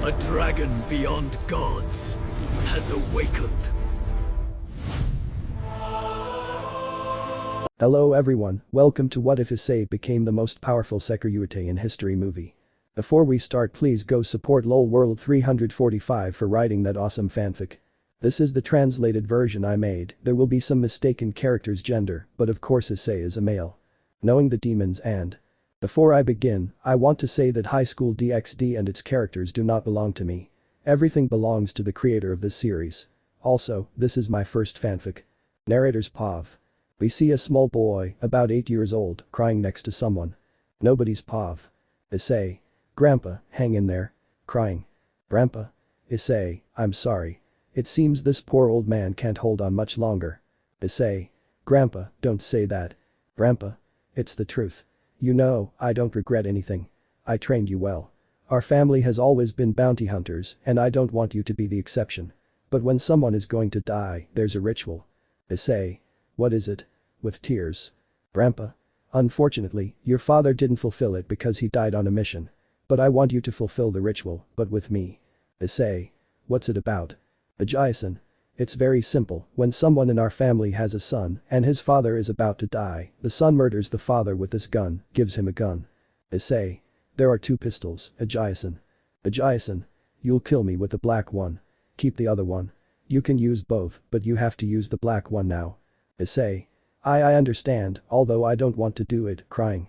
A dragon beyond gods has awakened. Hello everyone, welcome to What If Issei became the most powerful Sekiryuutei in history movie. Before we start, please go support LOL World 345 for writing that awesome fanfic. This is the translated version I made. There will be some mistaken characters' gender, but of course Issei is a male. Knowing the demons and before I begin, I want to say that High School DxD and its characters do not belong to me. Everything belongs to the creator of this series. Also, this is my first fanfic. Narrator's POV. We see a small boy, about 8 years old, crying next to someone. Nobody's POV. Issei. Grandpa, hang in there. Crying. Grandpa. Issei, I'm sorry. It seems this poor old man can't hold on much longer. Issei. Grandpa, don't say that. Grandpa. It's the truth. You know, I don't regret anything. I trained you well. Our family has always been bounty hunters and I don't want you to be the exception. But when someone is going to die, there's a ritual. Issei. What is it? With tears. Grandpa. Unfortunately, your father didn't fulfill it because he died on a mission. But I want you to fulfill the ritual, but with me. Issei. What's it about? Jason. It's very simple. When someone in our family has a son and his father is about to die, the son murders the father with this gun, gives him a gun. Issei. There are 2 pistols, Jason. Jason. You'll kill me with the black one. Keep the other one. You can use both, but you have to use the black one now. Issei. I understand, although I don't want to do it, crying.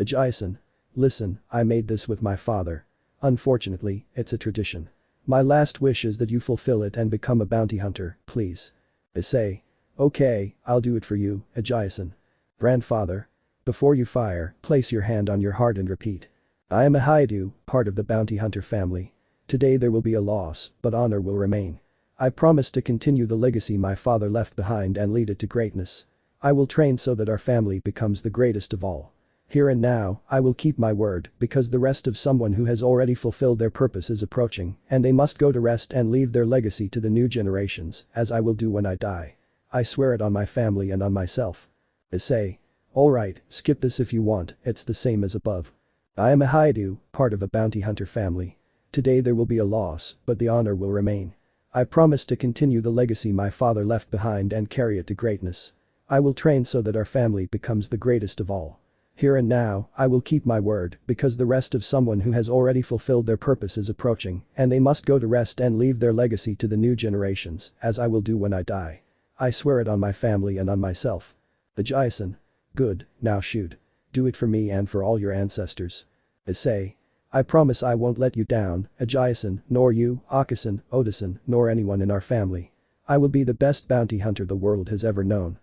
Jason. Listen, I made this with my father. Unfortunately, it's a tradition. My last wish is that you fulfill it and become a bounty hunter, please. Issei. Okay, I'll do it for you, Jason. Grandfather. Before you fire, place your hand on your heart and repeat. I am a Hyoudou, part of the bounty hunter family. Today there will be a loss, but honor will remain. I promise to continue the legacy my father left behind and lead it to greatness. I will train so that our family becomes the greatest of all. Here and now, I will keep my word because the rest of someone who has already fulfilled their purpose is approaching and they must go to rest and leave their legacy to the new generations, as I will do when I die. I swear it on my family and on myself. Issei. Alright, skip this if you want, it's the same as above. I am a Hyoudou, part of a bounty hunter family. Today there will be a loss, but the honor will remain. I promise to continue the legacy my father left behind and carry it to greatness. I will train so that our family becomes the greatest of all. Here and now, I will keep my word because the rest of someone who has already fulfilled their purpose is approaching and they must go to rest and leave their legacy to the new generations, as I will do when I die. I swear it on my family and on myself. Jason. Good, now shoot. Do it for me and for all your ancestors. Issei. I promise I won't let you down, Jason, nor you, Akasan, Odasan, nor anyone in our family. I will be the best bounty hunter the world has ever known.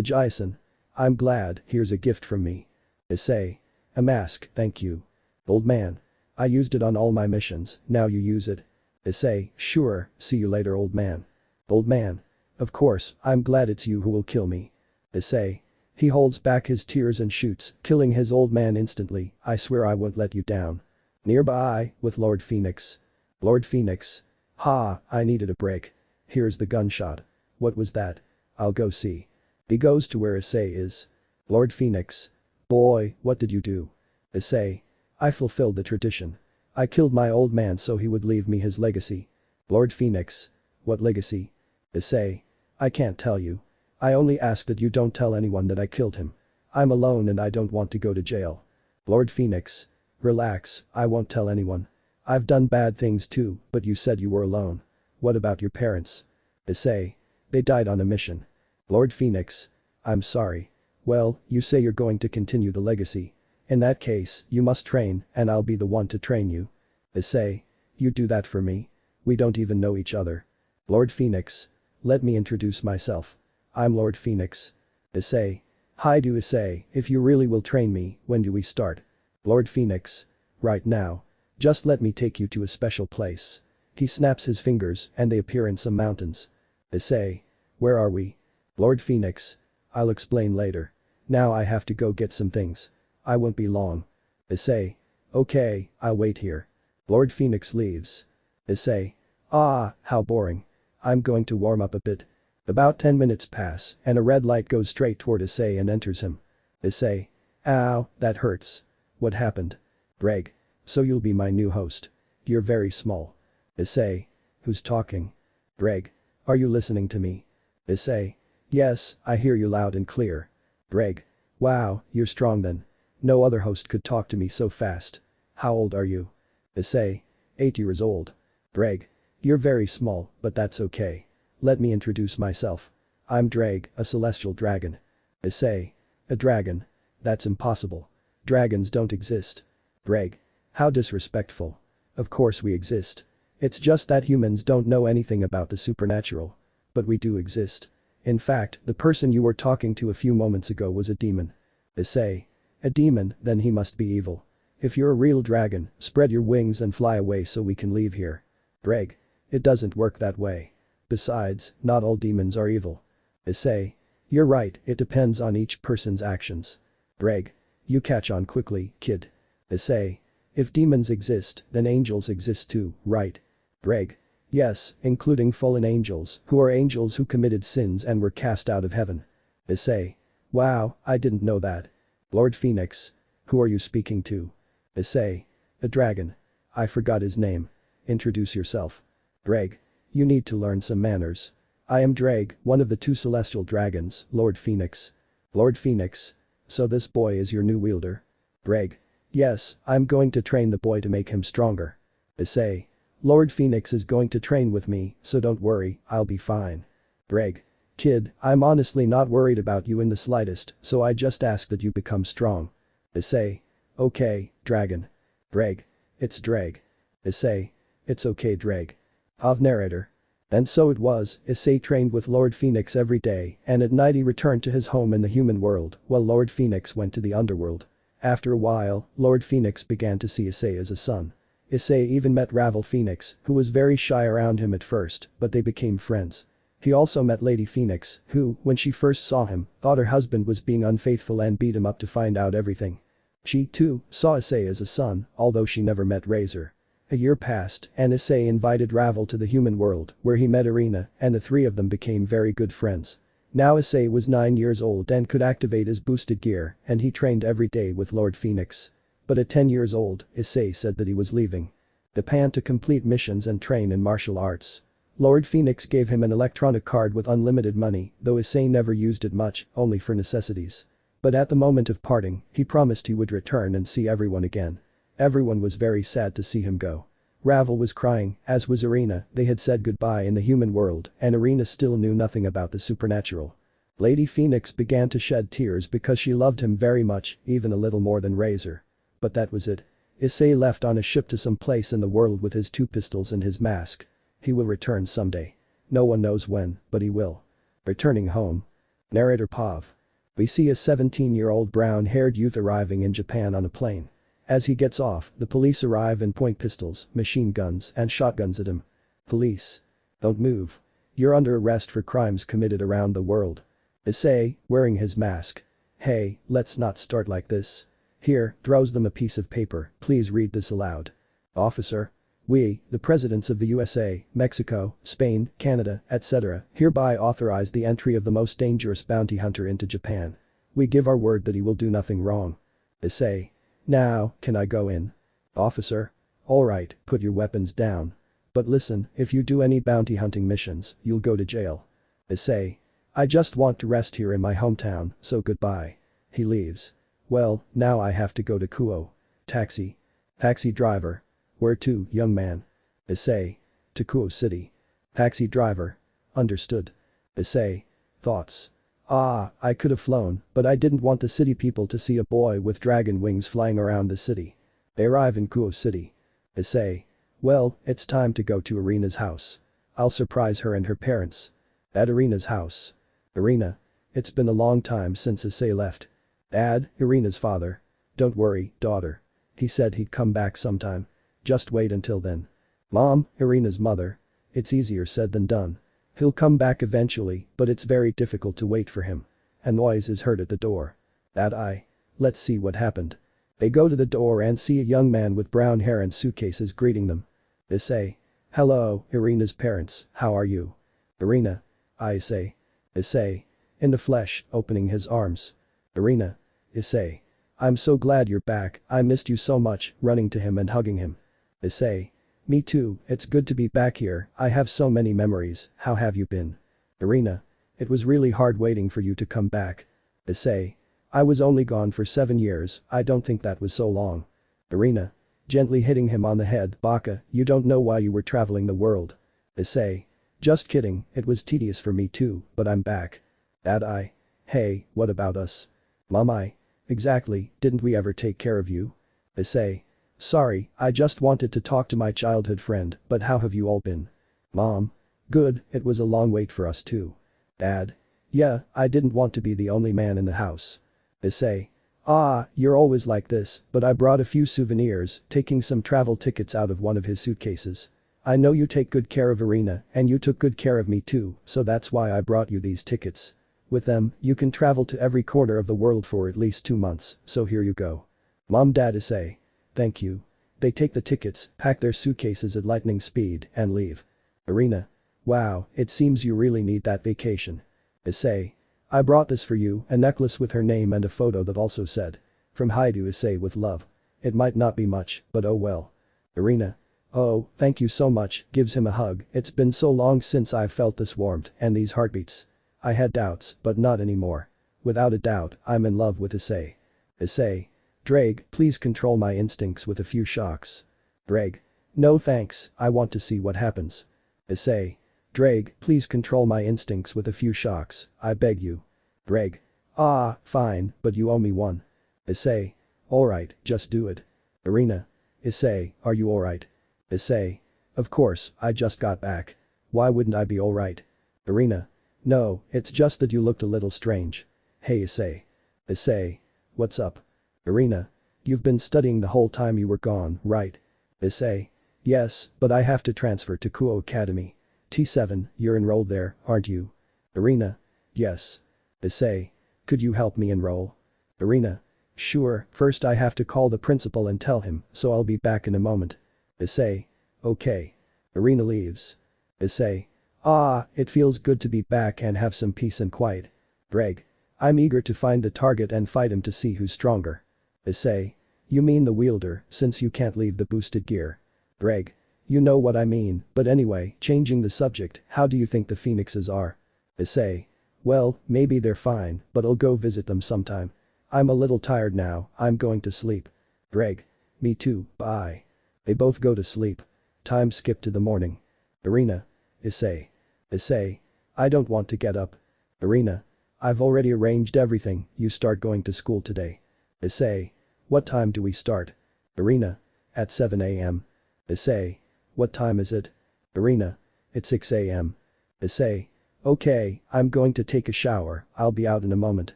Jason. I'm glad, here's a gift from me. Issei. A mask, thank you. Old man. I used it on all my missions, now you use it. Issei. Sure, see you later old man. Old man. Of course, I'm glad it's you who will kill me. Issei. He holds back his tears and shoots, killing his old man instantly. I swear I won't let you down. Nearby, with Lord Phoenix. Lord Phoenix. Ha, I needed a break. Here's the gunshot. What was that? I'll go see. He goes to where Issei is. Lord Phoenix. Boy, what did you do? Issei. I fulfilled the tradition. I killed my old man so he would leave me his legacy. Lord Phoenix. What legacy? Issei. I can't tell you. I only ask that you don't tell anyone that I killed him. I'm alone and I don't want to go to jail. Lord Phoenix. Relax, I won't tell anyone. I've done bad things too, but you said you were alone. What about your parents? Issei. They died on a mission. Lord Phoenix. I'm sorry. Well, you say you're going to continue the legacy. In that case, you must train and I'll be the one to train you. Issei. You do that for me? We don't even know each other. Lord Phoenix. Let me introduce myself. I'm Lord Phoenix. Issei. Hyoudou Issei, if you really will train me, when do we start? Lord Phoenix. Right now. Just let me take you to a special place. He snaps his fingers and they appear in some mountains. Issei. Where are we? Lord Phoenix. I'll explain later. Now I have to go get some things. I won't be long. Issei. Okay, I'll wait here. Lord Phoenix leaves. Issei. Ah, how boring. I'm going to warm up a bit. About 10 minutes pass and a red light goes straight toward Issei and enters him. Issei. Ow, that hurts. What happened? Greg. So you'll be my new host. You're very small. Issei. Who's talking? Greg. Are you listening to me? Issei. Yes, I hear you loud and clear. Greg. Wow, you're strong then. No other host could talk to me so fast. How old are you? Issei. 8 years old. Greg. You're very small, but that's okay. Let me introduce myself. I'm Drag, a celestial dragon. Issei. A dragon? That's impossible. Dragons don't exist. Greg. How disrespectful. Of course we exist. It's just that humans don't know anything about the supernatural. But we do exist. In fact, the person you were talking to a few moments ago was a demon. Issei. A demon, then he must be evil. If you're a real dragon, spread your wings and fly away so we can leave here. Greg. It doesn't work that way. Besides, not all demons are evil. Issei. You're right, it depends on each person's actions. Greg. You catch on quickly, kid. Issei. If demons exist, then angels exist too, right? Greg. Yes, including fallen angels, who are angels who committed sins and were cast out of heaven. Issei. Wow, I didn't know that. Lord Phoenix. Who are you speaking to? Issei. A dragon. I forgot his name. Introduce yourself. Greg. You need to learn some manners. I am Drag, one of the 2 celestial dragons, Lord Phoenix. Lord Phoenix. So this boy is your new wielder? Greg. Yes, I'm going to train the boy to make him stronger. Issei. Lord Phoenix is going to train with me, so don't worry, I'll be fine. Greg. Kid, I'm honestly not worried about you in the slightest, so I just ask that you become strong. Issei. Okay, dragon. Greg. It's Drag. Issei. It's okay, Drag. Of narrator. And so it was, Issei trained with Lord Phoenix every day and at night he returned to his home in the human world while Lord Phoenix went to the underworld. After a while, Lord Phoenix began to see Issei as a son. Issei even met Ravel Phoenix, who was very shy around him at first, but they became friends. He also met Lady Phoenix, who, when she first saw him, thought her husband was being unfaithful and beat him up to find out everything. She, too, saw Issei as a son, although she never met Razor. A year passed, and Issei invited Ravel to the human world, where he met Irina, and the 3 of them became very good friends. Now Issei was 9 years old and could activate his boosted gear, and he trained every day with Lord Phoenix. But at 10 years old, Issei said that he was leaving Japan to complete missions and train in martial arts. Lord Phoenix gave him an electronic card with unlimited money, though Issei never used it much, only for necessities. But at the moment of parting, he promised he would return and see everyone again. Everyone was very sad to see him go. Ravel was crying, as was Irina. They had said goodbye in the human world, and Irina still knew nothing about the supernatural. Lady Phoenix began to shed tears because she loved him very much, even a little more than Razor. But that was it. Issei left on a ship to some place in the world with his 2 pistols and his mask. He will return someday. No one knows when, but he will. Returning home. Narrator Pav. We see a 17-year-old brown-haired youth arriving in Japan on a plane. As he gets off, the police arrive and point pistols, machine guns, and shotguns at him. Police. Don't move. You're under arrest for crimes committed around the world. Issei, wearing his mask. Hey, let's not start like this. Here, throws them a piece of paper, please read this aloud. Officer. We, the presidents of the USA, Mexico, Spain, Canada, etc., hereby authorize the entry of the most dangerous bounty hunter into Japan. We give our word that he will do nothing wrong. Issei. Now, can I go in? Officer. Alright, put your weapons down. But listen, if you do any bounty hunting missions, you'll go to jail. Issei. I just want to rest here in my hometown, so goodbye. He leaves. Well, now I have to go to Kuo. Taxi. Taxi driver. Where to, young man? Issei. To Kuo City. Taxi driver. Understood. Issei. Thoughts. I could have flown, but I didn't want the city people to see a boy with dragon wings flying around the city. They arrive in Kuo City. Issei. Well, it's time to go to Irina's house. I'll surprise her and her parents. At Irina's house. Irina. It's been a long time since Issei left. Dad, Irina's father. Don't worry, daughter. He said he'd come back sometime. Just wait until then. Mom, Irina's mother. It's easier said than done. He'll come back eventually, but it's very difficult to wait for him. A noise is heard at the door. Let's see what happened. They go to the door and see a young man with brown hair and suitcases greeting them. Issei. Hello, Irina's parents, how are you? Irina. Issei. Issei. In the flesh, opening his arms. Irina. Issei. I'm so glad you're back, I missed you so much, running to him and hugging him. Issei. Me too, it's good to be back here, I have so many memories, how have you been? Irina. It was really hard waiting for you to come back. Issei. I was only gone for 7 years, I don't think that was so long. Irina. Gently hitting him on the head, Baka, you don't know why you were traveling the world. Issei. Just kidding, it was tedious for me too, but I'm back. I. Hey, what about us? Mamai. Exactly, didn't we ever take care of you? Issei. Sorry, I just wanted to talk to my childhood friend, but how have you all been? Mom. Good, it was a long wait for us too. Dad. Yeah, I didn't want to be the only man in the house. Issei. Ah, you're always like this, but I brought a few souvenirs, taking some travel tickets out of one of his suitcases. I know you take good care of Irina, and you took good care of me too, so that's why I brought you these tickets. With them, you can travel to every corner of the world for at least 2 months, so here you go. Mom. Dad. Issei. Thank you. They take the tickets, pack their suitcases at lightning speed, and leave. Irina. Wow, it seems you really need that vacation. Issei. I brought this for you, a necklace with her name and a photo that also said. From Hyoudou Issei with love. It might not be much, but oh well. Irina. Oh, thank you so much, gives him a hug, it's been so long since I've felt this warmth and these heartbeats. I had doubts, but not anymore. Without a doubt, I'm in love with Issei. Issei. Drake, please control my instincts with a few shocks. Drake. No thanks, I want to see what happens. Issei. Drake, please control my instincts with a few shocks, I beg you. Drake. Ah, fine, but you owe me one. Issei. Alright, just do it. Irina. Issei, are you alright? Issei. Of course, I just got back. Why wouldn't I be alright? Irina. No, it's just that you looked a little strange. Hey Issei. Issei. What's up? Irina. You've been studying the whole time you were gone, right? Issei. Yes, but I have to transfer to Kuo Academy. T7, you're enrolled there, aren't you? Irina. Yes. Issei. Could you help me enroll? Irina. Sure, first I have to call the principal and tell him, so I'll be back in a moment. Issei. Okay. Irina leaves. Issei. Ah, it feels good to be back and have some peace and quiet. Greg. I'm eager to find the target and fight him to see who's stronger. Issei. You mean the wielder, since you can't leave the boosted gear. Greg. You know what I mean, but anyway, changing the subject, how do you think the phoenixes are? Issei. Well, maybe they're fine, but I'll go visit them sometime. I'm a little tired now, I'm going to sleep. Greg. Me too, bye. They both go to sleep. Time skip to the morning. Irina. Issei. Issei. I don't want to get up. Irina. I've already arranged everything, you start going to school today. Issei. What time do we start? Irina. At 7 a.m. Issei. What time is it? Irina. It's 6 a.m. Issei. Okay, I'm going to take a shower, I'll be out in a moment.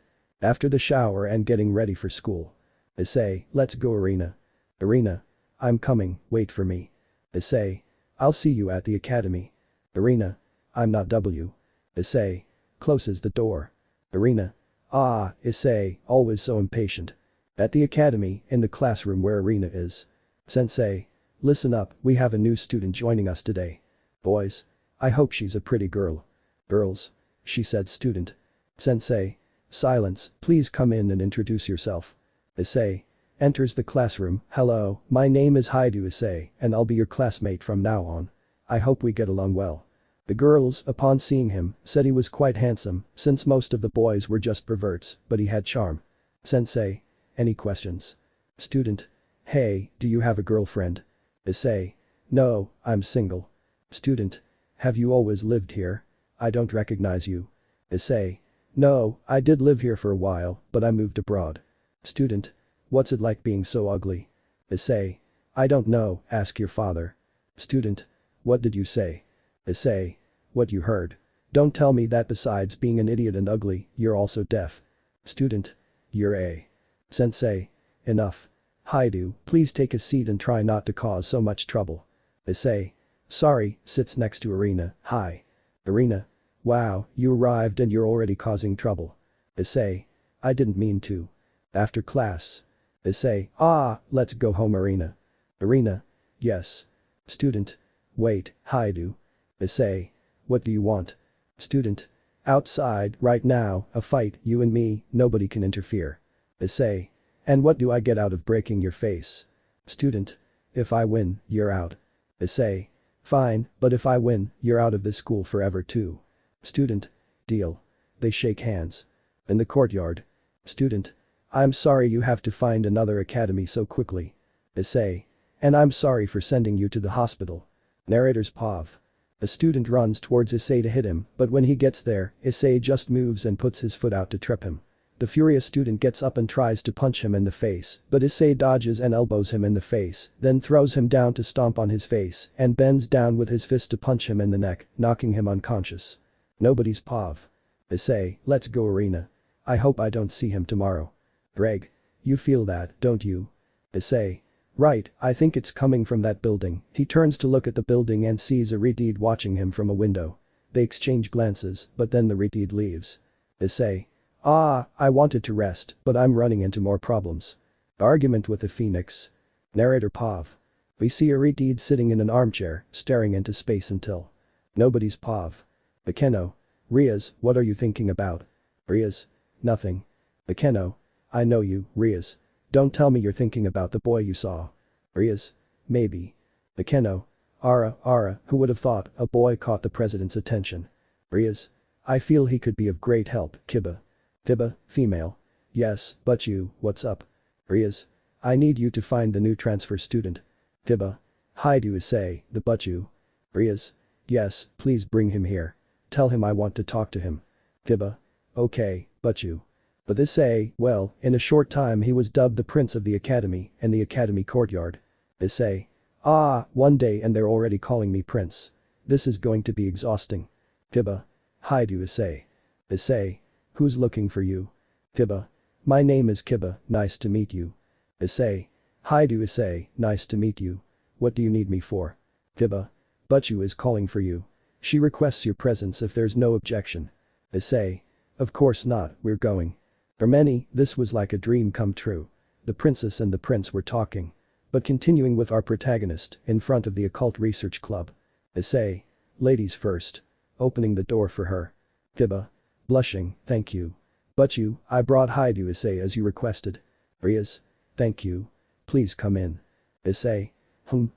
After the shower and getting ready for school. Issei, let's go Irina. Irina. I'm coming, wait for me. Issei. I'll see you at the academy. Irina. I'm not W. Issei. Closes the door. Irina. Ah, Issei, always so impatient. At the academy, in the classroom where Irina is. Sensei. Listen up, we have a new student joining us today. Boys. I hope she's a pretty girl. Girls. She said student. Sensei. Silence, please come in and introduce yourself. Issei. Enters the classroom, hello, my name is Hyoudou Issei, and I'll be your classmate from now on. I hope we get along well. The girls, upon seeing him, said he was quite handsome, since most of the boys were just perverts, but he had charm. Sensei. Any questions? Student. Hey, do you have a girlfriend? Issei. No, I'm single. Student. Have you always lived here? I don't recognize you. Issei. No, I did live here for a while, but I moved abroad. Student. What's it like being so ugly? Issei. I don't know, ask your father. Student. What did you say? Issei. What you heard. Don't tell me that besides being an idiot and ugly, you're also deaf. Student. You're a. Sensei. Enough. Hyoudou, please take a seat and try not to cause so much trouble. Issei. Sorry, sits next to Irina, hi. Irina. Wow, you arrived and you're already causing trouble. Issei. I didn't mean to. After class. Issei. Ah, let's go home Irina. Irina. Yes. Student. Wait, Hyoudou. Issei. What do you want? Student. Outside, right now, a fight, you and me, nobody can interfere. Issei. And what do I get out of breaking your face? Student. If I win, you're out. Issei. Fine, but if I win, you're out of this school forever too. Student. Deal. They shake hands. In the courtyard. Student. I'm sorry you have to find another academy so quickly. Issei. And I'm sorry for sending you to the hospital. Narrator's POV. A student runs towards Issei to hit him, but when he gets there, Issei just moves and puts his foot out to trip him. The furious student gets up and tries to punch him in the face, but Issei dodges and elbows him in the face, then throws him down to stomp on his face and bends down with his fist to punch him in the neck, knocking him unconscious. Nobody's POV. Issei, let's go arena. I hope I don't see him tomorrow. Greg. You feel that, don't you? Issei. Right, I think it's coming from that building. He turns to look at the building and sees a Redeed watching him from a window. They exchange glances, but then the Redeed leaves. Issei. Ah, I wanted to rest, but I'm running into more problems. Argument with the Phoenix. Narrator POV. We see a Redeed sitting in an armchair, staring into space until. Nobody's POV. Akeno. Rias, what are you thinking about? Rias. Nothing. Akeno. I know you, Rias. Don't tell me you're thinking about the boy you saw. Rias. Maybe. Akeno. Ara, who would have thought a boy caught the president's attention? Rias. I feel he could be of great help, Kiba. Kiba, female. Yes, but you, what's up? Rias. I need you to find the new transfer student. Kiba. Hyoudou Issei, the butchu. Rias. Yes, please bring him here. Tell him I want to talk to him. Kiba. Okay, butchu. But Issei, well, in a short time he was dubbed the Prince of the Academy and the Academy courtyard. Issei. Ah, one day and they're already calling me Prince. This is going to be exhausting. Kiba. Hyoudou Issei. Issei. Who's looking for you? Kiba. My name is Kiba, nice to meet you. Issei. Hyoudou Issei, nice to meet you. What do you need me for? Kiba. Butchu is calling for you. She requests your presence if there's no objection. Issei. Of course not, we're going. For many, this was like a dream come true. The princess and the prince were talking. But continuing with our protagonist, in front of the occult research club. Issei. Ladies first. Opening the door for her. Kiba. Blushing, thank you. Butchu, I brought Hyoudou Issei as you requested. Rias. Thank you. Please come in. Issei.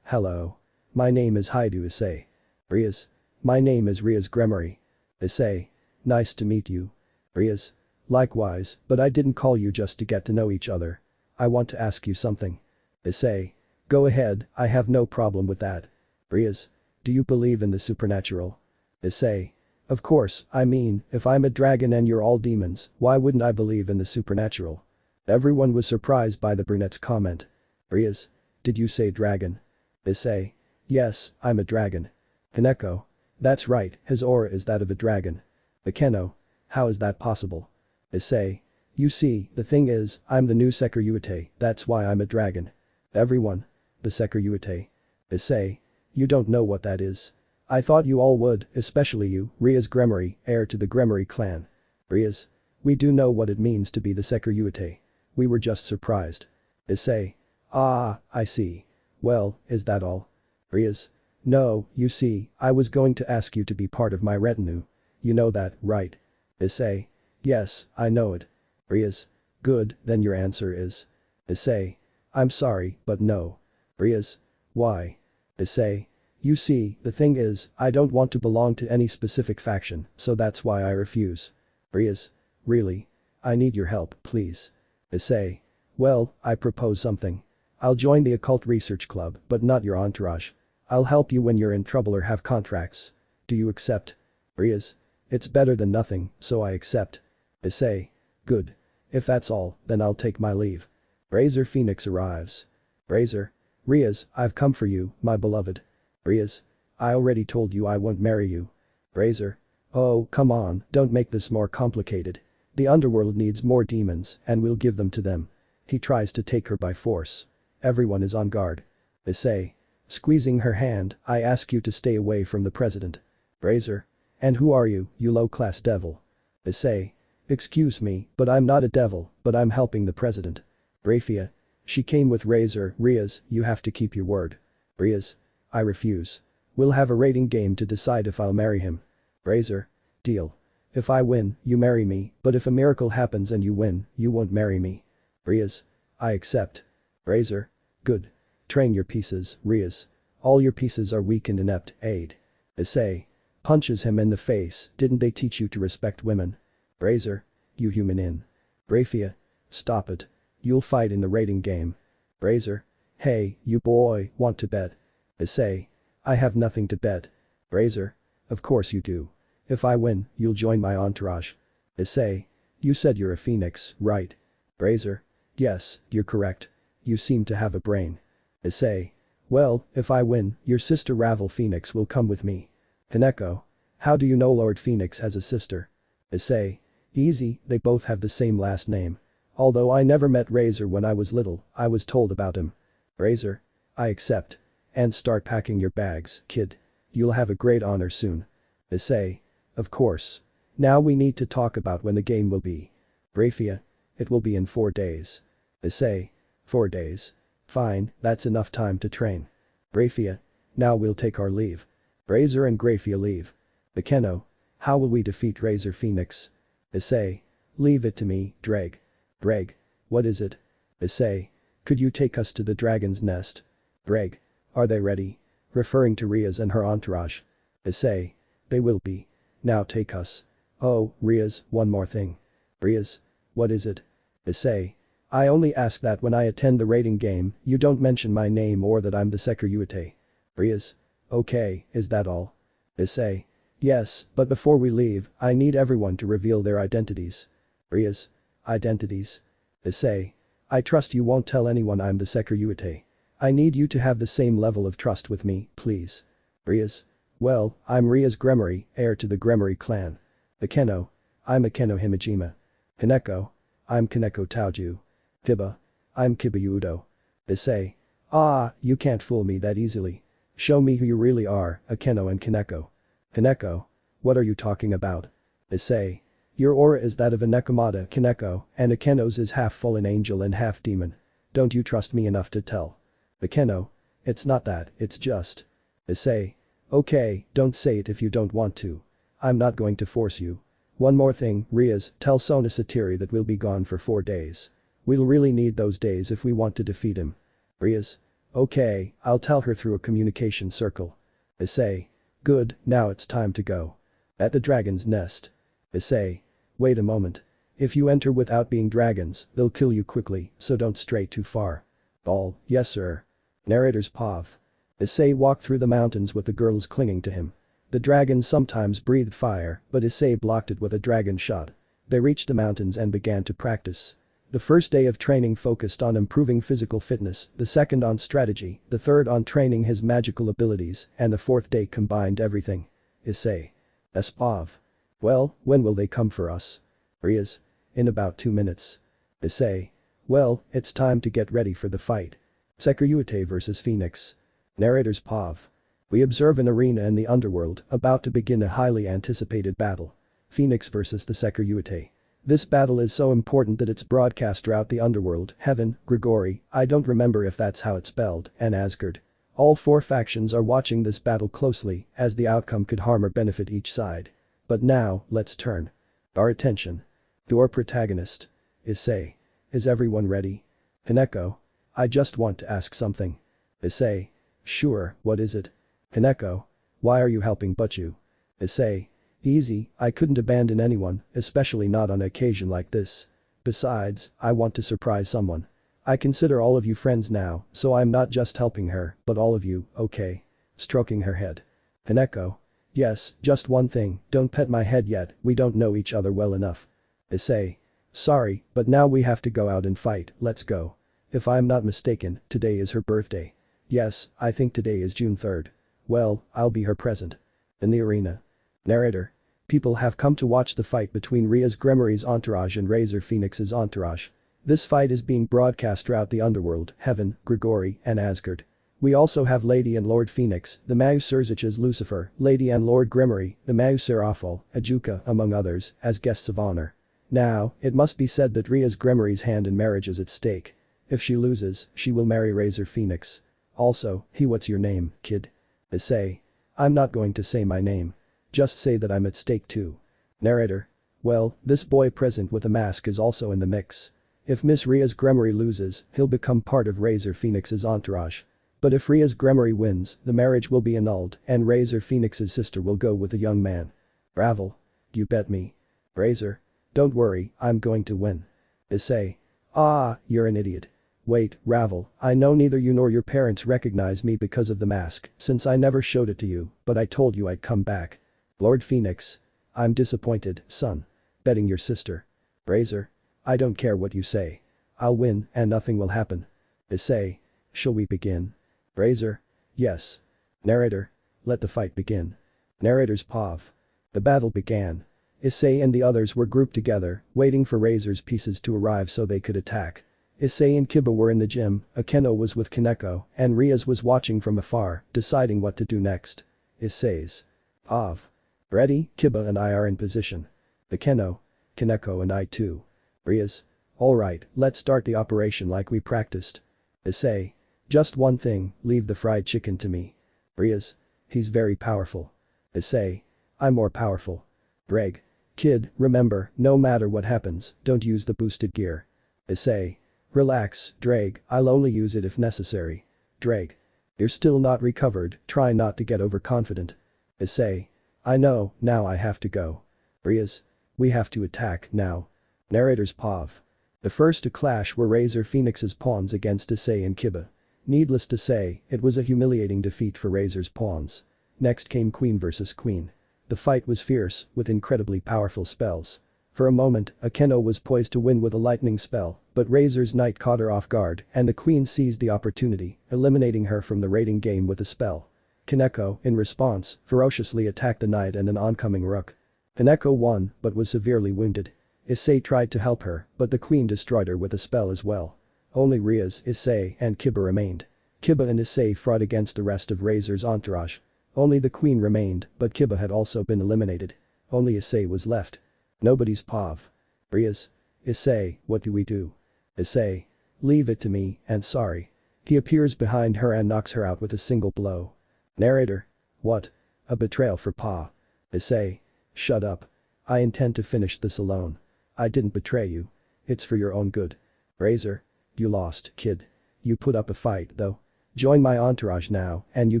Hello. My name is Hyoudou Issei. Rias. My name is Rias Gremory. Issei. Nice to meet you. Rias. Likewise, but I didn't call you just to get to know each other. I want to ask you something. Issei. Go ahead, I have no problem with that. Rias. Do you believe in the supernatural? Issei. Of course, I mean, if I'm a dragon and you're all demons, why wouldn't I believe in the supernatural? Everyone was surprised by the brunette's comment. Rias. Did you say dragon? Issei. Yes, I'm a dragon. Kaneko. That's right, his aura is that of a dragon. Akeno. How is that possible? Issei. You see, the thing is, I'm the new Sekiryuutei, that's why I'm a dragon. Everyone. The Sekiryuutei. Issei. You don't know what that is. I thought you all would, especially you, Rias Gremory, heir to the Gremory clan. Rias. We do know what it means to be the Sekiryuutei. We were just surprised. Issei. Ah, I see. Well, is that all? Rias. No, you see, I was going to ask you to be part of my retinue. You know that, right? Issei. Yes, I know it. Rias. Good, then your answer is. Issei. I'm sorry, but no. Rias. Why? Issei. You see, the thing is, I don't want to belong to any specific faction, so that's why I refuse. Rias. Really? I need your help, please. Issei. Well, I propose something. I'll join the occult research club, but not your entourage. I'll help you when you're in trouble or have contracts. Do you accept? Rias. It's better than nothing, so I accept. Issei. Good. If that's all, then I'll take my leave. Razor Phoenix arrives. Razor. Rias, I've come for you, my beloved. Rias. I already told you I won't marry you. Razor. Oh, come on, don't make this more complicated. The underworld needs more demons, and we'll give them to them. He tries to take her by force. Everyone is on guard. Issei. Squeezing her hand, I ask you to stay away from the president. Razor. And who are you, you low-class devil? Issei. Excuse me, but I'm not a devil, but I'm helping the president. Rafia. She came with Razor. Rias, you have to keep your word. Rias. I refuse. We'll have a rating game to decide if I'll marry him. Razor. Deal. If I win, you marry me, but if a miracle happens and you win, you won't marry me. Rias. I accept. Razor. Good. Train your pieces, Rias. All your pieces are weak and inept, aid. Issei. Punches him in the face. Didn't they teach you to respect women? Razor. You human in. Raphia. Stop it. You'll fight in the rating game. Razor. Hey, you boy, want to bet? Issei. I have nothing to bet. Razor. Of course you do. If I win, you'll join my entourage. Issei. You said you're a phoenix, right? Razor. Yes, you're correct. You seem to have a brain. Issei. Well, if I win, your sister Ravel Phoenix will come with me. Kaneko. How do you know Lord Phoenix has a sister? Issei. Easy, they both have the same last name. Although I never met Razor when I was little, I was told about him. Razor. I accept. And start packing your bags, kid. You'll have a great honor soon. Issei. Of course. Now we need to talk about when the game will be. Raphia. It will be in 4 days. Issei. 4 days. Fine, that's enough time to train. Raphia. Now we'll take our leave. Razor and Graphia leave. Bekeno. How will we defeat Razor Phoenix? Issei. Leave it to me, Dreg. Dreg. What is it? Issei. Could you take us to the dragon's nest? Dreg. Are they ready? Referring to Rias and her entourage. Issei. They will be. Now take us. Oh, Rias, one more thing. Rias. What is it? Issei. I only ask that when I attend the rating game, you don't mention my name or that I'm the Sekiryuutei. Rias. Okay, is that all? Issei. Yes, but before we leave, I need everyone to reveal their identities. Rias. Identities. Issei. I trust you won't tell anyone I'm the Sekiryuutei. I need you to have the same level of trust with me, please. Rias. Well, I'm Rias Gremory, heir to the Gremory clan. Akeno. I'm Akeno Himejima. Kaneko. I'm Kaneko Taoju. Kiba. I'm Kiba Hyoudou. Issei. Ah, you can't fool me that easily. Show me who you really are, Akeno and Kaneko. Kaneko. What are you talking about? Issei. Your aura is that of a Nekomata, Kaneko, and Akeno's is half fallen angel and half demon. Don't you trust me enough to tell? Akeno. It's not that, it's just. Issei. Okay, don't say it if you don't want to. I'm not going to force you. One more thing, Rias, tell Sona Satiri that we'll be gone for 4 days. We'll really need those days if we want to defeat him. Rias. Okay, I'll tell her through a communication circle. Issei. Good, now it's time to go. At the dragon's nest. Issei. Wait a moment. If you enter without being dragons, they'll kill you quickly, so don't stray too far. All, yes sir. Narrator's Pav. Issei walked through the mountains with the girls clinging to him. The dragons sometimes breathed fire, but Issei blocked it with a dragon shot. They reached the mountains and began to practice. The first day of training focused on improving physical fitness, the second on strategy, the third on training his magical abilities, and the fourth day combined everything. Issei. Espav. Well, when will they come for us? Rias. In about 2 minutes. Issei. Well, it's time to get ready for the fight. Sekiryuutei vs Phoenix. Narrator's Pav. We observe an arena in the underworld, about to begin a highly anticipated battle. Phoenix vs the Sekiryuutei. This battle is so important that it's broadcast throughout the underworld, heaven, Gregory, I don't remember if that's how it's spelled, and Asgard. All 4 factions are watching this battle closely, as the outcome could harm or benefit each side. But now, let's turn our attention to our protagonist. Issei. Is everyone ready? Kaneko. I just want to ask something. Issei. Sure, what is it? Kaneko. Why are you helping Butchu? Issei. Easy, I couldn't abandon anyone, especially not on an occasion like this. Besides, I want to surprise someone. I consider all of you friends now, so I'm not just helping her, but all of you, okay? Stroking her head. Kaneko. Yes, just one thing, don't pet my head yet, we don't know each other well enough. Issei. Sorry, but now we have to go out and fight, let's go. If I'm not mistaken, today is her birthday. Yes, I think today is June 3rd. Well, I'll be her present. In the arena. Narrator. People have come to watch the fight between Rias Gremory's entourage and Razor Phoenix's entourage. This fight is being broadcast throughout the underworld, heaven, Gregory, and Asgard. We also have Lady and Lord Phoenix, the Mauserzich's Lucifer, Lady and Lord Gremory, the Mauser Awful, Ajuka, among others, as guests of honor. Now, it must be said that Rias Gremory's hand in marriage is at stake. If she loses, she will marry Razor Phoenix. Also, what's your name, kid? Issei. I'm not going to say my name. Just say that I'm at stake too. Narrator. Well, this boy present with a mask is also in the mix. If Miss Rias Gremory loses, he'll become part of Razor Phoenix's entourage. But if Rias Gremory wins, the marriage will be annulled and Razor Phoenix's sister will go with a young man. Ravel. You bet me. Razor. Don't worry, I'm going to win. Issei. Ah, you're an idiot. Wait, Ravel, I know neither you nor your parents recognize me because of the mask, since I never showed it to you, but I told you I'd come back. Lord Phoenix. I'm disappointed, son. Betting your sister. Razor. I don't care what you say. I'll win and nothing will happen. Issei. Shall we begin? Razor. Yes. Narrator. Let the fight begin. Narrator's POV. The battle began. Issei and the others were grouped together, waiting for Razor's pieces to arrive so they could attack. Issei and Kiba were in the gym, Akeno was with Kaneko, and Rias was watching from afar, deciding what to do next. Issei's POV. Ready? Kiba and I are in position. Akeno. Kaneko and I too. Rias. Alright, let's start the operation like we practiced. Issei. Just one thing, leave the fried chicken to me. Rias. He's very powerful. Issei. I'm more powerful. Greg. Kid, remember, no matter what happens, don't use the boosted gear. Issei. Relax, Drake, I'll only use it if necessary. Drake. You're still not recovered, try not to get overconfident. Issei. I know, now I have to go. Rias. We have to attack, now. Narrator's POV. The first to clash were Razor Phoenix's pawns against Issei and Kiba. Needless to say, it was a humiliating defeat for Razor's pawns. Next came Queen vs Queen. The fight was fierce, with incredibly powerful spells. For a moment, Akeno was poised to win with a lightning spell, but Razor's knight caught her off guard and the queen seized the opportunity, eliminating her from the raiding game with a spell. Kaneko, in response, ferociously attacked the knight and an oncoming rook. Kaneko won, but was severely wounded. Issei tried to help her, but the queen destroyed her with a spell as well. Only Rias, Issei, and Kiba remained. Kiba and Issei fought against the rest of Razor's entourage. Only the queen remained, but Kiba had also been eliminated. Only Issei was left. Nobody's POV. Rias. Issei, what do we do? Issei. Leave it to me, and sorry. He appears behind her and knocks her out with a single blow. Narrator. What? A betrayal for Pa. Issei. Shut up. I intend to finish this alone. I didn't betray you. It's for your own good. Razor. You lost, kid. You put up a fight, though. Join my entourage now, and you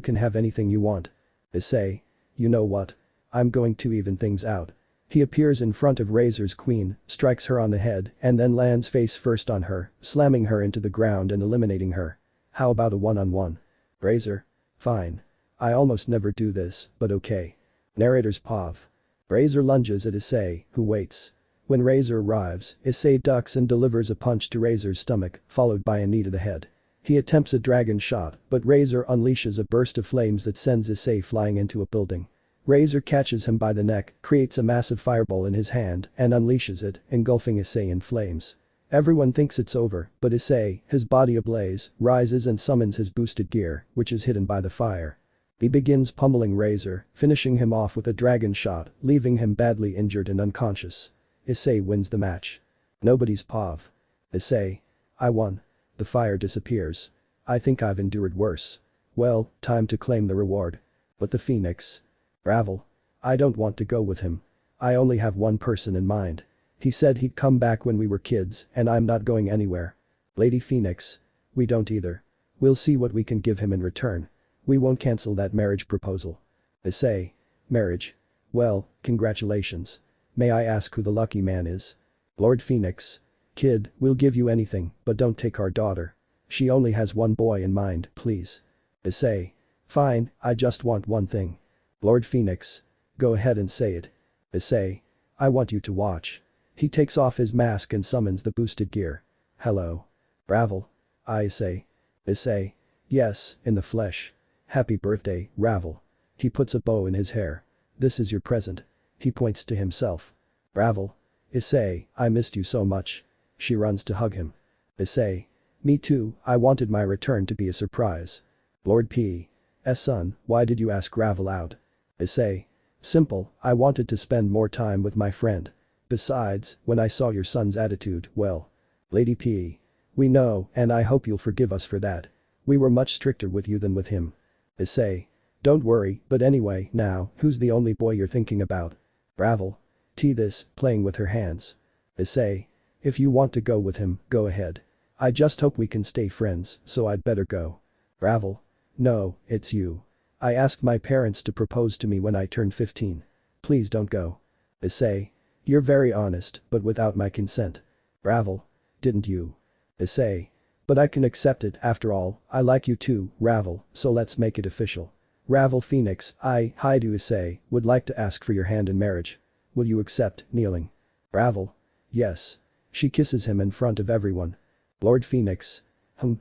can have anything you want. Issei. You know what? I'm going to even things out. He appears in front of Razor's queen, strikes her on the head, and then lands face first on her, slamming her into the ground and eliminating her. How about a one-on-one? Razor. Fine. I almost never do this, but okay. Narrator's POV. Razor lunges at Issei, who waits. When Razor arrives, Issei ducks and delivers a punch to Razor's stomach, followed by a knee to the head. He attempts a dragon shot, but Razor unleashes a burst of flames that sends Issei flying into a building. Razor catches him by the neck, creates a massive fireball in his hand, and unleashes it, engulfing Issei in flames. Everyone thinks it's over, but Issei, his body ablaze, rises and summons his boosted gear, which is hidden by the fire. He begins pummeling Razor, finishing him off with a dragon shot, leaving him badly injured and unconscious. Issei wins the match. Nobody's POV. Issei. I won. The fire disappears. I think I've endured worse. Well, time to claim the reward. But the Phoenix. Ravel. I don't want to go with him. I only have one person in mind. He said he'd come back when we were kids and I'm not going anywhere. Lady Phoenix. We don't either. We'll see what we can give him in return. We won't cancel that marriage proposal. Issei. Marriage. Well, congratulations. May I ask who the lucky man is? Lord Phoenix. Kid, we'll give you anything, but don't take our daughter. She only has one boy in mind, please. Issei. Fine, I just want one thing. Lord Phoenix. Go ahead and say it. Issei. I want you to watch. He takes off his mask and summons the boosted gear. Hello. Ravel. Issei. Issei. Yes, in the flesh. Happy birthday, Ravel. He puts a bow in his hair. This is your present. He points to himself. Ravel. Issei, I missed you so much. She runs to hug him. Issei. Me too, I wanted my return to be a surprise. Lord P. S. Son, why did you ask Ravel out? Issei. Simple, I wanted to spend more time with my friend. Besides, when I saw your son's attitude, well. Lady P. We know, and I hope you'll forgive us for that. We were much stricter with you than with him. Issei. Don't worry, but anyway, now, who's the only boy you're thinking about? Ravel. This, playing with her hands. Issei. If you want to go with him, go ahead. I just hope we can stay friends, so I'd better go. Ravel. No, it's you. I asked my parents to propose to me when I turned 15. Please don't go. Issei. You're very honest, but without my consent. Ravel. Didn't you? Issei. But I can accept it, after all, I like you too, Ravel, so let's make it official. Ravel Phoenix, I, Hyoudou Issei, would like to ask for your hand in marriage. Will you accept, kneeling? Ravel. Yes. She kisses him in front of everyone. Lord Phoenix.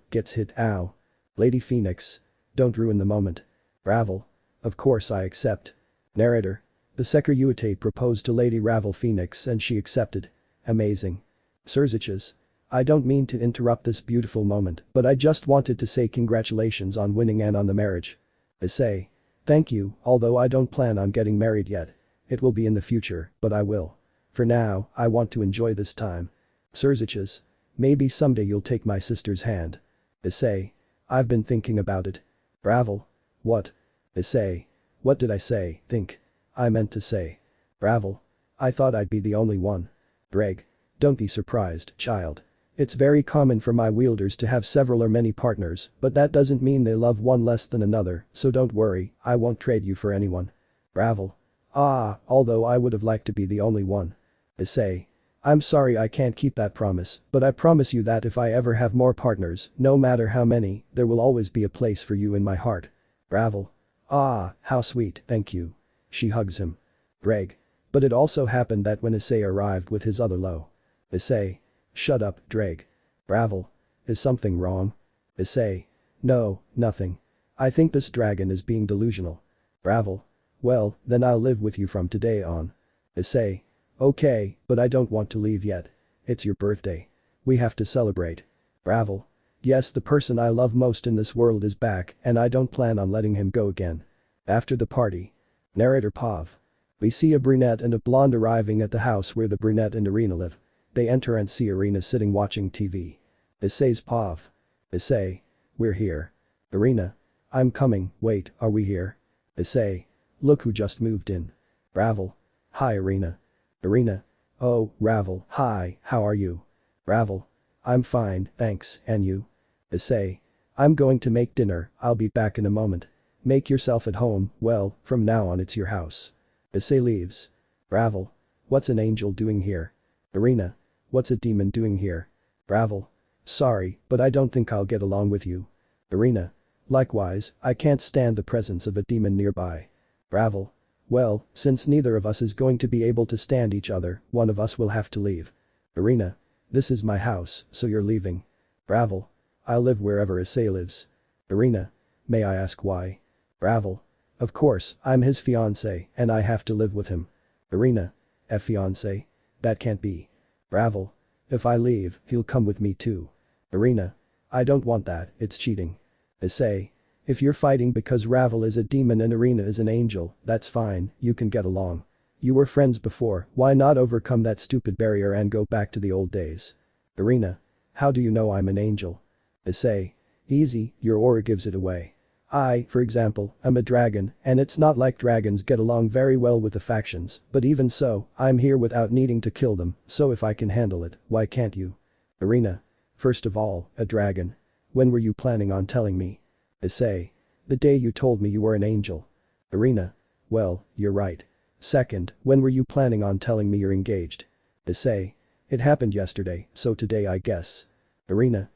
Gets hit, ow. Lady Phoenix. Don't ruin the moment. Ravel. Of course I accept. Narrator. The Sekiryuutei proposed to Lady Ravel Phoenix and she accepted. Amazing. Surziches. I don't mean to interrupt this beautiful moment, but I just wanted to say congratulations on winning and on the marriage. Issei. Thank you, although I don't plan on getting married yet. It will be in the future, but I will. For now, I want to enjoy this time. Surziches. Maybe someday you'll take my sister's hand. Issei. I've been thinking about it. Ravel. What? Issei. What did I say, think? I meant to say. Ravel. I thought I'd be the only one. Greg. Don't be surprised, child. It's very common for my wielders to have several or many partners, but that doesn't mean they love one less than another, so don't worry, I won't trade you for anyone. Ravel. Although I would have liked to be the only one. Issei. I'm sorry I can't keep that promise, but I promise you that if I ever have more partners, no matter how many, there will always be a place for you in my heart. Ravel. How sweet, thank you. She hugs him. Greg. But it also happened that when Issei arrived with his other low. Issei. Shut up, Dreg. Ravel. Is something wrong? Issei. No, nothing. I think this dragon is being delusional. Ravel. Well, then I'll live with you from today on. Issei. Okay, but I don't want to leave yet. It's your birthday. We have to celebrate. Ravel. Yes, the person I love most in this world is back and I don't plan on letting him go again. After the party. Narrator Pav. We see a brunette and a blonde arriving at the house where the brunette and Irina live. They enter and see Irina sitting watching TV. Issei's Pav. Issei. We're here. Irina. I'm coming, wait, are we here? Issei. Look who just moved in. Ravel. Hi Irina. Irina. Oh, Ravel, hi, how are you? Ravel. I'm fine, thanks, and you? Issei. I'm going to make dinner, I'll be back in a moment. Make yourself at home, well, from now on it's your house. Issei leaves. Ravel. What's an angel doing here? Irina. What's a demon doing here? Ravel. Sorry, but I don't think I'll get along with you. Irina. Likewise, I can't stand the presence of a demon nearby. Ravel. Well, since neither of us is going to be able to stand each other, one of us will have to leave. Irina. This is my house, so you're leaving. Ravel. I'll live wherever Issei lives. Irina. May I ask why? Ravel. Of course, I'm his fiancé and I have to live with him. Irina. A fiancé? That can't be. Ravel. If I leave, he'll come with me too. Irina. I don't want that, it's cheating. Issei. If you're fighting because Ravel is a demon and Irina is an angel, that's fine, you can get along. You were friends before, why not overcome that stupid barrier and go back to the old days? Irina. How do you know I'm an angel? Issei. Easy, your aura gives it away. I, for example, am a dragon, and it's not like dragons get along very well with the factions, but even so, I'm here without needing to kill them, so if I can handle it, why can't you? Irina. First of all, a dragon. When were you planning on telling me? Issei. The day you told me you were an angel. Irina. Well, you're right. Second, when were you planning on telling me you're engaged? Issei. It happened yesterday, so today I guess. Irina.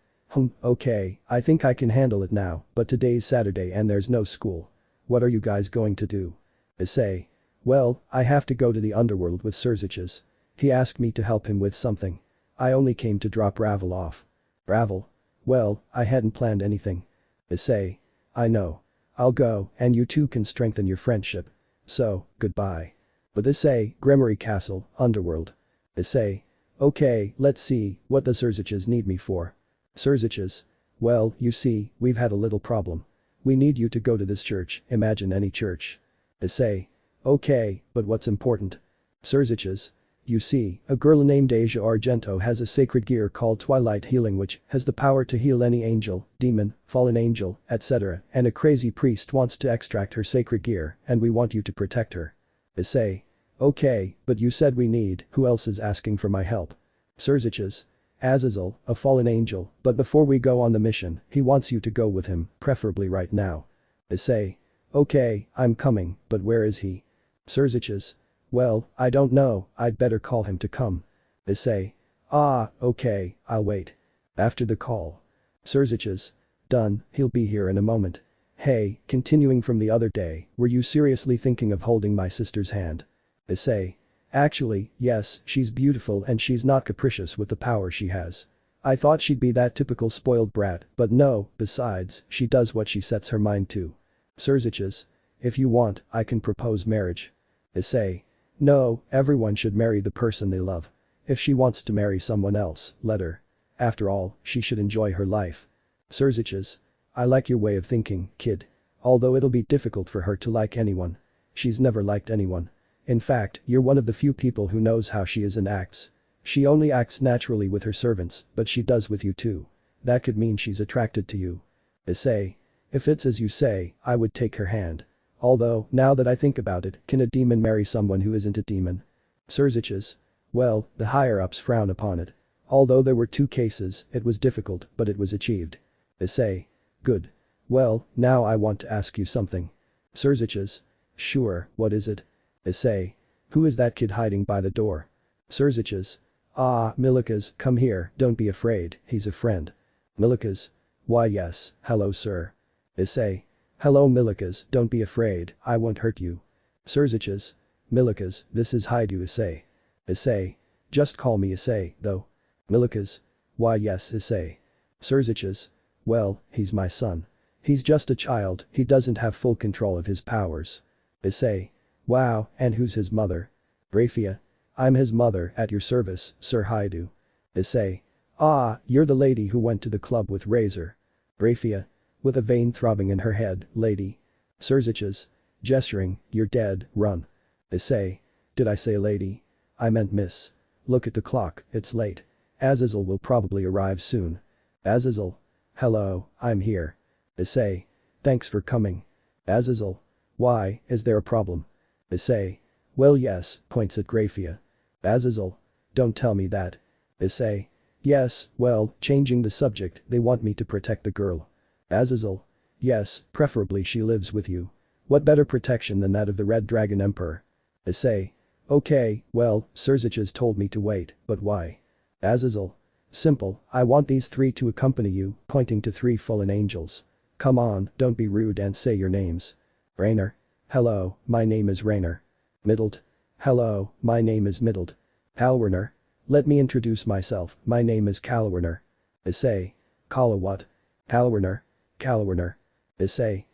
Okay, I think I can handle it now, but today's Saturday and there's no school. What are you guys going to do? Issei. Well, I have to go to the underworld with Surziches. He asked me to help him with something. I only came to drop Ravel off. Ravel. Well, I hadn't planned anything. Issei. I know. I'll go, and you two can strengthen your friendship. So, goodbye. But Issei, Gremory Castle, Underworld. Issei. Okay, let's see, what does Surziches need me for? Surziches. Well, you see, we've had a little problem. We need you to go to this church, imagine any church. Issei. Okay, but what's important? Surziches. You see, a girl named Asia Argento has a sacred gear called Twilight Healing which has the power to heal any angel, demon, fallen angel, etc. and a crazy priest wants to extract her sacred gear and we want you to protect her. Issei. Okay, but you said we need, who else is asking for my help? Surziches. Azazel, a fallen angel, but before we go on the mission, he wants you to go with him, preferably right now. Issei. Okay, I'm coming, but where is he? Surziches. Well, I don't know, I'd better call him to come. Issei. Ah, okay, I'll wait. After the call. Surziches. Done, he'll be here in a moment. Hey, continuing from the other day, were you seriously thinking of holding my sister's hand? Issei. Actually, yes, she's beautiful and she's not capricious with the power she has. I thought she'd be that typical spoiled brat, but no, besides, she does what she sets her mind to. Surziches. If you want, I can propose marriage. Issei. No, everyone should marry the person they love. If she wants to marry someone else, let her. After all, she should enjoy her life. Surziches. I like your way of thinking, kid. Although it'll be difficult for her to like anyone. She's never liked anyone. In fact, you're one of the few people who knows how she is and acts. She only acts naturally with her servants, but she does with you too. That could mean she's attracted to you. Issei. If it's as you say, I would take her hand. Although, now that I think about it, can a demon marry someone who isn't a demon? Surziches. Well, the higher-ups frown upon it. Although there were 2 cases, it was difficult, but it was achieved. Issei. Good. Well, now I want to ask you something. Surziches. Sure, what is it? Issei. Who is that kid hiding by the door? Surziches. Ah, Milikas, come here, don't be afraid, he's a friend. Milikas. Why yes, hello sir. Issei. Hello Milikas, don't be afraid, I won't hurt you. Surziches. Milikas, this is Hyoudou Issei. Issei. Just call me Issei, though. Milikas. Why yes Issei. Surziches. Well, he's my son. He's just a child, he doesn't have full control of his powers. Issei. Wow, and who's his mother? Raphia. I'm his mother, at your service, Sir Hyoudou. Issei. Ah, you're the lady who went to the club with Razor. Raphia. With a vein throbbing in her head, lady. Surziches. Gesturing, you're dead, run. Issei. Did I say lady? I meant miss. Look at the clock, it's late. Azazel will probably arrive soon. Azazel. Hello, I'm here. Issei. Thanks for coming. Azazel. Why, is there a problem? Issei. Well yes, points at Graphia. Azazel. Don't tell me that. Issei. Yes, well, changing the subject, they want me to protect the girl. Azazel. Yes, preferably she lives with you. What better protection than that of the Red Dragon Emperor? Issei. Okay, well, Surziches told me to wait, but why? Azazel. Simple, I want these 3 to accompany you, pointing to 3 fallen angels. Come on, don't be rude and say your names. Rainer. Hello, my name is Rainer. Middled. Hello, my name is Middled. Calwerner. Let me introduce myself, my name is Calwerner. Issei. Kala what? Calwerner. Calwerner. Issei.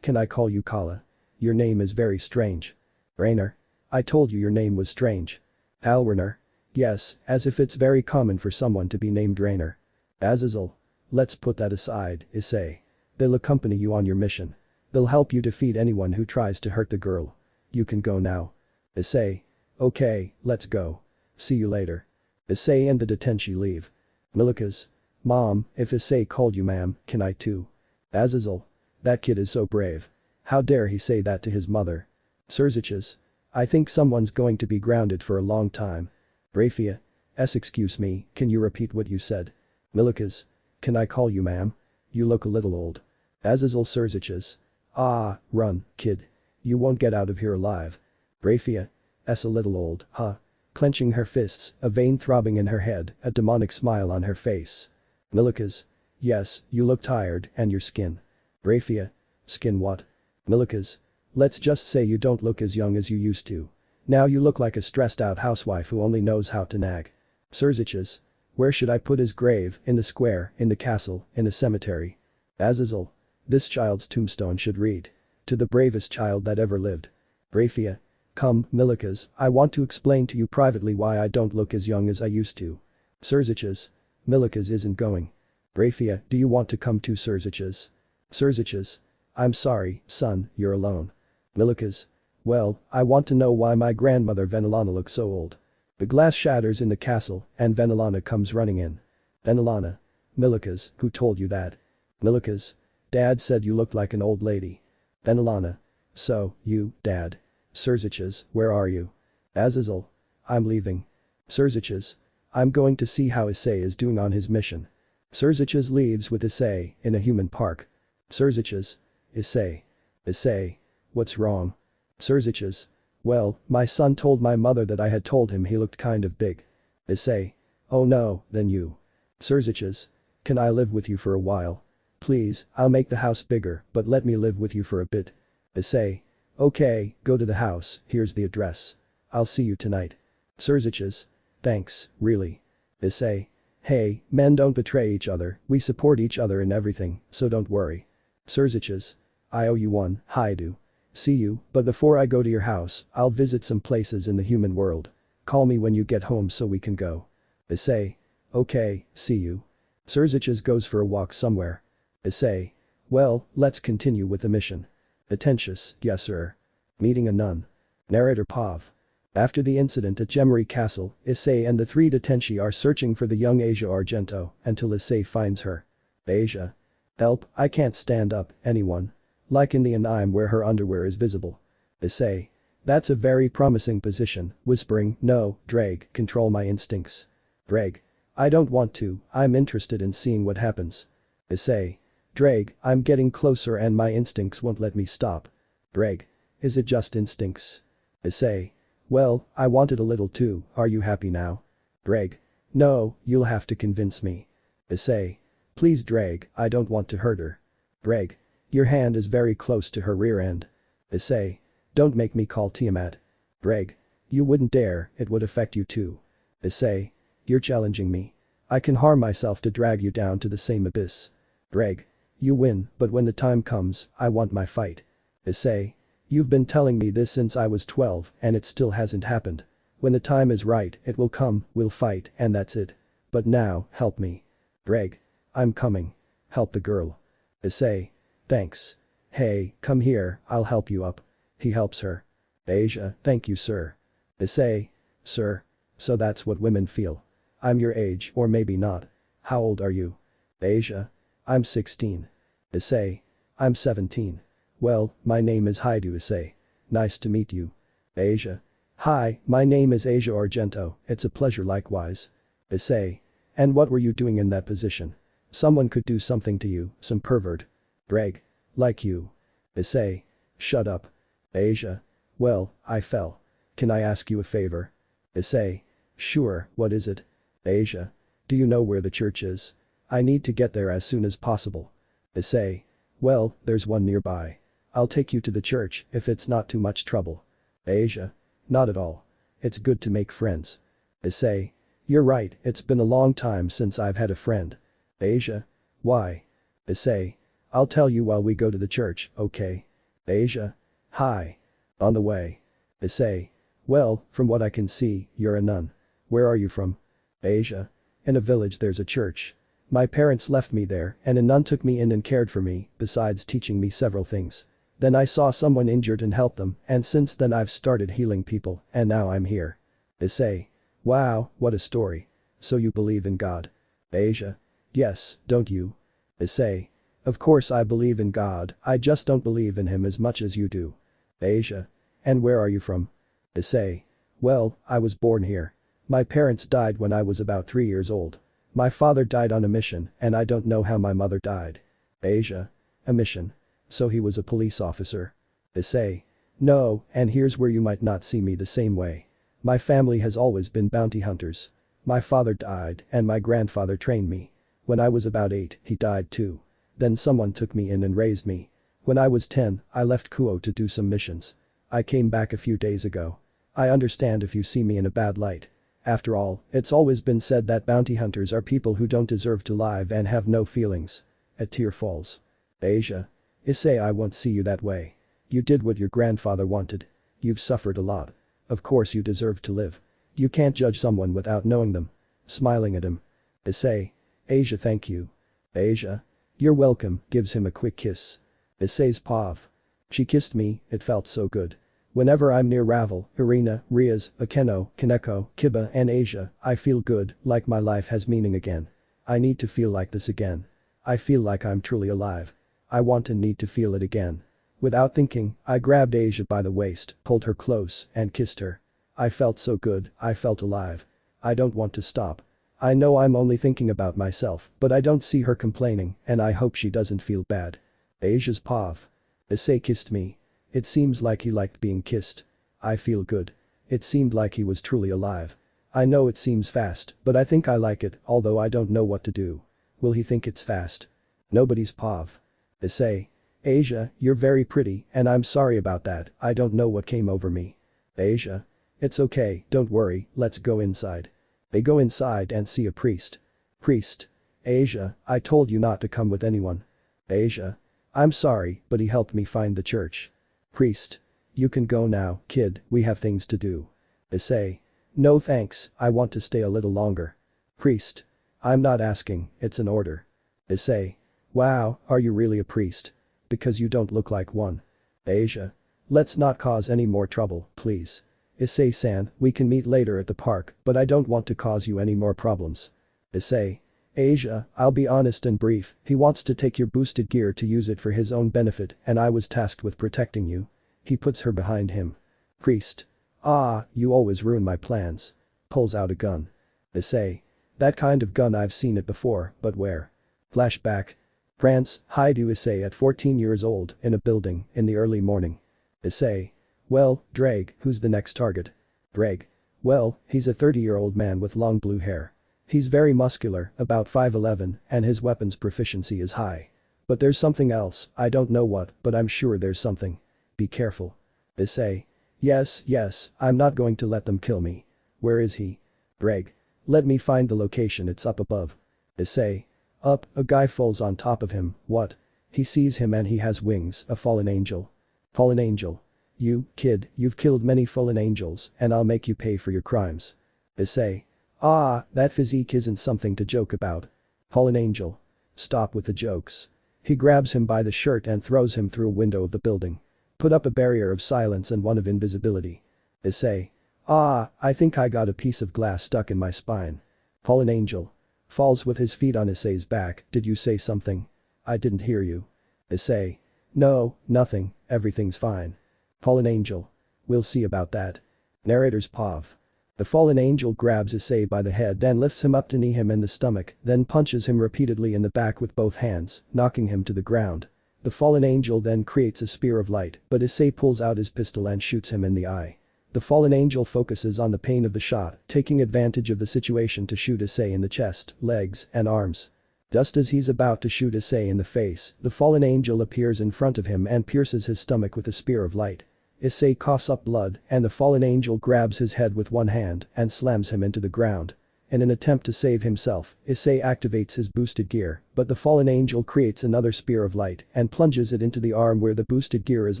Can I call you Kala? Your name is very strange. Rainer. I told you your name was strange. Calwerner. Yes, as if it's very common for someone to be named Rainer. Azazel. Let's put that aside, Issei. They'll accompany you on your mission. They'll help you defeat anyone who tries to hurt the girl. You can go now. Issei. Okay, let's go. See you later. Issei and the Detenshi leave. Milikas. Mom, if Issei called you ma'am, can I too? Azazel. That kid is so brave. How dare he say that to his mother? Surziches. I think someone's going to be grounded for a long time. Raphia. Excuse me, can you repeat what you said? Milikas. Can I call you ma'am? You look a little old. Azazel. Surziches. Ah, run, kid. You won't get out of here alive. Raphia. A little old, huh? Clenching her fists, a vein throbbing in her head, a demonic smile on her face. Milikas. Yes, you look tired, and your skin. Raphia. Skin what? Milikas. Let's just say you don't look as young as you used to. Now you look like a stressed out housewife who only knows how to nag. Surziches. Where should I put his grave, in the square, in the castle, in a cemetery? Azazel. This child's tombstone should read. To the bravest child that ever lived. Raphia. Come, Milikas, I want to explain to you privately why I don't look as young as I used to. Surziches. Milikas isn't going. Raphia, do you want to come too, Surziches? Surziches. I'm sorry, son, you're alone. Milikas. Well, I want to know why my grandmother Venelana looks so old. The glass shatters in the castle, and Venelana comes running in. Venelana. Milikas, who told you that? Milikas. Dad said you looked like an old lady. Venelana. So, you, Dad. Surziches, where are you? Azazel. I'm leaving. Surziches. I'm going to see how Issei is doing on his mission. Surziches leaves with Issei, in a human park. Surziches. Issei. Issei. What's wrong? Surziches. Well, my son told my mother that I had told him he looked kind of big. Issei. Oh no, then you. Surziches. Can I live with you for a while? Please, I'll make the house bigger, but let me live with you for a bit. Issei. Okay, go to the house, here's the address. I'll see you tonight. Surziches. Thanks, really. Issei. Hey, men don't betray each other, we support each other in everything, so don't worry. Surziches. I owe you one, Hyoudou. See you, but before I go to your house, I'll visit some places in the human world. Call me when you get home so we can go. Issei. Okay, see you. Surziches goes for a walk somewhere. Issei. Well, let's continue with the mission. Atentious, yes sir. Meeting a nun. Narrator Pav. After the incident at Gremory Castle, Issei and the three Detenshi are searching for the young Asia Argento until Issei finds her. Asia. Help, I can't stand up, anyone. Like in the anime where her underwear is visible. Issei. That's a very promising position, whispering, no, Drake, control my instincts. Drake. I don't want to, I'm interested in seeing what happens. Issei. Drake, I'm getting closer and my instincts won't let me stop. Drake. Is it just instincts? Issei. Well, I wanted a little too, are you happy now? Drake. No, you'll have to convince me. Issei. Please Drake, I don't want to hurt her. Drake. Your hand is very close to her rear end. Issei. Don't make me call Tiamat. Drake. You wouldn't dare, it would affect you too. Issei. You're challenging me. I can harm myself to drag you down to the same abyss. Drake. You win, but when the time comes, I want my fight. Issei. You've been telling me this since I was 12 and it still hasn't happened. When the time is right, it will come, we'll fight and that's it. But now, help me. Drake. I'm coming. Help the girl. Issei. Thanks. Hey, come here, I'll help you up. He helps her. Asia, thank you sir. Issei. Sir. So that's what women feel. I'm your age or maybe not. How old are you? Asia. I'm 16. Issei. I'm 17. Well, my name is Hyoudou Issei. Nice to meet you. Asia. Hi, my name is Asia Argento, it's a pleasure likewise. Issei. And what were you doing in that position? Someone could do something to you, some pervert. Drake. Like you. Issei. Shut up. Asia. Well, I fell. Can I ask you a favor? Issei. Sure, what is it? Asia. Do you know where the church is? I need to get there as soon as possible. Issei. Well, there's one nearby. I'll take you to the church if it's not too much trouble. Asia. Not at all. It's good to make friends. Issei. You're right, it's been a long time since I've had a friend. Asia. Why? Issei. I'll tell you while we go to the church, okay? Asia. Hi. On the way. Issei. Well, from what I can see, you're a nun. Where are you from? Asia. In a village there's a church. My parents left me there and a nun took me in and cared for me, besides teaching me several things. Then I saw someone injured and helped them and since then I've started healing people and now I'm here. Issei. Wow, what a story. So you believe in God? Asia. Yes, don't you? Issei. Of course I believe in God, I just don't believe in him as much as you do. Asia. And where are you from? Issei. Well, I was born here. My parents died when I was about 3 years old. My father died on a mission and I don't know how my mother died. Asia. A mission. So he was a police officer. Issei. No, and here's where you might not see me the same way. My family has always been bounty hunters. My father died and my grandfather trained me. When I was about 8, he died too. Then someone took me in and raised me. When I was 10, I left Kuo to do some missions. I came back a few days ago. I understand if you see me in a bad light. After all, it's always been said that bounty hunters are people who don't deserve to live and have no feelings. A tear falls. Asia. Issei, I won't see you that way. You did what your grandfather wanted. You've suffered a lot. Of course you deserve to live. You can't judge someone without knowing them. Smiling at him. Issei. Asia, thank you. Asia. You're welcome, gives him a quick kiss. Issei's pav. She kissed me, it felt so good. Whenever I'm near Ravel, Irina, Rias, Akeno, Kaneko, Kiba and Asia, I feel good, like my life has meaning again. I need to feel like this again. I feel like I'm truly alive. I want and need to feel it again. Without thinking, I grabbed Asia by the waist, pulled her close, and kissed her. I felt so good, I felt alive. I don't want to stop. I know I'm only thinking about myself, but I don't see her complaining, and I hope she doesn't feel bad. Asia's pav. Issei kissed me. It seems like he liked being kissed. I feel good. It seemed like he was truly alive. I know it seems fast, but I think I like it, although I don't know what to do. Will he think it's fast? Nobody's pav. Issei. Asia, you're very pretty, and I'm sorry about that, I don't know what came over me. Asia. It's okay, don't worry, let's go inside. They go inside and see a priest. Priest. Asia, I told you not to come with anyone. Asia. I'm sorry, but he helped me find the church. Priest. You can go now, kid, we have things to do. Issei. No thanks, I want to stay a little longer. Priest. I'm not asking, it's an order. Issei. Wow, are you really a priest? Because you don't look like one. Asia. Let's not cause any more trouble, please. Issei-san, we can meet later at the park, but I don't want to cause you any more problems. Issei. Asia, I'll be honest and brief, he wants to take your boosted gear to use it for his own benefit and I was tasked with protecting you. He puts her behind him. Priest. Ah, you always ruin my plans. Pulls out a gun. Issei. That kind of gun I've seen it before, but where? Flashback. France, Hyoudou Issei at 14 years old, in a building, in the early morning. Issei. Well, Drake, who's the next target? Drake. Well, he's a 30-year-old man with long blue hair. He's very muscular, about 5'11", and his weapons proficiency is high. But there's something else, I don't know what, but I'm sure there's something. Be careful. Issei. Yes, I'm not going to let them kill me. Where is he? Drake. Let me find the location, it's up above. Issei. Up, a guy falls on top of him, what? He sees him and he has wings, a fallen angel. Fallen angel. You, kid, you've killed many fallen angels and I'll make you pay for your crimes. Issei. Ah, that physique isn't something to joke about. Fallen angel. Stop with the jokes. He grabs him by the shirt and throws him through a window of the building. Put up a barrier of silence and one of invisibility. Issei. Ah, I think I got a piece of glass stuck in my spine. Fallen angel. Falls with his feet on Issei's back, did you say something? I didn't hear you. Issei. No, nothing, everything's fine. Fallen angel. We'll see about that. Narrator's POV. The fallen angel grabs Issei by the head and lifts him up to knee him in the stomach, then punches him repeatedly in the back with both hands, knocking him to the ground. The fallen angel then creates a spear of light, but Issei pulls out his pistol and shoots him in the eye. The fallen angel focuses on the pain of the shot, taking advantage of the situation to shoot Issei in the chest, legs, and arms. Just as he's about to shoot Issei in the face, the fallen angel appears in front of him and pierces his stomach with a spear of light. Issei coughs up blood and the fallen angel grabs his head with one hand and slams him into the ground. In an attempt to save himself, Issei activates his boosted gear, but the fallen angel creates another spear of light and plunges it into the arm where the boosted gear is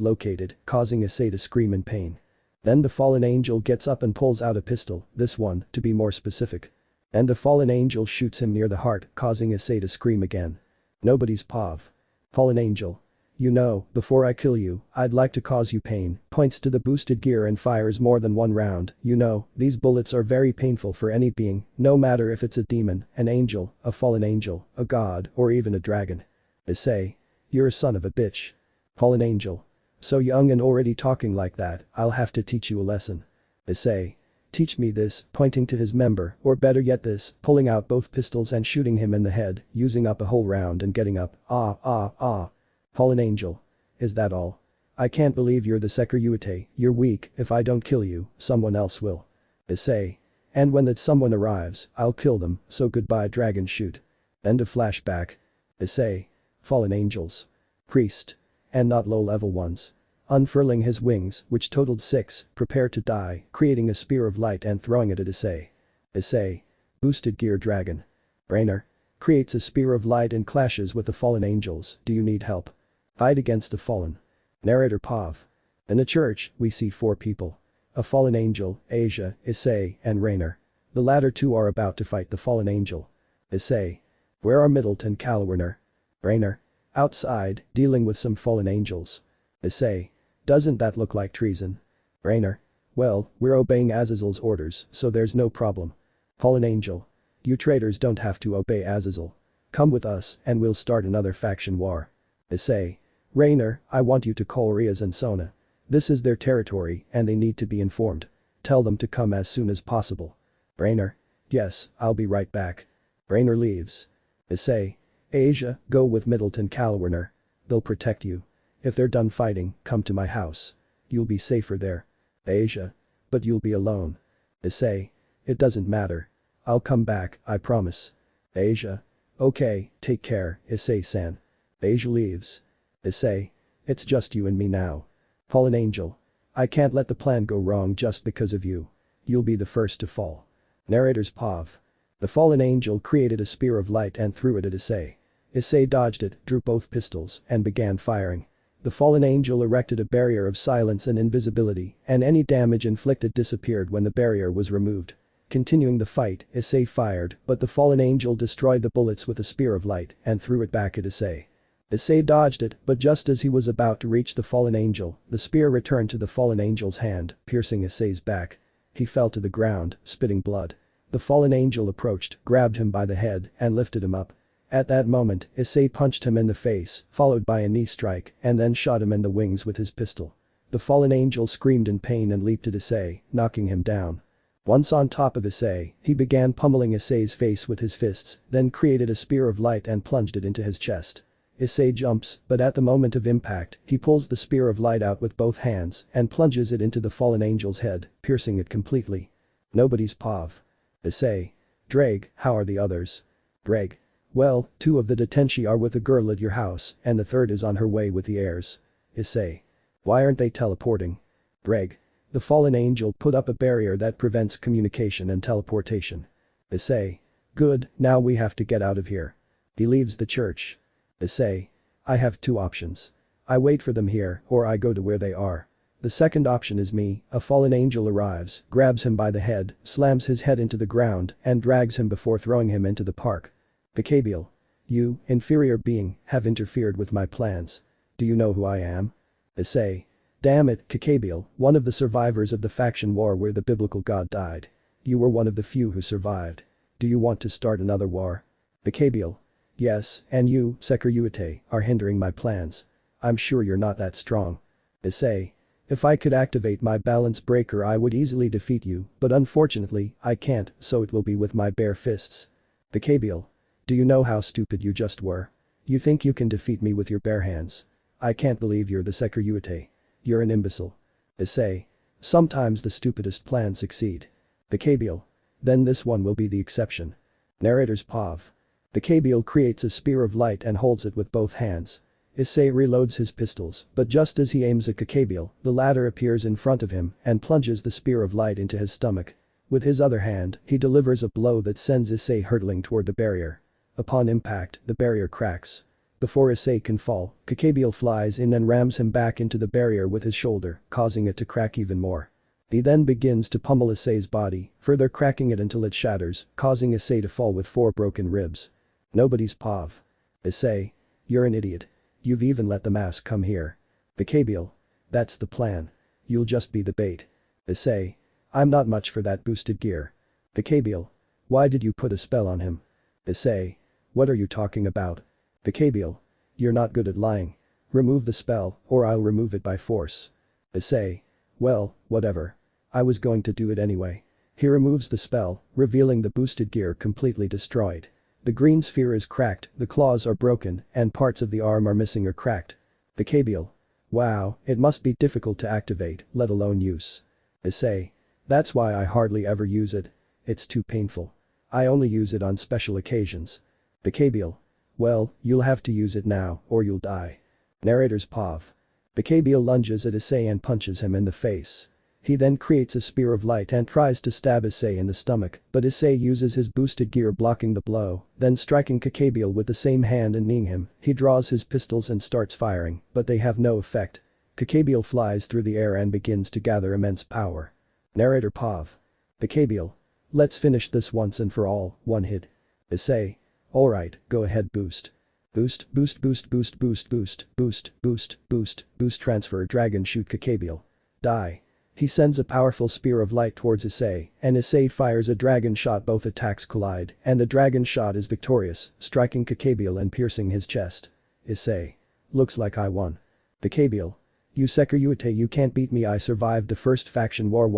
located, causing Issei to scream in pain. Then the fallen angel gets up and pulls out a pistol, this one, to be more specific. And the fallen angel shoots him near the heart, causing Issei to scream again. Nobody's POV. Fallen angel. You know, before I kill you, I'd like to cause you pain, points to the boosted gear and fires more than one round, you know, these bullets are very painful for any being, no matter if it's a demon, an angel, a fallen angel, a god, or even a dragon. Issei. You're a son of a bitch. Fallen angel. So young and already talking like that, I'll have to teach you a lesson. Issei. Teach me this, pointing to his member, or better yet this, pulling out both pistols and shooting him in the head, using up a whole round and getting up, ah. Fallen angel. Is that all? I can't believe you're the Sekiryuutei, you're weak, if I don't kill you, someone else will. Issei. And when that someone arrives, I'll kill them, so goodbye dragon shoot. End of flashback. Issei. Fallen angels. Priest. And not low-level ones. Unfurling his wings, which totaled 6, prepare to die, creating a spear of light and throwing it at Issei. Issei. Boosted gear dragon. Rainer. Creates a spear of light and clashes with the fallen angels, do you need help? Fight against the fallen. Narrator POV. In a church, we see 4 people. A fallen angel, Asia, Issei, and Rainer. The latter 2 are about to fight the fallen angel. Issei. Where are Middleton Calwerner? Rainer. Outside, dealing with some fallen angels. Issei. Doesn't that look like treason? Rainer. Well, we're obeying Azazel's orders, so there's no problem. Fallen angel. You traitors don't have to obey Azazel. Come with us and we'll start another faction war. Issei. Rainer, I want you to call Rias and Sona. This is their territory and they need to be informed. Tell them to come as soon as possible. Rainer. Yes, I'll be right back. Rainer leaves. Issei. Asia, go with Middleton Calwerner. They'll protect you. If they're done fighting, come to my house. You'll be safer there. Asia. But you'll be alone. Issei. It doesn't matter. I'll come back, I promise. Asia. Okay, take care, Issei-san. Asia leaves. Issei. It's just you and me now. Fallen angel. I can't let the plan go wrong just because of you. You'll be the first to fall. Narrator's POV. The fallen angel created a spear of light and threw it at Issei. Issei dodged it, drew both pistols, and began firing. The fallen angel erected a barrier of silence and invisibility, and any damage inflicted disappeared when the barrier was removed. Continuing the fight, Issei fired, but the fallen angel destroyed the bullets with a spear of light and threw it back at Issei. Issei dodged it, but just as he was about to reach the fallen angel, the spear returned to the fallen angel's hand, piercing Issei's back. He fell to the ground, spitting blood. The fallen angel approached, grabbed him by the head, and lifted him up. At that moment, Issei punched him in the face, followed by a knee strike, and then shot him in the wings with his pistol. The fallen angel screamed in pain and leaped at Issei, knocking him down. Once on top of Issei, he began pummeling Issei's face with his fists, then created a spear of light and plunged it into his chest. Issei jumps, but at the moment of impact, he pulls the spear of light out with both hands and plunges it into the fallen angel's head, piercing it completely. Nobody's POV. Issei. Drake, how are the others? Drake. Well, 2 of the detention are with the girl at your house, and the 3rd is on her way with the heirs. Issei. Why aren't they teleporting? Drake. The fallen angel put up a barrier that prevents communication and teleportation. Issei. Good, now we have to get out of here. He leaves the church. Issei. I have 2 options. I wait for them here, or I go to where they are. The second option is me. A fallen angel arrives, grabs him by the head, slams his head into the ground, and drags him before throwing him into the park. Picabile. You, inferior being, have interfered with my plans. Do you know who I am? Issei. Damn it, Picabile, one of the survivors of the faction war where the biblical god died. You were one of the few who survived. Do you want to start another war? Picabile. Yes, and you, Sekiryuutei, are hindering my plans. I'm sure you're not that strong. Issei. If I could activate my balance breaker I would easily defeat you, but unfortunately, I can't, so it will be with my bare fists. Picabile. Do you know how stupid you just were? You think you can defeat me with your bare hands? I can't believe you're the Sekiryuutei. You're an imbecile. Issei. Sometimes the stupidest plans succeed. Picabile. Then this one will be the exception. Narrator's POV. Picabile creates a spear of light and holds it with both hands. Issei reloads his pistols, but just as he aims at Picabile, the latter appears in front of him and plunges the spear of light into his stomach. With his other hand, he delivers a blow that sends Issei hurtling toward the barrier. Upon impact, the barrier cracks. Before Issei can fall, Picabile flies in and rams him back into the barrier with his shoulder, causing it to crack even more. He then begins to pummel Issei's body, further cracking it until it shatters, causing Issei to fall with 4 broken ribs. Nobody's POV. Issei. You're an idiot. You've even let the mask come here. Picabile. That's the plan. You'll just be the bait. Issei. I'm not much for that boosted gear. Picabile. Why did you put a spell on him? Issei. What are you talking about? Picabile. You're not good at lying. Remove the spell, or I'll remove it by force. Issei. Well, whatever. I was going to do it anyway. He removes the spell, revealing the boosted gear completely destroyed. The green sphere is cracked, the claws are broken, and parts of the arm are missing or cracked. Picabile. Wow, it must be difficult to activate, let alone use. Issei. That's why I hardly ever use it. It's too painful. I only use it on special occasions. Picabile. Well, you'll have to use it now, or you'll die. Narrator's POV. Picabile lunges at Issei and punches him in the face. He then creates a spear of light and tries to stab Issei in the stomach, but Issei uses his boosted gear blocking the blow, then striking Picabile with the same hand and kneeing him, he draws his pistols and starts firing, but they have no effect. Picabile flies through the air and begins to gather immense power. Narrator POV. Picabile. Let's finish this once and for all, one hit. Issei. Alright, go ahead boost. Boost, boost, boost, boost, boost, boost, boost, boost, boost, boost transfer dragon shoot Picabile. Die. He sends a powerful spear of light towards Issei, and Issei fires a dragon shot. Both attacks collide, and the dragon shot is victorious, striking Picabile and piercing his chest. Issei. Looks like I won. Picabile. You Sekiryuutei, you can't beat me. I survived the first faction war.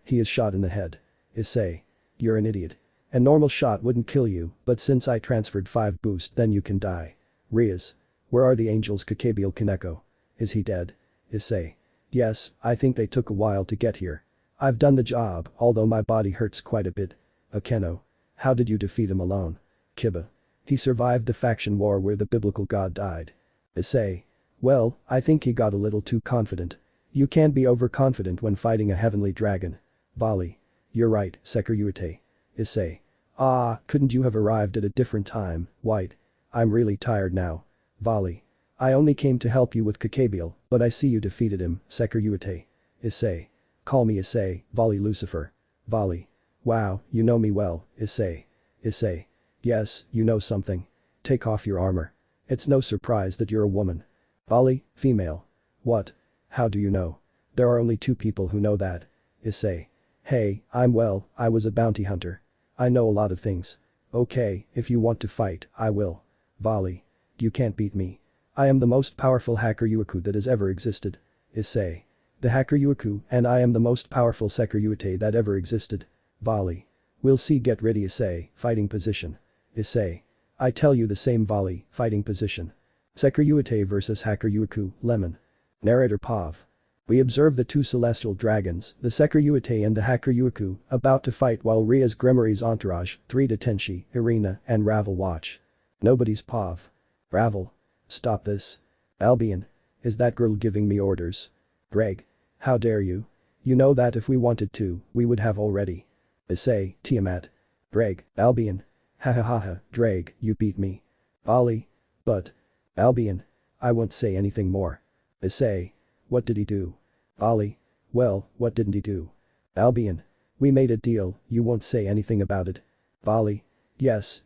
He is shot in the head. Issei. You're an idiot. A normal shot wouldn't kill you, but since I transferred 5 boost then you can die. Rias. Where are the angels? Picabile Kaneko. Is he dead? Issei. Yes, I think they took a while to get here. I've done the job, although my body hurts quite a bit. Akeno. How did you defeat him alone? Kiba. He survived the faction war where the biblical god died. Issei. Well, I think he got a little too confident. You can't be overconfident when fighting a heavenly dragon. Volley. You're right, Sekiryuutei. Issei. Ah, couldn't you have arrived at a different time, White? I'm really tired now. Volley. I only came to help you with Kakabiel, but I see you defeated him, Sekiryuutei. Issei. Call me Issei, Volley Lucifer. Volley. Wow, you know me well, Issei. Issei. Yes, you know something. Take off your armor. It's no surprise that you're a woman. Volley, female. What? How do you know? There are only 2 people who know that. Issei. Hey, I was a bounty hunter. I know a lot of things. Okay, if you want to fight, I will. Volley. You can't beat me. I am the most powerful Hacker-Yuuku that has ever existed. Issei. The Hacker-Yuuku and I am the most powerful Sekiryuutei that ever existed. Volley. We'll see. Get ready. Issei, fighting position. Issei. I tell you the same. Volley, fighting position. Sekiryuutei vs Hacker-Yuuku, Lemon. Narrator Pav. We observe the 2 celestial dragons, the Sekiryuutei and the Hacker-Yuuku, about to fight while Rias Gremory's entourage, 3 to Tenshi, Irina, and Ravel watch. Nobody's Pav. Ravel. Stop this. Albion. Is that girl giving me orders? Greg. How dare you? You know that if we wanted to, we would have already. Issei, Tiamat. Greg, Albion. Ha ha ha ha, Drake, you beat me. Volley. But. Albion. I won't say anything more. Issei. What did he do? Volley. Well, what didn't he do? Albion. We made a deal, you won't say anything about it. Volley. Yes,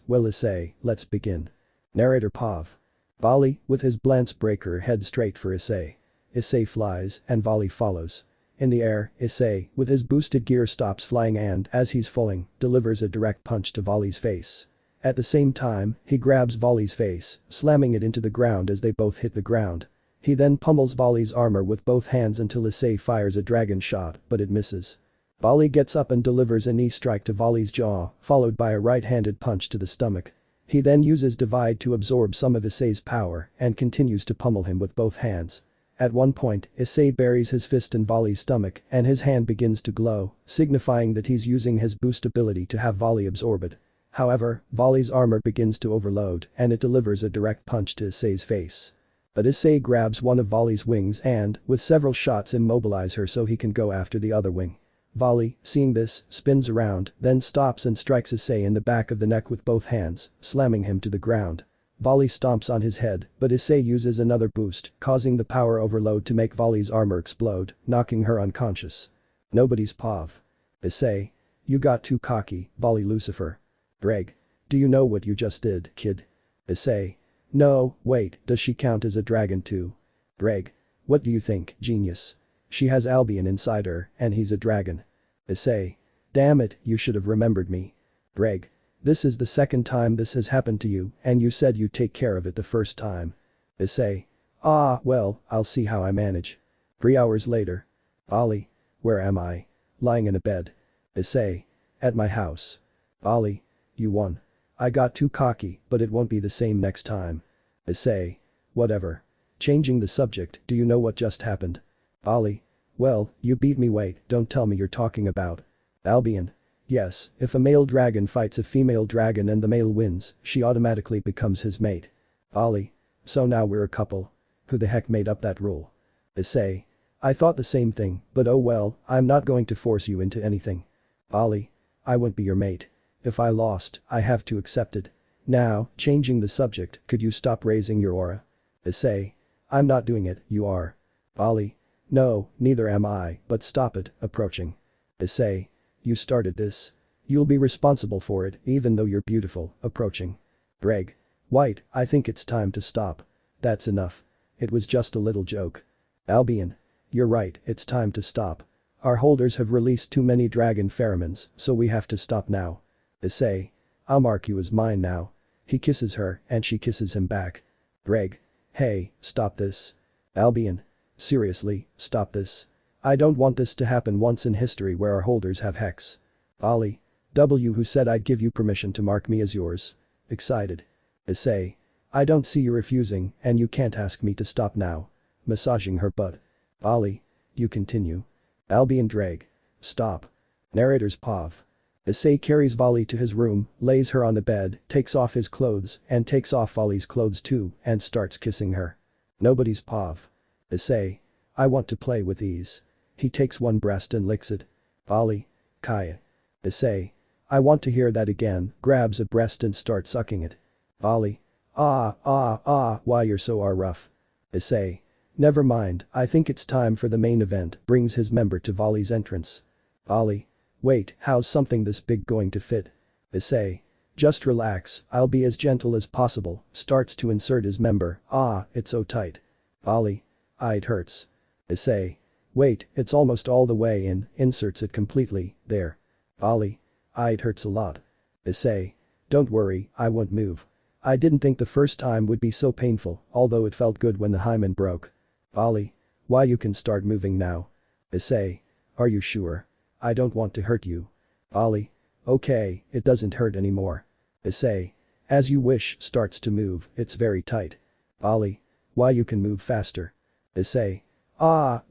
well Issei, let's begin. Narrator Pav. Volley, with his Blance Breaker, heads straight for Issei. Issei flies, and Volley follows. In the air, Issei, with his boosted gear, stops flying and, as he's falling, delivers a direct punch to Volley's face. At the same time, he grabs Volley's face, slamming it into the ground as they both hit the ground. He then pummels Volley's armor with both hands until Issei fires a dragon shot, but it misses. Volley gets up and delivers a knee strike to Volley's jaw, followed by a right-handed punch to the stomach. He then uses Divide to absorb some of Issei's power and continues to pummel him with both hands. At one point, Issei buries his fist in Volley's stomach and his hand begins to glow, signifying that he's using his boost ability to have Volley absorb it. However, Volley's armor begins to overload and it delivers a direct punch to Issei's face. But Issei grabs one of Volley's wings and, with several shots, immobilize her so he can go after the other wing. Volley, seeing this, spins around, then stops and strikes Issei in the back of the neck with both hands, slamming him to the ground. Volley stomps on his head, but Issei uses another boost, causing the power overload to make Volley's armor explode, knocking her unconscious. Nobody's Pav. Issei. You got too cocky, Volley Lucifer. Greg. Do you know what you just did, kid? Issei. No, wait, does she count as a dragon too? Greg. What do you think, genius? She has Albion inside her, and he's a dragon. Issei. Damn it, you should have remembered me. Greg. This is the second time this has happened to you, and you said you'd take care of it the first time. Issei. Ah, well, I'll see how I manage. 3 hours later. Volley. Where am I? Lying in a bed. Issei. At my house. Volley. You won. I got too cocky, but it won't be the same next time. Issei. Whatever. Changing the subject, do you know what just happened? Volley. Well, you beat me. Wait, don't tell me you're talking about. Albion. Yes, if a male dragon fights a female dragon and the male wins, she automatically becomes his mate. Volley. So now we're a couple. Who the heck made up that rule? Issei. I thought the same thing, but oh well, I'm not going to force you into anything. Volley. I won't be your mate. If I lost, I have to accept it. Now, changing the subject, could you stop raising your aura? Issei. I'm not doing it, you are. Volley. No, neither am I, but stop it, approaching. Issei. You started this. You'll be responsible for it, even though you're beautiful, approaching. Greg. White, I think it's time to stop. That's enough. It was just a little joke. Albion. You're right, it's time to stop. Our holders have released too many dragon pheromones, so we have to stop now. Issei. I'll mark you as mine now. He kisses her, and she kisses him back. Greg. Hey, stop this. Albion. Seriously, stop this. I don't want this to happen once in history where our holders have hex. Volley. Who said I'd give you permission to mark me as yours? Excited. Issei. I don't see you refusing, and you can't ask me to stop now. massaging her butt. Bali. You continue. Albion Drag. Stop. Narrator's POV. Issei carries Vali to his room, lays her on the bed, takes off his clothes, and takes off Vali's clothes too, and starts kissing her. Nobody's POV. Issei. I want to play with these. He takes one breast and licks it. Vali. Kaya. Issei. I want to hear that again, grabs a breast and starts sucking it. Vali. Why you're so rough. Issei. Never mind, I think it's time for the main event, brings his member to Vali's entrance. Vali. Wait, how's something this big going to fit? Issei. Just relax, I'll be as gentle as possible, starts to insert his member, it's so tight. Vali. It hurts. Issei. Wait, it's almost all the way in, inserts it completely, there. Vali. It hurts a lot. Issei. Don't worry, I won't move. I didn't think the first time would be so painful, although it felt good when the hymen broke. Vali. Why you can start moving now. Issei. Are you sure? I don't want to hurt you. Vali. Okay, it doesn't hurt anymore. Issei. As you wish, starts to move, it's very tight. Vali. Why you can move faster. Issei.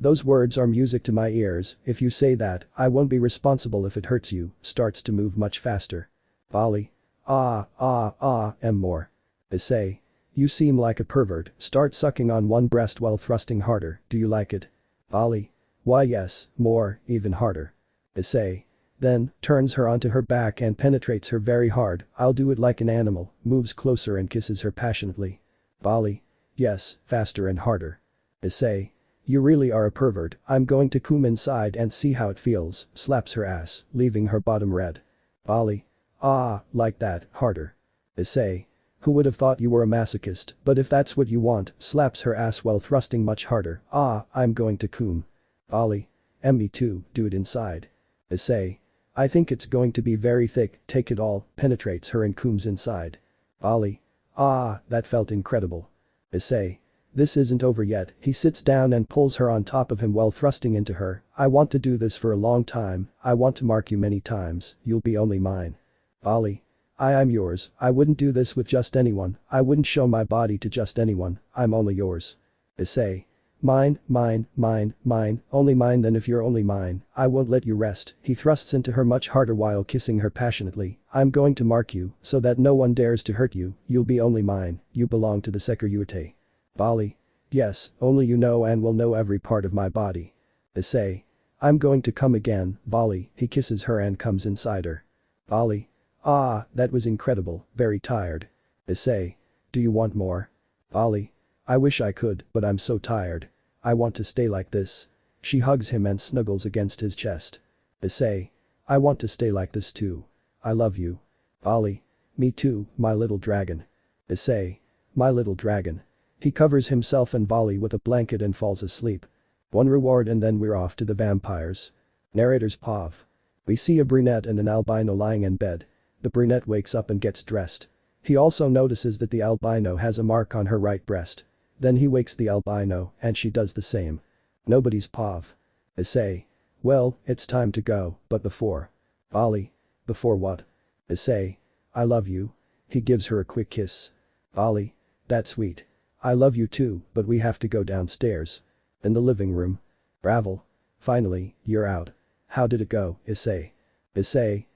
Those words are music to my ears, if you say that, I won't be responsible if it hurts you, starts to move much faster. Vali. More. Issei. You seem like a pervert, start sucking on one breast while thrusting harder, do you like it? Vali. Why yes, more, even harder. Issei. Then, turns her onto her back and penetrates her very hard, I'll do it like an animal, moves closer and kisses her passionately. Vali. Yes, faster and harder. Issei. You really are a pervert, I'm going to come inside and see how it feels, slaps her ass, leaving her bottom red. Vali. Like that, harder. Issei. Who would have thought you were a masochist, but if that's what you want, slaps her ass while thrusting much harder, I'm going to come. Vali. Me too, do it inside. Issei. I think it's going to be very thick, take it all, penetrates her and comes inside. Vali. That felt incredible. Issei. This isn't over yet, he sits down and pulls her on top of him while thrusting into her, I want to do this for a long time, I want to mark you many times, you'll be only mine. Vali. I'm yours, I wouldn't do this with just anyone, I wouldn't show my body to just anyone, I'm only yours. Issei. Mine, only mine then if you're only mine, I won't let you rest, he thrusts into her much harder while kissing her passionately, I'm going to mark you, so that no one dares to hurt you, you'll be only mine, you belong to the Sekiryuutei. Vali. Yes, only you know and will know every part of my body. Issei. I'm going to come again, Vali, he kisses her and comes inside her. Vali. That was incredible, very tired. Issei. Do you want more? Vali. I wish I could, but I'm so tired. I want to stay like this. She hugs him and snuggles against his chest. Issei. I want to stay like this too. I love you. Vali. Me too, my little dragon. Issei. My little dragon. He covers himself and Vali with a blanket and falls asleep. One reward and then we're off to the vampires. Narrator's POV. We see a brunette and an albino lying in bed. The brunette wakes up and gets dressed. He also notices that the albino has a mark on her right breast. Then he wakes the albino and she does the same. Nobody's POV. Issei. Well, it's time to go, but before. Vali. Before what? Issei. I love you. He gives her a quick kiss. Vali. That's sweet. I love you too, but we have to go downstairs. In the living room. Ravel. Finally, you're out. How did it go, Issei? Issei.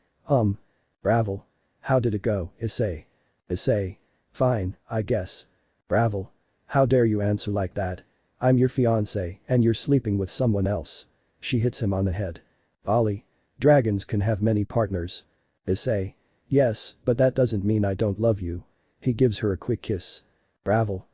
Ravel. How did it go, Issei? Issei. Fine, I guess. Ravel. How dare you answer like that? I'm your fiancé and you're sleeping with someone else. She hits him on the head. Vali. Dragons can have many partners. Issei. Yes, but that doesn't mean I don't love you. He gives her a quick kiss. Ravel.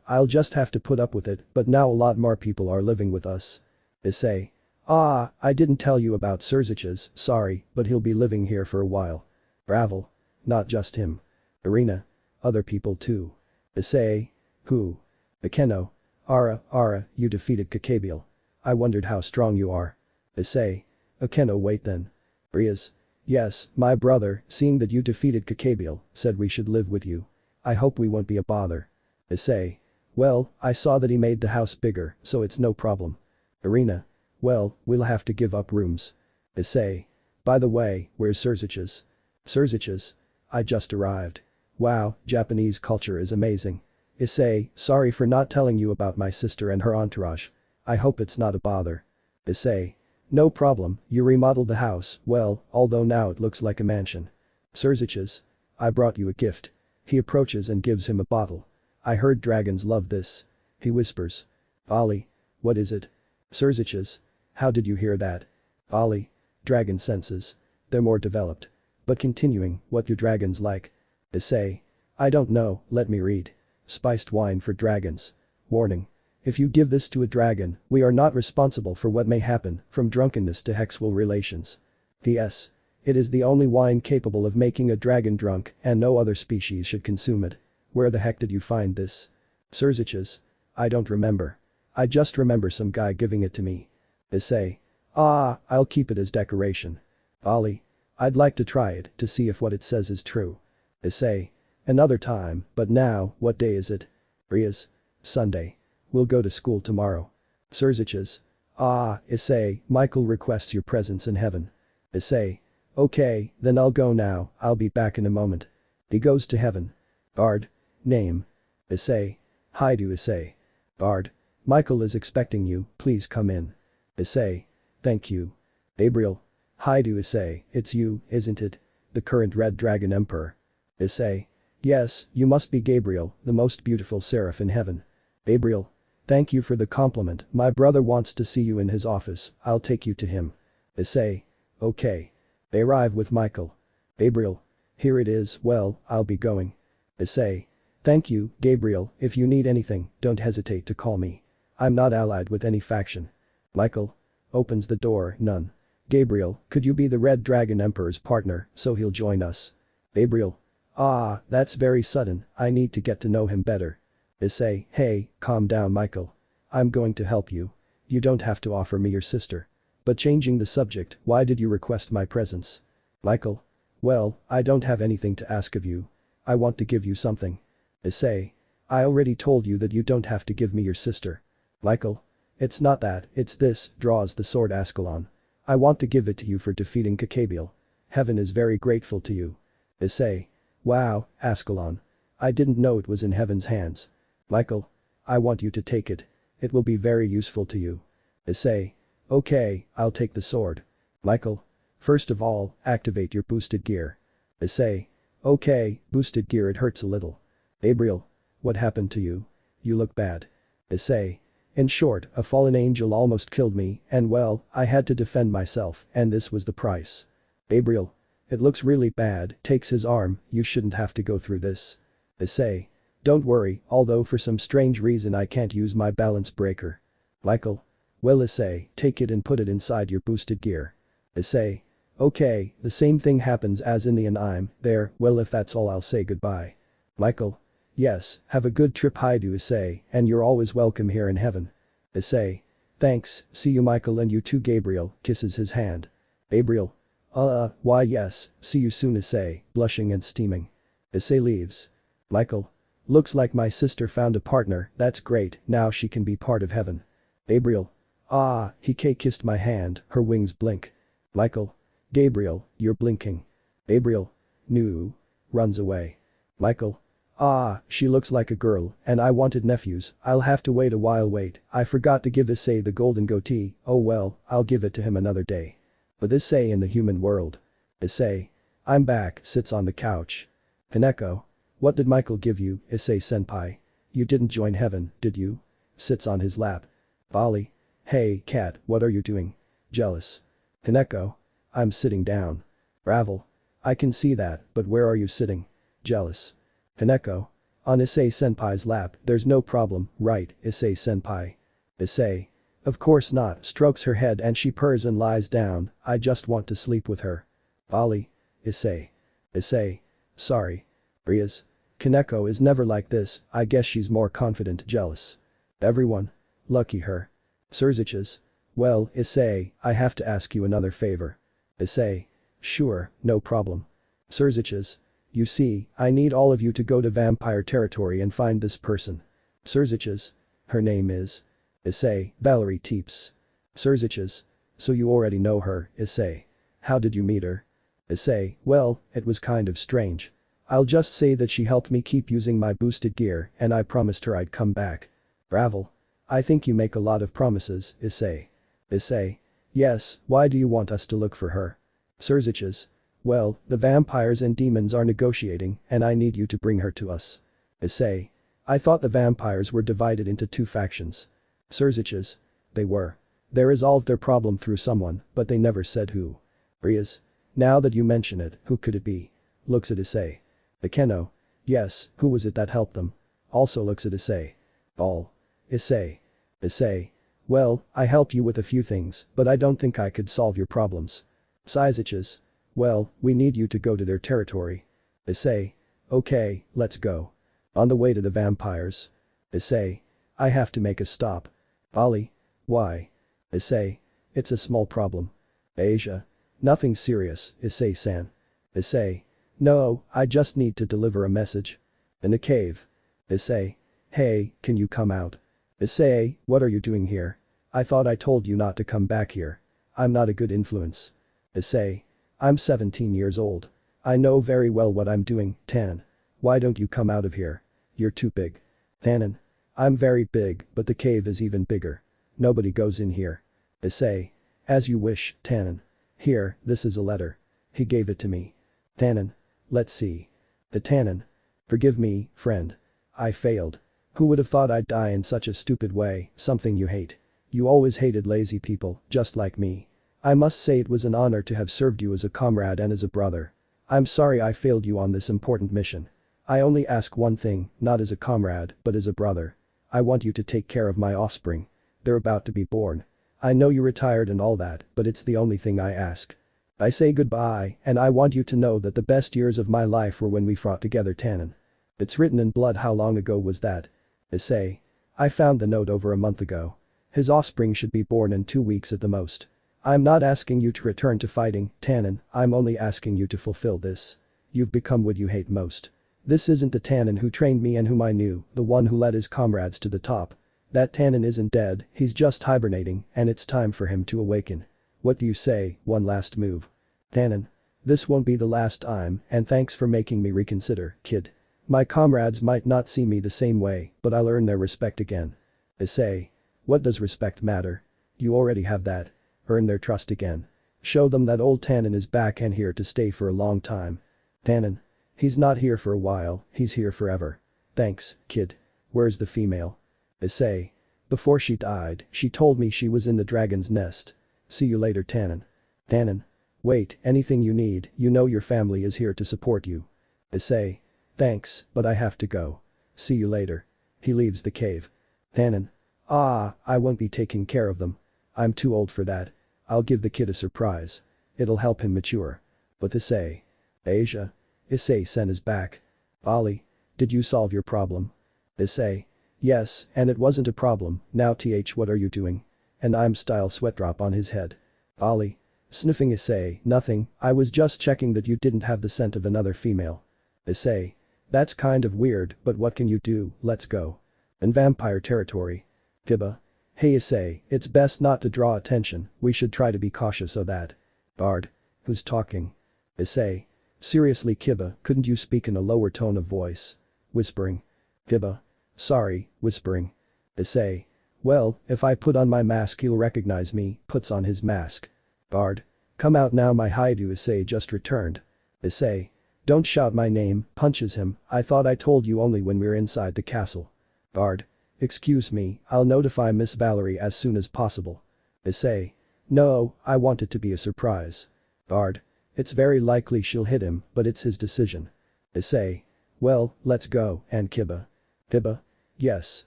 I'll just have to put up with it, but now a lot more people are living with us. Issei. I didn't tell you about Serzich's, sorry, but he'll be living here for a while. Ravel. Not just him. Irina. Other people too. Issei. Who? Akeno. Ara, you defeated Kakabiel. I wondered how strong you are. Issei. Akeno wait then. Rias. Yes, my brother, seeing that you defeated Kakabiel, said we should live with you. I hope we won't be a bother. Issei. Well, I saw that he made the house bigger, so it's no problem. Irina. Well, we'll have to give up rooms. Issei. By the way, where's Serzich's? Serzich's? I just arrived. Wow, Japanese culture is amazing. Issei, sorry for not telling you about my sister and her entourage. I hope it's not a bother. Issei. No problem, you remodeled the house, well, although now it looks like a mansion. Surziches. I brought you a gift. He approaches and gives him a bottle. I heard dragons love this. He whispers. Ollie. What is it? Surziches. How did you hear that? Ollie. Dragon senses. They're more developed. But continuing, what do dragons like? Issei. I don't know, let me read. Spiced wine for dragons. Warning. If you give this to a dragon, we are not responsible for what may happen, from drunkenness to sexual relations. P.S. It is the only wine capable of making a dragon drunk and no other species should consume it. Where the heck did you find this? Surziches. I don't remember. I just remember some guy giving it to me. Issei. Ah, I'll keep it as decoration. Ollie. I'd like to try it to see if what it says is true. Issei. Another time, but now, what day is it? Rias. Sunday. We'll go to school tomorrow. Surziches. Ah, Issei, Michael requests your presence in heaven. Issei. Okay, then I'll go now, I'll be back in a moment. He goes to heaven. Bard. Name. Issei. Hyoudou Issei. Bard. Michael is expecting you, please come in. Issei. Thank you. Gabriel. Hyoudou Issei, it's you, isn't it? The current Red Dragon Emperor. Issei. Yes, you must be Gabriel, the most beautiful seraph in heaven. Gabriel. Thank you for the compliment, my brother wants to see you in his office, I'll take you to him. Issei. Okay. They arrive with Michael. Gabriel. Here it is, well, I'll be going. Issei. Thank you, Gabriel, if you need anything, don't hesitate to call me. I'm not allied with any faction. Michael. Opens the door, none. Gabriel, could you be the Red Dragon Emperor's partner, so he'll join us? Gabriel. Ah, that's very sudden, I need to get to know him better. Issei, hey, calm down Michael. I'm going to help you. You don't have to offer me your sister. But changing the subject, why did you request my presence? Michael. Well, I don't have anything to ask of you. I want to give you something. Issei. I already told you that you don't have to give me your sister. Michael. It's not that, it's this, draws the sword Ascalon. I want to give it to you for defeating Kakabiel. Heaven is very grateful to you. Issei. Wow, Ascalon. I didn't know it was in heaven's hands. Michael. I want you to take it. It will be very useful to you. Issei. Okay, I'll take the sword. Michael. First of all, activate your boosted gear. Issei. Okay, boosted gear it hurts a little. Gabriel. What happened to you? You look bad. Issei. In short, a fallen angel almost killed me, and well, I had to defend myself, and this was the price. Gabriel. It looks really bad, takes his arm, you shouldn't have to go through this. Issei. Don't worry, although for some strange reason I can't use my balance breaker. Michael. Well Issei, take it and put it inside your boosted gear. Issei. Okay, the same thing happens as in the anime, there, well if that's all I'll say goodbye. Michael. Yes, have a good trip Hyoudou Issei, and you're always welcome here in heaven. Issei. Thanks, see you Michael and you too Gabriel, kisses his hand. Gabriel. Why yes, see you soon Issei, blushing and steaming. Issei leaves. Michael. Looks like my sister found a partner, that's great, now she can be part of heaven. Gabriel. Ah, he kissed my hand, her wings blink. Michael. Gabriel, you're blinking. Gabriel. No. Runs away. Michael. Ah, she looks like a girl, and I wanted nephews, I'll have to wait a while wait, I forgot to give Issei the golden goatee, oh well, I'll give it to him another day. But Issei in the human world. Issei. I'm back, sits on the couch. Kaneko. What did Michael give you, Issei senpai? You didn't join heaven, did you? Sits on his lap. Bali. Hey, cat, what are you doing? Jealous. Kaneko. I'm sitting down. Ravel. I can see that, but where are you sitting? Jealous. Kaneko. On Issei senpai's lap, there's no problem, right, Issei senpai? Issei. Of course not, strokes her head and she purrs and lies down, I just want to sleep with her. Bali. Issei. Issei. Sorry. Rias. Kaneko is never like this, I guess she's more confident jealous. Everyone. Lucky her. Surziches. Well, Issei, I have to ask you another favor. Issei. Sure, no problem. Surziches. You see, I need all of you to go to vampire territory and find this person. Surziches. Her name is. Issei, Valerie Teeps. Surziches. So you already know her, Issei. How did you meet her? Issei, well, it was kind of strange. I'll just say that she helped me keep using my boosted gear and I promised her I'd come back. Ravel. I think you make a lot of promises, Issei. Issei. Yes, why do you want us to look for her? Surziches. Well, the vampires and demons are negotiating and I need you to bring her to us. Issei. I thought the vampires were divided into two factions. Surziches. They were. They resolved their problem through someone, but they never said who. Rias. Now that you mention it, who could it be? Looks at Issei. Akeno. Yes, who was it that helped them? Also looks at Issei. All. Issei. Issei. Well, I helped you with a few things, but I don't think I could solve your problems. Surziches. Well, we need you to go to their territory. Issei. Okay, let's go. On the way to the vampires. Issei. I have to make a stop. Ali. Why? Issei. It's a small problem. Asia. Nothing serious, Issei-san. Issei. No, I just need to deliver a message. In a cave. Issei. Hey, can you come out? Issei, what are you doing here? I thought I told you not to come back here. I'm not a good influence. Issei. I'm 17 years old. I know very well what I'm doing, Tannen. Why don't you come out of here? You're too big. Tannen. I'm very big, but the cave is even bigger. Nobody goes in here. Issei. As you wish, Tannen. Here, this is a letter. He gave it to me. Tannen. Let's see. The Tannen. Forgive me, friend. I failed. Who would have thought I'd die in such a stupid way, something you hate. You always hated lazy people, just like me. I must say it was an honor to have served you as a comrade and as a brother. I'm sorry I failed you on this important mission. I only ask one thing, not as a comrade, but as a brother. I want you to take care of my offspring. They're about to be born. I know you're retired and all that, but it's the only thing I ask. I say goodbye, and I want you to know that the best years of my life were when we fought together, Tannen. It's written in blood. How long ago was that? Issei. I found the note over a month ago. His offspring should be born in 2 weeks at the most. I'm not asking you to return to fighting, Tannen, I'm only asking you to fulfill this. You've become what you hate most. This isn't the Tannen who trained me and whom I knew, the one who led his comrades to the top. That Tannen isn't dead, he's just hibernating, and it's time for him to awaken. What do you say, one last move? Tannen. This won't be the last time, and thanks for making me reconsider, kid. My comrades might not see me the same way, but I'll earn their respect again. Issei. What does respect matter? You already have that. Earn their trust again. Show them that old Tannen is back and here to stay for a long time. Tannen. He's not here for a while, he's here forever. Thanks, kid. Where's the female? Issei. Before she died, she told me she was in the dragon's nest. See you later, Tannen. Tannen. Wait, anything you need, you know your family is here to support you. Issei. Thanks, but I have to go. See you later. He leaves the cave. Tannen. Ah, I won't be taking care of them. I'm too old for that. I'll give the kid a surprise. It'll help him mature. But Issei. Asia. Issei-sen is back. Ali. Did you solve your problem? Issei. Yes, and it wasn't a problem, now what are you doing? And I'm style sweat drop on his head. Ali. Sniffing Issei, nothing, I was just checking that you didn't have the scent of another female. Issei. That's kind of weird, but what can you do, let's go. In vampire territory. Kiba. Hey Issei, it's best not to draw attention, we should try to be cautious so that. Bard. Who's talking? Issei. Seriously Kiba, couldn't you speak in a lower tone of voice? Whispering. Kiba. Sorry, whispering. Issei. Well, if I put on my mask he'll recognize me, puts on his mask. Bard. Come out now, my Hyoudou Issei just returned. Issei. Don't shout my name, punches him, I thought I told you only when we're inside the castle. Bard. Excuse me, I'll notify Miss Valerie as soon as possible. Issei. No, I want it to be a surprise. Bard. It's very likely she'll hit him, but it's his decision. Issei. Well, let's go, and Kiba. Kiba. Yes.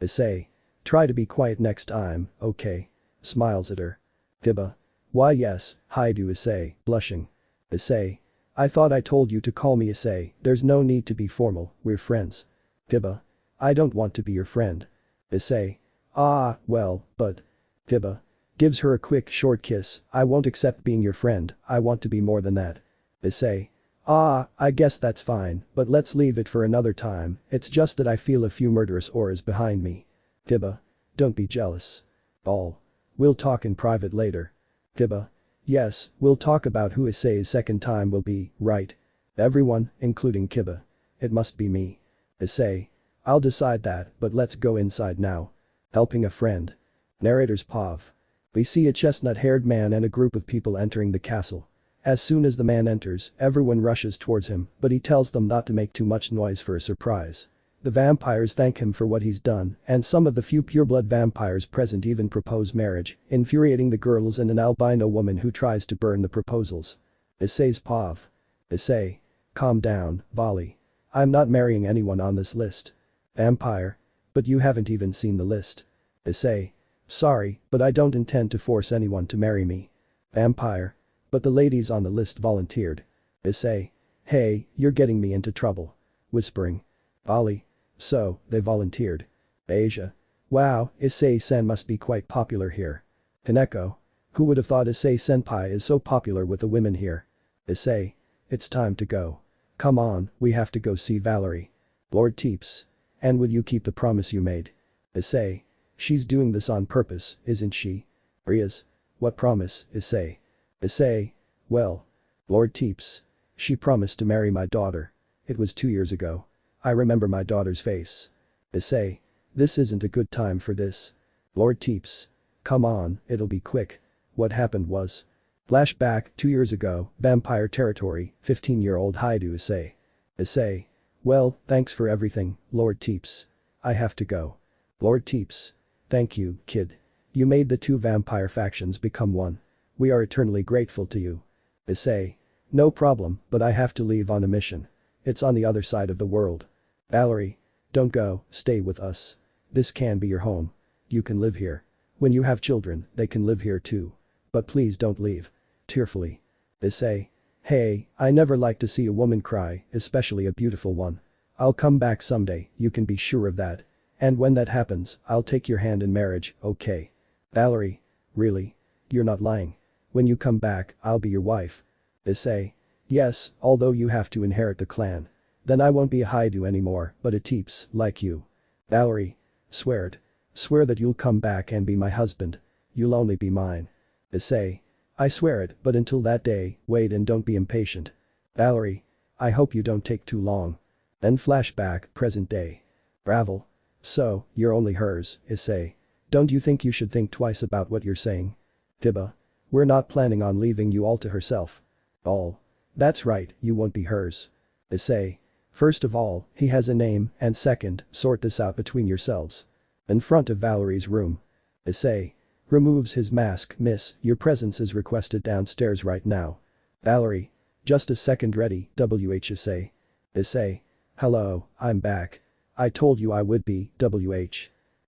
Issei. Try to be quiet next time, okay? Smiles at her. Kiba. Why yes, Hyoudou Issei, blushing. Issei. I thought I told you to call me Issei, there's no need to be formal, we're friends. Kiba. I don't want to be your friend. Issei. Ah, well, but. Kiba. Gives her a quick short kiss, I won't accept being your friend, I want to be more than that. Issei. Ah, I guess that's fine, but let's leave it for another time, it's just that I feel a few murderous auras behind me. Kiba. Don't be jealous. Ball. We'll talk in private later. Kiba. Yes, we'll talk about who Issei's second time will be, right? Everyone, including Kiba. It must be me. Issei. I'll decide that, but let's go inside now. Helping a friend. Narrator's POV. We see a chestnut-haired man and a group of people entering the castle. As soon as the man enters, everyone rushes towards him, but he tells them not to make too much noise for a surprise. The vampires thank him for what he's done, and some of the few pureblood vampires present even propose marriage, infuriating the girls and an albino woman who tries to burn the proposals. Issei's POV. Issei. Calm down, Volley. I'm not marrying anyone on this list. Vampire. But you haven't even seen the list. Issei. Sorry, but I don't intend to force anyone to marry me. Vampire. But the ladies on the list volunteered. Issei. Hey, you're getting me into trouble. Whispering. Volley. So, they volunteered. Asia. Wow, Issei-sen must be quite popular here. Hineko. Who would have thought Issei-senpai is so popular with the women here? Issei. It's time to go. Come on, we have to go see Valerie. Lord Teeps. And will you keep the promise you made? Issei. She's doing this on purpose, isn't she? Rias. What promise, Issei? Issei. Well. Lord Teeps. She promised to marry my daughter. It was 2 years ago. I remember my daughter's face. Issei. This isn't a good time for this. Lord Teeps. Come on, it'll be quick. What happened was. Flashback, 2 years ago, Vampire Territory, 15-year-old Hyoudou Issei. Issei. Well, thanks for everything, Lord Teeps. I have to go. Lord Teeps. Thank you, kid. You made the two vampire factions become one. We are eternally grateful to you. Issei. No problem, but I have to leave on a mission. It's on the other side of the world. Valerie. Don't go, stay with us. This can be your home. You can live here. When you have children, they can live here too. But please don't leave. Tearfully. Issei. Hey, I never like to see a woman cry, especially a beautiful one. I'll come back someday, you can be sure of that. And when that happens, I'll take your hand in marriage, okay? Valerie. Really? You're not lying. When you come back, I'll be your wife. Issei. Yes, although you have to inherit the clan. Then I won't be a Hyoudou anymore, but a Teeps, like you. Valerie. Swear it. Swear that you'll come back and be my husband. You'll only be mine. Issei. I swear it, but until that day, wait and don't be impatient. Valerie. I hope you don't take too long. Then flashback, present day. Ravel. So, you're only hers, Issei. Don't you think you should think twice about what you're saying? Tiba. We're not planning on leaving you all to herself. All. That's right, you won't be hers. Issei. First of all, he has a name, and second, sort this out between yourselves. In front of Valerie's room. Issei. Removes his mask. Miss, your presence is requested downstairs right now. Valerie. Just a second, ready, Issei. Issei. Hello, I'm back. I told you I would be,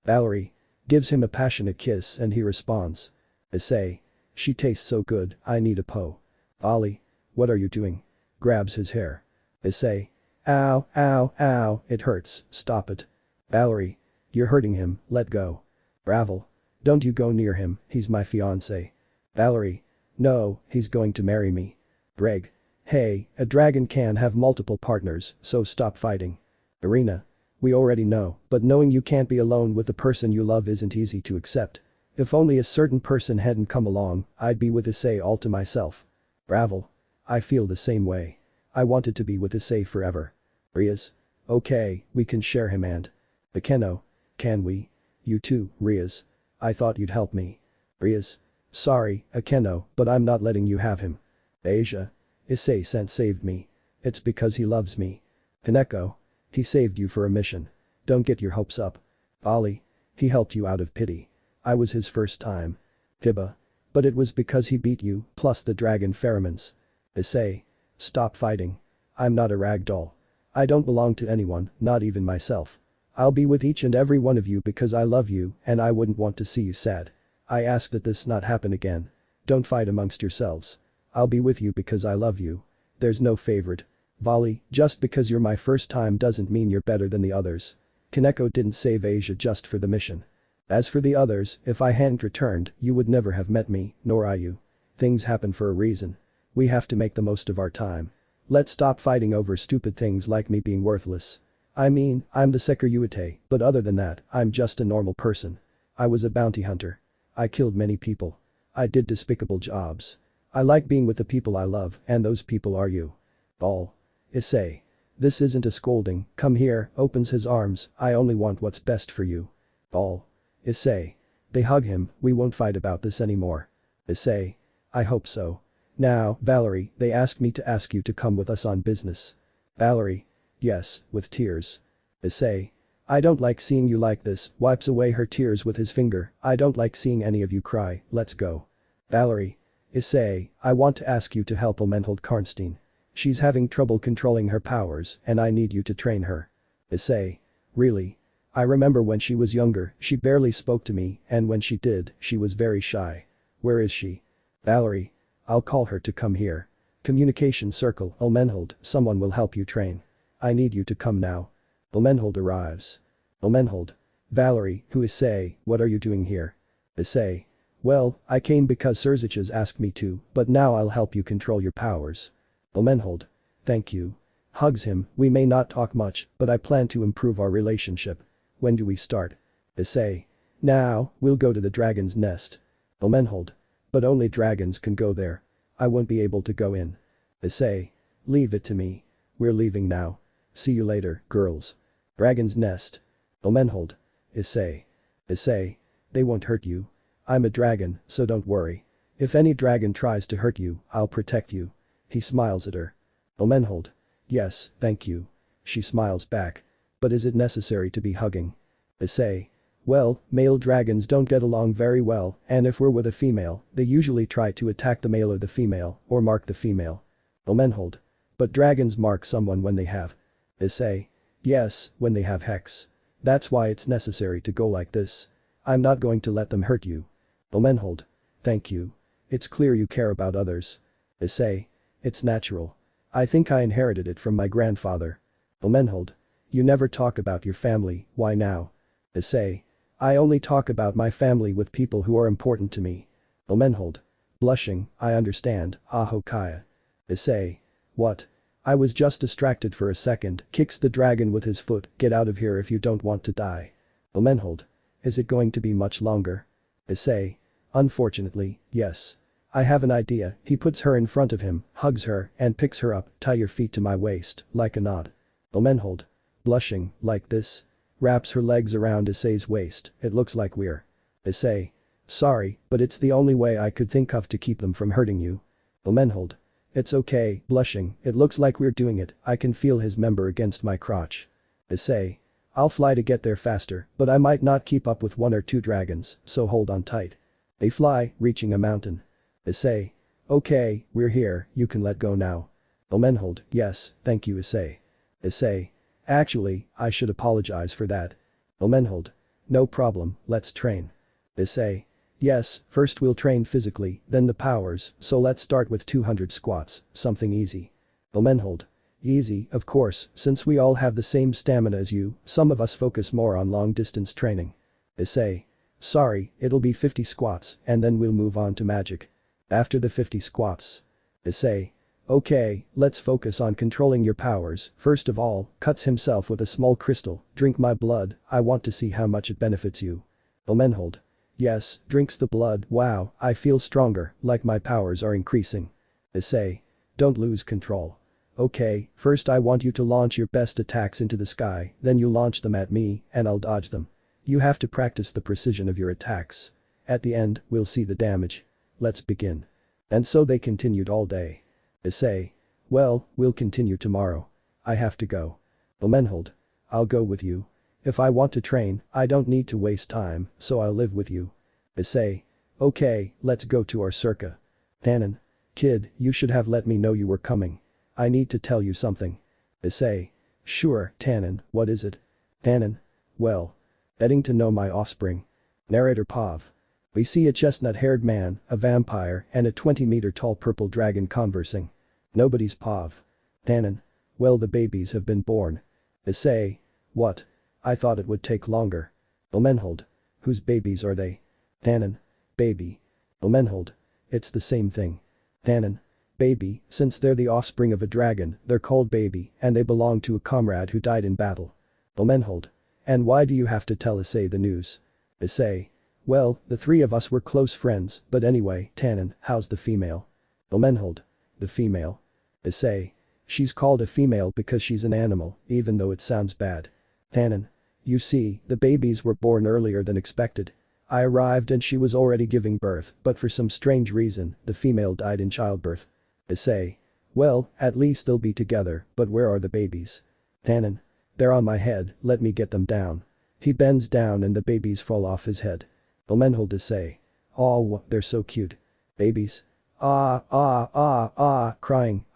Valerie. Gives him a passionate kiss and he responds. Issei. She tastes so good, I need a po. Ollie. What are you doing? Grabs his hair. Issei. Ow, ow, ow, it hurts, stop it. Valerie. You're hurting him, let go. Ravel. Don't you go near him, he's my fiancé. Valerie. No, he's going to marry me. Greg. Hey, a dragon can have multiple partners, so stop fighting. Irina. We already know, but knowing you can't be alone with the person you love isn't easy to accept. If only a certain person hadn't come along, I'd be with Issei all to myself. Ravel. I feel the same way. I wanted to be with Issei forever. Rias. Okay, we can share him and. Akeno. Can we? You too, Rias. I thought you'd help me. Rias. Sorry, Akeno, but I'm not letting you have him. Asia. Issei-sen saved me. It's because he loves me. Hineko. He saved you for a mission. Don't get your hopes up. Ollie. He helped you out of pity. I was his first time. Tiba. But it was because he beat you, plus the dragon pheromones. Issei. Stop fighting. I'm not a ragdoll. I don't belong to anyone, not even myself. I'll be with each and every one of you because I love you and I wouldn't want to see you sad. I ask that this not happen again. Don't fight amongst yourselves. I'll be with you because I love you. There's no favorite. Volley, just because you're my first time doesn't mean you're better than the others. Kaneko didn't save Asia just for the mission. As for the others, if I hadn't returned, you would never have met me, nor I you. Things happen for a reason. We have to make the most of our time. Let's stop fighting over stupid things like me being worthless. I mean, I'm the Sekiryuutei, but other than that, I'm just a normal person. I was a bounty hunter. I killed many people. I did despicable jobs. I like being with the people I love, and those people are you. All. Issei. This isn't a scolding, come here, opens his arms, I only want what's best for you. All. Issei. They hug him, we won't fight about this anymore. Issei. I hope so. Now, Valerie, they asked me to ask you to come with us on business. Valerie. Yes, with tears. Issei. I don't like seeing you like this, wipes away her tears with his finger, I don't like seeing any of you cry, let's go. Valerie. Issei, I want to ask you to help Elmenhold Karnstein. She's having trouble controlling her powers and I need you to train her. Issei. Really? I remember when she was younger, she barely spoke to me and when she did, she was very shy. Where is she? Valerie. I'll call her to come here. Communication circle, Elmenhold, someone will help you train. I need you to come now. Elmenhold arrives. Elmenhold. Valerie, who is Issei, what are you doing here? Issei. Well, I came because Surziches asked me to, but now I'll help you control your powers. Elmenhold. Thank you. Hugs him, we may not talk much, but I plan to improve our relationship. When do we start? Issei. Now, we'll go to the dragon's nest. Elmenhold. But only dragons can go there. I won't be able to go in. Issei. Leave it to me. We're leaving now. See you later, girls. Dragon's nest. Elmenhold. Issei. Issei. They won't hurt you. I'm a dragon, so don't worry. If any dragon tries to hurt you, I'll protect you. He smiles at her. Elmenhold. Yes, thank you. She smiles back. But is it necessary to be hugging? Issei. Well, male dragons don't get along very well, and if we're with a female, they usually try to attack the male or the female, or mark the female. Elmenhold. But dragons mark someone when they have. Issei. Yes, when they have hex. That's why it's necessary to go like this. I'm not going to let them hurt you. Elmenhold. Thank you. It's clear you care about others. Issei. It's natural. I think I inherited it from my grandfather. Elmenhold. You never talk about your family, why now? Issei. I only talk about my family with people who are important to me. Elmenhold. Blushing, I understand, Ahokaya. Issei. What? I was just distracted for a second, kicks the dragon with his foot, get out of here if you don't want to die. Elmenhold. Is it going to be much longer? Issei. Unfortunately, yes. I have an idea, he puts her in front of him, hugs her, and picks her up, tie your feet to my waist, like a knot. Elmenhold. Blushing, like this. Wraps her legs around Issei's waist, it looks like we're. Issei. Sorry, but it's the only way I could think of to keep them from hurting you. Elmenhold. It's okay, blushing, it looks like we're doing it, I can feel his member against my crotch. Issei. I'll fly to get there faster, but I might not keep up with 1 or 2 dragons, so hold on tight. They fly, reaching a mountain. Issei. Okay, we're here, you can let go now. Elmenhold. Yes, thank you Issei. Issei. Actually, I should apologize for that. Elmenhold. No problem, let's train. Issei. Yes, first we'll train physically, then the powers, so let's start with 200 squats, something easy. Elmenhold. Easy, of course, since we all have the same stamina as you, some of us focus more on long-distance training. Issei. Sorry, it'll be 50 squats, and then we'll move on to magic. After the 50 squats. Issei. Okay, let's focus on controlling your powers, first of all, cuts himself with a small crystal, drink my blood, I want to see how much it benefits you. Elmenhold. Yes, drinks the blood, wow, I feel stronger, like my powers are increasing. Issei. Don't lose control. Okay, first I want you to launch your best attacks into the sky, then you launch them at me, and I'll dodge them. You have to practice the precision of your attacks. At the end, we'll see the damage. Let's begin. And so they continued all day. Issei. Well, we'll continue tomorrow. I have to go. Elmenhold. I'll go with you. If I want to train, I don't need to waste time, so I'll live with you. Issei. Okay, let's go to our circa. Tannen. Kid, you should have let me know you were coming. I need to tell you something. Issei. Sure, Tannen, what is it? Tannen. Well. Getting to know my offspring. Narrator Pav. We see a chestnut-haired man, a vampire, and a 20-meter-tall purple dragon conversing. Nobody's Pav. Tannen. Well, the babies have been born. Issei. What? I thought it would take longer. Elmenhold. Whose babies are they? Tannen. Baby. Elmenhold. It's the same thing. Tannen. Baby, since they're the offspring of a dragon, they're called baby, and they belong to a comrade who died in battle. Elmenhold. And why do you have to tell Issei the news? Issei. Well, the 3 of us were close friends, but anyway, Tannen, how's the female? Elmenhold. The female. Issei. She's called a female because she's an animal, even though it sounds bad. Tannen. You see, the babies were born earlier than expected. I arrived and she was already giving birth, but for some strange reason, the female died in childbirth. Issei. Well, at least they'll be together, but where are the babies? Tannen. They're on my head, let me get them down. He bends down and the babies fall off his head. Elmenhold Issei. Oh, they're so cute. Babies. Crying,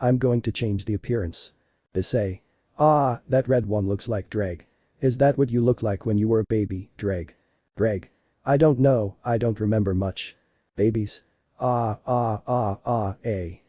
I'm going to change the appearance. Issei. That red one looks like Dreg. Is that what you look like when you were a baby, Dreg? Dreg. I don't know, I don't remember much. Babies. Issei.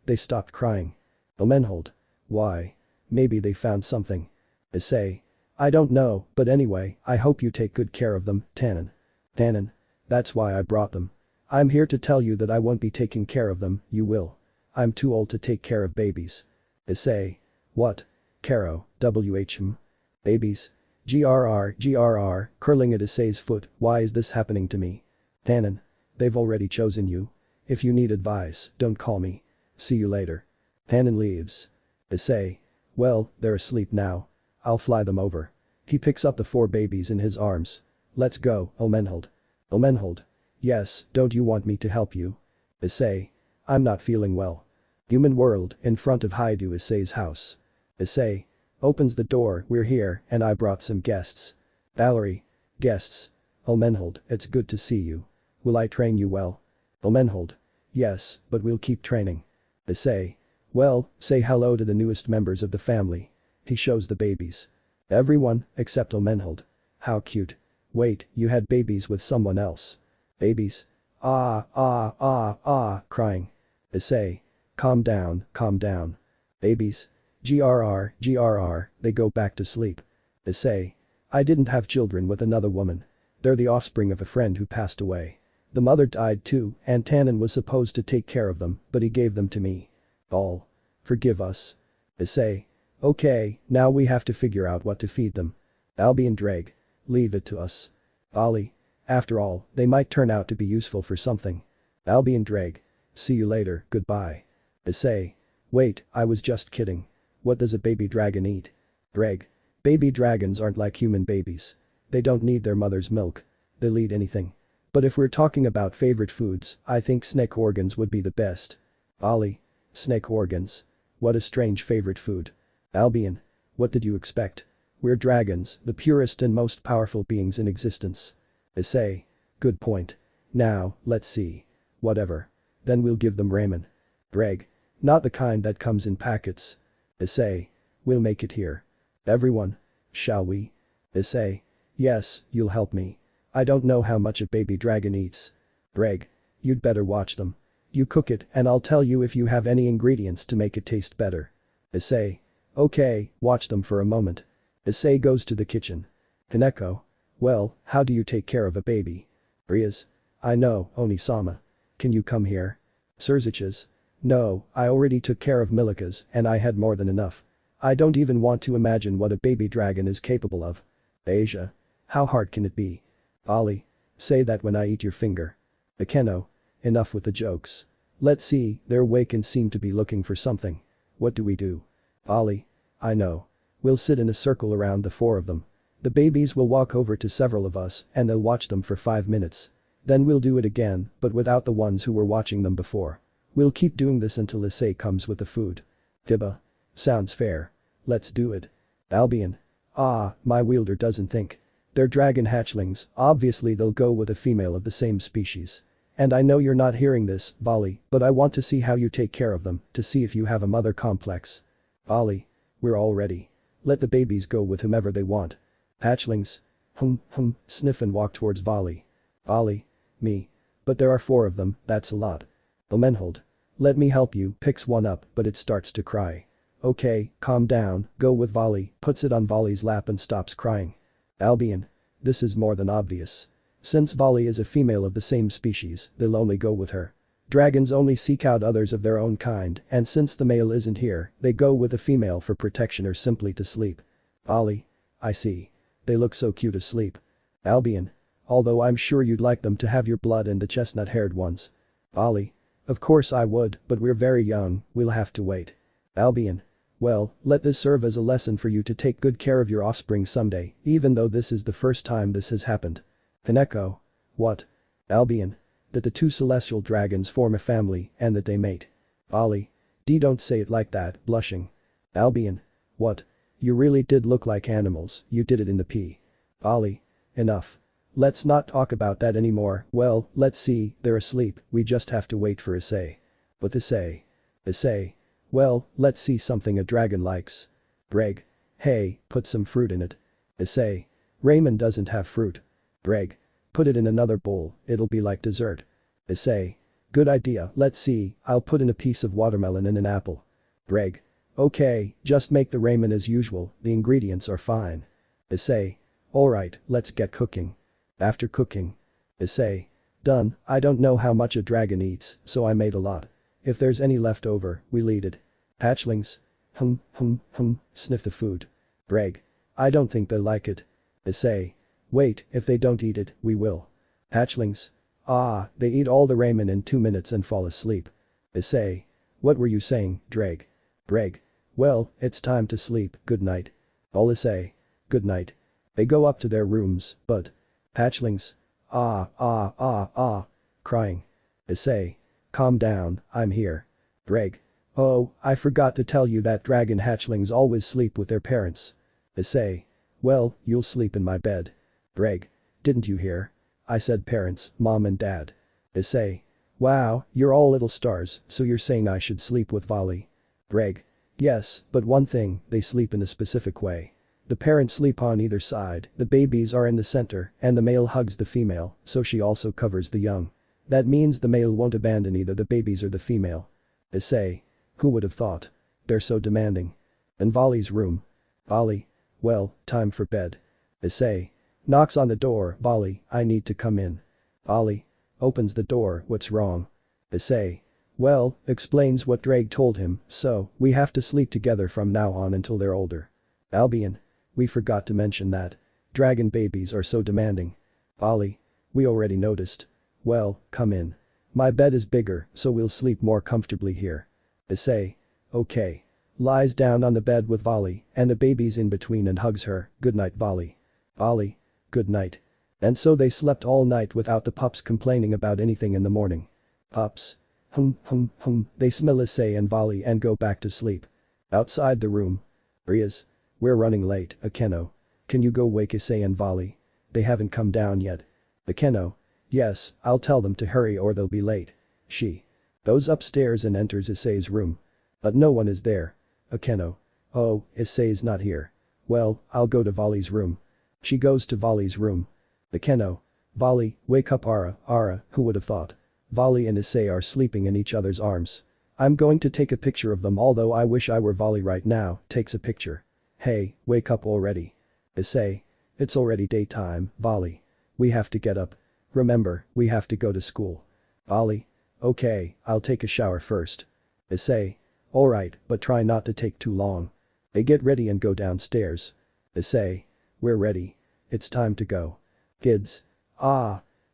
They stopped crying. Elmenhold. Why? Maybe they found something. Issei. I don't know, but anyway, I hope you take good care of them, Tannen. Tannen. That's why I brought them. I'm here to tell you that I won't be taking care of them, you will. I'm too old to take care of babies. Issei. What? Caro, WHM. Babies. GRR, curling at Issei's foot, why is this happening to me? Tannen. They've already chosen you. If you need advice, don't call me. See you later. Tannen leaves. Issei. Well, they're asleep now. I'll fly them over. He picks up the 4 babies in his arms. Let's go, Elmenhold. Elmenhold. Yes, don't you want me to help you? Issei. I'm not feeling well. Human world, in front of Hyoudou Issei's house. Issei. Opens the door, we're here, and I brought some guests. Valerie. Guests. Elmenhold, it's good to see you. Will I train you well? Elmenhold. Yes, but we'll keep training. Issei. Well, say hello to the newest members of the family. He shows the babies. Everyone, except Elmenhold. How cute. Wait, you had babies with someone else. Babies. Crying. Issei. Calm down, calm down. Babies. GRR, they go back to sleep. Issei. I didn't have children with another woman. They're the offspring of a friend who passed away. The mother died too, and Tannen was supposed to take care of them, but he gave them to me. All. Forgive us. Issei. Okay, now we have to figure out what to feed them. Albi and Dreg. Leave it to us. Ollie. After all, they might turn out to be useful for something. Albi and Dreg. See you later, goodbye. Issei. Wait, I was just kidding. What does a baby dragon eat? Dreg. Baby dragons aren't like human babies. They don't need their mother's milk. They'll eat anything. But if we're talking about favorite foods, I think snake organs would be the best. Ollie. Snake organs. What a strange favorite food. Albion. What did you expect? We're dragons, the purest and most powerful beings in existence. Issei. Good point. Now, let's see. Whatever. Then we'll give them ramen. Dreg. Not the kind that comes in packets. Issei. We'll make it here. Everyone. Shall we? Issei. Yes, you'll help me. I don't know how much a baby dragon eats. Dreg. You'd better watch them. You cook it and I'll tell you if you have any ingredients to make it taste better. Issei. Okay, watch them for a moment. Issei goes to the kitchen. Hineko. Well, how do you take care of a baby? Rias. I know, Onisama. Can you come here? Surziches. No, I already took care of Milikas and I had more than enough. I don't even want to imagine what a baby dragon is capable of. Asia. How hard can it be? Ollie. Say that when I eat your finger. Akeno. Enough with the jokes. Let's see, their Awaken seem to be looking for something. What do we do? Ollie. I know. We'll sit in a circle around the 4 of them. The babies will walk over to several of us and they'll watch them for 5 minutes. Then we'll do it again, but without the ones who were watching them before. We'll keep doing this until Issei comes with the food. Tiba. Sounds fair. Let's do it. Albion. My wielder doesn't think. They're dragon hatchlings, obviously they'll go with a female of the same species. And I know you're not hearing this, Bali, but I want to see how you take care of them, to see if you have a mother complex. Bali. We're all ready. Let the babies go with whomever they want. Hatchlings. Sniff and walk towards Vali. Vali. Me. But there are 4 of them, that's a lot. Elmenhold. Let me help you, picks one up, but it starts to cry. Okay, calm down, go with Vali, puts it on Vali's lap and stops crying. Albion. This is more than obvious. Since Vali is a female of the same species, they'll only go with her. Dragons only seek out others of their own kind, and since the male isn't here, they go with a female for protection or simply to sleep. Vali. I see. They look so cute asleep. Albion. Although I'm sure you'd like them to have your blood and the chestnut-haired ones. Vali. Of course I would, but we're very young, we'll have to wait. Albion. Well, let this serve as a lesson for you to take good care of your offspring someday, even though this is the first time this has happened. Hineko. What? Albion. That the two celestial dragons form a family and that they mate. Ollie. Don't say it like that, blushing. Albion. What? You really did look like animals, you did it in the pee. Ollie. Enough. Let's not talk about that anymore. Well, let's see, they're asleep, we just have to wait for Issei. But Issei. Issei. Well, let's see something a dragon likes. Breg. Hey, put some fruit in it. Issei. Raymond doesn't have fruit. Breg. Put it in another bowl, it'll be like dessert. Issei. Good idea, let's see, I'll put in a piece of watermelon and an apple. Breg. Okay, just make the ramen as usual, the ingredients are fine. Issei. Alright, let's get cooking. After cooking. Issei. Done, I don't know how much a dragon eats, so I made a lot. If there's any left over, we'll eat it. Hatchlings. Sniff the food. Breg. I don't think they'll like it. Issei. Wait, if they don't eat it, we will. Hatchlings. Ah, they eat all the ramen in 2 minutes and fall asleep. Issei. What were you saying, Dreg? Breg. Well, it's time to sleep, good night. All Issei. Good night. They go up to their rooms, but. Hatchlings. Crying. Issei. Calm down, I'm here. Breg. Oh, I forgot to tell you that dragon hatchlings always sleep with their parents. Issei. Well, you'll sleep in my bed. Breg. Didn't you hear? I said parents, mom and dad. Issei. Wow, you're all little stars, so you're saying I should sleep with Volley. Breg. Yes, but one thing, they sleep in a specific way. The parents sleep on either side, the babies are in the center, and the male hugs the female, so she also covers the young. That means the male won't abandon either the babies or the female. Issei. Who would have thought? They're so demanding. In Volley's room. Volley. Well, time for bed. Issei. Knocks on the door, Volley, I need to come in. Volley. Opens the door, what's wrong? Issei. Well, explains what Drake told him, so, we have to sleep together from now on until they're older. Albion. We forgot to mention that. Dragon babies are so demanding. Volley. We already noticed. Well, come in. My bed is bigger, so we'll sleep more comfortably here. Issei. Okay. Lies down on the bed with Volley, and the baby's in between and hugs her, good night Volley. Volley. Good night. And so they slept all night without the pups complaining about anything in the morning. Pups. They smell Issei and Volley and go back to sleep. Outside the room. Rias. We're running late, Akeno. Can you go wake Issei and Volley? They haven't come down yet. Akeno. Yes, I'll tell them to hurry or they'll be late. She. Goes upstairs and enters Issei's room. But no one is there. Akeno. Oh, Issei's not here. Well, I'll go to Volley's room. She goes to Volley's room. Akeno. Volley, wake up Ara, who would have thought? Volley and Issei are sleeping in each other's arms. I'm going to take a picture of them although I wish I were Volley right now, takes a picture. Hey, wake up already. Issei. It's already daytime, Volley. We have to get up. Remember, we have to go to school. Volley. Okay, I'll take a shower first. Issei. Alright, but try not to take too long. They get ready and go downstairs. Issei. We're ready. It's time to go. Kids.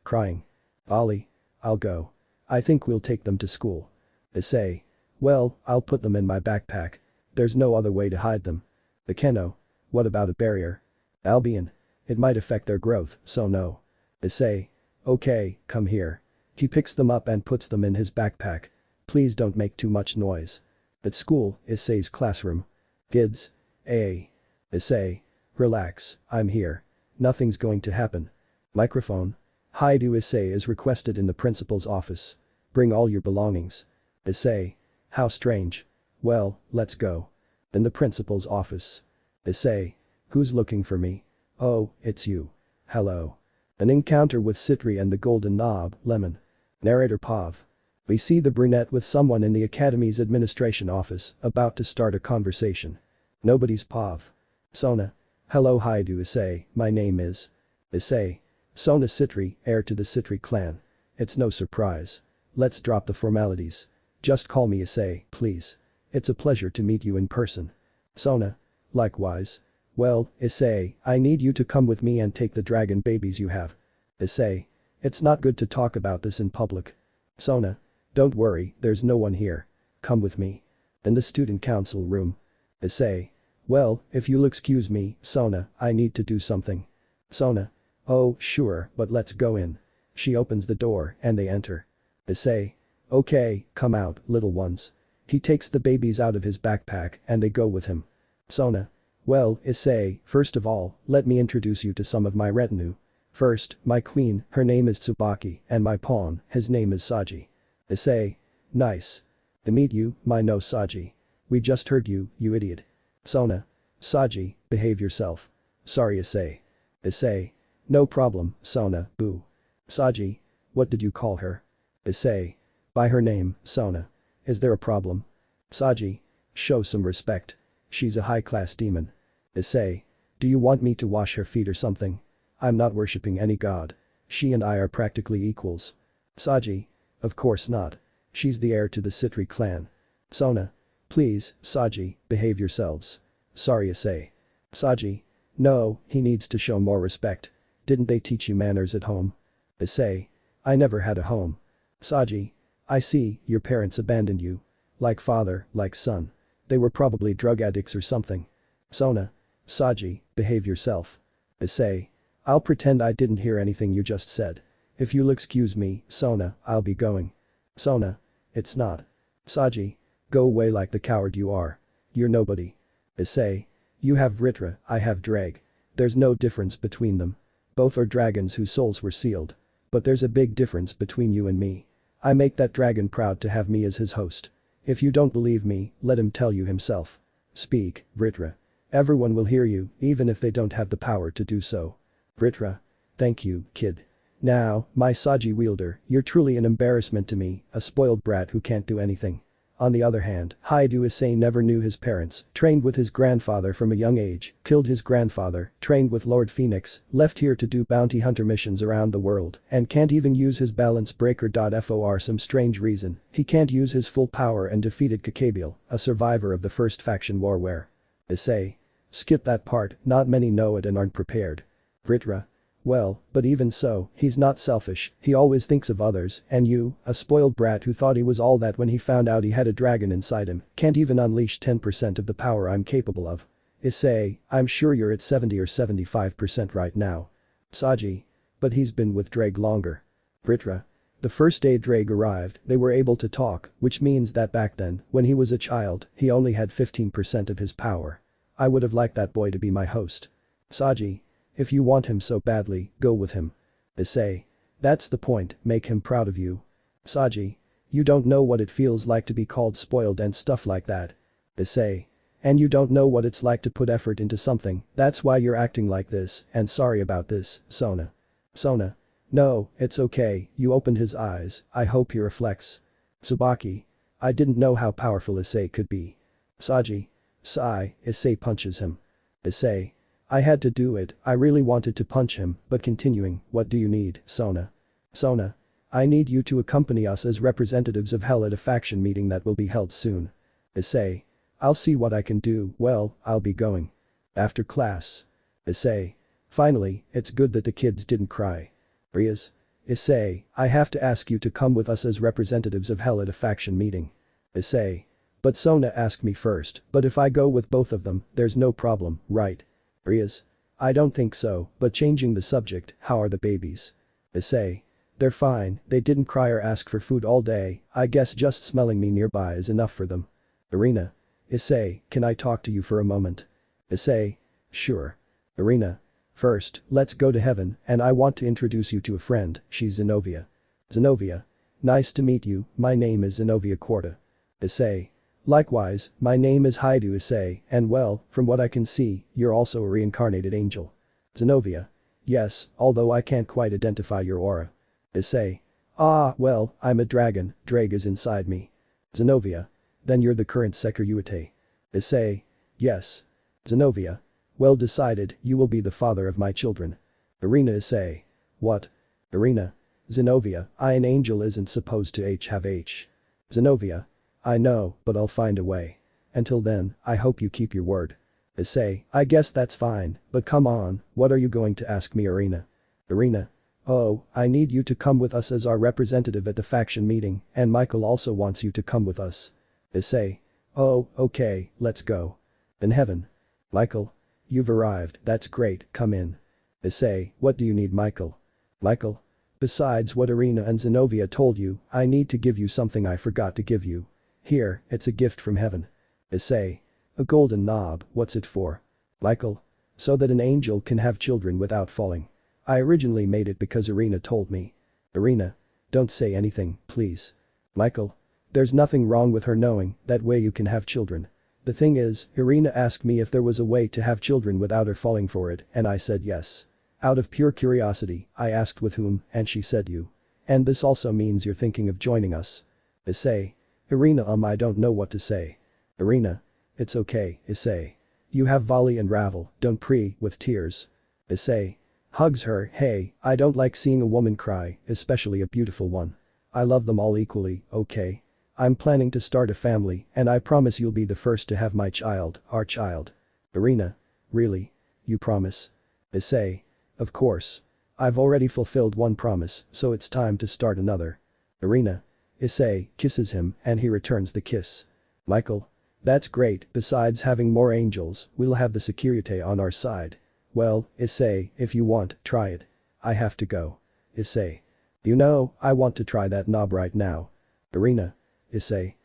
Crying. Volley. I'll go. I think we'll take them to school. Issei. Well, I'll put them in my backpack. There's no other way to hide them. Akeno. What about a barrier? Albion. It might affect their growth, so no. Issei. Okay, come here. He picks them up and puts them in his backpack. Please don't make too much noise. At school, Issei's classroom. Kids. Issei. Relax, I'm here. Nothing's going to happen. Microphone. Hyoudou Issei is requested in the principal's office. Bring all your belongings. Issei. How strange. Well, let's go. In the principal's office. Issei. Who's looking for me? Oh, it's you. Hello. An encounter with Citri and the golden knob, Lemon. Narrator Pav. We see the brunette with someone in the academy's administration office, about to start a conversation. Nobody's Pav. Sona. Hello Hyoudou Issei, my name is. Issei. Sona Citri, heir to the Citri clan. It's no surprise. Let's drop the formalities. Just call me Issei, please. It's a pleasure to meet you in person. Sona. Likewise. Well, Issei, I need you to come with me and take the dragon babies you have. Issei. It's not good to talk about this in public. Sona. Don't worry, there's no one here. Come with me. In the student council room. Issei. Well, if you'll excuse me, Sona, I need to do something. Sona. Oh, sure, but let's go in. She opens the door and they enter. Issei. Okay, come out, little ones. He takes the babies out of his backpack and they go with him. Sona. Well, Issei, first of all, let me introduce you to some of my retinue. First, my queen, her name is Tsubaki, and my pawn, his name is Saji. Issei. Nice. To meet you, my no Saji. We just heard you, you idiot. Sona. Saji, behave yourself. Sorry Issei. Issei. No problem, Sona, boo. Saji. What did you call her? Issei. By her name, Sona. Is there a problem? Saji. Show some respect. She's a high-class demon. Issei. Do you want me to wash her feet or something? I'm not worshipping any god. She and I are practically equals. Saji. Of course not. She's the heir to the Citri clan. Sona. Please, Saji, behave yourselves. Sorry Issei. Saji. No, he needs to show more respect. Didn't they teach you manners at home? Issei. I never had a home. Saji. I see, your parents abandoned you. Like father, like son. They were probably drug addicts or something. Sona. Saji, behave yourself. Issei. I'll pretend I didn't hear anything you just said. If you'll excuse me, Sona, I'll be going. Sona. It's not. Saji. Go away like the coward you are. You're nobody. Issei. You have Vritra, I have Drag. There's no difference between them. Both are dragons whose souls were sealed. But there's a big difference between you and me. I make that dragon proud to have me as his host. If you don't believe me, let him tell you himself. Speak, Vritra. Everyone will hear you, even if they don't have the power to do so. Vritra. Thank you, kid. Now, my Saji wielder, you're truly an embarrassment to me, a spoiled brat who can't do anything. On the other hand, Hyoudou Issei never knew his parents, trained with his grandfather from a young age, killed his grandfather, trained with Lord Phoenix, left here to do bounty hunter missions around the world, and can't even use his balance breaker. For some strange reason, he can't use his full power and defeated Kakabiel, a survivor of the first faction war where. Issei. Skip that part, not many know it and aren't prepared. Vritra. Well, but even so, he's not selfish, he always thinks of others, and you, a spoiled brat who thought he was all that when he found out he had a dragon inside him, can't even unleash 10% of the power I'm capable of. Issei, I'm sure you're at 70 or 75% right now. Saji. But he's been with Drake longer. Vritra. The first day Drake arrived, they were able to talk, which means that back then, when he was a child, he only had 15% of his power. I would have liked that boy to be my host. Saji. If you want him so badly, go with him. Issei. That's the point, make him proud of you. Saji. You don't know what it feels like to be called spoiled and stuff like that. Issei. And you don't know what it's like to put effort into something, that's why you're acting like this, and sorry about this, Sona. Sona. No, it's okay, you opened his eyes, I hope he reflects. Tsubaki. I didn't know how powerful Issei could be. Saji. Sigh, Issei punches him. Issei. I had to do it, I really wanted to punch him, but continuing, what do you need, Sona? Sona. I need you to accompany us as representatives of Hell at a faction meeting that will be held soon. Issei. I'll see what I can do, well, I'll be going. After class. Issei. Finally, it's good that the kids didn't cry. Rias. Issei, I have to ask you to come with us as representatives of Hell at a faction meeting. Issei. But Sona asked me first, but if I go with both of them, there's no problem, right? Rias. I don't think so, but changing the subject, how are the babies? Issei. They're fine, they didn't cry or ask for food all day, I guess just smelling me nearby is enough for them. Irina. Issei, can I talk to you for a moment? Issei. Sure. Irina. First, let's go to heaven, and I want to introduce you to a friend, she's Zenobia. Zenobia. Nice to meet you, my name is Zenobia Quarta. Issei. Likewise, my name is Hyoudou Issei, and well, from what I can see, you're also a reincarnated angel. Zenobia. Yes, although I can't quite identify your aura. Issei. Ah, well, I'm a dragon, Drag is inside me. Zenobia. Then you're the current Sekiryuutei. Issei. Yes. Zenobia. Well decided, you will be the father of my children. Irina Issei. What? Irina. Zenobia, an angel isn't supposed to have H. Zenobia. I know, but I'll find a way. Until then, I hope you keep your word. Issei, I guess that's fine, but come on, what are you going to ask me, Irina? Irina. Oh, I need you to come with us as our representative at the faction meeting, and Michael also wants you to come with us. Issei. Oh, okay, let's go. In heaven. Michael. You've arrived, that's great, come in. Issei, what do you need, Michael? Michael. Besides what Irina and Zenobia told you, I need to give you something I forgot to give you. Here, it's a gift from heaven. Issei. A golden knob, what's it for? Michael. So that an angel can have children without falling. I originally made it because Irina told me. Irina. Don't say anything, please. Michael. There's nothing wrong with her knowing, that way you can have children. The thing is, Irina asked me if there was a way to have children without her falling for it, and I said yes. Out of pure curiosity, I asked with whom, and she said you. And this also means you're thinking of joining us. Issei. Irina I don't know what to say. Irina. It's okay, Issei. You have volley and ravel, don't pray, with tears. Issei. Hugs her, hey, I don't like seeing a woman cry, especially a beautiful one. I love them all equally, okay? I'm planning to start a family, and I promise you'll be the first to have my child, our child. Irina. Really? You promise? Issei. Of course. I've already fulfilled one promise, so it's time to start another. Irina. Issei kisses him and he returns the kiss. Michael. That's great, besides having more angels, we'll have the Sekiryuutei on our side. Well, Issei, if you want, try it. I have to go. Issei. You know, I want to try that knob right now. Irina. Issei.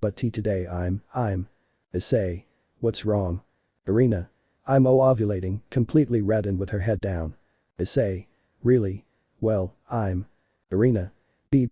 But today I'm. Issei. What's wrong? Irina. I'm ovulating, completely red and with her head down. Issei. Really? Well, I'm. Irina.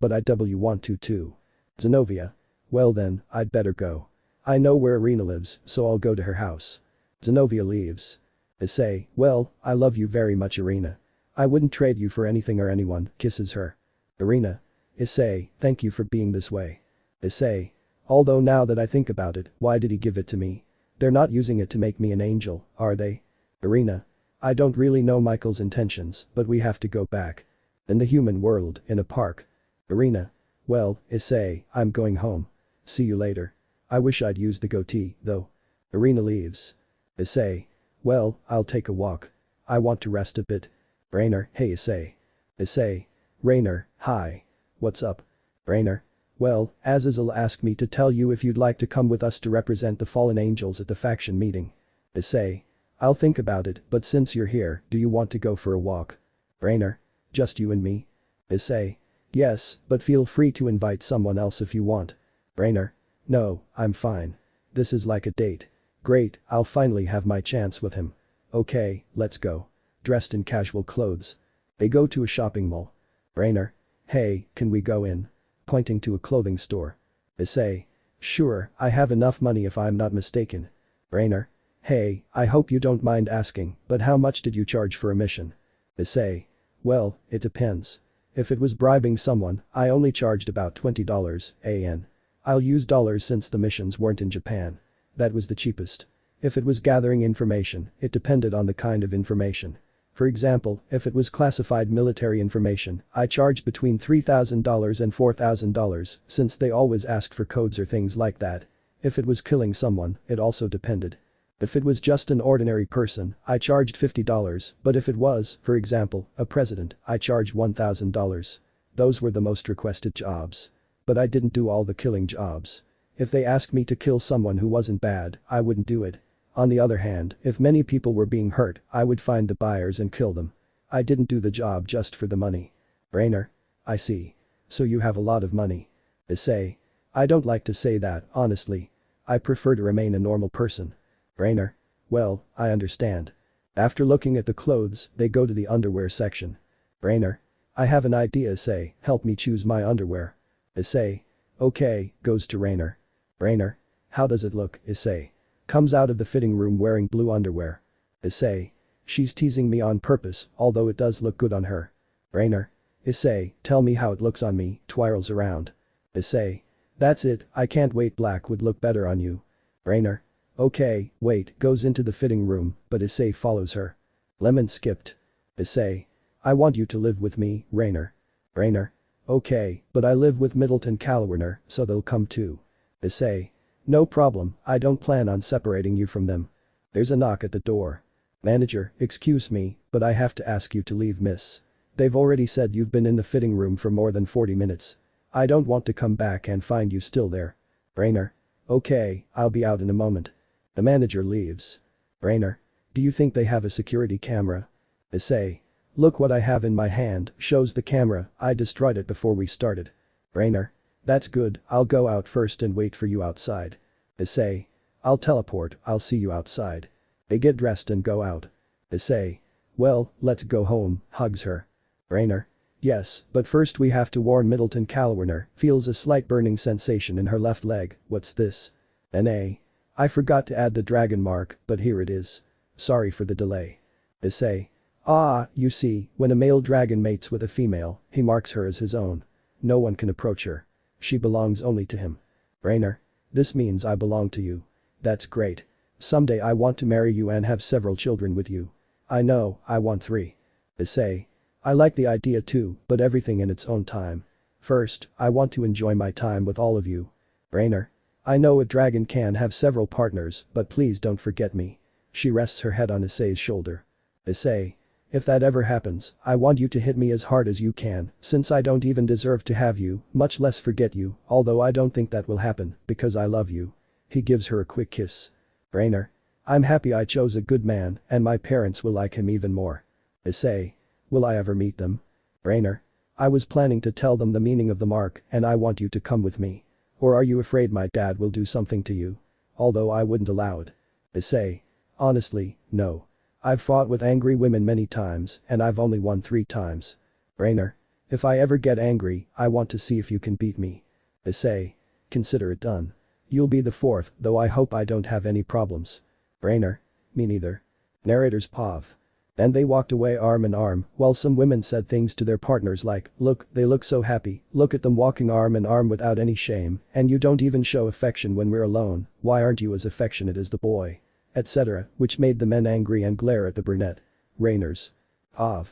But I want to too. Zenobia. Well then, I'd better go. I know where Irina lives, so I'll go to her house. Zenobia leaves. Issei. Well, I love you very much, Irina. I wouldn't trade you for anything or anyone, kisses her. Irina. Issei, thank you for being this way. Issei. Although now that I think about it, why did he give it to me? They're not using it to make me an angel, are they? Irina. I don't really know Michael's intentions, but we have to go back. In the human world, in a park. Irina. Well, Issei, I'm going home. See you later. I wish I'd used the goatee, though. Irina leaves. Issei. Well, I'll take a walk. I want to rest a bit. Rainer, hey Issei. Issei. Rainer, hi. What's up? Rainer. Well, Azazel asked me to tell you if you'd like to come with us to represent the fallen angels at the faction meeting. Issei. I'll think about it, but since you're here, do you want to go for a walk? Rainer. Just you and me? Issei. Yes, but feel free to invite someone else if you want. Rainer. No, I'm fine. This is like a date. Great, I'll finally have my chance with him. Okay, let's go. Dressed in casual clothes. They go to a shopping mall. Rainer. Hey, can we go in? Pointing to a clothing store. Issei. Sure, I have enough money if I'm not mistaken. Rainer. Hey, I hope you don't mind asking, but how much did you charge for a mission? Issei. Well, it depends. If it was bribing someone, I only charged about $20 AN. I'll use dollars since the missions weren't in Japan. That was the cheapest. If it was gathering information, it depended on the kind of information. For example, if it was classified military information, I charged between $3,000 and $4,000 since they always asked for codes or things like that. If it was killing someone, it also depended. If it was just an ordinary person, I charged $50, but if it was, for example, a president, I charged $1,000. Those were the most requested jobs. But I didn't do all the killing jobs. If they asked me to kill someone who wasn't bad, I wouldn't do it. On the other hand, if many people were being hurt, I would find the buyers and kill them. I didn't do the job just for the money. Rainer. I see. So you have a lot of money. Issei. I don't like to say that, honestly. I prefer to remain a normal person. Rainer. Well, I understand. After looking at the clothes, they go to the underwear section. Rainer. I have an idea, Issei, help me choose my underwear. Issei. Okay, goes to Rainer. Rainer. How does it look, Issei? Comes out of the fitting room wearing blue underwear. Issei. She's teasing me on purpose, although it does look good on her. Rainer. Issei, tell me how it looks on me, twirls around. Issei. That's it, I can't wait, black would look better on you. Rainer. Okay, wait, goes into the fitting room, but Issei follows her. Lemon skipped. Issei. I want you to live with me, Rainer. Rainer. Okay, but I live with Middleton Calwerner, so they'll come too. Issei. No problem, I don't plan on separating you from them. There's a knock at the door. Manager, excuse me, but I have to ask you to leave, miss. They've already said you've been in the fitting room for more than 40 minutes. I don't want to come back and find you still there. Rainer. Okay, I'll be out in a moment. The manager leaves. Rainer. Do you think they have a security camera? Issei. Look what I have in my hand, shows the camera, I destroyed it before we started. Rainer. That's good, I'll go out first and wait for you outside. Issei. I'll teleport, I'll see you outside. They get dressed and go out. Issei. Well, let's go home, hugs her. Rainer. Yes, but first we have to warn Middleton. Calwerner feels a slight burning sensation in her left leg. What's this? NA. I forgot to add the dragon mark, but here it is. Sorry for the delay. Issei. Ah, you see, when a male dragon mates with a female, he marks her as his own. No one can approach her. She belongs only to him. Rainer. This means I belong to you. That's great. Someday I want to marry you and have several children with you. I know, I want 3. Issei. I like the idea too, but everything in its own time. First, I want to enjoy my time with all of you. Rainer. I know a dragon can have several partners, but please don't forget me. She rests her head on Issei's shoulder. Issei. If that ever happens, I want you to hit me as hard as you can, since I don't even deserve to have you, much less forget you, although I don't think that will happen, because I love you. He gives her a quick kiss. Rainer. I'm happy I chose a good man, and my parents will like him even more. Issei. Will I ever meet them? Rainer. I was planning to tell them the meaning of the mark, and I want you to come with me. Or are you afraid my dad will do something to you? Although I wouldn't allow it. Issei. Honestly, no. I've fought with angry women many times, and I've only won 3 times. Rainer. If I ever get angry, I want to see if you can beat me. Issei. Consider it done. You'll be the 4th, though I hope I don't have any problems. Rainer. Me neither. Narrator's POV. And they walked away arm in arm, while some women said things to their partners like, look, they look so happy, look at them walking arm in arm without any shame, and you don't even show affection when we're alone, why aren't you as affectionate as the boy? Etc., which made the men angry and glare at the brunette. Rainer's POV.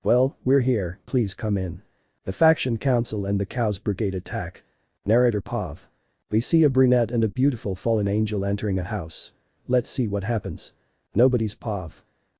Well, we're here, please come in. The faction council and the cows brigade attack. Narrator POV. We see a brunette and a beautiful fallen angel entering a house. Let's see what happens. Nobody's POV.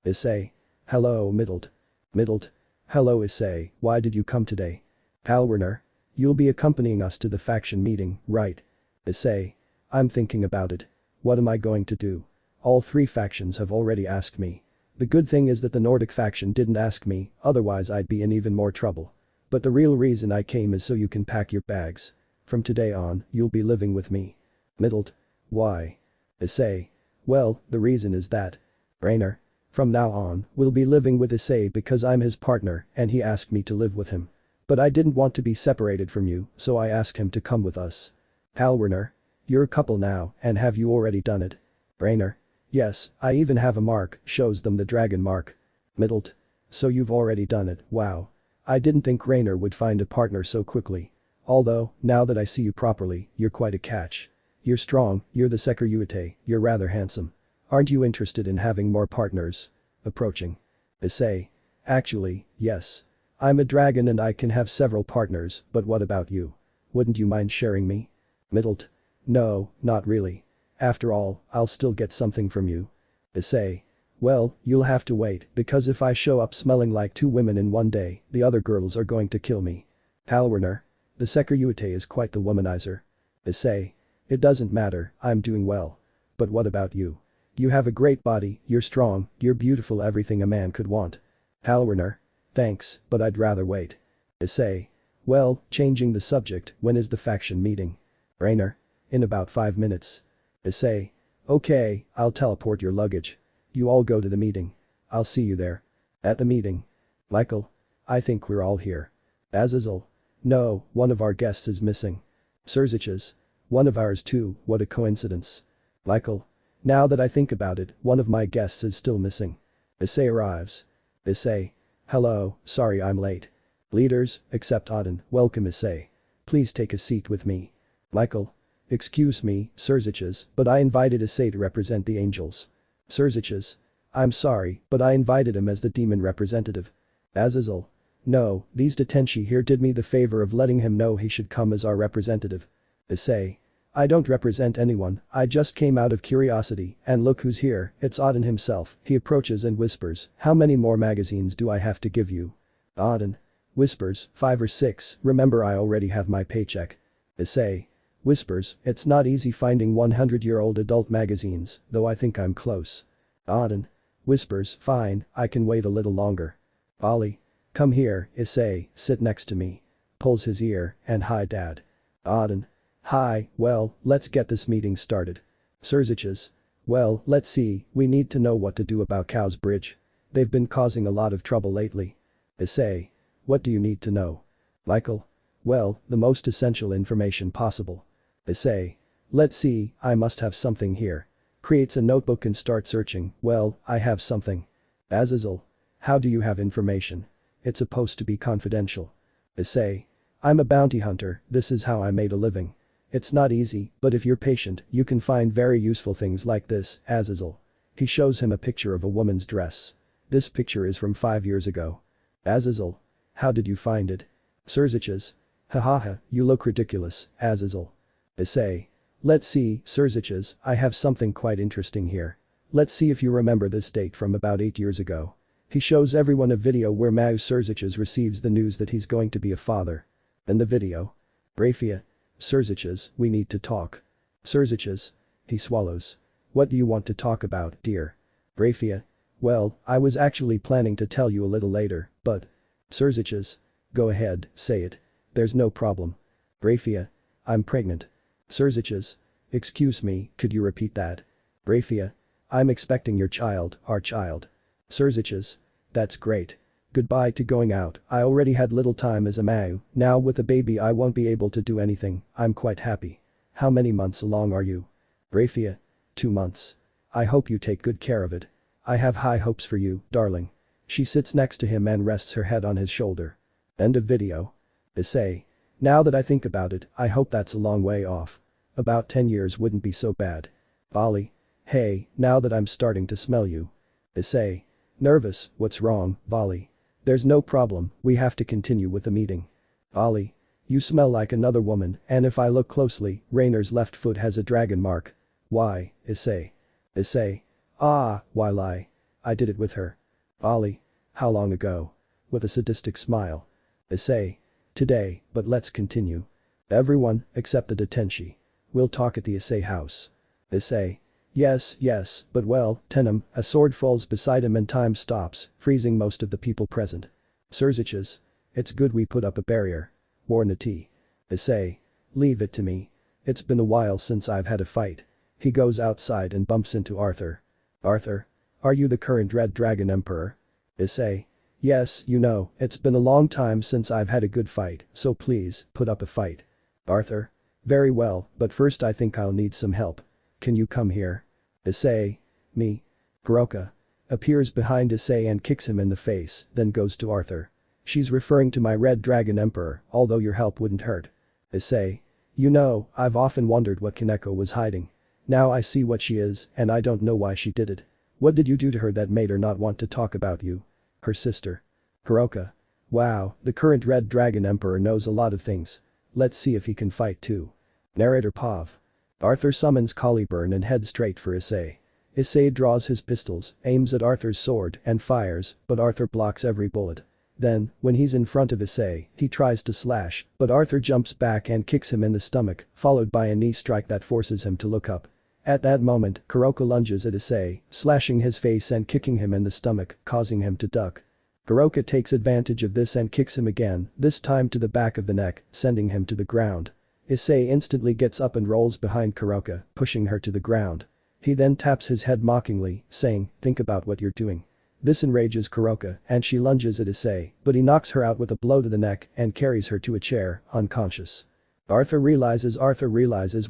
Issei. Hello, Middled. Middled. Hello, Issei, why did you come today? Calwerner. You'll be accompanying us to the faction meeting, right? Issei. I'm thinking about it. What am I going to do? All 3 factions have already asked me. The good thing is that the Nordic faction didn't ask me, otherwise I'd be in even more trouble. But the real reason I came is so you can pack your bags. From today on, you'll be living with me. Middled. Why? Issei. Well, the reason is that. Rainer. From now on, we'll be living with Issei because I'm his partner and he asked me to live with him. But I didn't want to be separated from you, so I asked him to come with us. Calwerner. You're a couple now, and have you already done it? Rainer. Yes, I even have a mark, shows them the dragon mark. Middled. So you've already done it, wow. I didn't think Rainer would find a partner so quickly. Although, now that I see you properly, you're quite a catch. You're strong, you're the Sekiryuutei, you're rather handsome. Aren't you interested in having more partners? Approaching. Issei. Actually, yes. I'm a dragon and I can have several partners, but what about you? Wouldn't you mind sharing me? Middled. No, not really. After all, I'll still get something from you. Issei. Well, you'll have to wait, because if I show up smelling like 2 women in one day, the other girls are going to kill me. Calwerner. The Sekiryuutei is quite the womanizer. Issei. It doesn't matter, I'm doing well. But what about you? You have a great body, you're strong, you're beautiful, everything a man could want. Calwerner. Thanks, but I'd rather wait. Issei. Well, changing the subject, when is the faction meeting? Rainer. In about 5 minutes. Issei. Okay, I'll teleport your luggage. You all go to the meeting. I'll see you there. At the meeting. Michael. I think we're all here. Azazel. No, one of our guests is missing. Serziches. One of ours too, what a coincidence. Michael. Now that I think about it, one of my guests is still missing. Issei arrives. Issei. Hello, sorry I'm late. Leaders, except Auden, welcome Issei. Please take a seat with me. Michael. Excuse me, Serziches, but I invited Issei to represent the angels. Serziches. I'm sorry, but I invited him as the demon representative. Azazel. No, these Detenshi here did me the favor of letting him know he should come as our representative. Issei. I don't represent anyone, I just came out of curiosity, and look who's here, it's Auden himself. He approaches and whispers, how many more magazines do I have to give you? Auden. Whispers, 5 or 6, remember I already have my paycheck. Issei. Whispers, it's not easy finding 100-year-old adult magazines, though I think I'm close. Auden. Whispers, fine, I can wait a little longer. Ollie. Come here, Issei, sit next to me. Pulls his ear, and hi dad. Auden. Hi, well, let's get this meeting started. Surziches. Well, let's see, we need to know what to do about Cow's Bridge. They've been causing a lot of trouble lately. Issei. What do you need to know? Michael. Well, the most essential information possible. Issei. Let's see, I must have something here. Creates a notebook and starts searching, well, I have something. Azazel. How do you have information? It's supposed to be confidential. Issei. I'm a bounty hunter, this is how I made a living. It's not easy, but if you're patient, you can find very useful things like this, Azazel. He shows him a picture of a woman's dress. This picture is from 5 years ago. Azazel. How did you find it? Surziches. Hahaha, you look ridiculous, Azazel. Issei. Let's see, Surziches, I have something quite interesting here. Let's see if you remember this date from about 8 years ago. He shows everyone a video where Mau Surziches receives the news that he's going to be a father. In the video. Rafia. Surziches, we need to talk. Surziches. He swallows. What do you want to talk about, dear? Rafia. Well, I was actually planning to tell you a little later, but. Surziches. Go ahead, say it. There's no problem. Rafia. I'm pregnant. Surziches. Excuse me, could you repeat that? Rafia. I'm expecting your child, our child. Surziches. That's great. Goodbye to going out, I already had little time as a Mau, now with a baby I won't be able to do anything, I'm quite happy. How many months along are you? Rafia. 2 months. I hope you take good care of it. I have high hopes for you, darling. She sits next to him and rests her head on his shoulder. End of video. Issei. Now that I think about it, I hope that's a long way off. About 10 years wouldn't be so bad. Ollie. Hey, now that I'm starting to smell you. Issei. Nervous, what's wrong, Volley? There's no problem, we have to continue with the meeting. Ollie. You smell like another woman, and if I look closely, Rainer's left foot has a dragon mark. Why, Issei? Issei. Ah, why lie? I did it with her. Ollie. How long ago? With a sadistic smile. Issei. Today, but let's continue. Everyone, except the Detenshi. We'll talk at the Issei house. Issei. Yes, but well, Tenem, a sword falls beside him and time stops, freezing most of the people present. Surziches. It's good we put up a barrier. Warnati. Issei. Leave it to me. It's been a while since I've had a fight. He goes outside and bumps into Arthur. Arthur. Are you the current Red Dragon Emperor? Issei. Yes, you know, it's been a long time since I've had a good fight, so please, put up a fight. Arthur. Very well, but first I think I'll need some help. Can you come here? Issei. Me. Kuroka. Appears behind Issei and kicks him in the face, then goes to Arthur. She's referring to my Red Dragon Emperor, although your help wouldn't hurt. Issei. You know, I've often wondered what Kaneko was hiding. Now I see what she is, and I don't know why she did it. What did you do to her that made her not want to talk about you? Her sister. Kuroka. Wow, the current Red Dragon Emperor knows a lot of things. Let's see if he can fight too. Narrator Pav. Arthur summons Caliburn and heads straight for Issei. Issei draws his pistols, aims at Arthur's sword, and fires, but Arthur blocks every bullet. Then, when he's in front of Issei, he tries to slash, but Arthur jumps back and kicks him in the stomach, followed by a knee strike that forces him to look up. At that moment, Kuroka lunges at Issei, slashing his face and kicking him in the stomach, causing him to duck. Kuroka takes advantage of this and kicks him again, this time to the back of the neck, sending him to the ground. Issei instantly gets up and rolls behind Kuroka, pushing her to the ground. He then taps his head mockingly, saying, think about what you're doing. This enrages Kuroka, and she lunges at Issei, but he knocks her out with a blow to the neck and carries her to a chair, unconscious. Arthur realizes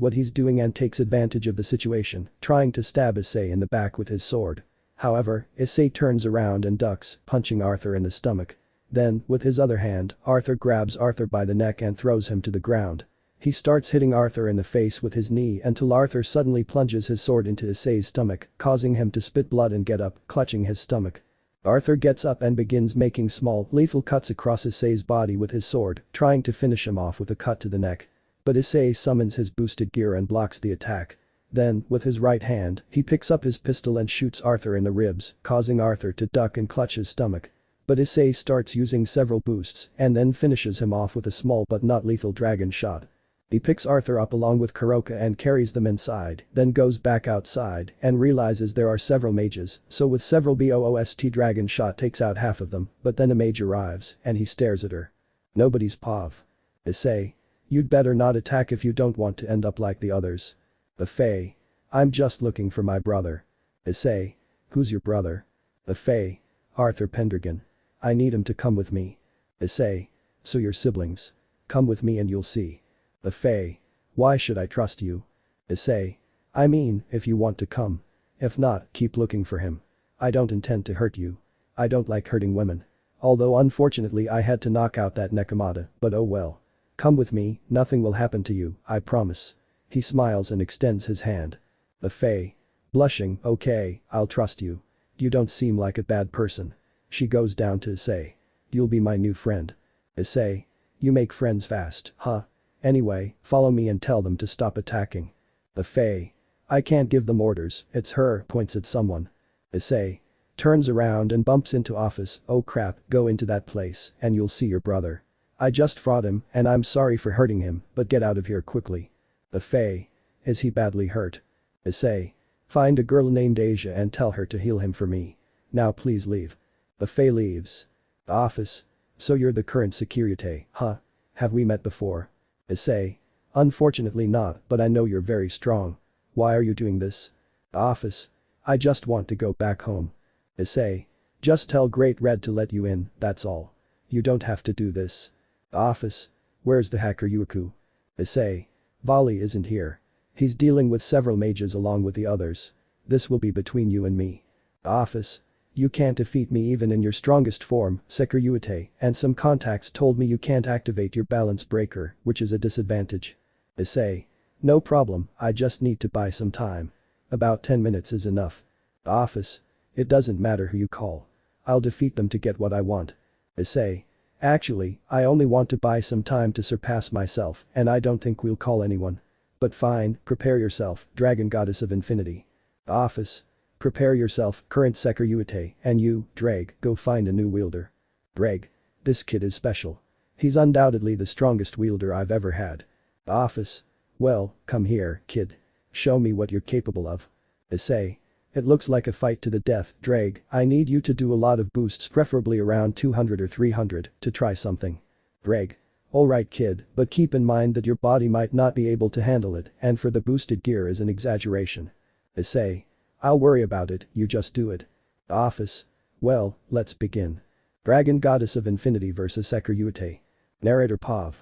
what he's doing and takes advantage of the situation, trying to stab Issei in the back with his sword. However, Issei turns around and ducks, punching Arthur in the stomach. Then, with his other hand, Arthur grabs Arthur by the neck and throws him to the ground. He starts hitting Arthur in the face with his knee until Arthur suddenly plunges his sword into Issei's stomach, causing him to spit blood and get up, clutching his stomach. Arthur gets up and begins making small, lethal cuts across Issei's body with his sword, trying to finish him off with a cut to the neck. But Issei summons his boosted gear and blocks the attack. Then, with his right hand, he picks up his pistol and shoots Arthur in the ribs, causing Arthur to duck and clutch his stomach. But Issei starts using several boosts and then finishes him off with a small but not lethal dragon shot. He picks Arthur up along with Kuroka and carries them inside, then goes back outside and realizes there are several mages, so with several BOOST dragon shot takes out half of them, but then a mage arrives and he stares at her. Nobody's POV. Issei. You'd better not attack if you don't want to end up like the others. The Fae. I'm just looking for my brother. Issei. Who's your brother? The Fae. Arthur Pendragon. I need him to come with me. Issei. So your siblings. Come with me and you'll see. The Fae. Why should I trust you? Issei. I mean, if you want to come. If not, keep looking for him. I don't intend to hurt you. I don't like hurting women. Although unfortunately I had to knock out that Nekomata, but oh well. Come with me, nothing will happen to you, I promise. He smiles and extends his hand. The Fae. Blushing, okay, I'll trust you. You don't seem like a bad person. She goes down to Issei. You'll be my new friend. Issei. You make friends fast, huh? Anyway, follow me and tell them to stop attacking. The Fae. I can't give them orders, it's her, points at someone. Issei. Turns around and bumps into Office, oh crap, go into that place and you'll see your brother. I just fought him and I'm sorry for hurting him, but get out of here quickly. The Fae. Is he badly hurt? Issei. Find a girl named Asia and tell her to heal him for me. Now please leave. The Fae leaves. The Office. So you're the current Sekiryuutei, huh? Have we met before? Issei. Unfortunately not, but I know you're very strong. Why are you doing this? The Office. I just want to go back home. Issei. Just tell Great Red to let you in, that's all. You don't have to do this. The Office. Where's the hacker Yuku? Issei. Volley isn't here. He's dealing with several mages along with the others. This will be between you and me. The Office. You can't defeat me even in your strongest form, Sekiryuutei, and some contacts told me you can't activate your balance breaker, which is a disadvantage. Issei. No problem, I just need to buy some time. About 10 minutes is enough. The Office. It doesn't matter who you call. I'll defeat them to get what I want. Issei. Actually, I only want to buy some time to surpass myself and I don't think we'll call anyone. But fine, prepare yourself, Dragon Goddess of Infinity. The Office. Prepare yourself, current Sekiryuutei, and you, Dreg, go find a new wielder. Dreg. This kid is special. He's undoubtedly the strongest wielder I've ever had. The Office. Well, come here, kid. Show me what you're capable of. Issei. It looks like a fight to the death, Dreg, I need you to do a lot of boosts preferably around 200 or 300 to try something. Dreg. Alright kid, but keep in mind that your body might not be able to handle it and for the boosted gear is an exaggeration. Issei. I'll worry about it, you just do it. The Office. Well, let's begin. Dragon Goddess of Infinity vs Sekiryuutei. Narrator POV.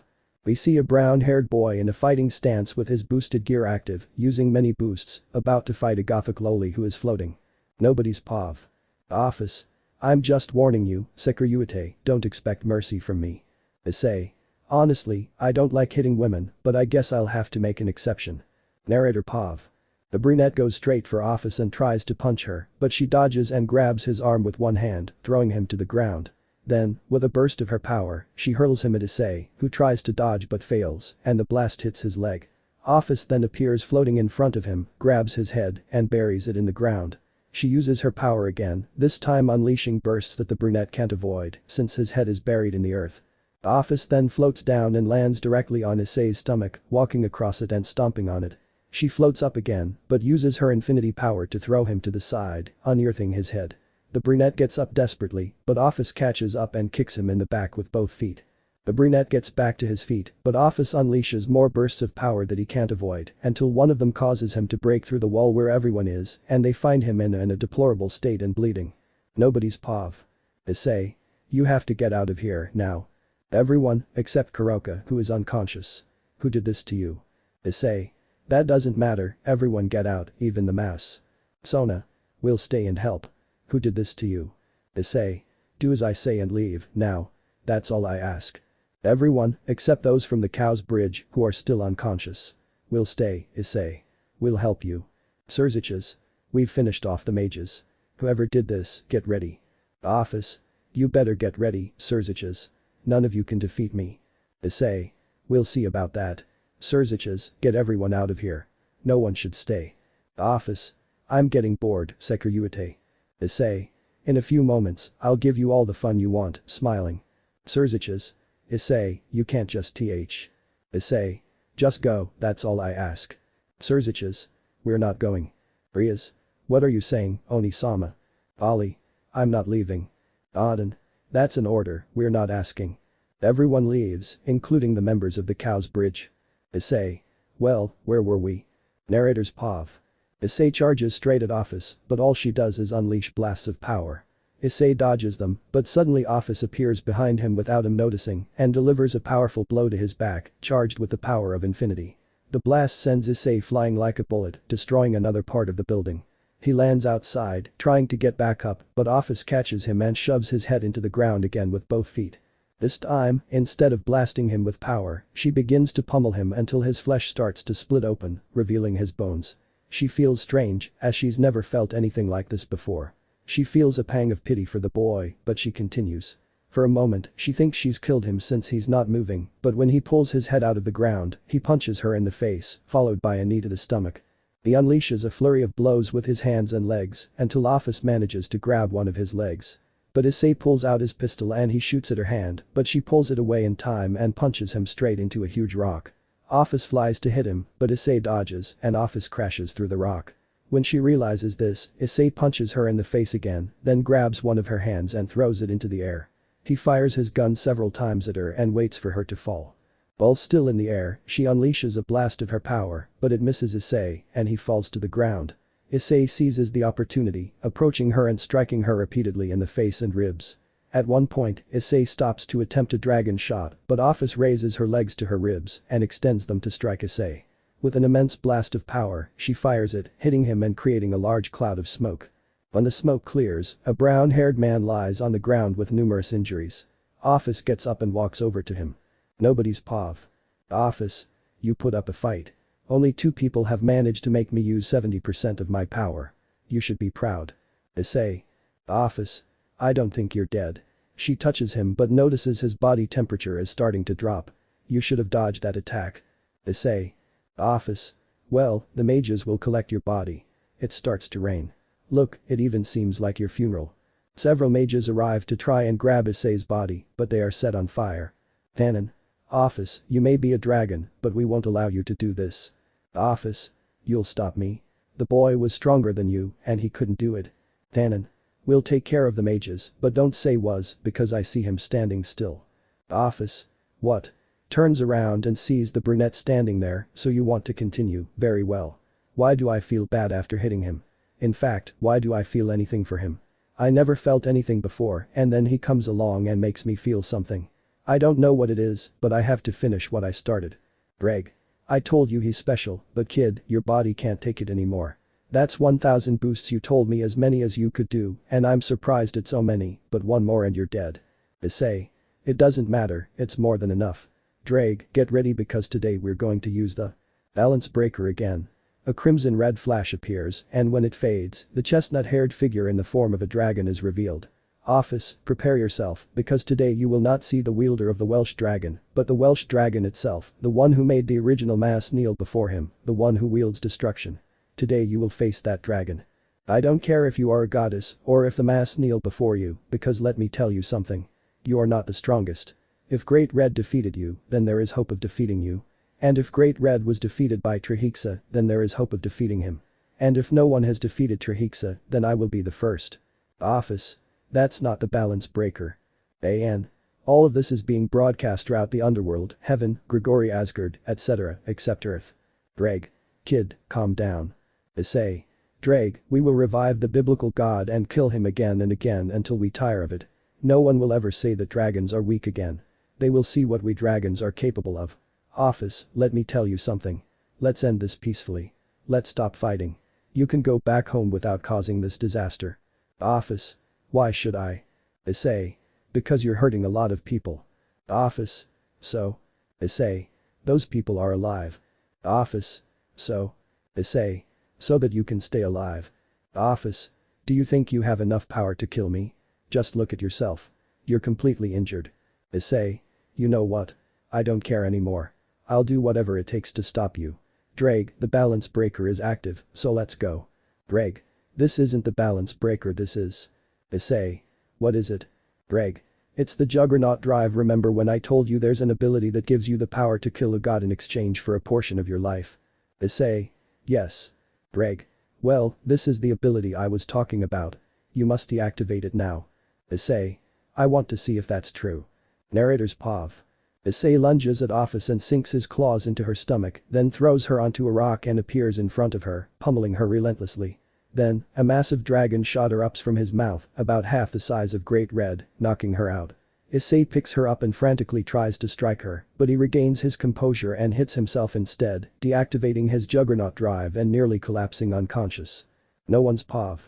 We see a brown-haired boy in a fighting stance with his boosted gear active, using many boosts, about to fight a gothic loli who is floating. Nobody's POV. The Office. I'm just warning you, Sekiryuutei, don't expect mercy from me. Issei. Honestly, I don't like hitting women, but I guess I'll have to make an exception. Narrator POV. The brunette goes straight for Office and tries to punch her, but she dodges and grabs his arm with one hand, throwing him to the ground. Then, with a burst of her power, she hurls him at Issei, who tries to dodge but fails, and the blast hits his leg. Office then appears floating in front of him, grabs his head, and buries it in the ground. She uses her power again, this time unleashing bursts that the brunette can't avoid, since his head is buried in the earth. Office then floats down and lands directly on Issei's stomach, walking across it and stomping on it. She floats up again, but uses her infinity power to throw him to the side, unearthing his head. The brunette gets up desperately, but Office catches up and kicks him in the back with both feet. The brunette gets back to his feet, but Office unleashes more bursts of power that he can't avoid until one of them causes him to break through the wall where everyone is and they find him in a deplorable state and bleeding. Nobody's POV. Issei. You have to get out of here, now. Everyone, except Kuroka, who is unconscious. Who did this to you? Issei. That doesn't matter, everyone get out, even the mass. Sona. We'll stay and help. Who did this to you? Issei. Do as I say and leave, now. That's all I ask. Everyone, except those from the Cow's Bridge, who are still unconscious. We'll stay, Issei. We'll help you. Surziches. We've finished off the mages. Whoever did this, get ready. Office. You better get ready, Surziches. None of you can defeat me. Issei. We'll see about that. Surziches, get everyone out of here. No one should stay. Office. I'm getting bored, Sekiryuutei. Issei. In a few moments, I'll give you all the fun you want, smiling. Surziches. Issei, you can't just th. Issei. Just go, that's all I ask. Surziches. We're not going. Rias. What are you saying, Oni-sama? Ali. I'm not leaving. Auden. That's an order, we're not asking. Everyone leaves, including the members of the Cow's Bridge. Issei. Well, where were we? Narrator's POV. Issei charges straight at Office, but all she does is unleash blasts of power. Issei dodges them, but suddenly Office appears behind him without him noticing and delivers a powerful blow to his back, charged with the power of infinity. The blast sends Issei flying like a bullet, destroying another part of the building. He lands outside, trying to get back up, but Office catches him and shoves his head into the ground again with both feet. This time, instead of blasting him with power, she begins to pummel him until his flesh starts to split open, revealing his bones. She feels strange, as she's never felt anything like this before. She feels a pang of pity for the boy, but she continues. For a moment, she thinks she's killed him since he's not moving, but when he pulls his head out of the ground, he punches her in the face, followed by a knee to the stomach. He unleashes a flurry of blows with his hands and legs until Office manages to grab one of his legs. But Issei pulls out his pistol and he shoots at her hand, but she pulls it away in time and punches him straight into a huge rock. Office flies to hit him, but Issei dodges and Office crashes through the rock. When she realizes this, Issei punches her in the face again, then grabs one of her hands and throws it into the air. He fires his gun several times at her and waits for her to fall. While still in the air, she unleashes a blast of her power, but it misses Issei and he falls to the ground. Issei seizes the opportunity, approaching her and striking her repeatedly in the face and ribs. At one point, Issei stops to attempt a dragon shot, but Office raises her legs to her ribs and extends them to strike Issei. With an immense blast of power, she fires it, hitting him and creating a large cloud of smoke. When the smoke clears, a brown-haired man lies on the ground with numerous injuries. Office gets up and walks over to him. Nobody's POV. Office. You put up a fight. Only 2 people have managed to make me use 70% of my power. You should be proud. Issei. Office. I don't think you're dead. She touches him but notices his body temperature is starting to drop. You should have dodged that attack. Issei. Office. Well, the mages will collect your body. It starts to rain. Look, it even seems like your funeral. Several mages arrive to try and grab Issei's body, but they are set on fire. Tannen. Office, you may be a dragon, but we won't allow you to do this. Office. You'll stop me. The boy was stronger than you, and he couldn't do it. Tannen. We'll take care of the mages, but don't say was, because I see him standing still. Office. What? Turns around and sees the brunette standing there, so you want to continue, very well. Why do I feel bad after hitting him? In fact, why do I feel anything for him? I never felt anything before and then he comes along and makes me feel something. I don't know what it is, but I have to finish what I started. Greg. I told you he's special, but kid, your body can't take it anymore. That's 1000 boosts, you told me as many as you could do, and I'm surprised it's so many, but 1 more and you're dead. Issei. It doesn't matter, it's more than enough. Drake, get ready because today we're going to use the balance breaker again. A crimson red flash appears, and when it fades, the chestnut-haired figure in the form of a dragon is revealed. Office, prepare yourself, because today you will not see the wielder of the Welsh dragon, but the Welsh dragon itself, the one who made the original mass kneel before him, the one who wields destruction. Today you will face that dragon. I don't care if you are a goddess, or if the mass kneel before you, because let me tell you something. You are not the strongest. If Great Red defeated you, then there is hope of defeating you. And if Great Red was defeated by Trihexa, then there is hope of defeating him. And if no one has defeated Trihexa, then I will be the first. Office. That's not the balance breaker. An. All of this is being broadcast throughout the underworld, heaven, Gregory Asgard, etc., except Earth. Dreg. Kid, calm down. Issei. Dreg, we will revive the biblical god and kill him again and again until we tire of it. No one will ever say that dragons are weak again. They will see what we dragons are capable of. Office, let me tell you something. Let's end this peacefully. Let's stop fighting. You can go back home without causing this disaster. Office. Why should I? Issei. Because you're hurting a lot of people. Office. So? Issei. Those people are alive. Office. So? Issei. So that you can stay alive. Office. Do you think you have enough power to kill me? Just look at yourself. You're completely injured. Issei. You know what? I don't care anymore. I'll do whatever it takes to stop you. Dreg, the balance breaker is active, so let's go. Dreg. This isn't the balance breaker, this is. Issei. What is it? Dreg. It's the Juggernaut drive. Remember when I told you there's an ability that gives you the power to kill a god in exchange for a portion of your life? Issei. Yes. Greg. Well, this is the ability I was talking about. You must deactivate it now. Issei. I want to see if that's true. Narrator's POV. Issei lunges at Office and sinks his claws into her stomach, then throws her onto a rock and appears in front of her, pummeling her relentlessly. Then, a massive dragon shot erupts from his mouth, about half the size of Great Red, knocking her out. Issei picks her up and frantically tries to strike her, but he regains his composure and hits himself instead, deactivating his Juggernaut drive and nearly collapsing unconscious. No one's POV.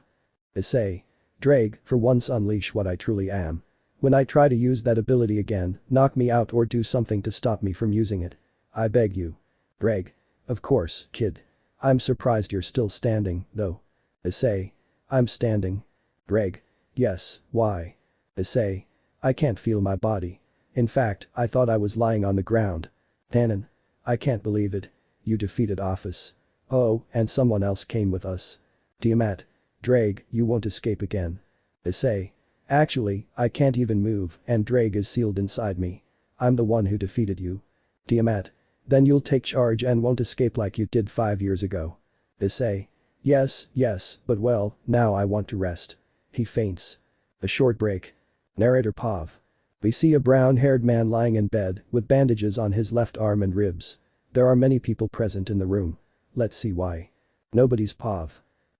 Issei. Drake, for once unleash what I truly am. When I try to use that ability again, knock me out or do something to stop me from using it. I beg you. Drake. Of course, kid. I'm surprised you're still standing, though. Issei. I'm standing. Greg. Yes, why? Issei. I can't feel my body. In fact, I thought I was lying on the ground. Tannen. I can't believe it. You defeated Office. Oh, and someone else came with us. Tiamat. Drake, you won't escape again. Issei. Actually, I can't even move and Drake is sealed inside me. I'm the one who defeated you. Tiamat. Then you'll take charge and won't escape like you did 5 years ago. Issei. Yes, but well, now I want to rest. He faints. A short break. Narrator POV. We see a brown-haired man lying in bed with bandages on his left arm and ribs. There are many people present in the room. Let's see why. Nobody's POV.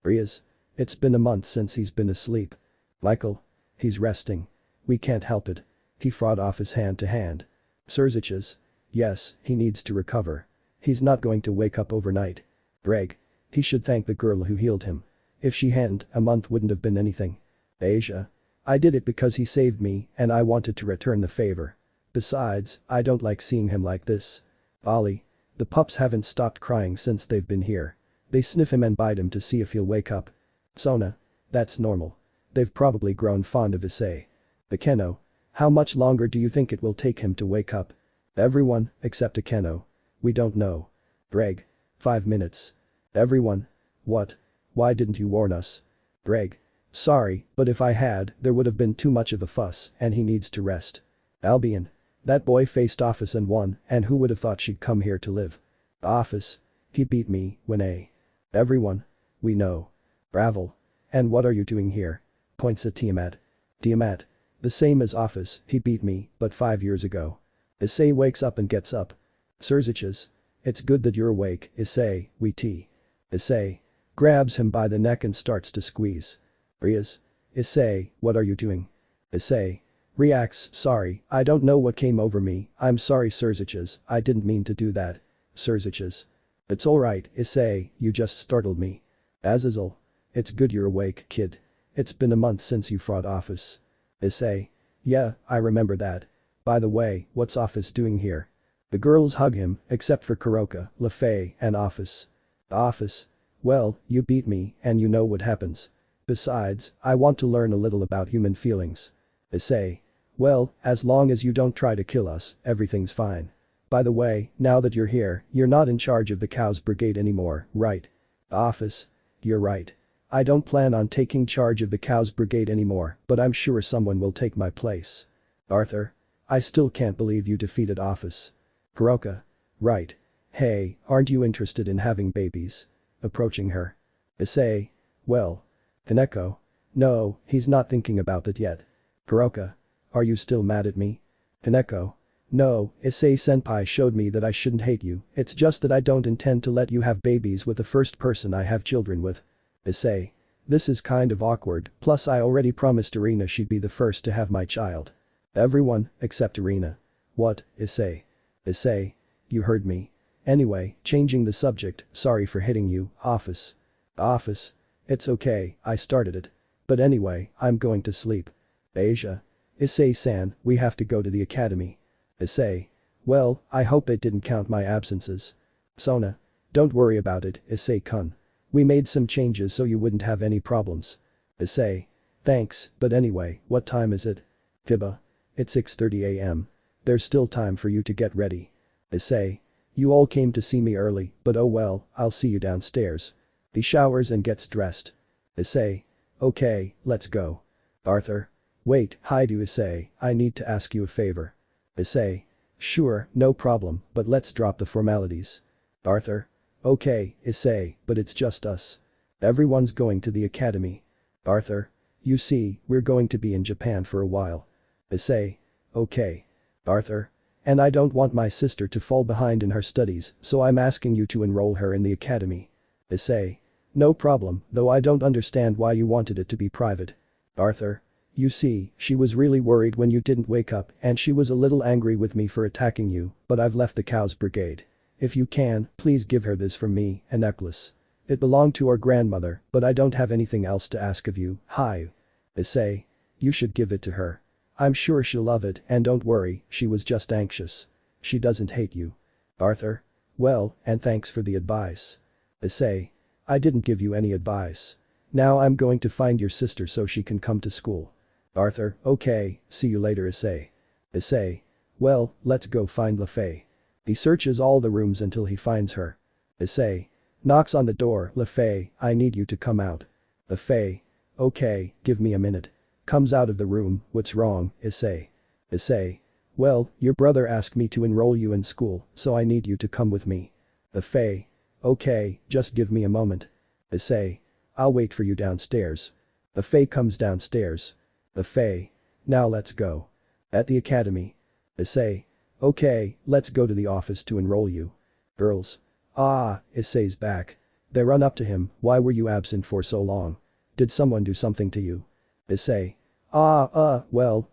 Rias. It's been a month since he's been asleep. Michael. He's resting. We can't help it. He fought off his hand to hand. Serziches. Yes, he needs to recover. He's not going to wake up overnight. Greg. He should thank the girl who healed him. If she hadn't, a month wouldn't have been anything. Asia. I did it because he saved me and I wanted to return the favor. Besides, I don't like seeing him like this. Ollie. The pups haven't stopped crying since they've been here. They sniff him and bite him to see if he'll wake up. Sona. That's normal. They've probably grown fond of Issei. Akeno. How much longer do you think it will take him to wake up? Everyone, except Akeno. We don't know. Greg. 5 minutes. Everyone. What? Why didn't you warn us? Greg. Sorry, but if I had, there would have been too much of a fuss and he needs to rest. Albion. That boy faced Office and won, and who would have thought she'd come here to live? Office. He beat me, when a. Everyone. We know. Ravel. And what are you doing here? Points at Tiamat. Tiamat. The same as Office, he beat me, but 5 years ago. Issei wakes up and gets up. Serziches. It's good that you're awake, Issei, we tea. Issei. Grabs him by the neck and starts to squeeze. Rias. Issei, what are you doing? Issei. Reacts, sorry, I don't know what came over me, I'm sorry Serziches, I didn't mean to do that. Serziches. It's alright, Issei, you just startled me. Azazel. It's good you're awake, kid. It's been a month since you fought Office. Issei. Yeah, I remember that. By the way, what's Office doing here? The girls hug him, except for Kuroka, LaFay, and Office. Office. Well, you beat me, and you know what happens. Besides, I want to learn a little about human feelings. Issei. Well, as long as you don't try to kill us, everything's fine. By the way, now that you're here, you're not in charge of the Cows Brigade anymore, right? Office. You're right. I don't plan on taking charge of the Cows Brigade anymore, but I'm sure someone will take my place. Arthur. I still can't believe you defeated Office. Kuroka. Right. Hey, aren't you interested in having babies? Approaching her. Issei. Well. Kaneko. No, he's not thinking about that yet. Kuroka. Are you still mad at me? Kaneko. No, Issei-senpai showed me that I shouldn't hate you, it's just that I don't intend to let you have babies with the first person I have children with. Issei. This is kind of awkward, plus I already promised Irina she'd be the first to have my child. Everyone, except Irina. What, Issei? Issei. You heard me. Anyway, changing the subject, sorry for hitting you, Office. Office. It's okay, I started it. But anyway, I'm going to sleep. Asia. Issei-san, we have to go to the academy. Issei. Well, I hope they didn't count my absences. Sona. Don't worry about it, Issei-kun. We made some changes so you wouldn't have any problems. Issei. Thanks, but anyway, what time is it? Kiba. It's 6:30 a.m. There's still time for you to get ready. Issei. You all came to see me early, but oh well, I'll see you downstairs. He showers and gets dressed. Issei. Okay, let's go. Arthur. Wait, Hyoudou Issei, I need to ask you a favor. Issei. Sure, no problem, but let's drop the formalities. Arthur. Okay, Issei, but it's just us. Everyone's going to the academy. Arthur. You see, we're going to be in Japan for a while. Issei. Okay. Arthur. And I don't want my sister to fall behind in her studies, so I'm asking you to enroll her in the academy. Issei. No problem, though I don't understand why you wanted it to be private. Arthur. You see, she was really worried when you didn't wake up and she was a little angry with me for attacking you, but I've left the Cows Brigade. If you can, please give her this from me, a necklace. It belonged to our grandmother, but I don't have anything else to ask of you, Hyoudou Issei. You should give it to her. I'm sure she'll love it and don't worry, she was just anxious. She doesn't hate you. Arthur. Well, and thanks for the advice. Issei. I didn't give you any advice. Now I'm going to find your sister so she can come to school. Arthur. Okay, see you later Issei. Issei. Well, let's go find LaFay. He searches all the rooms until he finds her. Issei. Knocks on the door. LaFay, I need you to come out. LaFay. Okay, give me a minute. Comes out of the room. What's wrong, Issei? Issei. Well, your brother asked me to enroll you in school, so I need you to come with me. LaFay. Okay, just give me a moment. Issei. I'll wait for you downstairs. LaFay comes downstairs. LaFay. Now let's go. At the academy. Issei. Okay, let's go to the office to enroll you. Girls. Ah, Issei's back. They run up to him. Why were you absent for so long? Did someone do something to you? Issei. Well,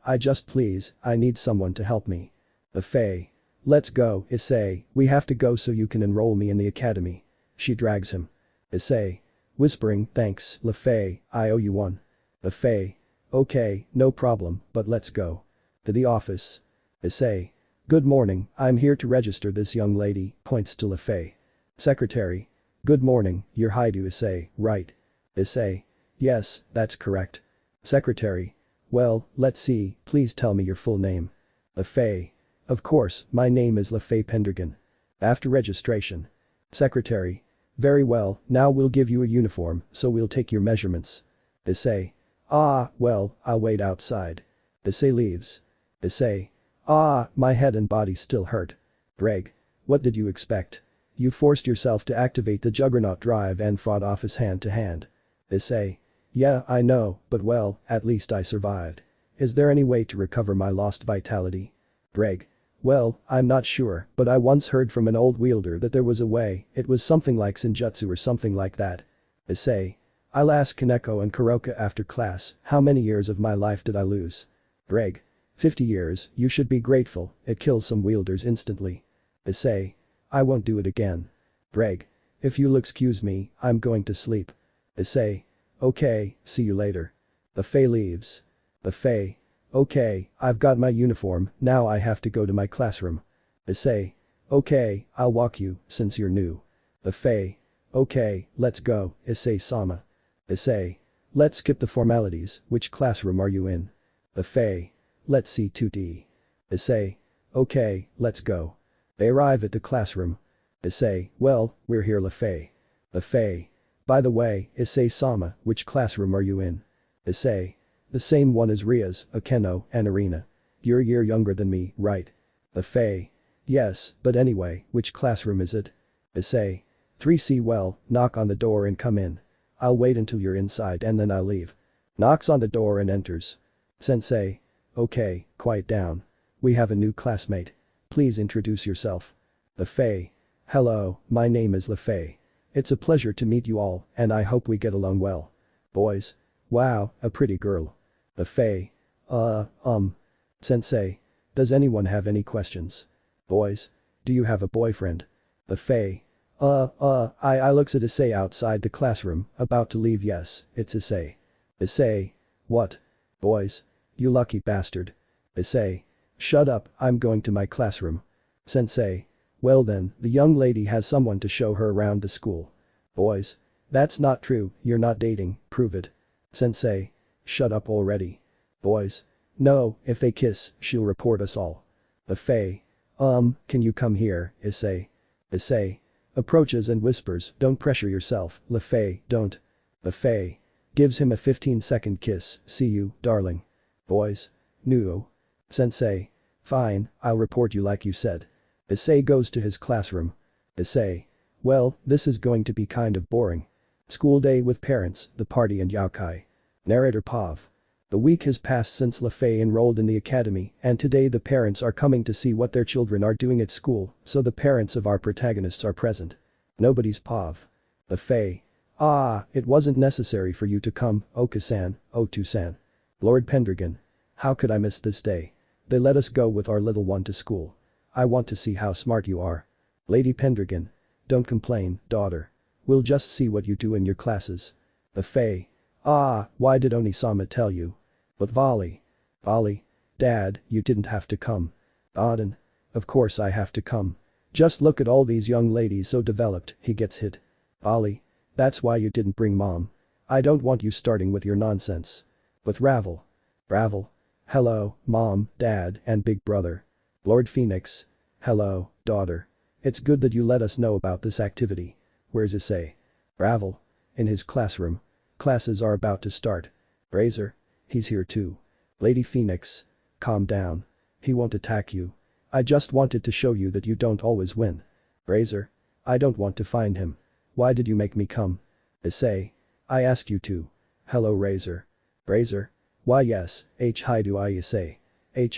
I need someone to help me. LaFay. Let's go, Issei, we have to go so you can enroll me in the academy. She drags him. Issei. Whispering, thanks, LaFay, I owe you one. LaFay. Okay, no problem, but let's go. To the office. Issei. Good morning, I'm here to register this young lady, points to LaFay. Secretary. Good morning, you're Hyoudou Issei, right? Issei. Yes, that's correct. Secretary. Well, let's see, please tell me your full name. LaFay. Of course, my name is LaFay Pendergan. After registration. Secretary. Very well, now we'll give you a uniform, so we'll take your measurements. Issei. Well, I'll wait outside. Issei leaves. Issei. My head and body still hurt. Greg. What did you expect? You forced yourself to activate the Juggernaut drive and fought off his hand to hand. Issei. Yeah, I know, but well, at least I survived. Is there any way to recover my lost vitality? Greg. Well, I'm not sure, but I once heard from an old wielder that there was a way, it was something like Senjutsu or something like that. Issei. I'll ask Kaneko and Kuroka after class, how many years of my life did I lose? Greg. 50 years, you should be grateful, it kills some wielders instantly. Issei. I won't do it again. Greg. If you'll excuse me, I'm going to sleep. Issei. Okay, see you later. LaFay leaves. LaFay. Okay, I've got my uniform, now I have to go to my classroom. Issei. Okay, I'll walk you, since you're new. LaFay. Okay, let's go, Issei-sama. Issei. Let's skip the formalities, which classroom are you in? LaFay. Let's see 2D. Issei. Okay, let's go. They arrive at the classroom. Issei. Well, we're here LaFay. LaFay. By the way, Issei-sama, which classroom are you in? Issei. The same one as Rias, Akeno, and Arena. You're a year younger than me, right? LaFay. Yes, but anyway, which classroom is it? Issei. 3C. Well, knock on the door and come in. I'll wait until you're inside and then I'll leave. Knocks on the door and enters. Sensei. Okay, quiet down. We have a new classmate. Please introduce yourself. LaFay. Hello, my name is LaFay. It's a pleasure to meet you all, and I hope we get along well. Boys. Wow, a pretty girl. LaFay. Sensei. Does anyone have any questions? Boys. Do you have a boyfriend? LaFay. I looks at Issei outside the classroom, about to leave. Yes, it's Issei. Issei. What? Boys. You lucky bastard. Issei. Shut up, I'm going to my classroom. Sensei. Well then, the young lady has someone to show her around the school. Boys. That's not true, you're not dating, prove it. Sensei. Shut up already. Boys. No, if they kiss, she'll report us all. LaFay. Can you come here, Issei? Issei. Approaches and whispers, don't pressure yourself, LaFay, don't. LaFay. Gives him a 15-second kiss, see you, darling. Boys. No. Sensei. Fine, I'll report you like you said. Issei goes to his classroom. Issei. Well, this is going to be kind of boring. School day with parents, the party and yakai. Narrator Pav. The week has passed since LaFay enrolled in the academy and today the parents are coming to see what their children are doing at school, so the parents of our protagonists are present. Nobody's Pav. LaFay. Ah, it wasn't necessary for you to come, Oka-san, Otu-san. Lord Pendragon. How could I miss this day? They let us go with our little one to school. I want to see how smart you are. Lady Pendragon. Don't complain, daughter. We'll just see what you do in your classes. LaFay. Ah, why did Onisama tell you? But Vali. Vali. Dad, you didn't have to come. Auden. Of course I have to come. Just look at all these young ladies so developed, he gets hit. Vali. That's why you didn't bring mom. I don't want you starting with your nonsense. With Ravel. Ravel. Hello, mom, dad, and big brother. Lord Phoenix. Hello, daughter. It's good that you let us know about this activity. Where's Issei? Ravel. In his classroom. Classes are about to start. Razor. He's here too. Lady Phoenix. Calm down. He won't attack you. I just wanted to show you that you don't always win. Razor. I don't want to find him. Why did you make me come? Issei. I asked you to. Hello Razor. Razor. Why yes, Hyoudou Issei.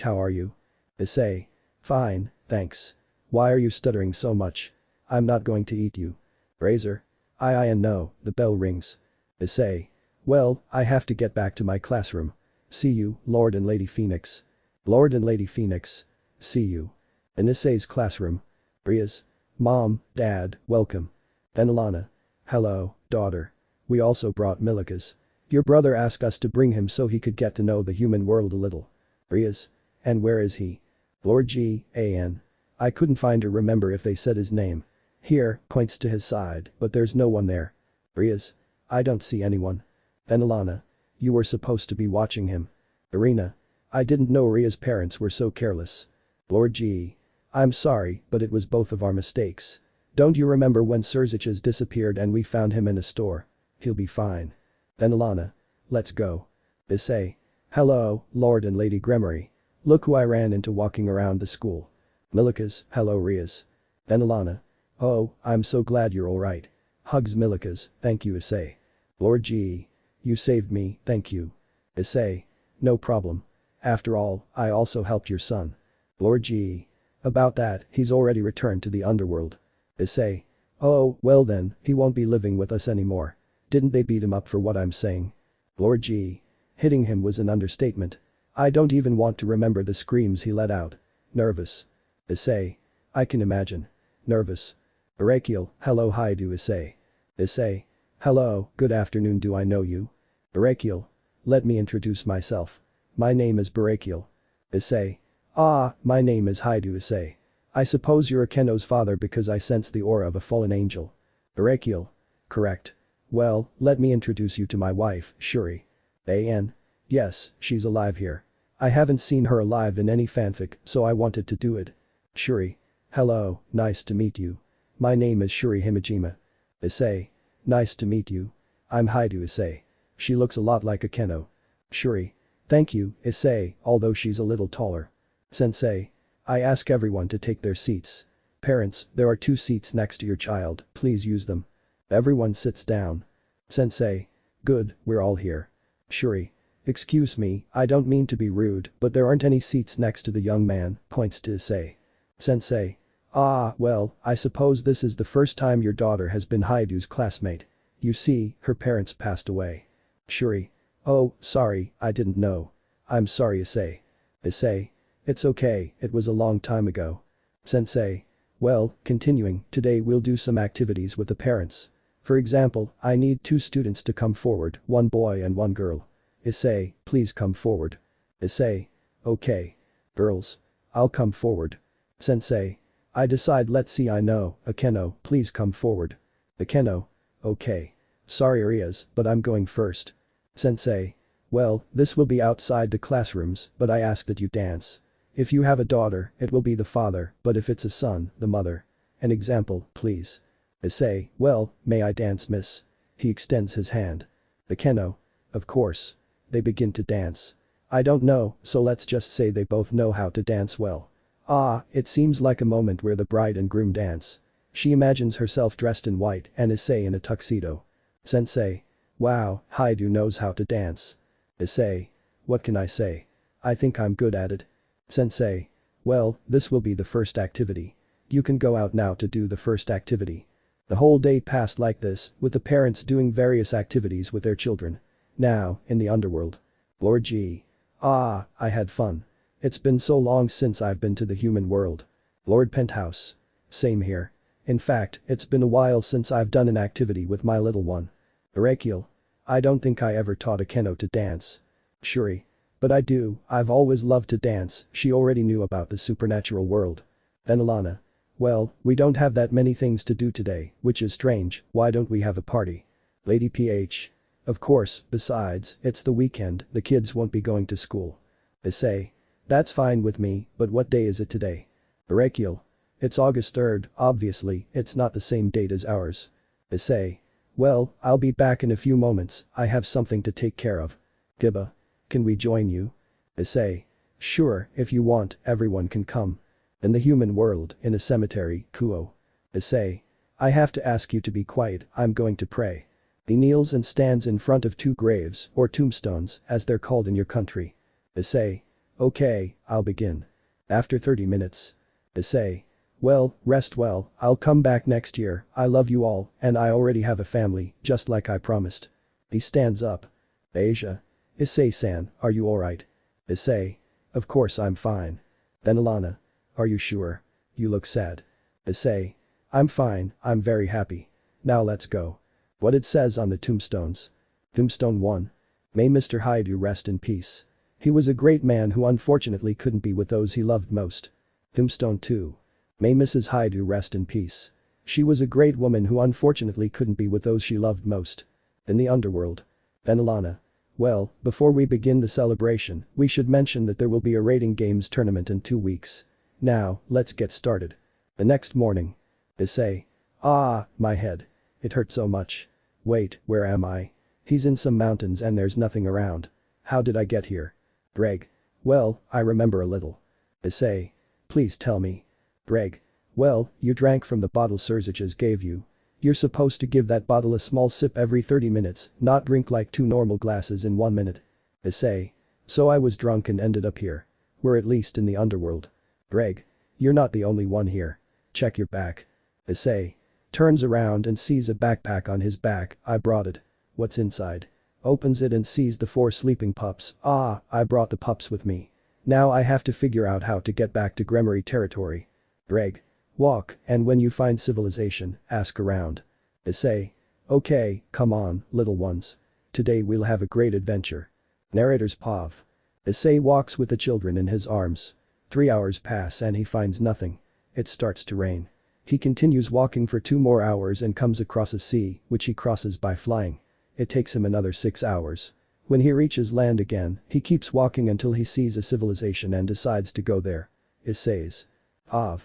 How are you? Issei. Fine, thanks. Why are you stuttering so much? I'm not going to eat you. Razor. I and no, the bell rings. Issei. Well, I have to get back to my classroom. See you, Lord and Lady Phoenix. Lord and Lady Phoenix. See you. In Issei's classroom. Rias. Mom, Dad, welcome. Then Alana. Hello, daughter. We also brought Milikas. Your brother asked us to bring him so he could get to know the human world a little. Rias. And where is he? Lord G.A.N. I couldn't find or remember if they said his name. Here, points to his side, but there's no one there. Rias. I don't see anyone. Then Alana. You were supposed to be watching him. Irina. I didn't know Ria's parents were so careless. Lord G. I'm sorry, but it was both of our mistakes. Don't you remember when Serziches disappeared and we found him in a store? He'll be fine. Then Alana. Let's go. Issei. Hello, Lord and Lady Gremory. Look who I ran into walking around the school. Milikas. Hello Rias. Then Alana. Oh, I'm so glad you're alright. Hugs Milikas. Thank you Issei. Lord G. You saved me, thank you. Issei. No problem. After all, I also helped your son. Lord G. About that, he's already returned to the underworld. Issei. Oh, well then, he won't be living with us anymore. Didn't they beat him up for what I'm saying? Lord G. Hitting him was an understatement. I don't even want to remember the screams he let out. Nervous. Issei. I can imagine. Nervous. Barakiel. Hello Hyoudou Issei. Issei. Hello, good afternoon, do I know you? Barakiel. Let me introduce myself. My name is Barakiel. Issei. Ah, my name is Hyoudou Issei. I suppose you're Akeno's father because I sense the aura of a fallen angel. Barakiel. Correct. Well, let me introduce you to my wife, Shuri. An. Yes, she's alive here. I haven't seen her alive in any fanfic, so I wanted to do it. Shuri. Hello, nice to meet you. My name is Shuri Himejima. Issei. Nice to meet you. I'm Hyoudou Issei. She looks a lot like Akeno. Shuri. Thank you, Issei, although she's a little taller. Sensei. I ask everyone to take their seats. Parents, there are 2 seats next to your child, please use them. Everyone sits down. Sensei. Good, we're all here. Shuri. Excuse me, I don't mean to be rude, but there aren't any seats next to the young man, points to Issei. Sensei. Ah, well, I suppose this is the first time your daughter has been Hyoudu's classmate. You see, her parents passed away. Shuri. Oh, sorry, I didn't know. I'm sorry Issei. Issei. It's okay, it was a long time ago. Sensei. Well, continuing, today we'll do some activities with the parents. For example, I need 2 students to come forward, 1 boy and 1 girl. Issei, please come forward. Issei. Okay. Girls. I'll come forward. Sensei. I decide let's see I know, Akeno, please come forward. Akeno. Okay. Sorry Rias, but I'm going first. Sensei. Well, this will be outside the classrooms, but I ask that you dance. If you have a daughter, it will be the father, but if it's a son, the mother. An example, please. Issei. Well, may I dance miss? He extends his hand. Akeno. Of course. They begin to dance. I don't know, so let's just say they both know how to dance well. Ah, it seems like a moment where the bride and groom dance. She imagines herself dressed in white and Issei in a tuxedo. Sensei. Wow, Hyoudou knows how to dance. Issei. What can I say? I think I'm good at it. Sensei. Well, this will be the first activity. You can go out now to do the first activity. The whole day passed like this, with the parents doing various activities with their children. Now, in the underworld. Lord G. Ah, I had fun. It's been so long since I've been to the human world. Lord Penthouse. Same here. In fact, it's been a while since I've done an activity with my little one. Arakiel. I don't think I ever taught Akeno to dance. Shuri. But I do, I've always loved to dance, she already knew about the supernatural world. Then Alana. Well, we don't have that many things to do today, which is strange, why don't we have a party? Lady PH. Of course, besides, it's the weekend, the kids won't be going to school. Issei. That's fine with me, but what day is it today? Arakiel. It's August 3rd, obviously, it's not the same date as ours. Issei. Well, I'll be back in a few moments, I have something to take care of. Giba. Can we join you? Issei. Sure, if you want, everyone can come. In the human world, in a cemetery, Kuo. Issei. I have to ask you to be quiet, I'm going to pray. He kneels and stands in front of two graves, or tombstones, as they're called in your country. Issei. Okay, I'll begin. After 30 minutes. Issei. Well, rest well, I'll come back next year, I love you all, and I already have a family, just like I promised. He stands up. Asia. Issei-san, are you alright? Issei. Of course I'm fine. Then Alana. Are you sure? You look sad. Issei. I'm fine, I'm very happy. Now let's go. What it says on the tombstones. Tombstone 1. May Mr. Hyoudou rest in peace. He was a great man who unfortunately couldn't be with those he loved most. Tombstone 2. May Mrs. Hyoudou rest in peace. She was a great woman who unfortunately couldn't be with those she loved most. In the underworld. Then Alana. Well, before we begin the celebration, we should mention that there will be a raiding games tournament in 2 weeks. Now, let's get started. The next morning. Issei. Ah, my head. It hurt so much. Wait, where am I? He's in some mountains and there's nothing around. How did I get here? Greg. Well, I remember a little. Issei. Please tell me. Greg. Well, you drank from the bottle Sursages gave you. You're supposed to give that bottle a small sip every 30 minutes, not drink like 2 normal glasses in 1 minute. Issei. So I was drunk and ended up here. We're at least in the underworld. Greg. You're not the only one here. Check your back. Issei. Turns around and sees a backpack on his back, I brought it. What's inside? Opens it and sees the 4 sleeping pups, ah, I brought the pups with me. Now I have to figure out how to get back to Gremory territory. Greg. Walk, and when you find civilization, ask around. Issei. Okay, come on, little ones. Today we'll have a great adventure. Narrator's POV. Issei walks with the children in his arms. 3 hours pass and he finds nothing. It starts to rain. He continues walking for 2 more hours and comes across a sea, which he crosses by flying. It takes him another 6 hours. When he reaches land again, he keeps walking until he sees a civilization and decides to go there. Issei's. POV.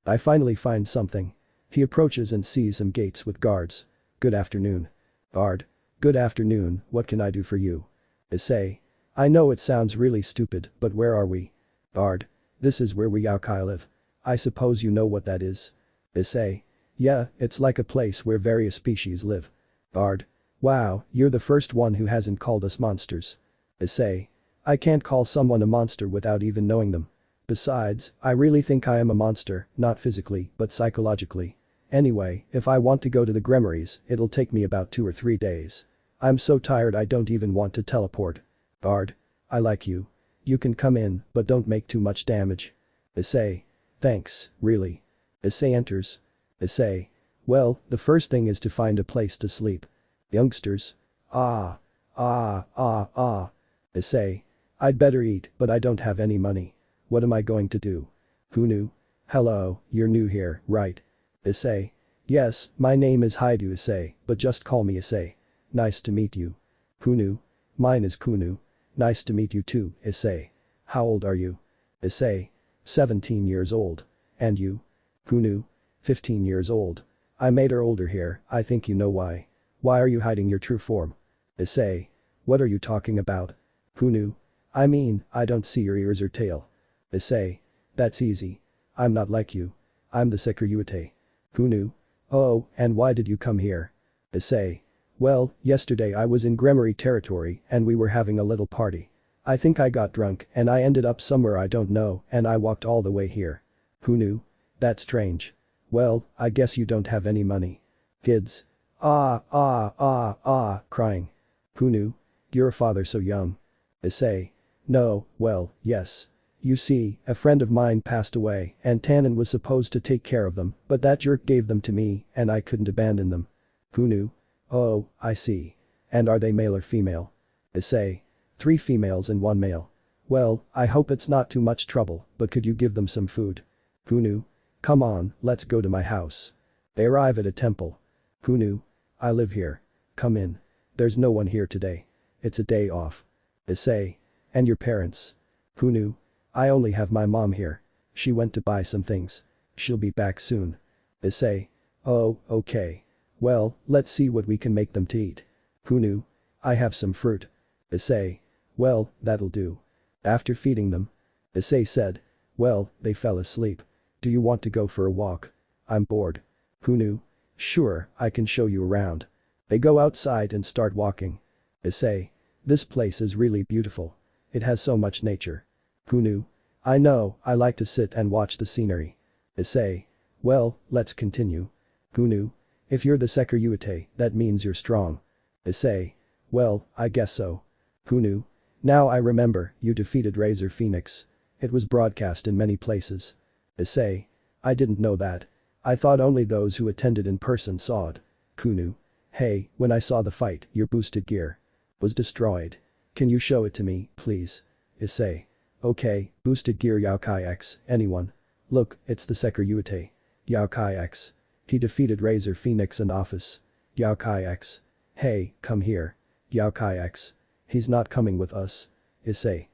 I finally find something. He approaches and sees some gates with guards. Good afternoon. Guard. Good afternoon, what can I do for you? Issei. I know it sounds really stupid, but where are we? Guard. This is where we Yaokai live. I suppose you know what that is. Issei. Yeah, it's like a place where various species live. Guard. Wow, you're the first one who hasn't called us monsters. Issei. I can't call someone a monster without even knowing them. Besides, I really think I am a monster, not physically, but psychologically. Anyway, if I want to go to the Gremories, it'll take me about 2 or 3 days. I'm so tired I don't even want to teleport. Guard. I like you. You can come in, but don't make too much damage. Issei. Thanks, really. Issei enters. Issei. Well, the first thing is to find a place to sleep. Youngsters. Ah. Issei. I'd better eat, but I don't have any money. What am I going to do? Who knew? Hello, you're new here, right? Issei. Yes, my name is Hyoudou Issei, but just call me Issei. Nice to meet you. Kunu. Mine is Kunu. Nice to meet you too, Issei. How old are you? Issei. 17 years old. And you? Kunu. 15 years old. I made her older here, I think you know why. Why are you hiding your true form? Issei. What are you talking about? Kunu. I mean, I don't see your ears or tail. Issei. That's easy. I'm not like you. I'm the Sekiryuutei. Who knew? Oh, and why did you come here? Issei. Well, yesterday I was in Gremory territory and we were having a little party. I think I got drunk and I ended up somewhere I don't know and I walked all the way here. Who knew? That's strange. Well, I guess you don't have any money. Kids. Crying. Who knew? You're a father so young. Issei. No, well, yes. You see, a friend of mine passed away and Tannen was supposed to take care of them, but that jerk gave them to me and I couldn't abandon them. Who knew? Oh, I see. And are they male or female? Issei. 3 females and 1 male. Well, I hope it's not too much trouble, but could you give them some food? Who knew? Come on, let's go to my house. They arrive at a temple. Who knew? I live here. Come in. There's no one here today. It's a day off. Issei. And your parents? Who knew? I only have my mom here. She went to buy some things. She'll be back soon. Issei. Oh, okay. Well, let's see what we can make them to eat. Who knew? I have some fruit. Issei. Well, that'll do. After feeding them. Issei said. Well, they fell asleep. Do you want to go for a walk? I'm bored. Who knew? Sure, I can show you around. They go outside and start walking. Issei. This place is really beautiful. It has so much nature. Who knew? I know, I like to sit and watch the scenery. Issei. Well, let's continue. Who knew? If you're the Sekiryuutei, that means you're strong. Issei. Well, I guess so. Who knew? Now I remember, you defeated Razor Phoenix. It was broadcast in many places. Issei. I didn't know that. I thought only those who attended in person saw it. Who knew? Hey, when I saw the fight, your boosted gear was destroyed. Can you show it to me, please? Issei. Okay, boosted gear Yokai X, anyone? Look, it's the Sekiryuutei. Yokai X. He defeated Razor Phoenix in office. Yokai X. Hey, come here. Yokai X. He's not coming with us. Issei.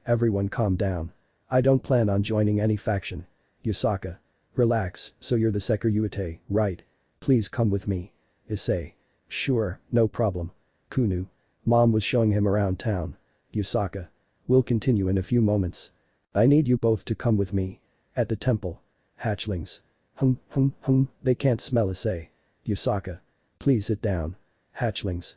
Everyone calm down. I don't plan on joining any faction. Yusaka. Relax, so you're the Sekiryuutei, right? Please come with me. Issei. Sure, no problem. Kunu. Mom was showing him around town. Yusaka. We'll continue in a few moments. I need you both to come with me. At the temple. Hatchlings. They can't smell Issei. Yusaka. Please sit down. Hatchlings.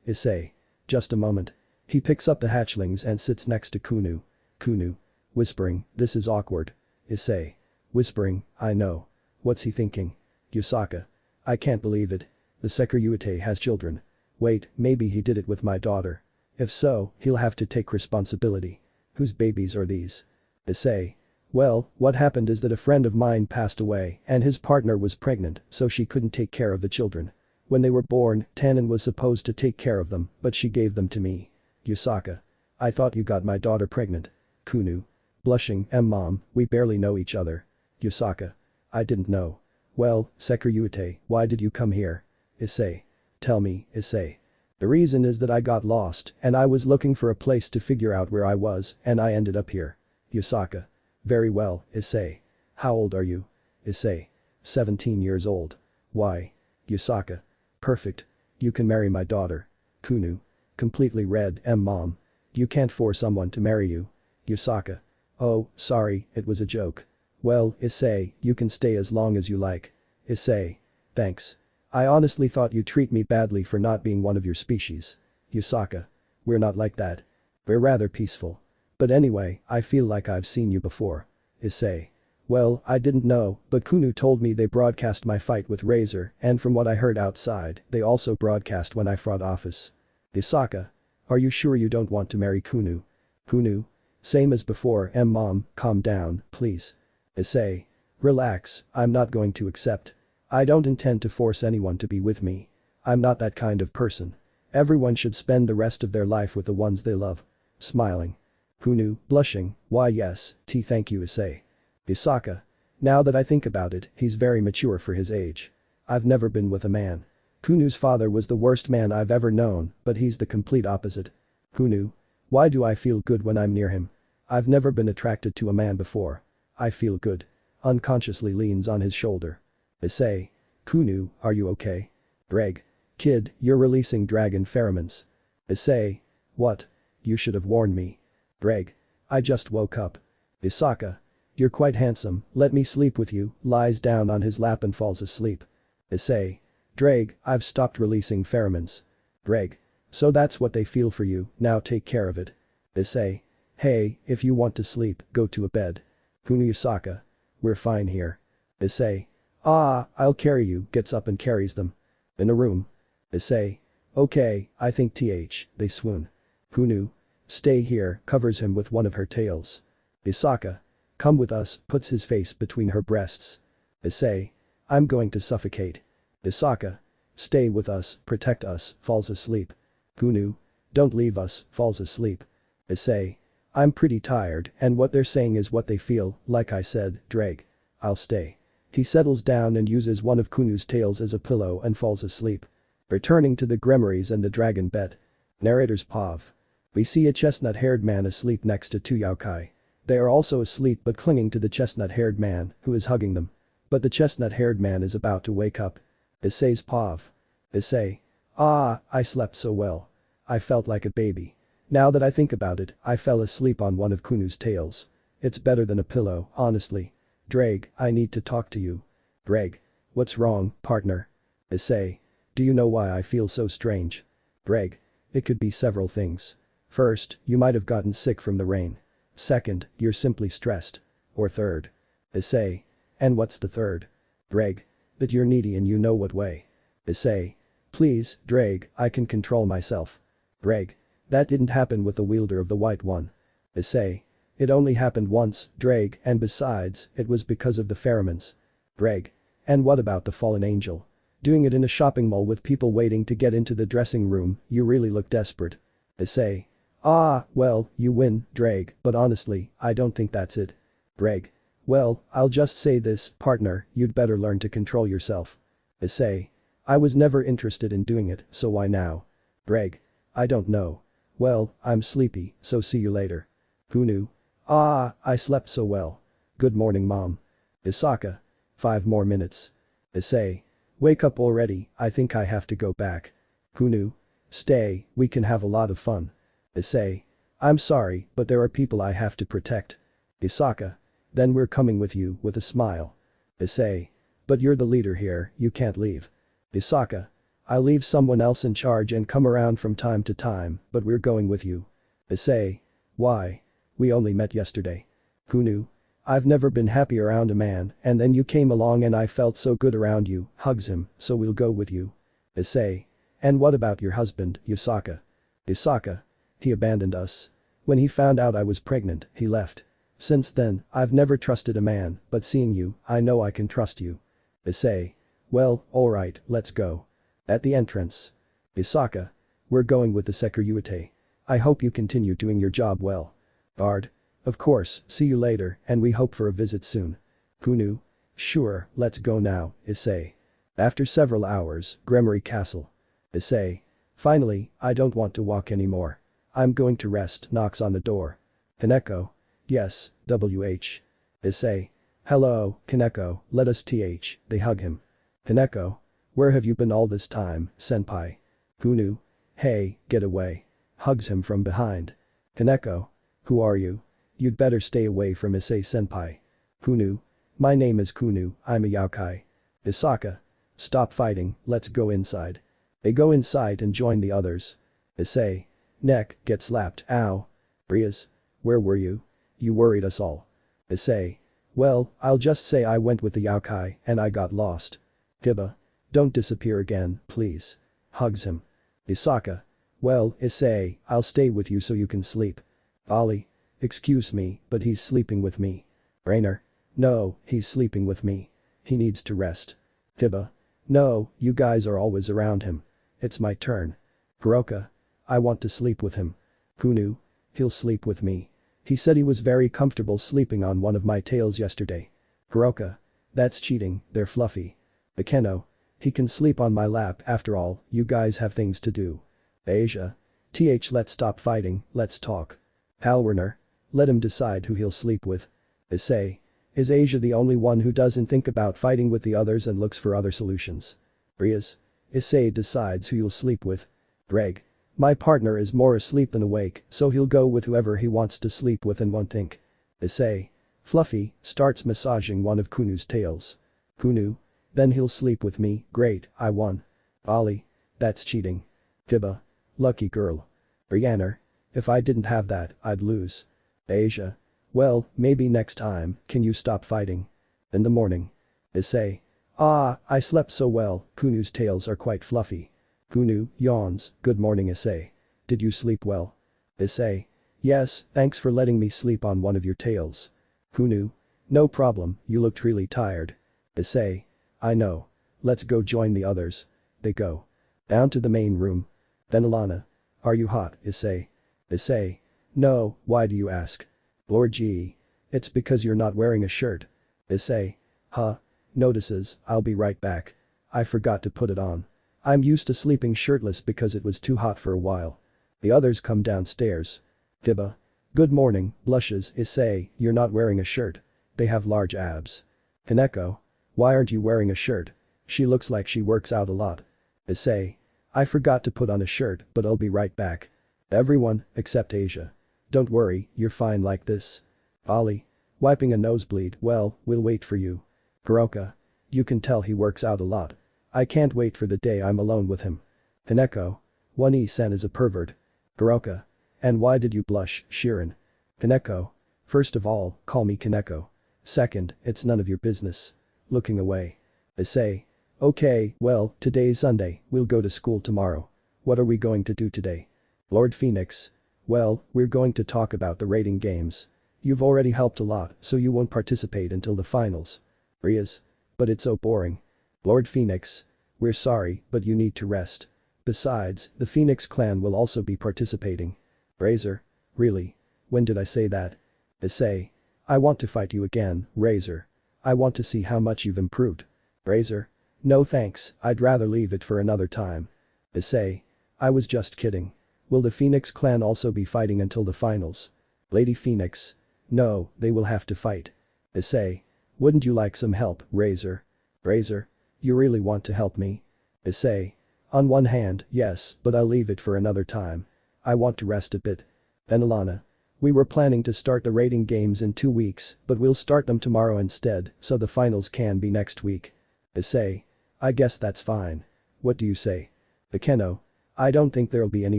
Issei. Just a moment. He picks up the hatchlings and sits next to Kunu. Kunu. Whispering, this is awkward. Issei. Whispering, I know. What's he thinking? Yusaka. I can't believe it. The Sekiryuutei has children. Wait, maybe he did it with my daughter. If so, he'll have to take responsibility. Whose babies are these? Issei. Well, what happened is that a friend of mine passed away and his partner was pregnant, so she couldn't take care of the children. When they were born, Tannen was supposed to take care of them, but she gave them to me. Yusaka. I thought you got my daughter pregnant. Kunu. Blushing, Mom, we barely know each other. Yusaka. I didn't know. Well, Sekiryuutei, why did you come here? Issei. Tell me, Issei. The reason is that I got lost and I was looking for a place to figure out where I was and I ended up here. Yusaka. Very well, Issei. How old are you? Issei. 17 years old. Why? Yusaka. Perfect. You can marry my daughter. Kunu. Completely red, Mom. You can't force someone to marry you. Yusaka. Oh, sorry, it was a joke. Well, Issei, you can stay as long as you like. Issei. Thanks. I honestly thought you treat me badly for not being one of your species. Yusaka. We're not like that. We're rather peaceful. But anyway, I feel like I've seen you before. Issei. Well, I didn't know, but Kunu told me they broadcast my fight with Razor and from what I heard outside, they also broadcast when I fought office. Yusaka. Are you sure you don't want to marry Kunu? Kunu. Same as before, Mom, calm down, please. Issei. Relax, I'm not going to accept. I don't intend to force anyone to be with me. I'm not that kind of person. Everyone should spend the rest of their life with the ones they love. Smiling. Kunu, blushing, why yes, thank you Issei. Yusaka. Now that I think about it, he's very mature for his age. I've never been with a man. Kunu's father was the worst man I've ever known, but he's the complete opposite. Kunu. Why do I feel good when I'm near him? I've never been attracted to a man before. I feel good. Unconsciously leans on his shoulder. Issei. Kunu, are you okay? Greg. Kid, you're releasing dragon pheromones. Issei. What? you should have warned me. Greg. I just woke up. Isaka. You're quite handsome, let me sleep with you, lies down on his lap and falls asleep. Issei. Drake, I've stopped releasing pheromones. Greg. So that's what they feel for you, now take care of it. Issei. Hey, if you want to sleep, go to a bed. Kunu Isaka. We're fine here. Issei. Ah, I'll carry you, gets up and carries them. In a room. Issei. Okay, I think they swoon. Kunu. Stay here, covers him with one of her tails. Isaka. Come with us, puts his face between her breasts. Issei. I'm going to suffocate. Isaka. Stay with us, protect us, falls asleep. Kunu. Don't leave us, falls asleep. Issei. I'm pretty tired and what they're saying is what they feel, like I said, Drake. I'll stay. He settles down and uses one of Kunu's tails as a pillow and falls asleep. Returning to the Gremories and the dragon bet. Narrator's POV. We see a chestnut-haired man asleep next to two yokai. They are also asleep but clinging to the chestnut-haired man, who is hugging them. But the chestnut-haired man is about to wake up. Issei's POV. Issei. Ah, I slept so well. I felt like a baby. Now that I think about it, I fell asleep on one of Kunu's tails. It's better than a pillow, honestly. Drake, I need to talk to you. Greg. What's wrong, partner? Issei. Do you know why I feel so strange? Greg. It could be several things. First, you might have gotten sick from the rain. Second, you're simply stressed. Or third. Issei. And what's the third? Greg. That you're needy and you know what way. Issei. Please, Drake, I can control myself. Greg. That didn't happen with the wielder of the white one. Issei. It only happened once, Drake, and besides, it was because of the pheromones. Greg. And what about the fallen angel? Doing it in a shopping mall with people waiting to get into the dressing room, you really look desperate. Issei. Ah, well, you win, Drake, but honestly, I don't think that's it. Greg. Well, I'll just say this, partner, you'd better learn to control yourself. Issei. I was never interested in doing it, so why now? Greg. I don't know. Well, I'm sleepy, so see you later. Kunu. Ah, I slept so well. Good morning, mom. Isaka. 5 more minutes. Issei. Wake up already, I think I have to go back. Kunu. Stay, we can have a lot of fun. Issei. I'm sorry, but there are people I have to protect. Isaka. Then we're coming with you, with a smile. Issei. But you're the leader here, you can't leave. Isaka. I'll leave someone else in charge and come around from time to time, but we're going with you. Issei. Why? We only met yesterday. Kunu. I've never been happy around a man, and then you came along and I felt so good around you, hugs him, so we'll go with you. Issei. And what about your husband, Yusaka? Isaka. He abandoned us. When he found out I was pregnant, he left. Since then, I've never trusted a man, but seeing you, I know I can trust you. Issei. Well, alright, let's go. At the entrance. Isaka. We're going with the Sekiryuutei. I hope you continue doing your job well. Bard. Of course, see you later, and we hope for a visit soon. Kunu. Sure, let's go now, Issei. After several hours, Gremory Castle. Issei. Finally, I don't want to walk anymore. I'm going to rest, knocks on the door. Kaneko. Yes, WH. Issei. Hello, Kaneko, let us th, they hug him. Kaneko. Where have you been all this time, senpai? Kunu. Hey, get away. Hugs him from behind. Kaneko. Who are you? You'd better stay away from Issei senpai. Kunu. My name is Kunu, I'm a yokai. Isaka. Stop fighting, let's go inside. They go inside and join the others. Issei. Neck, get slapped, ow. Rias. Where were you? You worried us all. Issei. Well, I'll just say I went with the yokai and I got lost. Kiba. Don't disappear again, please. Hugs him. Isaka. Well, Issei, I'll stay with you so you can sleep. Ali. Excuse me, but he's sleeping with me. Rainer. No, he's sleeping with me. He needs to rest. Kiba. No, you guys are always around him. It's my turn. Kuroka. I want to sleep with him. Kunu. He'll sleep with me. He said he was very comfortable sleeping on one of my tails yesterday. Kuroka. That's cheating, they're fluffy. Akeno. He can sleep on my lap after all, you guys have things to do. Asia. Let's stop fighting, let's talk. Halwerner. Let him decide who he'll sleep with. Issei. Is Asia the only one who doesn't think about fighting with the others and looks for other solutions? Rias. Issei decides who you'll sleep with. Greg. My partner is more asleep than awake, so he'll go with whoever he wants to sleep with and won't think. Issei. Fluffy starts massaging one of Kunu's tails. Kunu. Then he'll sleep with me, great, I won. Ollie. That's cheating. Kiba. Lucky girl. Rhiannon. If I didn't have that, I'd lose. Asia. Well, maybe next time, can you stop fighting? In the morning. Issei. Ah, I slept so well, Kunu's tails are quite fluffy. Kunu yawns, good morning Issei. Did you sleep well? Issei. Yes, thanks for letting me sleep on one of your tails. Kunu. No problem, you looked really tired. Issei. I know. Let's go join the others. They go. Down to the main room. Then Alana. Are you hot, Issei? Issei. No, why do you ask? Lord G. It's because you're not wearing a shirt. Issei. Huh. Notices, I'll be right back. I forgot to put it on. I'm used to sleeping shirtless because it was too hot for a while. The others come downstairs. Kiba. Good morning, blushes, Issei, you're not wearing a shirt. They have large abs. Kaneko. Why aren't you wearing a shirt? She looks like she works out a lot. Issei. I forgot to put on a shirt, but I'll be right back. Everyone, except Asia. Don't worry, you're fine like this. Ollie. Wiping a nosebleed, well, we'll wait for you. Kuroka. You can tell he works out a lot. I can't wait for the day I'm alone with him. Kaneko. 1E-sen is a pervert. Kuroka. And why did you blush, Shirin? Kaneko. First of all, call me Kaneko. Second, it's none of your business. Looking away. Issei. Okay, well, today's Sunday, we'll go to school tomorrow. What are we going to do today? Lord Phoenix. Well, we're going to talk about the rating games. You've already helped a lot, so you won't participate until the finals. Rias. But it's so boring. Lord Phoenix. We're sorry, but you need to rest. Besides, the Phoenix clan will also be participating. Razor. Really? When did I say that? Issei. I want to fight you again, Razor. I want to see how much you've improved. Razor. No thanks, I'd rather leave it for another time. Issei. I was just kidding. Will the Phoenix clan also be fighting until the finals? Lady Phoenix. No, they will have to fight. Issei. Wouldn't you like some help, Razor? Razor. You really want to help me? Issei. On one hand, yes, but I'll leave it for another time. I want to rest a bit. Then Alana. We were planning to start the rating games in 2 weeks, but we'll start them tomorrow instead, so the finals can be next week. Issei. I guess that's fine. What do you say? Akeno. I don't think there'll be any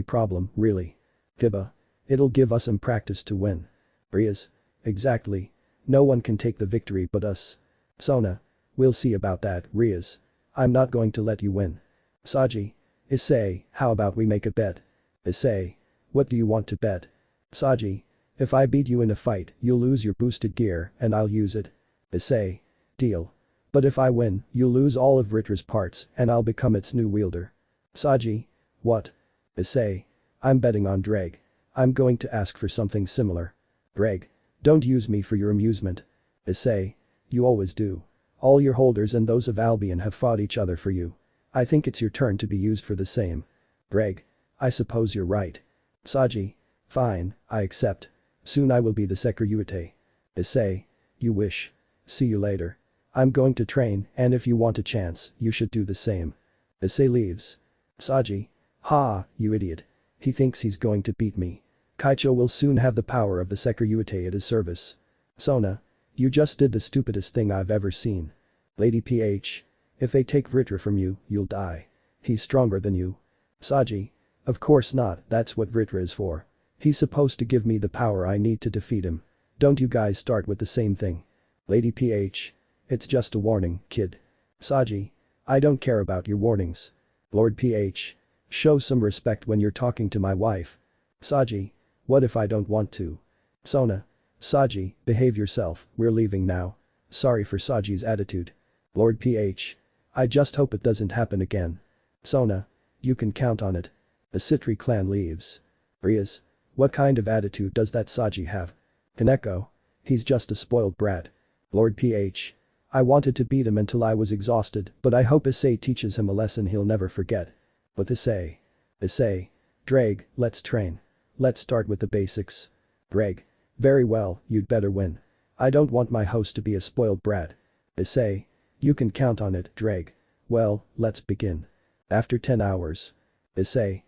problem, really. Kiba. It'll give us some practice to win. Rias. Exactly. No one can take the victory but us. Sona. We'll see about that, Rias. I'm not going to let you win. Saji. Issei, how about we make a bet? Issei. What do you want to bet? Saji. If I beat you in a fight, you'll lose your boosted gear and I'll use it. Issei. Deal. But if I win, you'll lose all of Ritra's parts and I'll become its new wielder. Saji. What? Issei. I'm betting on Dreg. I'm going to ask for something similar. Dreg. Don't use me for your amusement. Issei. You always do. All your holders and those of Albion have fought each other for you. I think it's your turn to be used for the same. Dreg. I suppose you're right. Saji. Fine, I accept. Soon I will be the Sekiryuutei. Issei. You wish. See you later. I'm going to train and if you want a chance, you should do the same. Issei leaves. Saji. Ha, you idiot. He thinks he's going to beat me. Kaicho will soon have the power of the Sekiryuutei at his service. Sona. You just did the stupidest thing I've ever seen. Lady PH. If they take Vritra from you, you'll die. He's stronger than you. Saji. Of course not, that's what Vritra is for. He's supposed to give me the power I need to defeat him. Don't you guys start with the same thing. Lady PH. It's just a warning, kid. Saji. I don't care about your warnings. Lord PH. Show some respect when you're talking to my wife. Saji. What if I don't want to? Sona. Saji, behave yourself, we're leaving now. Sorry for Saji's attitude. Lord PH. I just hope it doesn't happen again. Sona. You can count on it. The Citri clan leaves. Rias. What kind of attitude does that Saji have? Kaneko. He's just a spoiled brat. Lord PH. I wanted to beat him until I was exhausted, but I hope Issei teaches him a lesson he'll never forget. But Issei. Issei. Dreg, let's train. Let's start with the basics. Dreg. Very well, you'd better win. I don't want my host to be a spoiled brat. Issei. You can count on it, Dreg. Well, let's begin. After 10 hours. Issei.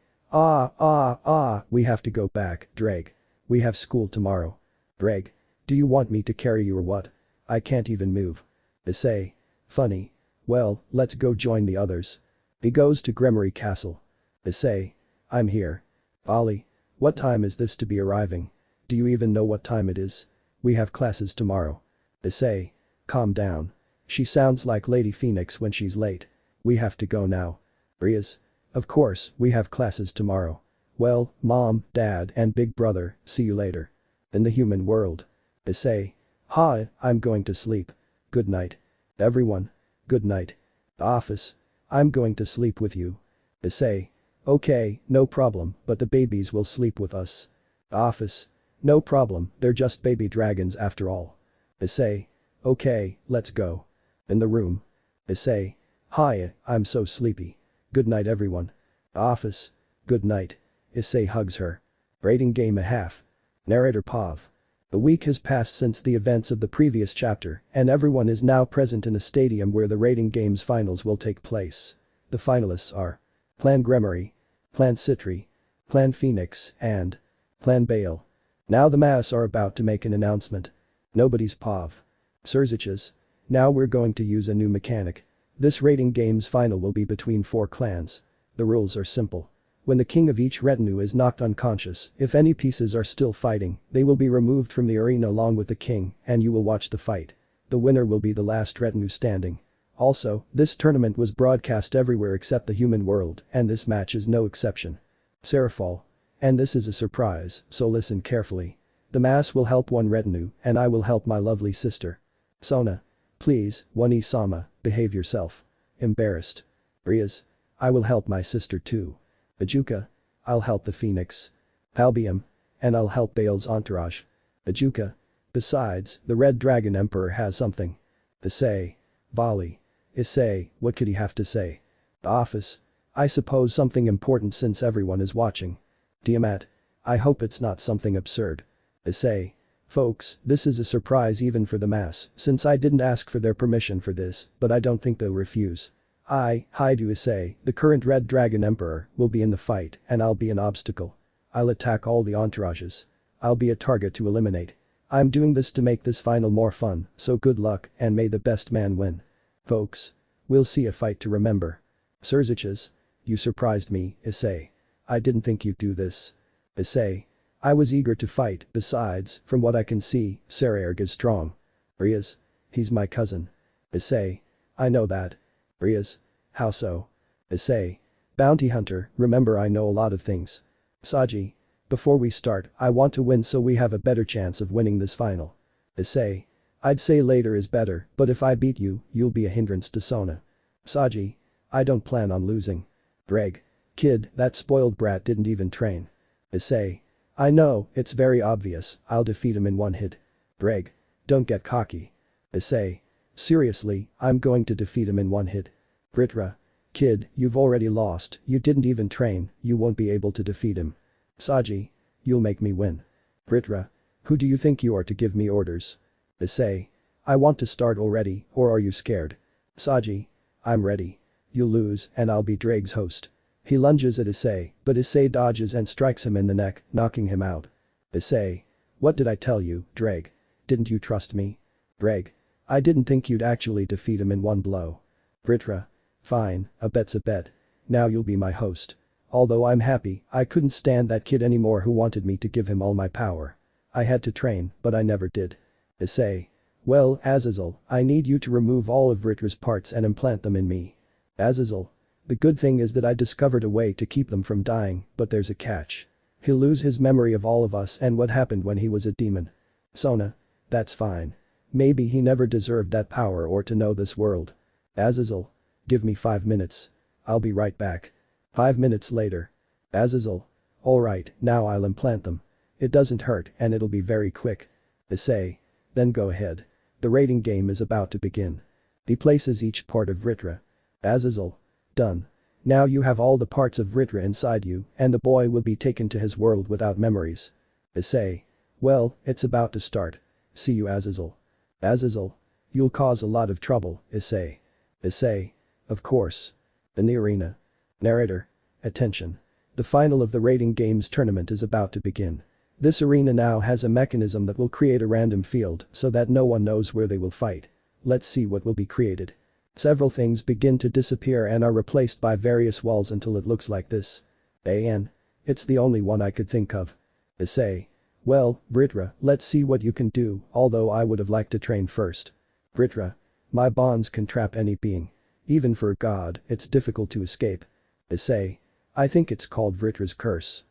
We have to go back, Dreg. We have school tomorrow. Dreg. Do you want me to carry you or what? I can't even move. Issei. Funny. Well, let's go join the others. He goes to Gremory Castle. Issei. I'm here. Ollie. What time is this to be arriving? Do you even know what time it is? We have classes tomorrow. Issei. Calm down. She sounds like Lady Phoenix when she's late. We have to go now. Rias. Of course, we have classes tomorrow. Well, Mom, Dad, and Big Brother, see you later. In the human world. Issei. Hi, I'm going to sleep. Good night. Everyone. Good night. Office. I'm going to sleep with you. Issei. Okay, no problem, but the babies will sleep with us. Office. No problem, they're just baby dragons after all. Issei. Okay, let's go. In the room. Issei. Hi, I'm so sleepy. Good night everyone. Office. Good night. Issei hugs her. Rating game a half. Narrator Pav. A week has passed since the events of the previous chapter, and everyone is now present in a stadium where the rating games finals will take place. The finalists are Clan Gremory, Clan Citri, Clan Phoenix, and Clan Bale. Now the mass are about to make an announcement. Nobody's Pav. Surziches. Now we're going to use a new mechanic. This rating games final will be between 4 clans. The rules are simple. When the king of each retinue is knocked unconscious, if any pieces are still fighting, they will be removed from the arena along with the king, and you will watch the fight. The winner will be the last retinue standing. Also, this tournament was broadcast everywhere except the human world, and this match is no exception. Serafall. And this is a surprise, so listen carefully. The mass will help one retinue, and I will help my lovely sister. Sona. Please, One-sama, behave yourself. Embarrassed. Rias. I will help my sister too. Ajuka. I'll help the Phoenix. Albium. And I'll help Bale's entourage. Ajuka. Besides, the Red Dragon Emperor has something. Issei. Volley. Issei, what could he have to say? The office. I suppose something important since everyone is watching. Tiamat. I hope it's not something absurd. Issei. Folks, this is a surprise even for the mass, since I didn't ask for their permission for this, but I don't think they'll refuse. Hyoudou Issei, the current Red Dragon Emperor, will be in the fight, and I'll be an obstacle. I'll attack all the entourages. I'll be a target to eliminate. I'm doing this to make this final more fun, so good luck and may the best man win. Folks. We'll see a fight to remember. Surziches. You surprised me, Issei. I didn't think you'd do this. Issei. I was eager to fight, besides, from what I can see, Sekiryuutei is strong. Rias. He's my cousin. Issei. I know that. Rias. How so? Issei. Bounty hunter, remember I know a lot of things. Saji. Before we start, I want to win so we have a better chance of winning this final. Issei. I'd say later is better, but if I beat you, you'll be a hindrance to Sona. Saji. I don't plan on losing. Greg. Kid, that spoiled brat didn't even train. Issei. I know, it's very obvious, I'll defeat him in one hit. Greg. Don't get cocky. Issei. Seriously, I'm going to defeat him in one hit. Britra. Kid, you've already lost, you didn't even train, you won't be able to defeat him. Saji. You'll make me win. Britra. Who do you think you are to give me orders? Issei. I want to start already, or are you scared? Saji. I'm ready. You'll lose, and I'll be Drake's host. He lunges at Issei, but Issei dodges and strikes him in the neck, knocking him out. Issei. What did I tell you, Drake? Didn't you trust me? Drake. I didn't think you'd actually defeat him in one blow. Britra. Fine, a bet's a bet. Now you'll be my host. Although I'm happy, I couldn't stand that kid anymore who wanted me to give him all my power. I had to train, but I never did. Issei. Well, Azazel, I need you to remove all of Britra's parts and implant them in me. Azazel. The good thing is that I discovered a way to keep them from dying, but there's a catch. He'll lose his memory of all of us and what happened when he was a demon. Sona. That's fine. Maybe he never deserved that power or to know this world. Azazel. Give me 5 minutes. I'll be right back. 5 minutes later. Azazel. Alright, now I'll implant them. It doesn't hurt and it'll be very quick. Issei. Then go ahead. The rating game is about to begin. He places each part of Vritra. Azazel. Done. Now you have all the parts of Vritra inside you and the boy will be taken to his world without memories. Issei. Well, it's about to start. See you Azazel. Azazel. You'll cause a lot of trouble, Issei. Issei. Of course. In the arena. Narrator. Attention. The final of the rating games tournament is about to begin. This arena now has a mechanism that will create a random field so that no one knows where they will fight. Let's see what will be created. Several things begin to disappear and are replaced by various walls until it looks like this. It's the only one I could think of. Issei. Well, Britra, let's see what you can do, although I would have liked to train first. Britra. My bonds can trap any being. Even for a god, it's difficult to escape. Issei. I think it's called Vritra's curse.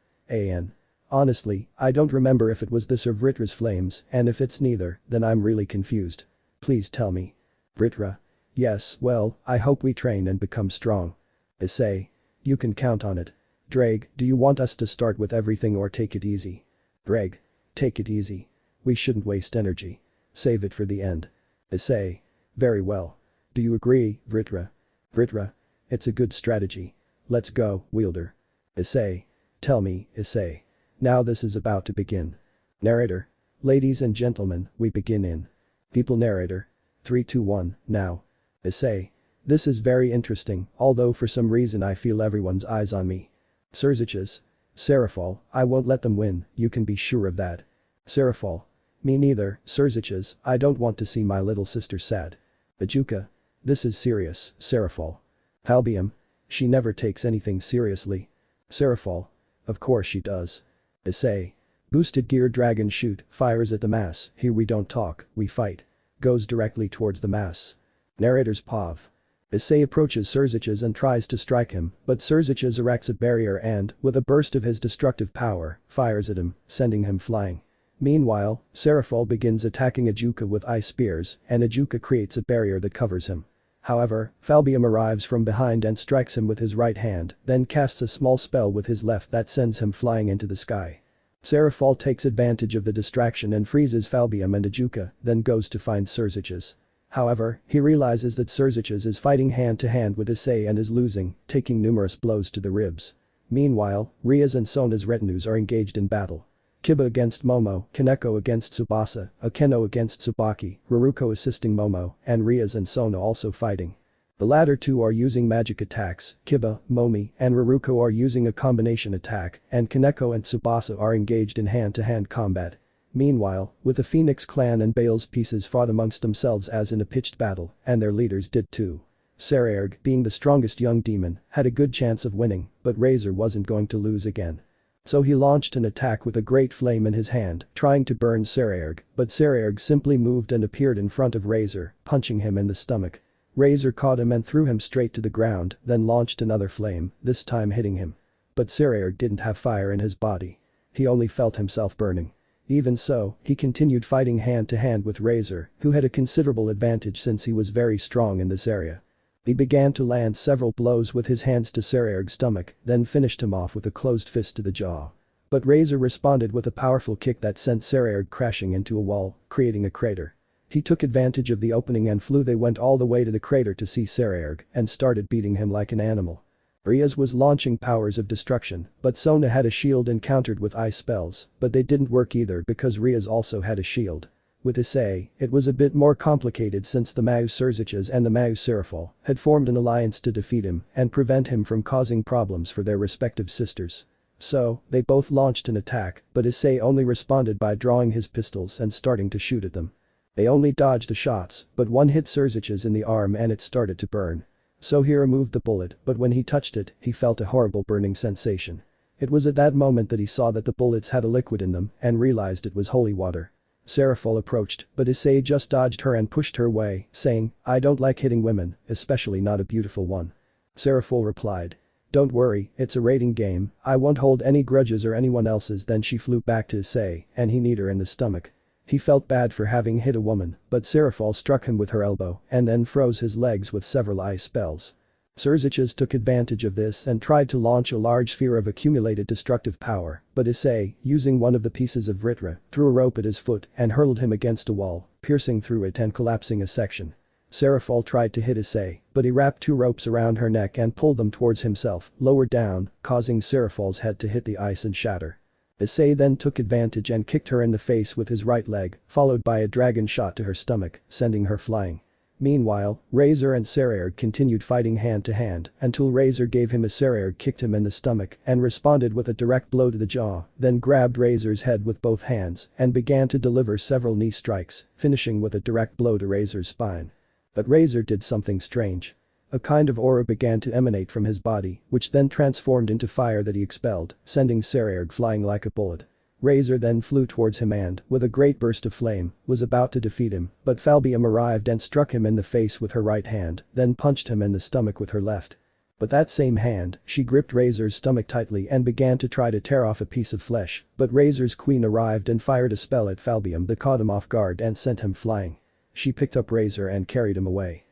Honestly, I don't remember if it was this or Vritra's flames, and if it's neither, then I'm really confused. Please tell me. Britra. Yes, well, I hope we train and become strong. Issei. You can count on it. Drake, do you want us to start with everything or take it easy? Drake. Take it easy. We shouldn't waste energy. Save it for the end. Issei. Very well. Do you agree, Vritra? Vritra. It's a good strategy. Let's go, Wielder. Issei. Tell me, Issei. Now this is about to begin. Narrator. Ladies and gentlemen, we begin in. People narrator. 3 2 1, now. Issei. This is very interesting, although for some reason I feel everyone's eyes on me. Surziches. Seraphol, I won't let them win, you can be sure of that. Seraphol. Me neither, Surziches, I don't want to see my little sister sad. Ajuka. This is serious, Seraphol. Halbium. She never takes anything seriously. Seraphol. Of course she does. Issei. Boosted gear dragon shoot, fires at the mass, here we don't talk, we fight. Goes directly towards the mass. Narrator's Pav. Issei approaches Surziches and tries to strike him, but Surziches erects a barrier and, with a burst of his destructive power, fires at him, sending him flying. Meanwhile, Seraphol begins attacking Ajuka with ice spears, and Ajuka creates a barrier that covers him. However, Falbium arrives from behind and strikes him with his right hand, then casts a small spell with his left that sends him flying into the sky. Seraphol takes advantage of the distraction and freezes Falbium and Ajuka, then goes to find Surziches. However, he realizes that Surziches is fighting hand-to-hand with Issei and is losing, taking numerous blows to the ribs. Meanwhile, Rias and Sona's retinues are engaged in battle. Kiba against Momo, Kaneko against Tsubasa, Akeno against Tsubaki, Raruko assisting Momo, and Rias and Sona also fighting. The latter two are using magic attacks, Kiba, Momi, and Raruko are using a combination attack, and Kaneko and Tsubasa are engaged in hand-to-hand combat. Meanwhile, with the Phoenix clan and Bale's pieces fought amongst themselves as in a pitched battle, and their leaders did too. Saraerg, being the strongest young demon, had a good chance of winning, but Razor wasn't going to lose again. So he launched an attack with a great flame in his hand, trying to burn Saraerg, but Saraerg simply moved and appeared in front of Razor, punching him in the stomach. Razor caught him and threw him straight to the ground, then launched another flame, this time hitting him. But Saraerg didn't have fire in his body. He only felt himself burning. Even so, he continued fighting hand-to-hand with Razor, who had a considerable advantage since he was very strong in this area. He began to land several blows with his hands to Saraerg's stomach, then finished him off with a closed fist to the jaw. But Razor responded with a powerful kick that sent Saraerg crashing into a wall, creating a crater. He took advantage of the opening and flew. They went all the way to the crater to see Saraerg and started beating him like an animal. Rias was launching powers of destruction, but Sona had a shield and countered with ice spells, but they didn't work either because Rias also had a shield. With Issei, it was a bit more complicated since the Mau Surziches and the Mau Seraphol had formed an alliance to defeat him and prevent him from causing problems for their respective sisters. So, they both launched an attack, but Issei only responded by drawing his pistols and starting to shoot at them. They only dodged the shots, but one hit Surziches in the arm and it started to burn. So he removed the bullet, but when he touched it, he felt a horrible burning sensation. It was at that moment that he saw that the bullets had a liquid in them and realized it was holy water. Seraphol approached, but Issei just dodged her and pushed her away, saying, "I don't like hitting women, especially not a beautiful one." Seraphol replied, "Don't worry, it's a rating game, I won't hold any grudges or anyone else's." Then she flew back to Issei, and he kneed her in the stomach. He felt bad for having hit a woman, but Seraphol struck him with her elbow and then froze his legs with several ice spells. Surziches took advantage of this and tried to launch a large sphere of accumulated destructive power, but Issei, using one of the pieces of Vritra, threw a rope at his foot and hurled him against a wall, piercing through it and collapsing a section. Seraphol tried to hit Issei, but he wrapped 2 ropes around her neck and pulled them towards himself, lower down, causing Seraphol's head to hit the ice and shatter. Issei then took advantage and kicked her in the face with his right leg, followed by a dragon shot to her stomach, sending her flying. Meanwhile, Razor and Sekiryuutei continued fighting hand to hand until Razor gave him a Sekiryuutei kicked him in the stomach and responded with a direct blow to the jaw, then grabbed Razor's head with both hands and began to deliver several knee strikes, finishing with a direct blow to Razor's spine. But Razor did something strange. A kind of aura began to emanate from his body, which then transformed into fire that he expelled, sending Sekiryuutei flying like a bullet. Razor then flew towards him and, with a great burst of flame, was about to defeat him, but Falbium arrived and struck him in the face with her right hand, then punched him in the stomach with her left. But that same hand, she gripped Razor's stomach tightly and began to try to tear off a piece of flesh, but Razor's queen arrived and fired a spell at Falbium that caught him off guard and sent him flying. She picked up Razor and carried him away.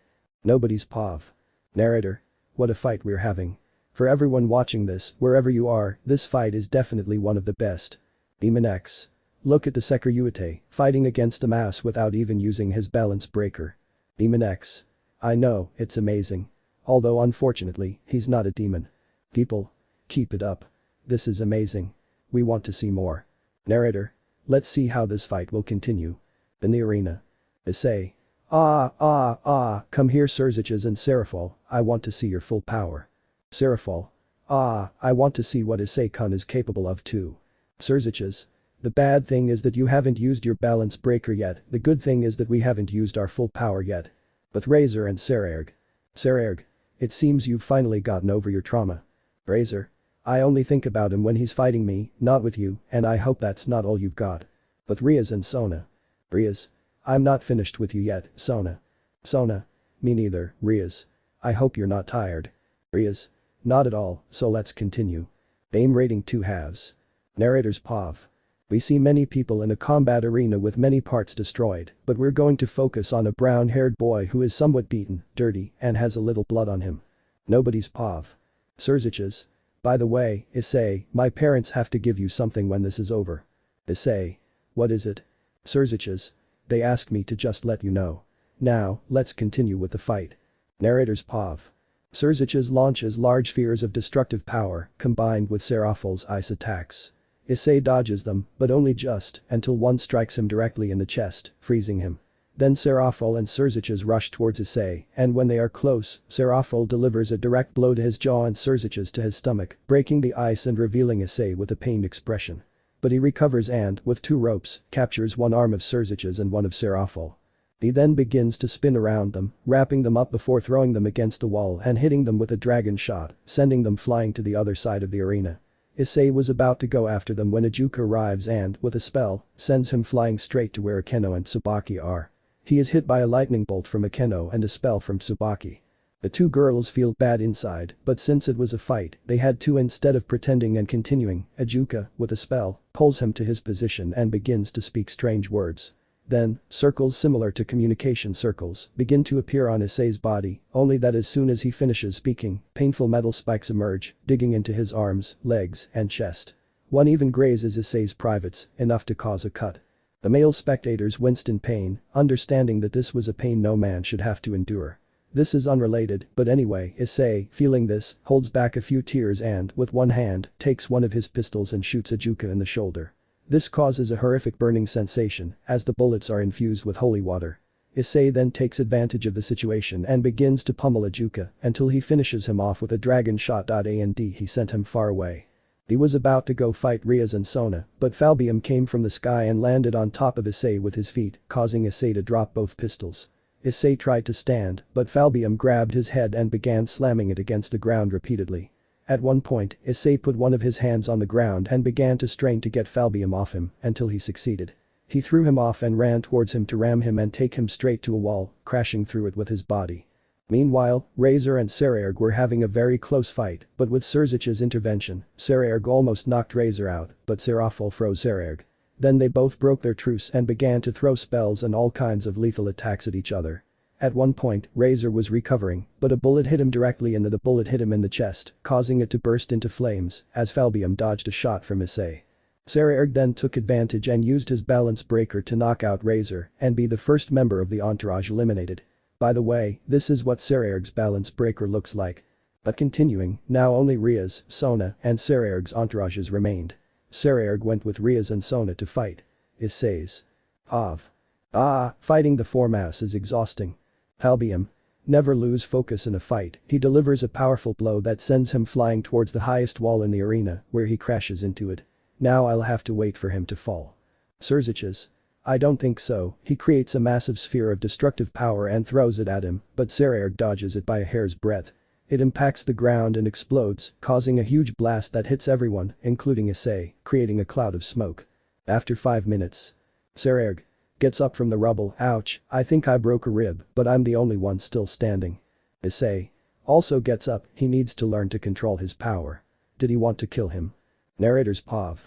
Nobody's pav. Narrator. What a fight we're having. For everyone watching this, wherever you are, this fight is definitely one of the best. Demon X. Look at the Sekiryuutei, fighting against the mass without even using his balance breaker. Demon X. I know, it's amazing. Although unfortunately, he's not a demon. People. Keep it up. This is amazing. We want to see more. Narrator. Let's see how this fight will continue. In the arena. Issei. Come here Surziches and Serafal, I want to see your full power. Serafal. I want to see what Issei-kun is capable of too. Surziches. The bad thing is that you haven't used your balance breaker yet, the good thing is that we haven't used our full power yet. With Razor and Sekiryuutei. Sekiryuutei. It seems you've finally gotten over your trauma. Razor. I only think about him when he's fighting me, not with you, and I hope that's not all you've got. With Rias and Sona. Rias. I'm not finished with you yet, Sona. Sona. Me neither, Rias. I hope you're not tired. Rias. Not at all, so let's continue. Aim rating 2 halves. Narrator's POV. We see many people in a combat arena with many parts destroyed, but we're going to focus on a brown-haired boy who is somewhat beaten, dirty, and has a little blood on him. Nobody's POV. Surziches. By the way, Issei, my parents have to give you something when this is over. Issei. What is it? Surziches. They asked me to just let you know. Now, let's continue with the fight. Narrator's POV. Surziches launches large spheres of destructive power, combined with Serafal's ice attacks. Issei dodges them, but only just, until one strikes him directly in the chest, freezing him. Then Serafal and Surziches rush towards Issei, and when they are close, Serafal delivers a direct blow to his jaw and Surziches to his stomach, breaking the ice and revealing Issei with a pained expression. But he recovers and, with 2 ropes, captures one arm of Surziches and one of Serafal. He then begins to spin around them, wrapping them up before throwing them against the wall and hitting them with a dragon shot, sending them flying to the other side of the arena. Issei was about to go after them when Ajuka arrives and, with a spell, sends him flying straight to where Akeno and Tsubaki are. He is hit by a lightning bolt from Akeno and a spell from Tsubaki. The 2 girls feel bad inside, but since it was a fight, they had to instead of pretending and continuing, Ajuka, with a spell, pulls him to his position and begins to speak strange words. Then, circles similar to communication circles begin to appear on Issei's body, only that as soon as he finishes speaking, painful metal spikes emerge, digging into his arms, legs, and chest. One even grazes Issei's privates, enough to cause a cut. The male spectators winced in pain, understanding that this was a pain no man should have to endure. This is unrelated, but anyway, Issei, feeling this, holds back a few tears and, with one hand, takes one of his pistols and shoots Ajuka in the shoulder. This causes a horrific burning sensation, as the bullets are infused with holy water. Issei then takes advantage of the situation and begins to pummel Ajuka until he finishes him off with a dragon shot. And he sent him far away. He was about to go fight Rias and Sona, but Falbium came from the sky and landed on top of Issei with his feet, causing Issei to drop both pistols. Issei tried to stand, but Falbium grabbed his head and began slamming it against the ground repeatedly. At one point, Issei put one of his hands on the ground and began to strain to get Falbium off him, until he succeeded. He threw him off and ran towards him to ram him and take him straight to a wall, crashing through it with his body. Meanwhile, Razor and Sekiryuutei were having a very close fight, but with Surzich's intervention, Sekiryuutei almost knocked Razor out, but Serafal froze Sekiryuutei. Then they both broke their truce and began to throw spells and all kinds of lethal attacks at each other. At one point, Razor was recovering, but a bullet hit him directly and the bullet hit him in the chest, causing it to burst into flames, as Falbium dodged a shot from Issei. Sekiryuutei then took advantage and used his balance breaker to knock out Razor and be the first member of the entourage eliminated. By the way, this is what Sekiryuutei's balance breaker looks like. But continuing, now only Rias, Sona, and Sekiryuutei's entourages remained. Sekiryuutei went with Rias and Sona to fight. Issei's. Fighting the 4 mass is exhausting. Albion. Never lose focus in a fight, he delivers a powerful blow that sends him flying towards the highest wall in the arena, where he crashes into it. Now I'll have to wait for him to fall. Surziches. I don't think so, he creates a massive sphere of destructive power and throws it at him, but Heir dodges it by a hair's breadth. It impacts the ground and explodes, causing a huge blast that hits everyone, including Issei, creating a cloud of smoke. After 5 minutes. Heir gets up from the rubble. Ouch, I think I broke a rib, but I'm the only one still standing. Issei also gets up, he needs to learn to control his power. Did he want to kill him? Narrator's POV.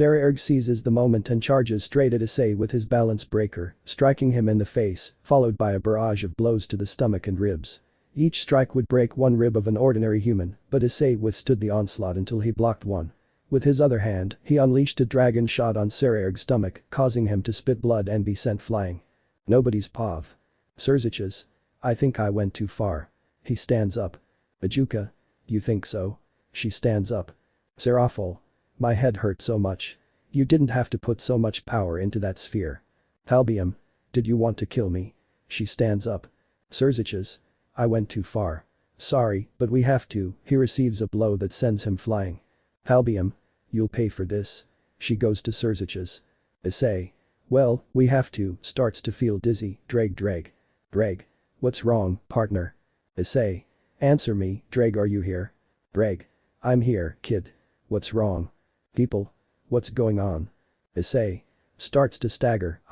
Heir seizes the moment and charges straight at Issei with his balance breaker, striking him in the face, followed by a barrage of blows to the stomach and ribs. Each strike would break one rib of an ordinary human, but Issei withstood the onslaught until he blocked one. With his other hand, he unleashed a dragon shot on Heir's stomach, causing him to spit blood and be sent flying. Nobody's POV. Surziches. I think I went too far. He stands up. Ajuka. You think so? She stands up. Serafol. My head hurt so much. You didn't have to put so much power into that sphere. Albion. Did you want to kill me? She stands up. Surziches. I went too far. Sorry, but we have to. He receives a blow that sends him flying. Albion. You'll pay for this. She goes to Surziches. Issei. Well, we have to, starts to feel dizzy. Dreg. What's wrong, partner? Issei. Answer me, Dreg, are you here? Dreg. I'm here, kid. What's wrong? People. What's going on? Issei. Starts to stagger.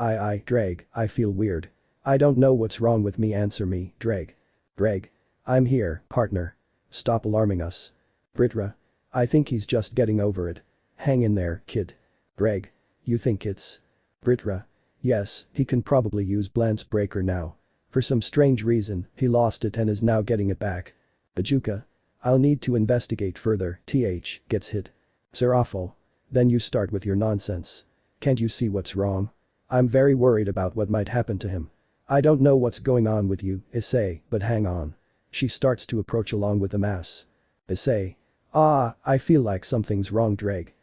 Dreg, I feel weird. I don't know what's wrong with me, answer me, Dreg. I'm here, partner. Stop alarming us. Britra. I think he's just getting over it. Hang in there, kid. Dreg. You think it's? Britra. Yes, he can probably use Balance Breaker now. For some strange reason, he lost it and is now getting it back. Ajuka. I'll need to investigate further. Gets hit. Serafol. Then you start with your nonsense. Can't you see what's wrong? I'm very worried about what might happen to him. I don't know what's going on with you, Issei, but hang on. She starts to approach along with the mass. Issei. I feel like something's wrong, Dreg.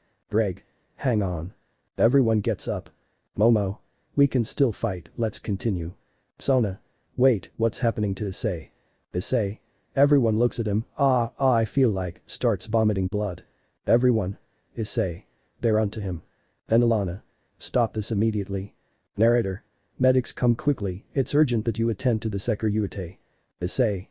Hang on. Everyone gets up. Momo. We can still fight, let's continue. Sona. Wait, what's happening to Issei? Issei. Everyone looks at him. I feel like, starts vomiting blood. Everyone. Issei. They're onto him. Enelana. Stop this immediately. Narrator. Medics come quickly, it's urgent that you attend to the Sekiryuutei. Issei.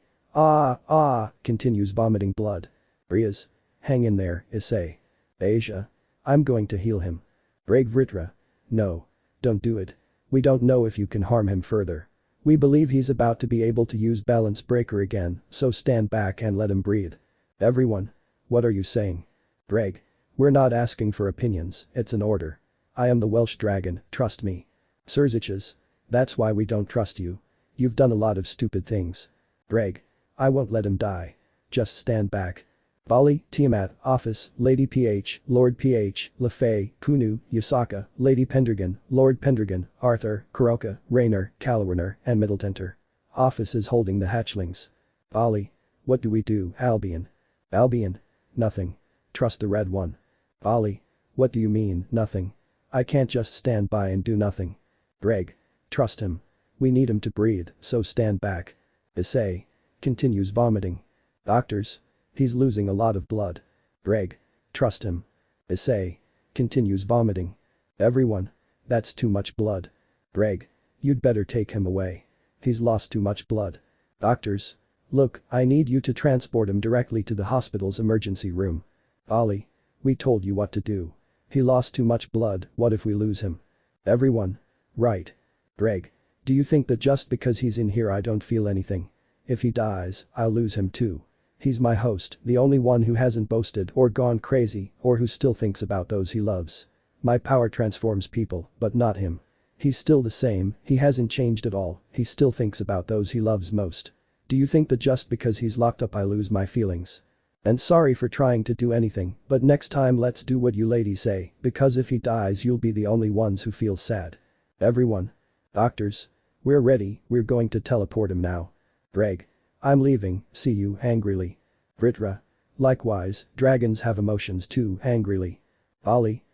Continues vomiting blood. Rias. Hang in there, Issei. Asia. I'm going to heal him. Brave Vritra. No. Don't do it. We don't know if you can harm him further. We believe he's about to be able to use Balance Breaker again, so stand back and let him breathe. Everyone. What are you saying? Dreg. We're not asking for opinions, it's an order. I am the Welsh dragon, trust me. Surziches. That's why we don't trust you. You've done a lot of stupid things. Dreg. I won't let him die. Just stand back. Bali, Tiamat, Office, Lady PH, Lord PH, Lefay, Kunu, Yasaka, Lady Pendragon, Lord Pendragon, Arthur, Kuroka, Raynor, Calwarner, and Middletenter. Office is holding the hatchlings. Bali. What do we do, Albion? Albion. Nothing. Trust the red one. Bali. What do you mean, nothing? I can't just stand by and do nothing. Dreg. Trust him. We need him to breathe, so stand back. Issei. Continues vomiting. Doctors. He's losing a lot of blood. Dreg. Trust him. Issei. Continues vomiting. Everyone. That's too much blood. Dreg. You'd better take him away. He's lost too much blood. Doctors. Look, I need you to transport him directly to the hospital's emergency room. Bali. We told you what to do. He lost too much blood, what if we lose him? Everyone. Right. Dreg. Do you think that just because he's in here I don't feel anything? If he dies, I'll lose him too. He's my host, the only one who hasn't boasted or gone crazy or who still thinks about those he loves. My power transforms people, but not him. He's still the same, he hasn't changed at all, he still thinks about those he loves most. Do you think that just because he's locked up I lose my feelings? And sorry for trying to do anything, but next time let's do what you ladies say, because if he dies you'll be the only ones who feel sad. Everyone. Doctors. We're ready, we're going to teleport him now. Dreg. I'm leaving, see you, angrily. Vritra. Likewise, dragons have emotions too, angrily. Bali.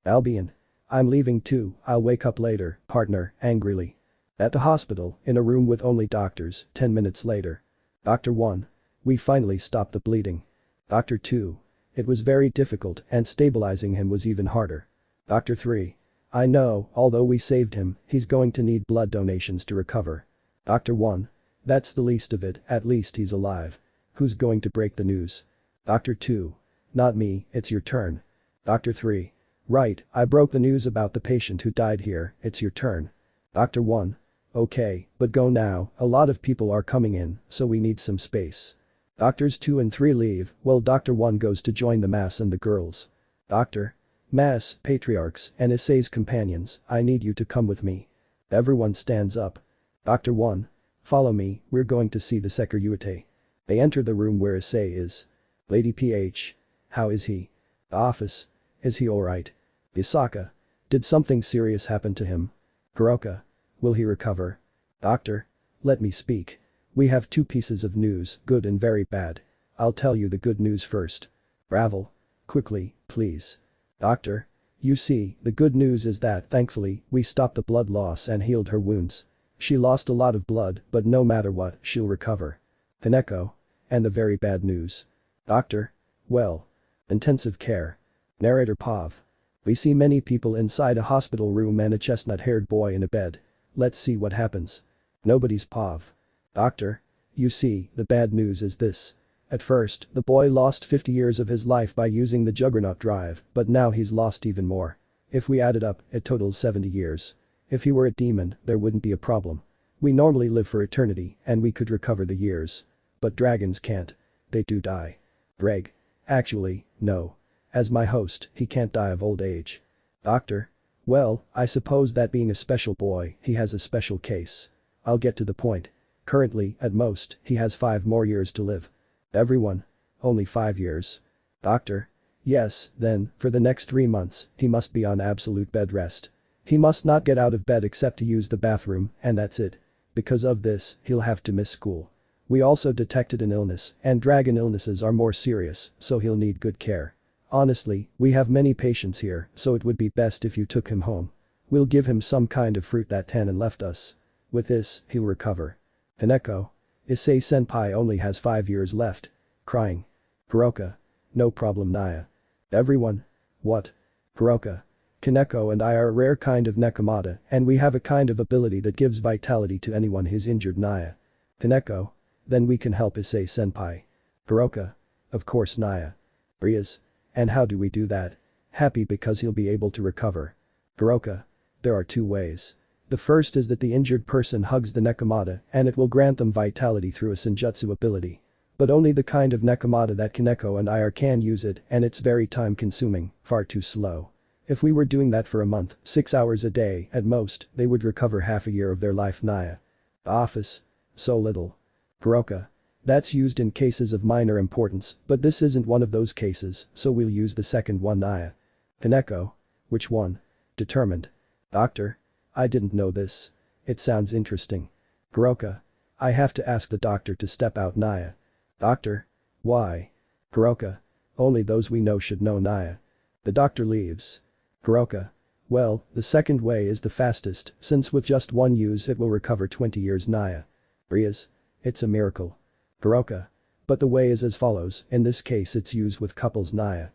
Albion. I'm leaving too, I'll wake up later, partner, angrily. At the hospital, in a room with only doctors, 10 minutes later. Doctor 1. We finally stopped the bleeding. Doctor 2. It was very difficult and stabilizing him was even harder. Doctor 3. I know, although we saved him, he's going to need blood donations to recover. Doctor 1. That's the least of it, at least he's alive. Who's going to break the news? Doctor 2. Not me, it's your turn. Doctor 3. Right, I broke the news about the patient who died here, it's your turn. Doctor 1. Okay, but go now, a lot of people are coming in, so we need some space. Doctors 2 and 3 leave, while Doctor 1 goes to join the Mass and the girls. Doctor. Mass, patriarchs, and Issei's companions, I need you to come with me. Everyone stands up. Doctor 1. Follow me, we're going to see the Sekiryuutei. They enter the room where Issei is. Lady PH. How is he? The office. Is he alright? Isaka. Did something serious happen to him? Hiroka. Will he recover? Doctor. Let me speak. We have two pieces of news, good and very bad. I'll tell you the good news first. Ravel. Quickly, please. Doctor. You see, the good news is that, thankfully, we stopped the blood loss and healed her wounds. She lost a lot of blood, but no matter what, she'll recover. Hineko. And the very bad news. Doctor. Well. Intensive care. Narrator Pav. We see many people inside a hospital room and a chestnut-haired boy in a bed. Let's see what happens. Nobody's Pav. Doctor. You see, the bad news is this. At first, the boy lost 50 years of his life by using the Juggernaut drive, but now he's lost even more. If we add it up, it totals 70 years. If he were a demon, there wouldn't be a problem. We normally live for eternity, and we could recover the years. But dragons can't. They do die. Greg. Actually, no. As my host, he can't die of old age. Doctor. Well, I suppose that being a special boy, he has a special case. I'll get to the point. Currently, at most, he has 5 more years to live. Everyone. Only 5 years. Doctor. Yes, then, for the next 3 months, he must be on absolute bed rest. He must not get out of bed except to use the bathroom, and that's it. Because of this, he'll have to miss school. We also detected an illness, and dragon illnesses are more serious, so he'll need good care. Honestly, we have many patients here, so it would be best if you took him home. We'll give him some kind of fruit that Tannen left us. With this, he'll recover. Hineko. Issei senpai only has 5 years left. Crying. Hiroka. No problem Naya. Everyone. What? Hiroka. Kaneko and I are a rare kind of Nekomata and we have a kind of ability that gives vitality to anyone who's injured Naya. Kaneko. Then we can help Issei senpai. Hiroka. Of course Naya. Rias. And how do we do that? Happy because he'll be able to recover. Hiroka. There are 2 ways. The first is that the injured person hugs the Nekomata and it will grant them vitality through a senjutsu ability. But only the kind of Nekomata that Kaneko and I can use it and it's very time consuming, far too slow. If we were doing that for a month, 6 hours a day, at most, they would recover half a year of their life Naya. Office. So little. Hiroka. That's used in cases of minor importance, but this isn't one of those cases, so we'll use the second one Naya. Kaneko. Which one? Determined. Doctor. I didn't know this. It sounds interesting. Hiroka. I have to ask the doctor to step out Naya. Doctor. Why? Hiroka. Only those we know should know Naya. The doctor leaves. Hiroka. Well, the second way is the fastest, since with just one use it will recover 20 years Naya. Rias. It's a miracle. Hiroka. But the way is as follows, in this case it's used with couples Naya.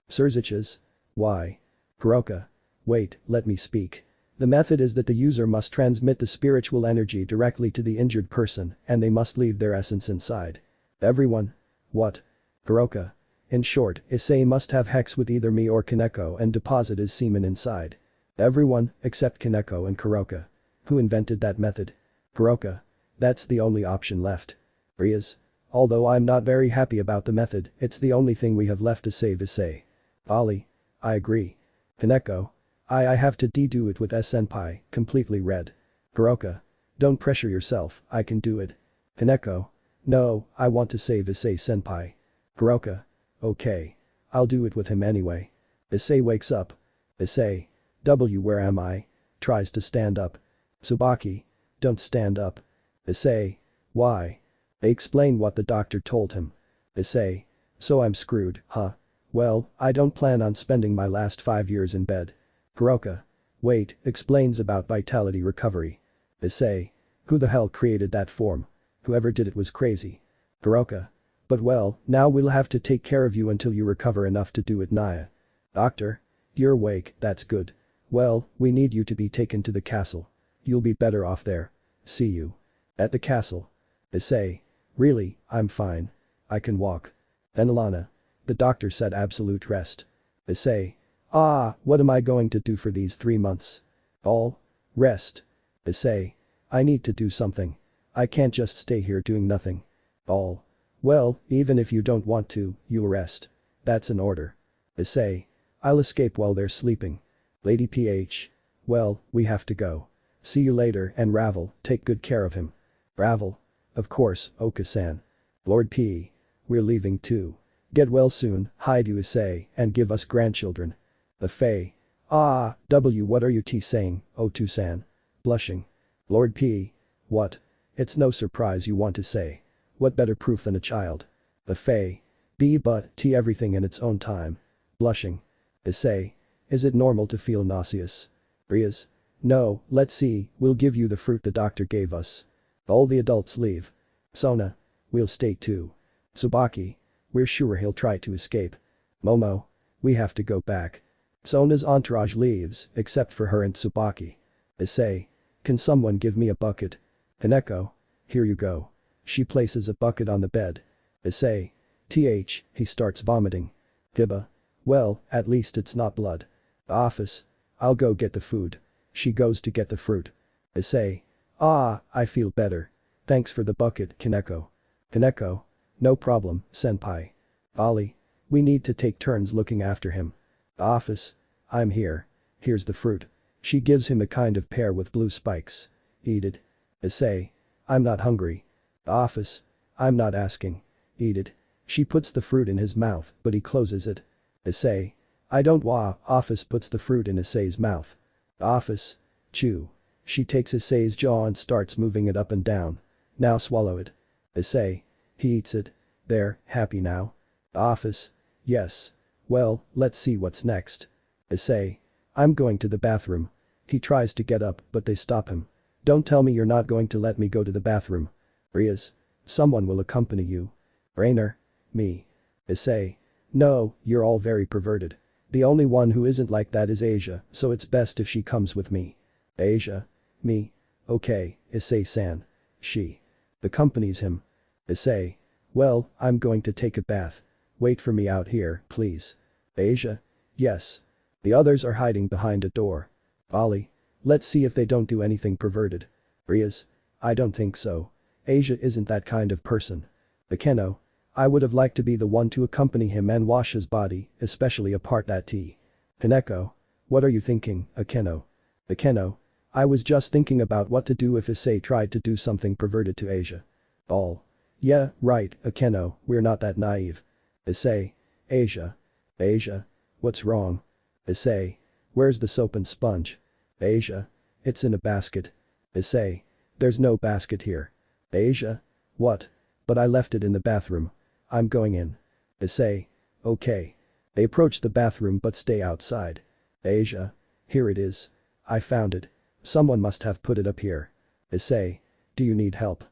Surziches. Why? Hiroka. Wait, let me speak. The method is that the user must transmit the spiritual energy directly to the injured person and they must leave their essence inside. Everyone. What? Hiroka. In short, Issei must have hex with either me or Kaneko and deposit his semen inside. Everyone, except Kaneko and Hiroka. Who invented that method? Hiroka. That's the only option left. Rias. Although I'm not very happy about the method, it's the only thing we have left to save Issei. Ali. I agree. Kaneko. I have to do it with S-senpai, completely red. Hiroka. Don't pressure yourself, I can do it. Kaneko. No, I want to save Issei senpai. Hiroka. Okay. I'll do it with him anyway. Issei wakes up. Issei. Where am I? Tries to stand up. Tsubaki. Don't stand up. Issei. Why? They explain what the doctor told him. Issei. So I'm screwed, huh? Well, I don't plan on spending my last 5 years in bed. Hiroka. Wait, explains about vitality recovery. Issei. Who the hell created that form? Whoever did it was crazy. Baroka. But well, now we'll have to take care of you until you recover enough to do it, Naya. Doctor? You're awake, that's good. Well, we need you to be taken to the castle. You'll be better off there. See you. At the castle. Issei. Really, I'm fine. I can walk. Then Alana. The doctor said absolute rest. Issei. Ah, what am I going to do for these 3 months? All? Rest. Issei. I need to do something. I can't just stay here doing nothing. All. Well, even if you don't want to, you'll rest. That's an order. Issei. I'll escape while they're sleeping. Lady PH. Well, we have to go. See you later, and Ravel, take good care of him. Ravel. Of course, Oka-san. Lord P. We're leaving too. Get well soon, Hyoudou Issei, and give us grandchildren. The Fae. Ah, what are you saying, Otu-san? Blushing. Lord P. What? It's no surprise you want to say. What better proof than a child? The Fae. But everything in its own time. Blushing. Issei. Is it normal to feel nauseous? Rias. No, let's see, we'll give you the fruit the doctor gave us. All the adults leave. Sona. We'll stay too. Tsubaki. We're sure he'll try to escape. Momo. We have to go back. Sona's entourage leaves, except for her and Tsubaki. Issei. Can someone give me a bucket? Kaneko. Here you go. She places a bucket on the bed. Issei. He starts vomiting. Hiba. Well, at least it's not blood. Office. I'll go get the food. She goes to get the fruit. Issei. Ah, I feel better. Thanks for the bucket, Kaneko. Kaneko. No problem, senpai. Ali. We need to take turns looking after him. Office. I'm here. Here's the fruit. She gives him a kind of pear with blue spikes. Eat it. Issei. I'm not hungry. Office. I'm not asking. Eat it. She puts the fruit in his mouth, but he closes it. Issei. I don't Office puts the fruit in Issei's mouth. Office. Chew. She takes Issei's jaw and starts moving it up and down. Now swallow it. Issei. He eats it. There, happy now? Office. Yes. Well, let's see what's next. Issei. I'm going to the bathroom. He tries to get up, but they stop him. Don't tell me you're not going to let me go to the bathroom. Rias. Someone will accompany you. Rainer. Me. Issei. No, you're all very perverted. The only one who isn't like that is Asia, so it's best if she comes with me. Asia. Me. Okay, Issei-san. She. Accompanies him. Issei. Well, I'm going to take a bath. Wait for me out here, please. Asia. Yes. The others are hiding behind a door. Ali. Let's see if they don't do anything perverted. Rias. I don't think so. Asia isn't that kind of person. Akeno. I would have liked to be the one to accompany him and wash his body, especially a part that tea. Kaneko. What are you thinking, Akeno? Akeno. I was just thinking about what to do if Issei tried to do something perverted to Asia. All. Yeah, right, Akeno, we're not that naive. Issei. Asia. Asia. What's wrong? Issei. Where's the soap and sponge? Asia. It's in a basket. Issei. There's no basket here. Asia. What? But I left it in the bathroom. I'm going in. Issei. Okay. They approach the bathroom but stay outside. Asia. Here it is. I found it. Someone must have put it up here. Issei. Do you need help?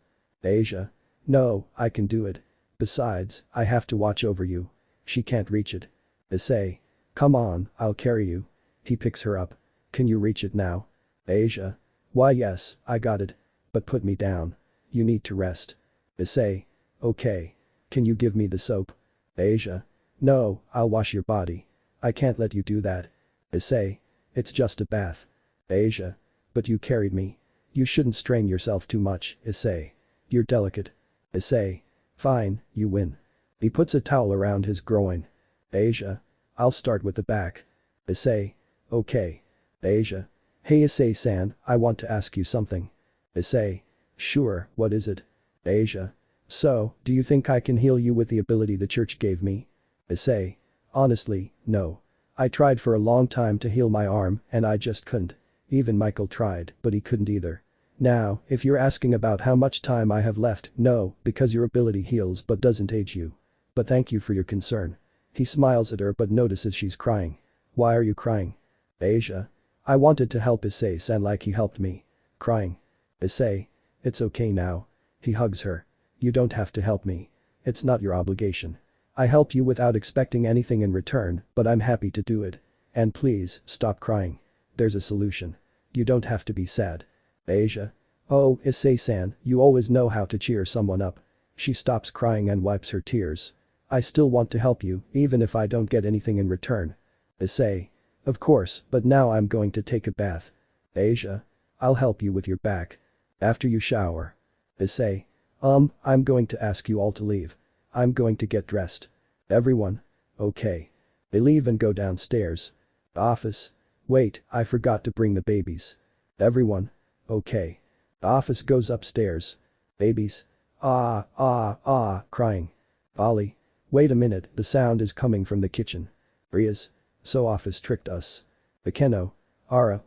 Asia. No, I can do it. Besides, I have to watch over you. She can't reach it. Issei. Come on, I'll carry you. He picks her up. Can you reach it now? Asia. Why yes, I got it. But put me down. You need to rest. Issei. Okay. Can you give me the soap? Asia. No, I'll wash your body. I can't let you do that. Issei. It's just a bath. Asia. But you carried me. You shouldn't strain yourself too much, Issei. You're delicate. Issei. Fine, you win. He puts a towel around his groin. Asia. I'll start with the back. Issei. Okay. Asia. Hey Issei-san, I want to ask you something. Issei. Sure, what is it? Asia. So, do you think I can heal you with the ability the church gave me? Issei. Honestly, no. I tried for a long time to heal my arm and I just couldn't. Even Michael tried, but he couldn't either. Now, if you're asking about how much time I have left, no, because your ability heals but doesn't age you. But thank you for your concern. He smiles at her but notices she's crying. Why are you crying? Asia. I wanted to help Issei-san like he helped me. Crying. Issei. It's okay now. He hugs her. You don't have to help me. It's not your obligation. I helped you without expecting anything in return, but I'm happy to do it. And please, stop crying. There's a solution. You don't have to be sad. Asia. Oh, Issei-san, you always know how to cheer someone up. She stops crying and wipes her tears. I still want to help you, even if I don't get anything in return. Issei. Of course, but now I'm going to take a bath. Asia. I'll help you with your back. After you shower. Issei. I'm going to ask you all to leave. I'm going to get dressed. Everyone. Okay. They leave and go downstairs. Office. Wait, I forgot to bring the babies. Everyone. Okay. Office goes upstairs. Babies. Crying. Ollie. Wait a minute, the sound is coming from the kitchen. Rias. So Office tricked us. Akeno. Ara,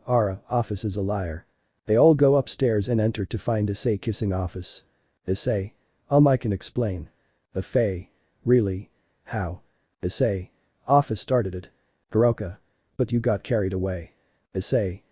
Office is a liar. They all go upstairs and enter to find Issei kissing Office. Issei. I can explain. Faye. Really? How? Issei. Office started it. Hiroka. But you got carried away. Issei.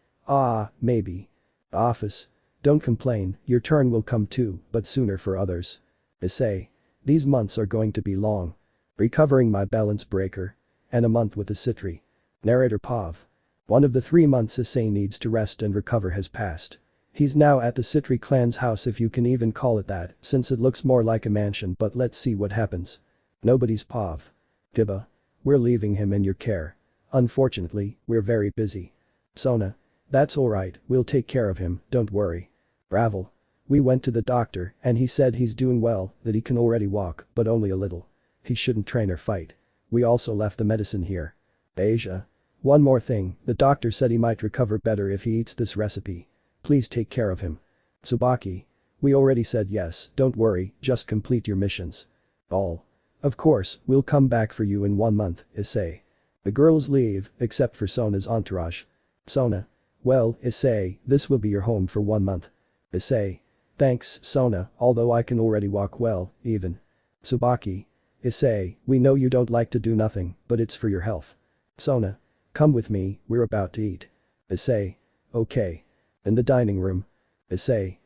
Maybe. Office. Don't complain, your turn will come too, but sooner for others. Issei. These months are going to be long. Recovering my balance breaker. And a month with the Citri. Narrator Pav. One of the 3 months Issei needs to rest and recover has passed. He's now at the Citri clan's house, if you can even call it that, since it looks more like a mansion, but let's see what happens. Nobody's Pav. Giba. We're leaving him in your care. Unfortunately, we're very busy. Sona. That's alright, we'll take care of him, don't worry. Ravel. We went to the doctor and he said he's doing well, that he can already walk, but only a little. He shouldn't train or fight. We also left the medicine here. Asia. One more thing, the doctor said he might recover better if he eats this recipe. Please take care of him. Tsubaki. We already said yes, don't worry, just complete your missions. All. Of course, we'll come back for you in 1 month, Issei. The girls leave, except for Sona's entourage. Sona. Well, Issei, this will be your home for 1 month. Issei. Thanks, Sona, although I can already walk well, even. Tsubaki. Issei, we know you don't like to do nothing, but it's for your health. Sona. Come with me, we're about to eat. Issei. Okay. In the dining room. Issei.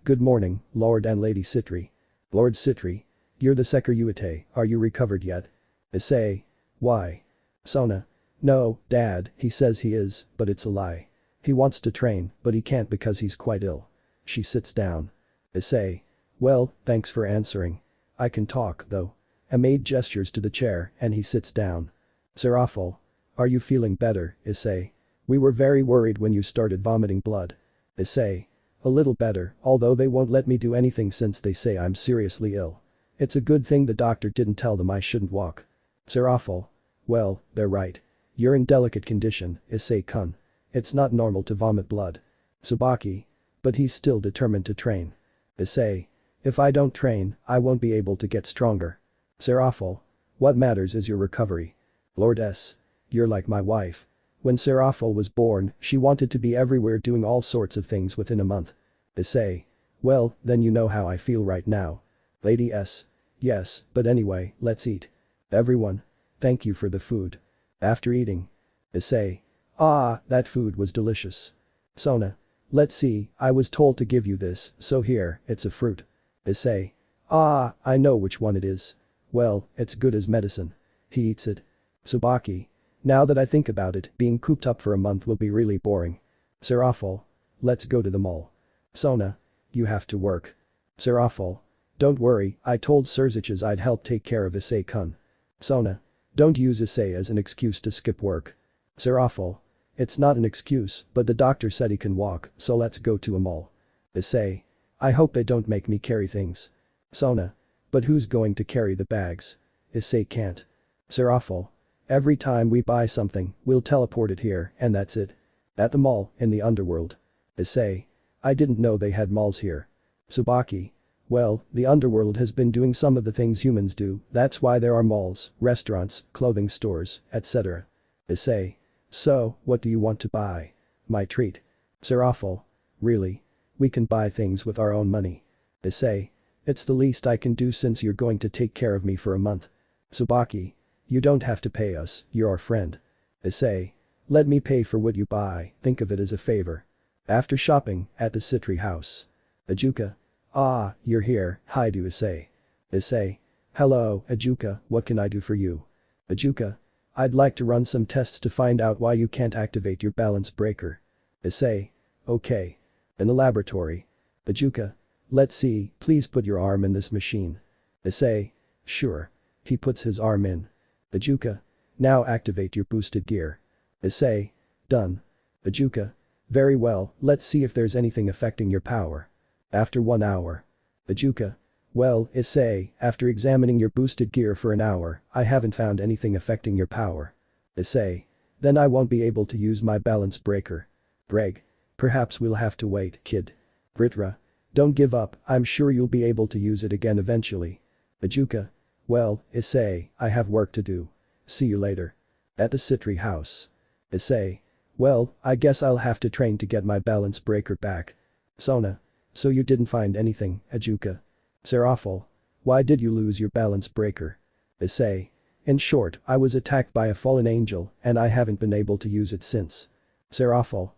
Good morning, Lord and Lady Citri. Lord Citri. You're the Sekiryuutei, are you recovered yet? Issei. Why? Sona. No, Dad, he says he is, but it's a lie. He wants to train, but he can't because he's quite ill. She sits down. Issei. Well, thanks for answering. I can talk, though. A maid gestures to the chair and he sits down. Serafal. Are you feeling better, Issei? We were very worried when you started vomiting blood. Issei. A little better, although they won't let me do anything since they say I'm seriously ill. It's a good thing the doctor didn't tell them I shouldn't walk. Serafal. Well, they're right. You're in delicate condition, Issei-kun. It's not normal to vomit blood. Tsubaki. But he's still determined to train. Issei. If I don't train, I won't be able to get stronger. Serafal. What matters is your recovery. Lord S. You're like my wife. When Serafal was born, she wanted to be everywhere doing all sorts of things within a month. Issei. Well, then you know how I feel right now. Lady S. Yes, but anyway, let's eat. Everyone. Thank you for the food. After eating. Issei. That food was delicious. Sona. Let's see, I was told to give you this, so here, it's a fruit. Issei. I know which one it is. Well, it's good as medicine. He eats it. Tsubaki. Now that I think about it, being cooped up for a month will be really boring. Serafal. Let's go to the mall. Sona. You have to work. Serafal. Don't worry, I told Surziches I'd help take care of Issei-kun. Sona. Don't use Issei as an excuse to skip work. Serafal. It's not an excuse, but the doctor said he can walk, so let's go to a mall. Issei. I hope they don't make me carry things. Sona. But who's going to carry the bags? Issei can't. Serafal. Every time we buy something, we'll teleport it here and that's it. At the mall, in the underworld. Issei. I didn't know they had malls here. Tsubaki. Well, the underworld has been doing some of the things humans do, that's why there are malls, restaurants, clothing stores, etc. Issei. So, what do you want to buy? My treat. Serafal. Really? We can buy things with our own money. Issei. It's the least I can do since you're going to take care of me for a month. Tsubaki. You don't have to pay us, you're our friend. Issei. Let me pay for what you buy, think of it as a favor. After shopping at the Citry house. Ajuka. Ah, you're here, Hyoudou Issei. Issei. Hello, Ajuka, what can I do for you? Ajuka. I'd like to run some tests to find out why you can't activate your balance breaker. Issei. Okay. In the laboratory. Ajuka. Let's see, please put your arm in this machine. Issei. Sure. He puts his arm in. Ajuka. Now activate your boosted gear. Issei. Done. Ajuka. Very well, let's see if there's anything affecting your power. After 1 hour. Ajuka. Well, Issei, after examining your boosted gear for an hour, I haven't found anything affecting your power. Issei. Then I won't be able to use my balance breaker. Greg. Perhaps we'll have to wait, kid. Vritra. Don't give up, I'm sure you'll be able to use it again eventually. Ajuka. Well, Issei, I have work to do. See you later. At the Citry house. Issei. Well, I guess I'll have to train to get my balance breaker back. Sona. So you didn't find anything, Ajuka. Seraphil. Why did you lose your balance breaker? Issei. In short, I was attacked by a fallen angel and I haven't been able to use it since. Seraphil.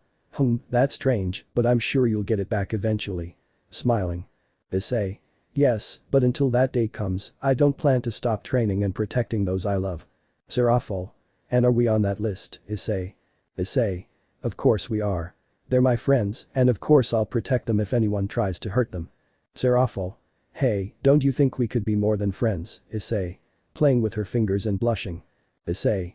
That's strange, but I'm sure you'll get it back eventually. Smiling. Issei. Yes, but until that day comes, I don't plan to stop training and protecting those I love. Seraphil. And are we on that list, Issei? Issei. Of course we are. They're my friends, and of course I'll protect them if anyone tries to hurt them. Seraphil. Hey, don't you think we could be more than friends, Issei? Playing with her fingers and blushing. Issei.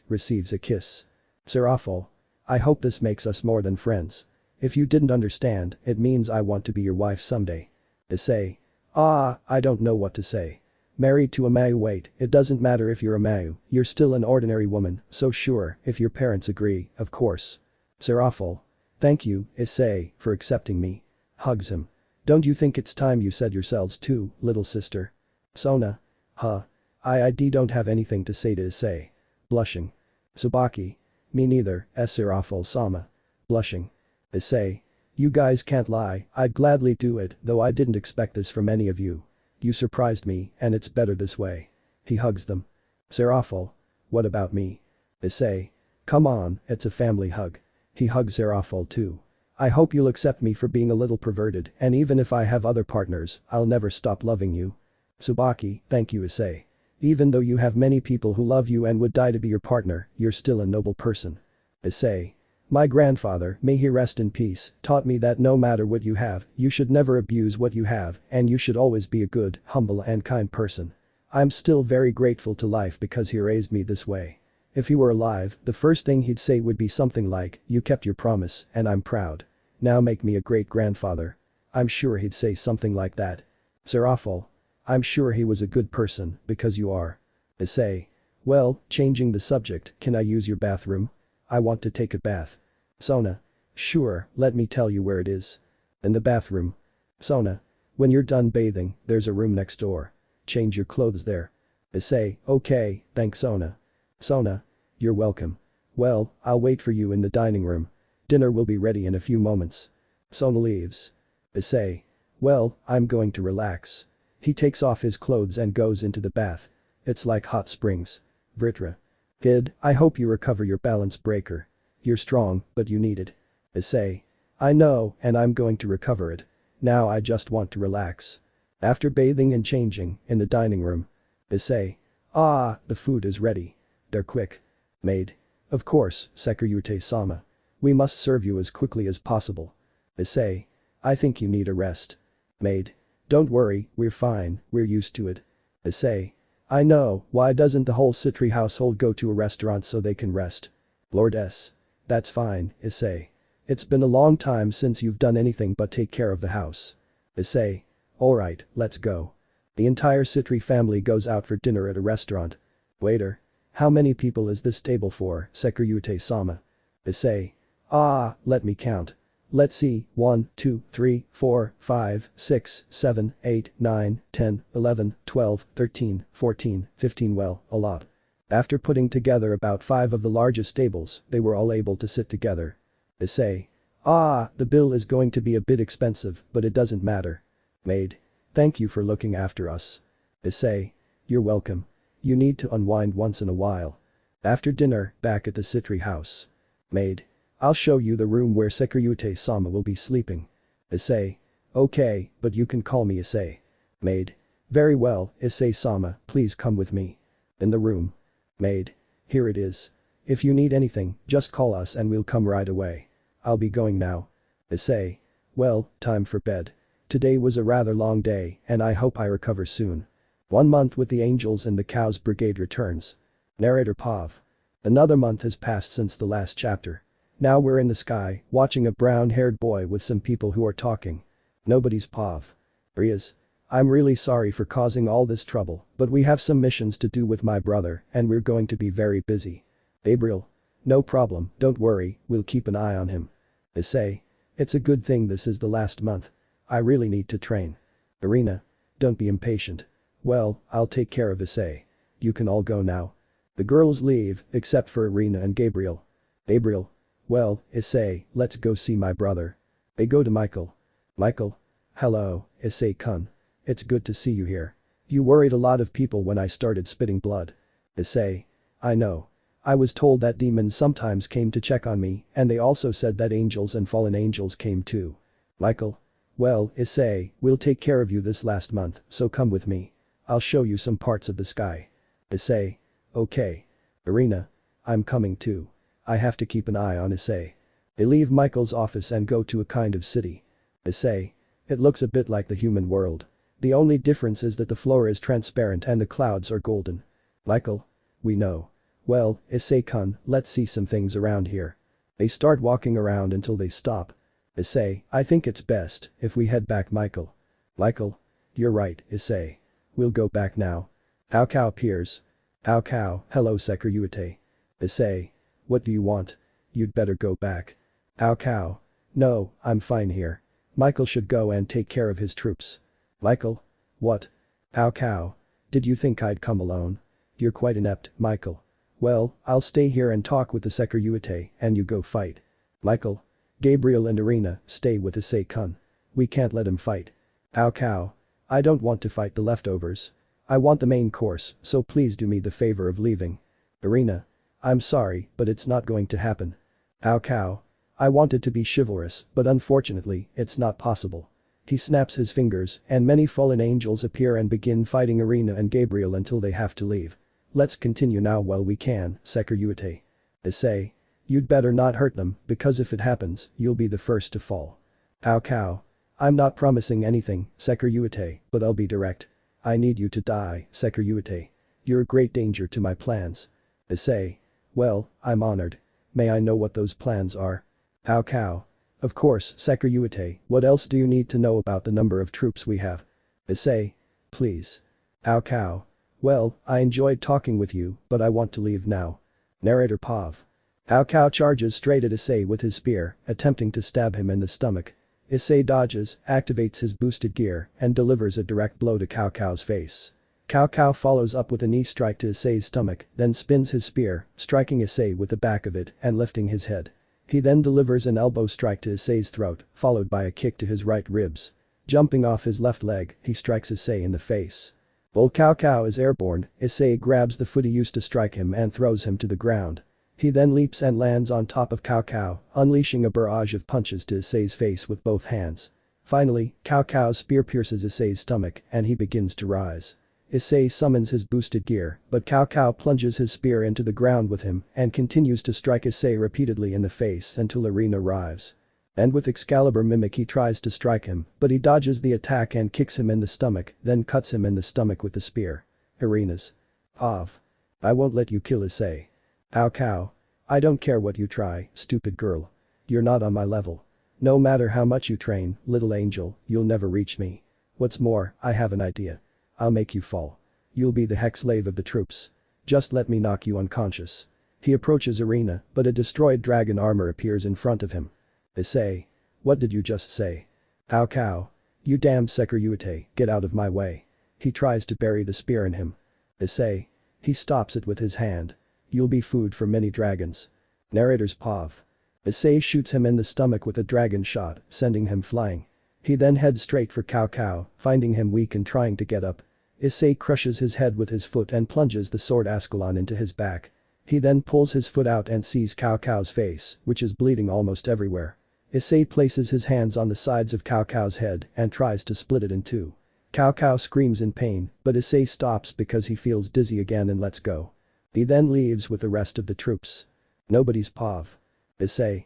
Receives a kiss. Seraphil. I hope this makes us more than friends. If you didn't understand, it means I want to be your wife someday. Issei. Ah, I don't know what to say. Married to a Mayu. Wait, it doesn't matter if you're a Mayu, you're still an ordinary woman, so sure, if your parents agree, of course. Seraphil. Thank you, Issei, for accepting me. Hugs him. Don't you think it's time you said yourselves too, little sister? Sona. Huh. I don't have anything to say to Issei. Blushing. Tsubaki. Me neither, Seraphil Sama. Blushing. Issei. You guys can't lie, I'd gladly do it, though I didn't expect this from any of you. You surprised me, and it's better this way. He hugs them. Seraphil. What about me? Issei. Come on, it's a family hug. He hugs Seraphil too. I hope you'll accept me for being a little perverted, and even if I have other partners, I'll never stop loving you. Tsubaki. Thank you, Issei. Even though you have many people who love you and would die to be your partner, you're still a noble person. Issei. My grandfather, may he rest in peace, taught me that no matter what you have, you should never abuse what you have, and you should always be a good, humble and kind person. I'm still very grateful to life because he raised me this way. If he were alive, the first thing he'd say would be something like, you kept your promise, and I'm proud. Now make me a great grandfather. I'm sure he'd say something like that. Seraphil. I'm sure he was a good person, because you are. Issei. Well, changing the subject, can I use your bathroom? I want to take a bath. Sona. Sure, let me tell you where it is. In the bathroom. Sona. When you're done bathing, there's a room next door. Change your clothes there. Issei. Okay, thanks Sona. Sona. You're welcome. Well, I'll wait for you in the dining room. Dinner will be ready in a few moments. Sona leaves. Issei. Well, I'm going to relax. He takes off his clothes and goes into the bath. It's like hot springs. Vritra. Kid, I hope you recover your balance breaker. You're strong, but you need it. Issei. I know, and I'm going to recover it. Now I just want to relax. After bathing and changing, in the dining room. Issei. Ah, the food is ready. They're quick. Maid. Of course, Sekiryuutei-sama. We must serve you as quickly as possible. Issei. I think you need a rest. Maid. Don't worry, we're fine, we're used to it. Issei. I know, why doesn't the whole Citry household go to a restaurant so they can rest? Lord S. That's fine, Issei. It's been a long time since you've done anything but take care of the house. Issei. Alright, let's go. The entire Citry family goes out for dinner at a restaurant. Waiter. How many people is this table for, Sekiryuutei-sama? Issei. Ah, let me count. Let's see, 1, 2, 3, 4, 5, 6, 7, 8, 9, 10, 11, 12, 13, 14, 15 well, a lot. After putting together about 5 of the largest tables, they were all able to sit together. Issei. Ah, the bill is going to be a bit expensive, but it doesn't matter. Maid. Thank you for looking after us. Issei. You're welcome. You need to unwind once in a while. After dinner, back at the Citry house. Maid. I'll show you the room where Sekiryuutei-sama will be sleeping. Issei. Okay, but you can call me Issei. Maid. Very well, Issei-sama, please come with me. In the room. Maid. Here it is. If you need anything, just call us and we'll come right away. I'll be going now. Issei. Well, time for bed. Today was a rather long day and I hope I recover soon. 1 month with the Angels and the Cows Brigade returns. Narrator Pav. Another month has passed since the last chapter. Now we're in the sky, watching a brown-haired boy with some people who are talking. Nobody's Pav. Rias. I'm really sorry for causing all this trouble, but we have some missions to do with my brother and we're going to be very busy. Gabriel. No problem, don't worry, we'll keep an eye on him. Issei. It's a good thing this is the last month. I really need to train. Irina. Don't be impatient. Well, I'll take care of Issei. You can all go now. The girls leave, except for Irina and Gabriel. Gabriel. Well, Issei, let's go see my brother. They go to Michael. Michael. Hello, Issei-kun. It's good to see you here. You worried a lot of people when I started spitting blood. Issei. I know. I was told that demons sometimes came to check on me and they also said that angels and fallen angels came too. Michael. Well, Issei, we'll take care of you this last month, so come with me. I'll show you some parts of the sky. Issei. Okay. Irina. I'm coming too. I have to keep an eye on Issei. They leave Michael's office and go to a kind of city. Issei. It looks a bit like the human world. The only difference is that the floor is transparent and the clouds are golden. Michael. We know. Well, Issei-kun, let's see some things around here. They start walking around until they stop. Issei, I think it's best if we head back. Michael. Michael. You're right, Issei. We'll go back now. How Cow appears. How Cow, hello Sekiryuutei. Issei. What do you want? You'd better go back. How Cow. No, I'm fine here. Michael should go and take care of his troops. Michael. What? How Cow. Did you think I'd come alone? You're quite inept, Michael. Well, I'll stay here and talk with the Sekiryuutei and you go fight. Michael. Gabriel and Irina, stay with Issei-kun. We can't let him fight. How Cow. I don't want to fight the leftovers. I want the main course, so please do me the favor of leaving. Irina. I'm sorry, but it's not going to happen. How Cow. I wanted to be chivalrous, but unfortunately, it's not possible. He snaps his fingers and many fallen angels appear and begin fighting Irina and Gabriel until they have to leave. Let's continue now while we can, Sekiryuutei. Issei. You'd better not hurt them, because if it happens, you'll be the first to fall. How Cow. I'm not promising anything, Sekiryuutei, but I'll be direct. I need you to die, Sekiryuutei. You're a great danger to my plans. Issei. Well, I'm honored. May I know what those plans are? How Cow. Of course, Sekiryuutei, what else do you need to know about the number of troops we have? Issei. Please. How Cow. Well, I enjoyed talking with you, but I want to leave now. Narrator Pav. How Cow charges straight at Issei with his spear, attempting to stab him in the stomach. Issei dodges, activates his boosted gear, and delivers a direct blow to Cow Cow's face. Cow Cow follows up with a knee strike to Issei's stomach, then spins his spear, striking Issei with the back of it and lifting his head. He then delivers an elbow strike to Issei's throat, followed by a kick to his right ribs. Jumping off his left leg, he strikes Issei in the face. While Cow Cow is airborne, Issei grabs the foot he used to strike him and throws him to the ground. He then leaps and lands on top of Cow Cow, unleashing a barrage of punches to Issei's face with both hands. Finally, Cow Cow's spear pierces Issei's stomach and he begins to rise. Issei summons his boosted gear, but Cow Cow plunges his spear into the ground with him and continues to strike Issei repeatedly in the face until Irina arrives. And with Excalibur Mimic he tries to strike him, but he dodges the attack and kicks him in the stomach, then cuts him in the stomach with the spear. Irina's. Pav. I won't let you kill Issei. How Cow. I don't care what you try, stupid girl. You're not on my level. No matter how much you train, little angel, you'll never reach me. What's more, I have an idea. I'll make you fall. You'll be the hex slave of the troops. Just let me knock you unconscious. He approaches Irina, but a destroyed dragon armor appears in front of him. Issei. What did you just say? How Cow. You damned Sekiryuutei, get out of my way. He tries to bury the spear in him. Issei. He stops it with his hand. You'll be food for many dragons. Narrator's Pav. Issei shoots him in the stomach with a dragon shot, sending him flying. He then heads straight for Cow Cow, finding him weak and trying to get up. Issei crushes his head with his foot and plunges the sword Ascalon into his back. He then pulls his foot out and sees Cao Cao's face, which is bleeding almost everywhere. Issei places his hands on the sides of Cao Cao's head and tries to split it in two. Cao Cao screams in pain, but Issei stops because he feels dizzy again and lets go. He then leaves with the rest of the troops. Nobody's pav. Issei.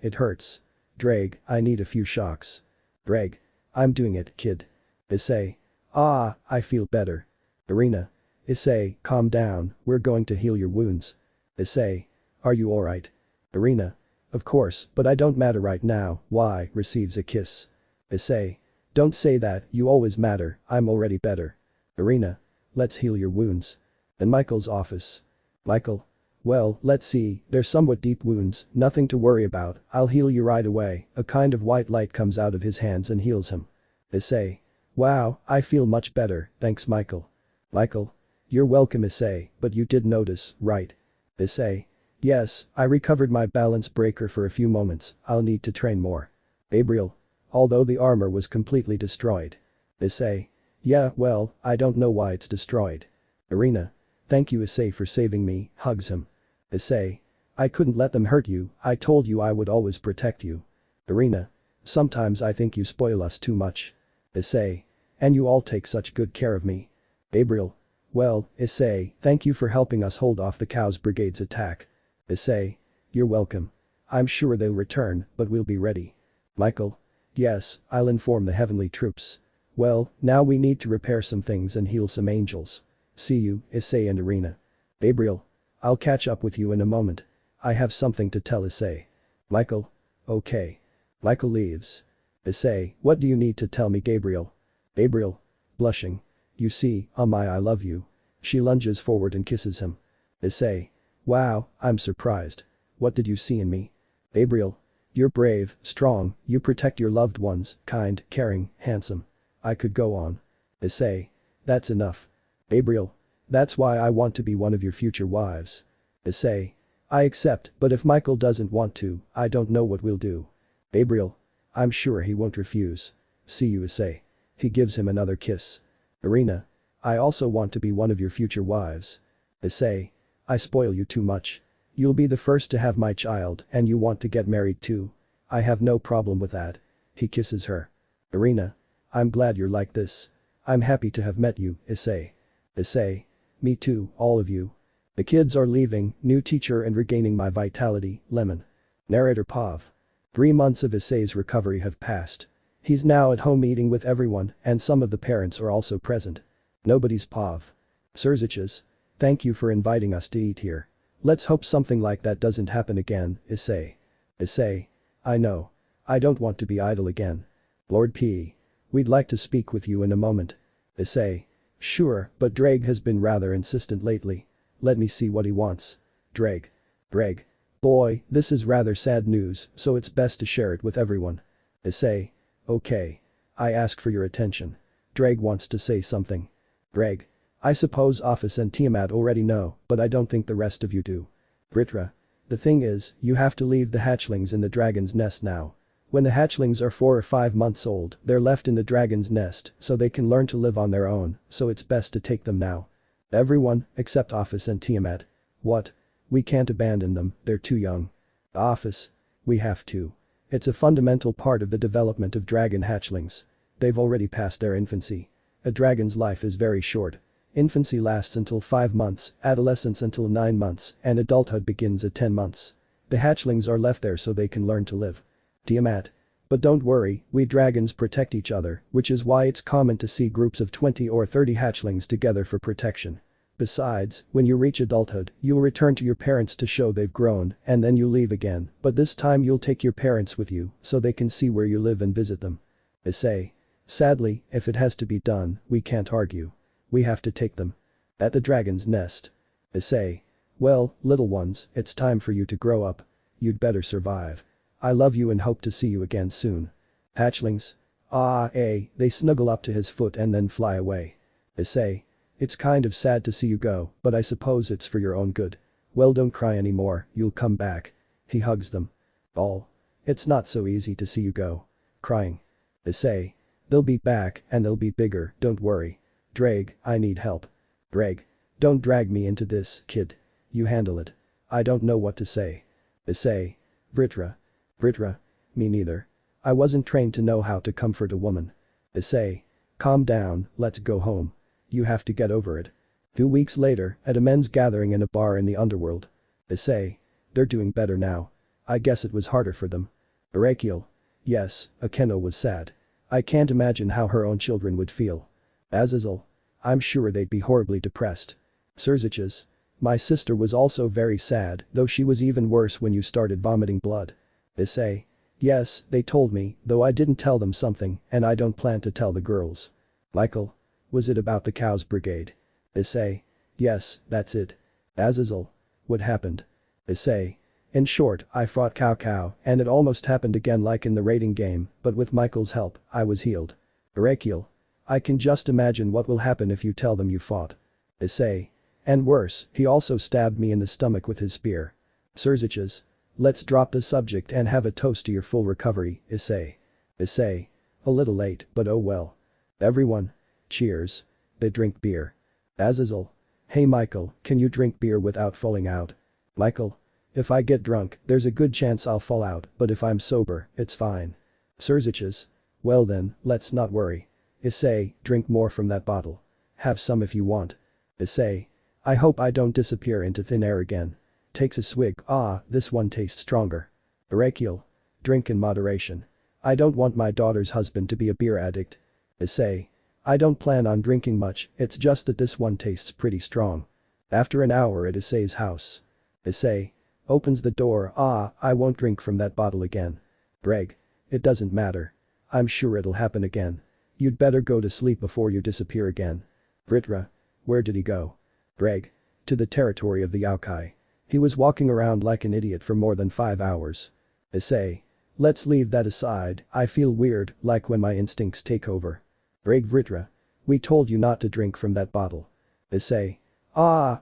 It hurts. Drag, I need a few shocks. Drag. I'm doing it, kid. Issei. I feel better. Arena. Issei, calm down, we're going to heal your wounds. Issei. Are you alright? Arena. Of course, but I don't matter right now, why, receives a kiss. Issei. Don't say that, you always matter, I'm already better. Arena. Let's heal your wounds. In Michael's office. Michael. Well, let's see, they're somewhat deep wounds, nothing to worry about, I'll heal you right away. A kind of white light comes out of his hands and heals him. Issei. Wow, I feel much better, thanks Michael. Michael. You're welcome Issei, but you did notice, right? Issei. Yes, I recovered my balance breaker for a few moments, I'll need to train more. Gabriel. Although the armor was completely destroyed. Issei. Yeah, well, I don't know why it's destroyed. Arena. Thank you Issei for saving me, hugs him. Issei. I couldn't let them hurt you, I told you I would always protect you. Arena. Sometimes I think you spoil us too much. Issei. And you all take such good care of me. Gabriel. Well, Issei, thank you for helping us hold off the Chaos Brigade's attack. Issei. You're welcome. I'm sure they'll return, but we'll be ready. Michael. Yes, I'll inform the heavenly troops. Well, now we need to repair some things and heal some angels. See you, Issei and Arena. Gabriel. I'll catch up with you in a moment. I have something to tell Issei. Michael. Okay. Michael leaves. Issei, what do you need to tell me Gabriel? Gabriel. Blushing. You see, I love you. She lunges forward and kisses him. Issei. Wow, I'm surprised. What did you see in me? Gabriel. You're brave, strong, you protect your loved ones, kind, caring, handsome. I could go on. Issei. That's enough. Gabriel. That's why I want to be one of your future wives. Issei. I accept, but if Michael doesn't want to, I don't know what we'll do. Gabriel. I'm sure he won't refuse. See you Issei. He gives him another kiss. Arena. I also want to be one of your future wives. Issei. I spoil you too much. You'll be the first to have my child and you want to get married too. I have no problem with that. He kisses her. Arena. I'm glad you're like this. I'm happy to have met you, Issei. Issei. Me too, all of you. The kids are leaving, new teacher and regaining my vitality, Lemon. Narrator Pav. 3 months of Issei's recovery have passed. He's now at home eating with everyone and some of the parents are also present. Nobody's Pav. Surziches. Thank you for inviting us to eat here. Let's hope something like that doesn't happen again, Issei. Issei. I know. I don't want to be idle again. Lord P. We'd like to speak with you in a moment. Issei. Sure, but Drake has been rather insistent lately. Let me see what he wants. Drake. Drake. Boy, this is rather sad news, so it's best to share it with everyone. Issei. Okay. I ask for your attention. Drake wants to say something. Drake. I suppose Office and Tiamat already know, but I don't think the rest of you do. Britra. The thing is, you have to leave the hatchlings in the dragon's nest now. When the hatchlings are 4 or 5 months old, they're left in the dragon's nest so they can learn to live on their own, so it's best to take them now. Everyone, except Office and Tiamat. What? We can't abandon them, they're too young. Office. We have to. It's a fundamental part of the development of dragon hatchlings. They've already passed their infancy. A dragon's life is very short. Infancy lasts until 5 months, adolescence until 9 months, and adulthood begins at 10 months. The hatchlings are left there so they can learn to live. Tiamat. But don't worry, we dragons protect each other, which is why it's common to see groups of 20 or 30 hatchlings together for protection. Besides, when you reach adulthood, you'll return to your parents to show they've grown, and then you leave again, but this time you'll take your parents with you, so they can see where you live and visit them. Issei. Sadly, if it has to be done, we can't argue. We have to take them. At the dragon's nest. Issei. Well, little ones, it's time for you to grow up. You'd better survive. I love you and hope to see you again soon. Hatchlings. They snuggle up to his foot and then fly away. Issei. It's kind of sad to see you go, but I suppose it's for your own good. Well, don't cry anymore, you'll come back. He hugs them. All. It's not so easy to see you go. Crying. Issei. They'll be back and they'll be bigger, don't worry. Drake, I need help. Drake. Don't drag me into this, kid. You handle it. I don't know what to say. Issei. Vritra. Vritra. Me neither. I wasn't trained to know how to comfort a woman. Issei. Calm down, let's go home. You have to get over it. 2 weeks later, at a men's gathering in a bar in the underworld. Issei. They're doing better now. I guess it was harder for them. Arakiel. Yes, Akeno was sad. I can't imagine how her own children would feel. Azazel. I'm sure they'd be horribly depressed. Surziches. My sister was also very sad, though she was even worse when you started vomiting blood. Issei. Yes, they told me, though I didn't tell them something, and I don't plan to tell the girls. Michael. Was it about the Cows Brigade? Issei. Yes, that's it. Azazel. What happened? Issei. In short, I fought Cow, and it almost happened again like in the raiding game, but with Michael's help, I was healed. Arakiel. I can just imagine what will happen if you tell them you fought. Issei. And worse, he also stabbed me in the stomach with his spear. Surziches. Let's drop the subject and have a toast to your full recovery, Issei. Issei. A little late, but oh well. Everyone. Cheers. They drink beer. Azazel. Hey Michael, can you drink beer without falling out? Michael. If I get drunk, there's a good chance I'll fall out, but if I'm sober, it's fine. Surziches. Well then, let's not worry. Issei, drink more from that bottle. Have some if you want. Issei. I hope I don't disappear into thin air again. Takes a swig. This one tastes stronger. Arakiel. Drink in moderation. I don't want my daughter's husband to be a beer addict. Issei. I don't plan on drinking much, it's just that this one tastes pretty strong. After an hour at Issei's house. Issei. Opens the door. I won't drink from that bottle again. Greg. It doesn't matter. I'm sure it'll happen again. You'd better go to sleep before you disappear again. Vritra. Where did he go? Greg. To the territory of the Yokai. He was walking around like an idiot for more than 5 hours. Issei. Let's leave that aside, I feel weird, like when my instincts take over. Greg. Vritra. We told you not to drink from that bottle. Issei.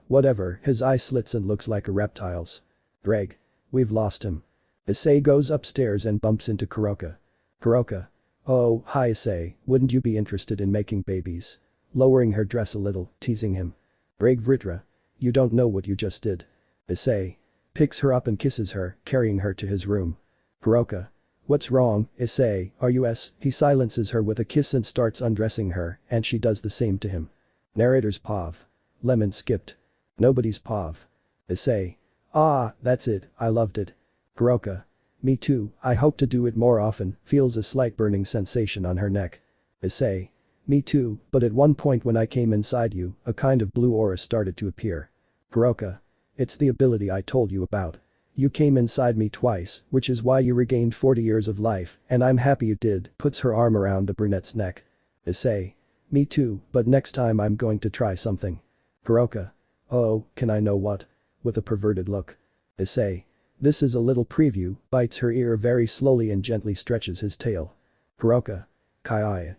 Whatever, his eye slits and looks like a reptile's. Greg. We've lost him. Issei goes upstairs and bumps into Kuroka. Kuroka. Oh, hi Issei, wouldn't you be interested in making babies? Lowering her dress a little, teasing him. Greg. Vritra. You don't know what you just did. Issei. Picks her up and kisses her, carrying her to his room. Kuroka. What's wrong, Issei, are you s? He silences her with a kiss and starts undressing her, and she does the same to him. Narrator's POV. Lemon skipped. Nobody's POV. Issei. That's it, I loved it. Kuroka. Me too, I hope to do it more often, feels a slight burning sensation on her neck. Issei. Me too, but at one point when I came inside you, a kind of blue aura started to appear. Kuroka. It's the ability I told you about. You came inside me twice, which is why you regained 40 years of life, and I'm happy you did, puts her arm around the brunette's neck. Issei. Me too, but next time I'm going to try something. Kuroka. Oh, can I know what? With a perverted look. Issei. This is a little preview, bites her ear very slowly and gently stretches his tail. Kuroka. Kai.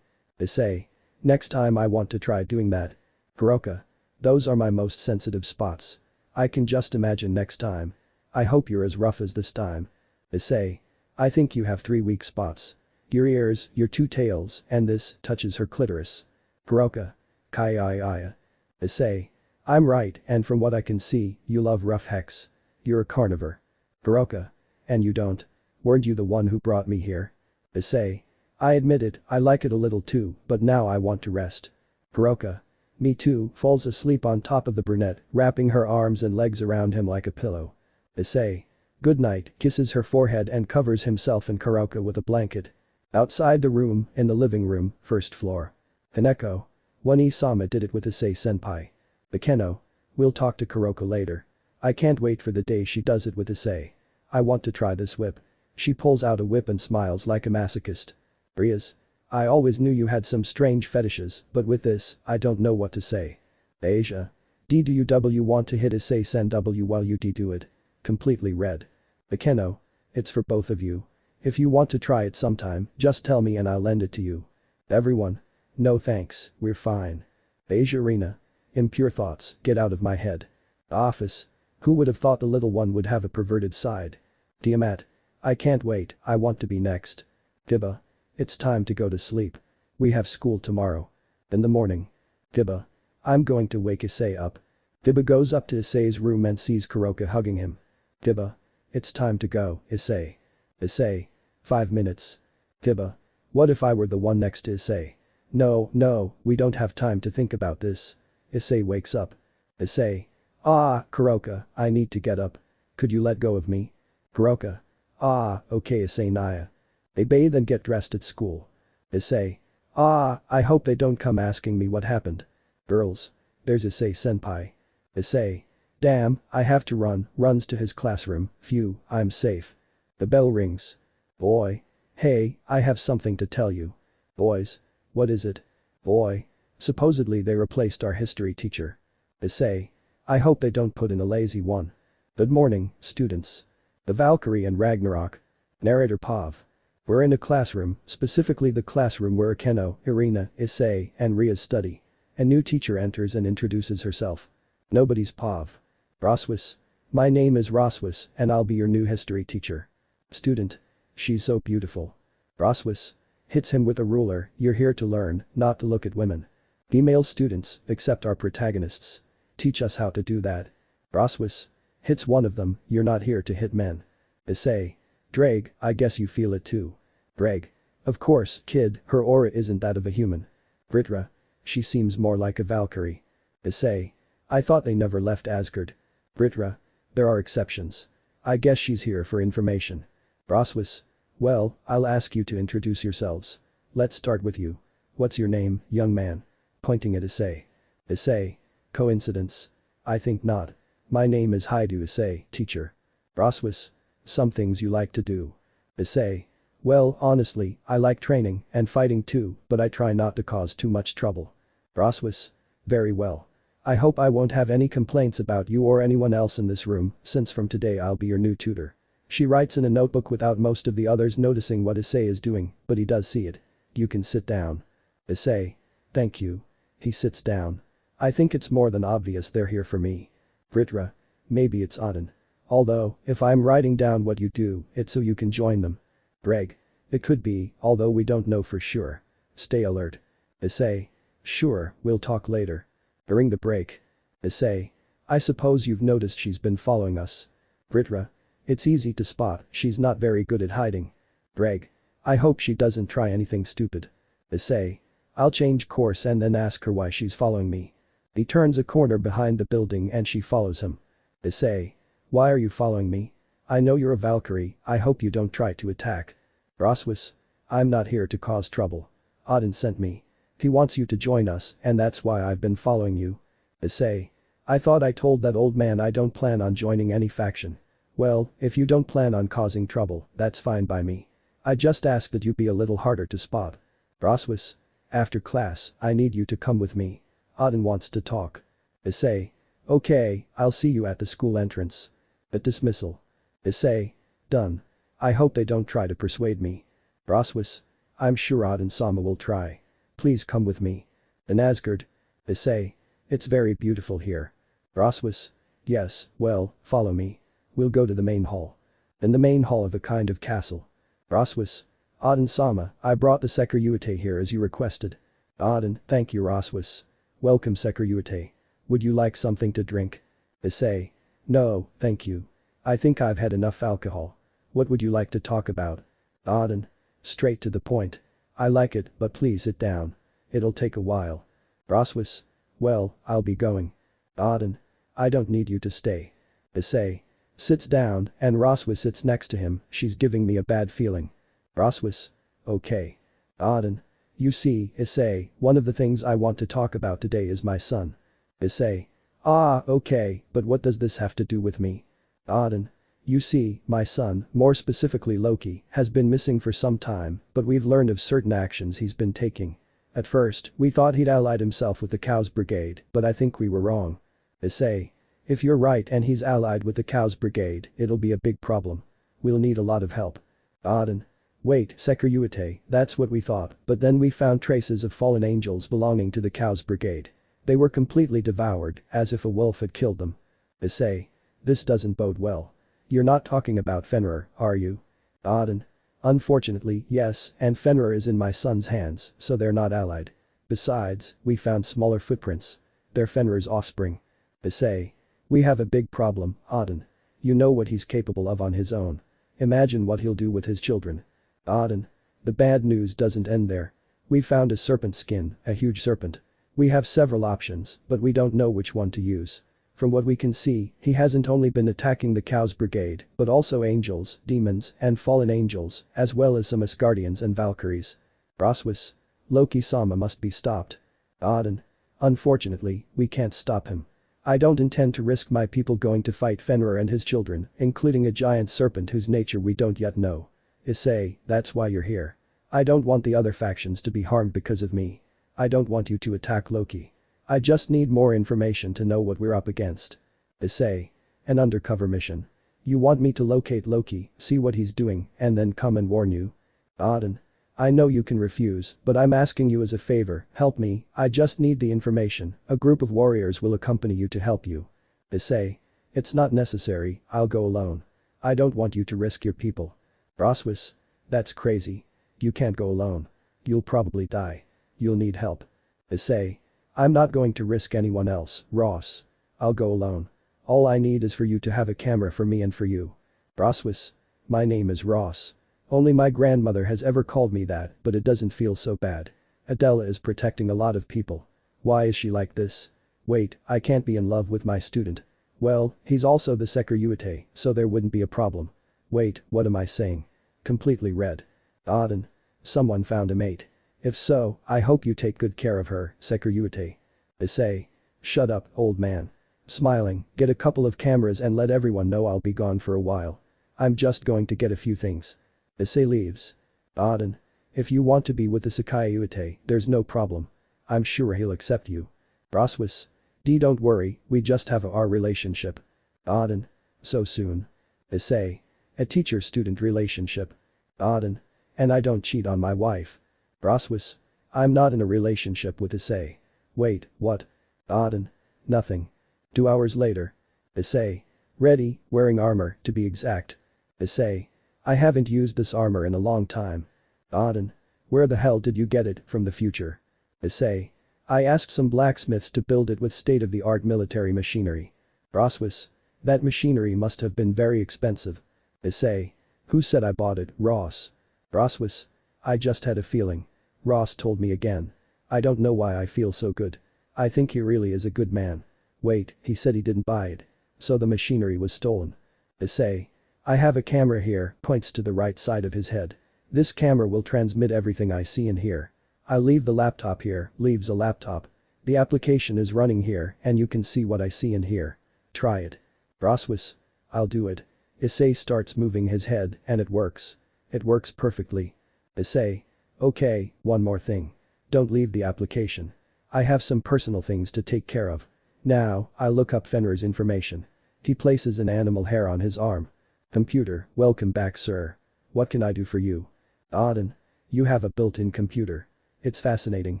Issei. Next time I want to try doing that. Kuroka. Those are my most sensitive spots. I can just imagine next time. I hope you're as rough as this time. Issei. I think you have 3 weak spots. Your ears, your 2 tails, and this, touches her clitoris. Kuroka. Kai. Issei. I'm right, and from what I can see, you love rough hex. You're a carnivore. Kuroka. And you don't. Weren't you the one who brought me here? Issei. I admit it, I like it a little too, but now I want to rest. Kuroka. Me too, falls asleep on top of the brunette, wrapping her arms and legs around him like a pillow. Issei. Good night, kisses her forehead and covers himself and Kuroka with a blanket. Outside the room, in the living room, 1st floor. Kaneko. One-sama did it with Issei senpai. Akeno. We'll talk to Kuroka later. I can't wait for the day she does it with Issei. I want to try this whip. She pulls out a whip and smiles like a masochist. Rias. I always knew you had some strange fetishes, but with this, I don't know what to say. Asia. Do you want to hit Issei-sen while you do it? Completely red. Akeno. It's for both of you. If you want to try it sometime, just tell me and I'll lend it to you. Everyone. No thanks, we're fine. Asia Rina. Impure thoughts, get out of my head. Office. Who would have thought the little one would have a perverted side? Tiamat. I can't wait, I want to be next. Tiba. It's time to go to sleep. We have school tomorrow. In the morning. Tiba. I'm going to wake Issei up. Diba goes up to Issei's room and sees Kuroka hugging him. Diba. It's time to go, Issei. Issei. 5 minutes. Diba. What if I were the one next to Issei? No, no, we don't have time to think about this. Issei wakes up. Issei. Ah, Kuroka, I need to get up. Could you let go of me? Kuroka. Ah, okay Issei Naya. They bathe and get dressed at school. Issei. Ah, I hope they don't come asking me what happened. Girls. There's Issei senpai. Issei. Damn, I have to run, runs to his classroom, phew, I'm safe. The bell rings. Boy. Hey, I have something to tell you. Boys. What is it? Boy. Supposedly they replaced our history teacher. Issei. I hope they don't put in a lazy one. Good morning, students. The Valkyrie and Ragnarok. Narrator Pav. We're in a classroom, specifically the classroom where Akeno, Irina, Issei, and Rias study. A new teacher enters and introduces herself. Nobody's Pav. Rossweisse. My name is Rossweisse and I'll be your new history teacher. Student. She's so beautiful. Rossweisse. Hits him with a ruler, you're here to learn, not to look at women. Female students, except our protagonists. Teach us how to do that. Rossweisse. Hits one of them, you're not here to hit men. Issei. Drake, I guess you feel it too. Drake. Of course, kid, her aura isn't that of a human. Britra. She seems more like a Valkyrie. Issei. I thought they never left Asgard. Britra. There are exceptions. I guess she's here for information. Rossweisse. Well, I'll ask you to introduce yourselves. Let's start with you. What's your name, young man? Pointing at Issei. Issei. Coincidence? I think not. My name is Hyoudou Issei, teacher. Rossweisse. Some things you like to do. Issei. Well, honestly, I like training and fighting too, but I try not to cause too much trouble. Rossweisse. Very well. I hope I won't have any complaints about you or anyone else in this room, since from today I'll be your new tutor. She writes in a notebook without most of the others noticing what Issei is doing, but he does see it. You can sit down. Issei. Thank you. He sits down. I think it's more than obvious they're here for me. Britra. Maybe it's Auden. Although, if I'm writing down what you do, it's so you can join them. Greg. It could be, although we don't know for sure. Stay alert. Issei. Sure, we'll talk later. During the break. Issei. I suppose you've noticed she's been following us. Britra. It's easy to spot, she's not very good at hiding. Greg. I hope she doesn't try anything stupid. Issei. I'll change course and then ask her why she's following me. He turns a corner behind the building and she follows him. Issei. Why are you following me? I know you're a Valkyrie, I hope you don't try to attack. Rossweisse. I'm not here to cause trouble. Auden sent me. He wants you to join us and that's why I've been following you. Issei. I thought I told that old man I don't plan on joining any faction. Well, if you don't plan on causing trouble, that's fine by me. I just ask that you be a little harder to spot. Rossweisse. After class, I need you to come with me. Auden wants to talk. Issei. Okay, I'll see you at the school entrance. At dismissal. Issei. Done. I hope they don't try to persuade me. Rossweisse. I'm sure Auden-sama will try. Please come with me. In Asgard. Issei. It's very beautiful here. Rossweisse. Yes, well, follow me. We'll go to the main hall. In the main hall of a kind of castle. Rossweisse. Auden-sama, I brought the Sekiryuutei here as you requested. Auden, thank you Rossweisse. Welcome Sekiryuutei. Would you like something to drink? Issei. No, thank you. I think I've had enough alcohol. What would you like to talk about? Auden. Straight to the point. I like it, but please sit down. It'll take a while. Rossweisse. Well, I'll be going. Auden. I don't need you to stay. Issei. Sits down and Rossweisse sits next to him, she's giving me a bad feeling. Rossweisse. Okay. Auden. You see, Issei, one of the things I want to talk about today is my son. Issei. Ah, okay, but what does this have to do with me? Auden. You see, my son, more specifically Loki, has been missing for some time, but we've learned of certain actions he's been taking. At first, we thought he'd allied himself with the Cows Brigade, but I think we were wrong. Issei. If you're right and he's allied with the Cows Brigade, it'll be a big problem. We'll need a lot of help. Auden. Wait, Sekiryuutei, that's what we thought, but then we found traces of fallen angels belonging to the Cows Brigade. They were completely devoured, as if a wolf had killed them. Issei. This doesn't bode well. You're not talking about Fenrir, are you? Auden. Unfortunately, yes, and Fenrir is in my son's hands, so they're not allied. Besides, we found smaller footprints. They're Fenrir's offspring. Issei. We have a big problem, Auden. You know what he's capable of on his own. Imagine what he'll do with his children. Auden. The bad news doesn't end there. We found a serpent skin, a huge serpent. We have several options, but we don't know which one to use. From what we can see, he hasn't only been attacking the Cows Brigade, but also angels, demons, and fallen angels, as well as some Asgardians and Valkyries. Rossweisse. Loki-sama must be stopped. Auden. Unfortunately, we can't stop him. I don't intend to risk my people going to fight Fenrir and his children, including a giant serpent whose nature we don't yet know. Issei, that's why you're here. I don't want the other factions to be harmed because of me. I don't want you to attack Loki. I just need more information to know what we're up against. Issei. An undercover mission. You want me to locate Loki, see what he's doing, and then come and warn you? Auden. I know you can refuse, but I'm asking you as a favor, help me, I just need the information, a group of warriors will accompany you to help you. Issei. It's not necessary, I'll go alone. I don't want you to risk your people. Rossweisse. That's crazy. You can't go alone. You'll probably die. You'll need help. Issei. I'm not going to risk anyone else, Ross. I'll go alone. All I need is for you to have a camera for me and for you. Rossweisse. My name is Ross. Only my grandmother has ever called me that, but it doesn't feel so bad. Adela is protecting a lot of people. Why is she like this? Wait, I can't be in love with my student. Well, he's also the Sekiryuutei, so there wouldn't be a problem. Wait, what am I saying? Completely read. Auden. Someone found a mate. If so, I hope you take good care of her, Sekiryuutei. Issei. Shut up, old man. Smiling, get a couple of cameras and let everyone know I'll be gone for a while. I'm just going to get a few things. Issei leaves. Auden. If you want to be with the Sekiryuutei, there's no problem. I'm sure he'll accept you. Rossweisse. Don't worry, we just have our relationship. Auden. So soon. Issei. A teacher-student relationship. Auden. And I don't cheat on my wife. Rossweisse. I'm not in a relationship with Issei. Wait, what? Auden. Nothing. 2 hours later. Issei. Ready, wearing armor, to be exact. Issei. I haven't used this armor in a long time. Auden. Where the hell did you get it from the future? Issei. I asked some blacksmiths to build it with state-of-the-art military machinery. Rossweisse. That machinery must have been very expensive. Issei. Who said I bought it, Ross? Rossweisse. I just had a feeling. Ross told me again. I don't know why I feel so good. I think he really is a good man. Wait, he said he didn't buy it. So the machinery was stolen. Issei. I have a camera here, points to the right side of his head. This camera will transmit everything I see and hear. I'll leave the laptop here, leaves a laptop. The application is running here and you can see what I see and hear. Try it. Rossweisse. I'll do it. Issei starts moving his head and it works. It works perfectly. Issei. Okay, one more thing. Don't leave the application. I have some personal things to take care of. Now, I'll look up Fenrir's information. He places an animal hair on his arm. Computer, welcome back sir. What can I do for you? Auden. You have a built-in computer. It's fascinating.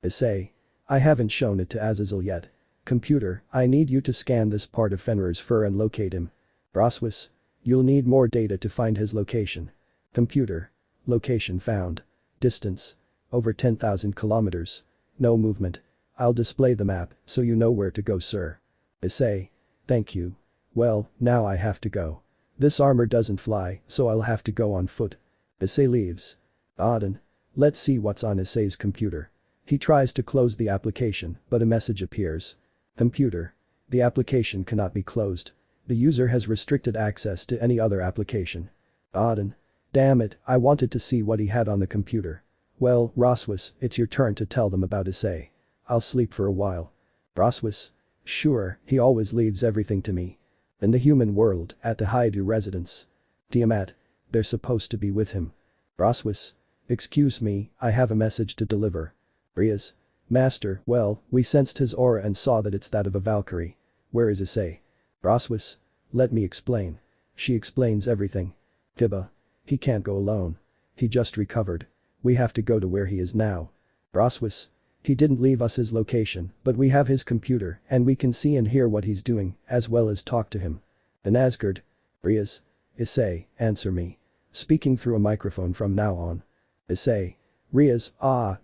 Issei. I haven't shown it to Azazel yet. Computer, I need you to scan this part of Fenrir's fur and locate him. Rossweisse. You'll need more data to find his location. Computer. Location found. Distance. Over 10,000 kilometers. No movement. I'll display the map so you know where to go sir. Issei. Thank you. Well, now I have to go. This armor doesn't fly, so I'll have to go on foot. Issei leaves. Auden. Let's see what's on Issei's computer. He tries to close the application, but a message appears. Computer. The application cannot be closed. The user has restricted access to any other application. Auden. Damn it, I wanted to see what he had on the computer. Well, Rossweisse, it's your turn to tell them about Issei. I'll sleep for a while. Rossweisse. Sure, he always leaves everything to me. In the human world, at the Hyoudou residence. Tiamat. They're supposed to be with him. Rossweisse. Excuse me, I have a message to deliver. Rias. Master, well, we sensed his aura and saw that it's that of a Valkyrie. Where is Issei? Rossweisse. Let me explain. She explains everything. Tiba. He can't go alone. He just recovered. We have to go to where he is now. Rossweisse. He didn't leave us his location, but we have his computer and we can see and hear what he's doing, as well as talk to him. In Asgard. Rias. Issei, answer me. Speaking through a microphone from now on. Issei. Rias,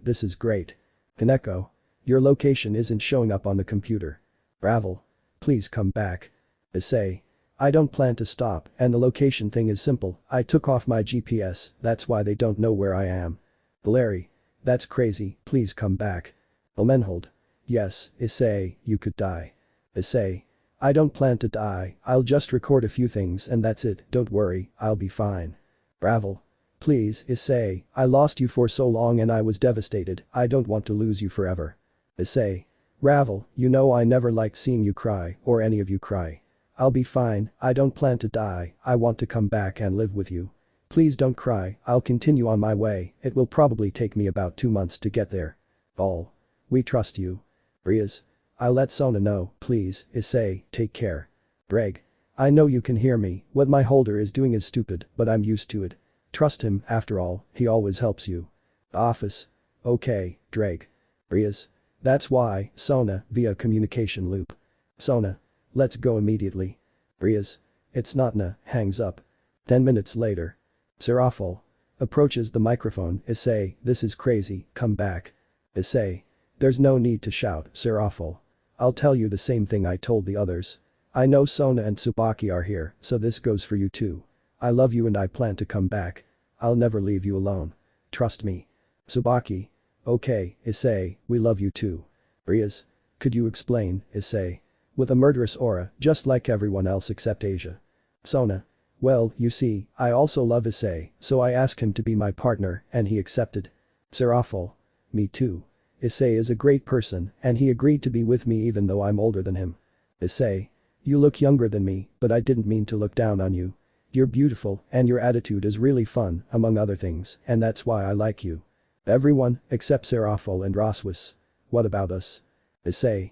this is great. Kaneko. Your location isn't showing up on the computer. Ravel. please come back. Issei. I don't plan to stop, and the location thing is simple, I took off my GPS, that's why they don't know where I am. Larry. That's crazy, please come back. Elmenhold. Yes, Issei, you could die. Issei. I don't plan to die, I'll just record a few things and that's it, don't worry, I'll be fine. Ravel. Please, Issei, I lost you for so long and I was devastated, I don't want to lose you forever. Issei. Ravel, you know I never liked seeing you cry, or any of you cry. I'll be fine, I don't plan to die, I want to come back and live with you. Please don't cry, I'll continue on my way, it will probably take me about 2 months to get there. All. We trust you. Rias. I'll let Sona know, please, Issei, take care. Greg. I know you can hear me, what my holder is doing is stupid, but I'm used to it. Trust him, after all, he always helps you. Office. Okay, Drake. Rias. That's why, Sona, via communication loop. Sona. Let's go immediately. Rias. It's not na, hangs up. 10 minutes later. Serafol. Approaches the microphone, Issei, this is crazy, come back. Issei. There's no need to shout, Serafol. I'll tell you the same thing I told the others. I know Sona and Tsubaki are here, so this goes for you too. I love you and I plan to come back. I'll never leave you alone. Trust me. Tsubaki. Okay, Issei, we love you too. Rias. Could you explain, Issei? With a murderous aura, just like everyone else except Asia. Sona. Well, you see, I also love Issei, so I asked him to be my partner, and he accepted. Serafol. Me too. Issei is a great person, and he agreed to be with me even though I'm older than him. Issei. You look younger than me, but I didn't mean to look down on you. You're beautiful, and your attitude is really fun, among other things, and that's why I like you. Everyone, except Serafol and Rossweisse. What about us? Issei.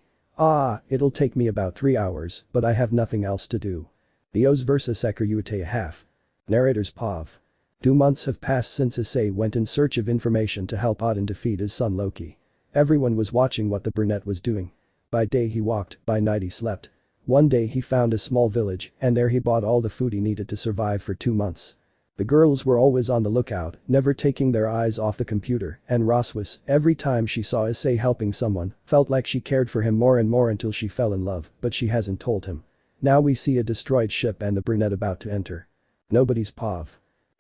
It'll take me about 3 hours, but I have nothing else to do. Eos vs Sekiryuutei half. Narrator's POV. 2 months have passed since Issei went in search of information to help Odin defeat his son Loki. Everyone was watching what the brunette was doing. By day he walked, by night he slept. One day he found a small village, and there he bought all the food he needed to survive for 2 months. The girls were always on the lookout, never taking their eyes off the computer, and Rossweisse, every time she saw Issei helping someone, felt like she cared for him more and more until she fell in love, but she hasn't told him. Now we see a destroyed ship and the brunette about to enter. Nobody's POV.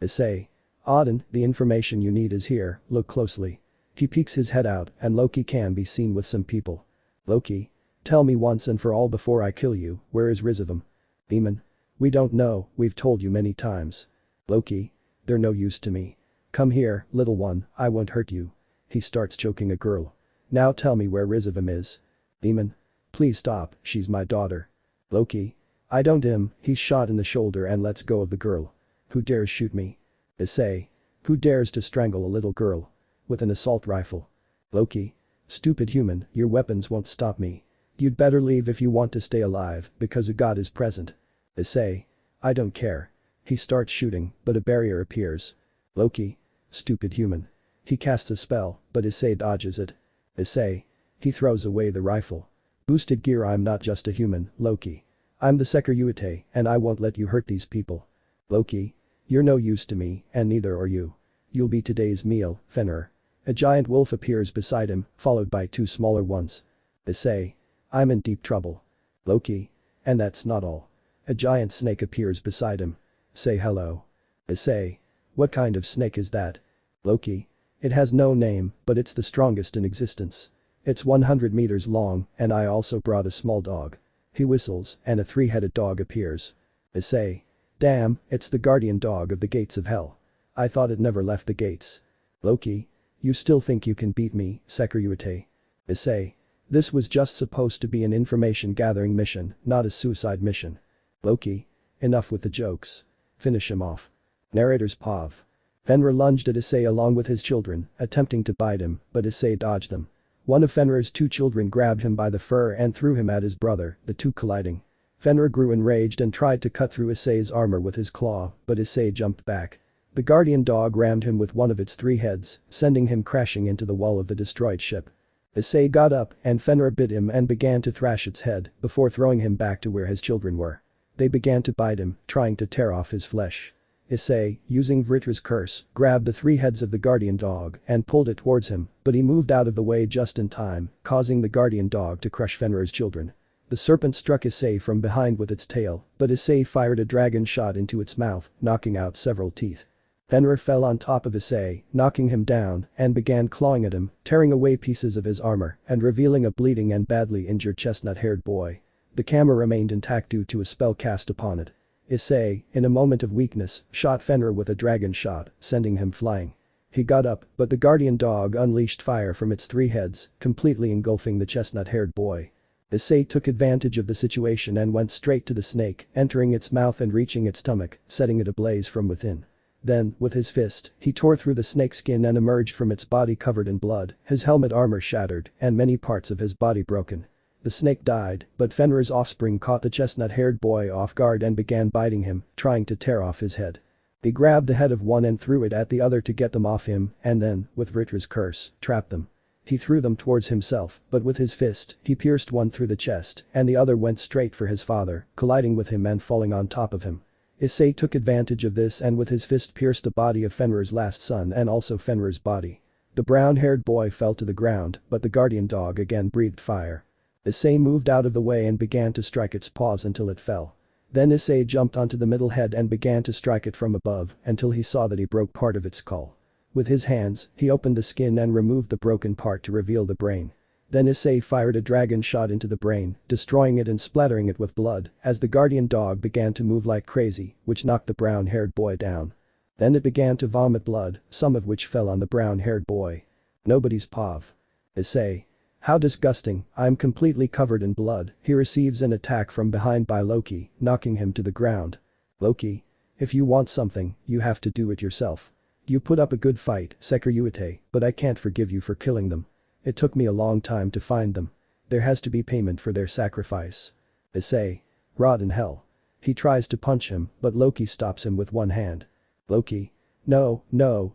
Issei. Odin, the information you need is here, look closely. He peeks his head out and Loki can be seen with some people. Loki. Tell me once and for all before I kill you, where is Rizavam? Demon. We don't know, we've told you many times. Loki. They're no use to me. Come here, little one, I won't hurt you. He starts choking a girl. Now tell me where Rizavam is. Demon. Please stop, she's my daughter. Loki. I don't he's shot in the shoulder and lets go of the girl. Who dares shoot me? Issei. Who dares to strangle a little girl? With an assault rifle. Loki. Stupid human, your weapons won't stop me. You'd better leave if you want to stay alive, because a god is present. Issei. I don't care. He starts shooting, but a barrier appears. Loki. Stupid human. He casts a spell, but Issei dodges it. Issei. He throws away the rifle. Boosted gear. I'm not just a human, Loki. I'm the Sekiryuutei, and I won't let you hurt these people. Loki. You're no use to me, and neither are you. You'll be today's meal, Fenrir. A giant wolf appears beside him, followed by 2 smaller ones. Issei. I'm in deep trouble. Loki. And that's not all. A giant snake appears beside him. Say hello. Issei. What kind of snake is that? Loki. It has no name, but it's the strongest in existence. It's 100 meters long, and I also brought a small dog. He whistles, and a 3-headed dog appears. Issei. Damn, it's the guardian dog of the gates of hell. I thought it never left the gates. Loki. You still think you can beat me, Sekiryuutei? Issei. This was just supposed to be an information gathering mission, not a suicide mission. Loki. Enough with the jokes. Finish him off. Narrator's POV. Fenrir lunged at Issei along with his children, attempting to bite him, but Issei dodged them. One of Fenrir's 2 children grabbed him by the fur and threw him at his brother, the 2 colliding. Fenrir grew enraged and tried to cut through Issei's armor with his claw, but Issei jumped back. The guardian dog rammed him with one of its 3 heads, sending him crashing into the wall of the destroyed ship. Issei got up and Fenrir bit him and began to thrash its head before throwing him back to where his children were. They began to bite him, trying to tear off his flesh. Issei, using Vritra's curse, grabbed the 3 heads of the guardian dog and pulled it towards him, but he moved out of the way just in time, causing the guardian dog to crush Fenrir's children. The serpent struck Issei from behind with its tail, but Issei fired a dragon shot into its mouth, knocking out several teeth. Fenrir fell on top of Issei, knocking him down, and began clawing at him, tearing away pieces of his armor and revealing a bleeding and badly injured chestnut-haired boy. The camera remained intact due to a spell cast upon it. Issei, in a moment of weakness, shot Fenrir with a dragon shot, sending him flying. He got up, but the guardian dog unleashed fire from its 3 heads, completely engulfing the chestnut-haired boy. Issei took advantage of the situation and went straight to the snake, entering its mouth and reaching its stomach, setting it ablaze from within. Then, with his fist, he tore through the snake's skin and emerged from its body covered in blood, his helmet armor shattered, and many parts of his body broken. The snake died, but Fenrir's offspring caught the chestnut-haired boy off guard and began biting him, trying to tear off his head. He grabbed the head of one and threw it at the other to get them off him, and then, with Vritra's curse, trapped them. He threw them towards himself, but with his fist, he pierced one through the chest, and the other went straight for his father, colliding with him and falling on top of him. Issei took advantage of this and with his fist pierced the body of Fenrir's last son and also Fenrir's body. The brown-haired boy fell to the ground, but the guardian dog again breathed fire. Issei moved out of the way and began to strike its paws until it fell. Then Issei jumped onto the middle head and began to strike it from above until he saw that he broke part of its skull. With his hands, he opened the skin and removed the broken part to reveal the brain. Then Issei fired a dragon shot into the brain, destroying it and splattering it with blood, as the guardian dog began to move like crazy, which knocked the brown-haired boy down. Then it began to vomit blood, some of which fell on the brown-haired boy. Nobody's pav. Issei. How disgusting, I'm completely covered in blood. He receives an attack from behind by Loki, knocking him to the ground. Loki. If you want something, you have to do it yourself. You put up a good fight, Sekiryuutei, but I can't forgive you for killing them. It took me a long time to find them. There has to be payment for their sacrifice. Issei. Rot in hell. He tries to punch him, but Loki stops him with one hand. Loki. No,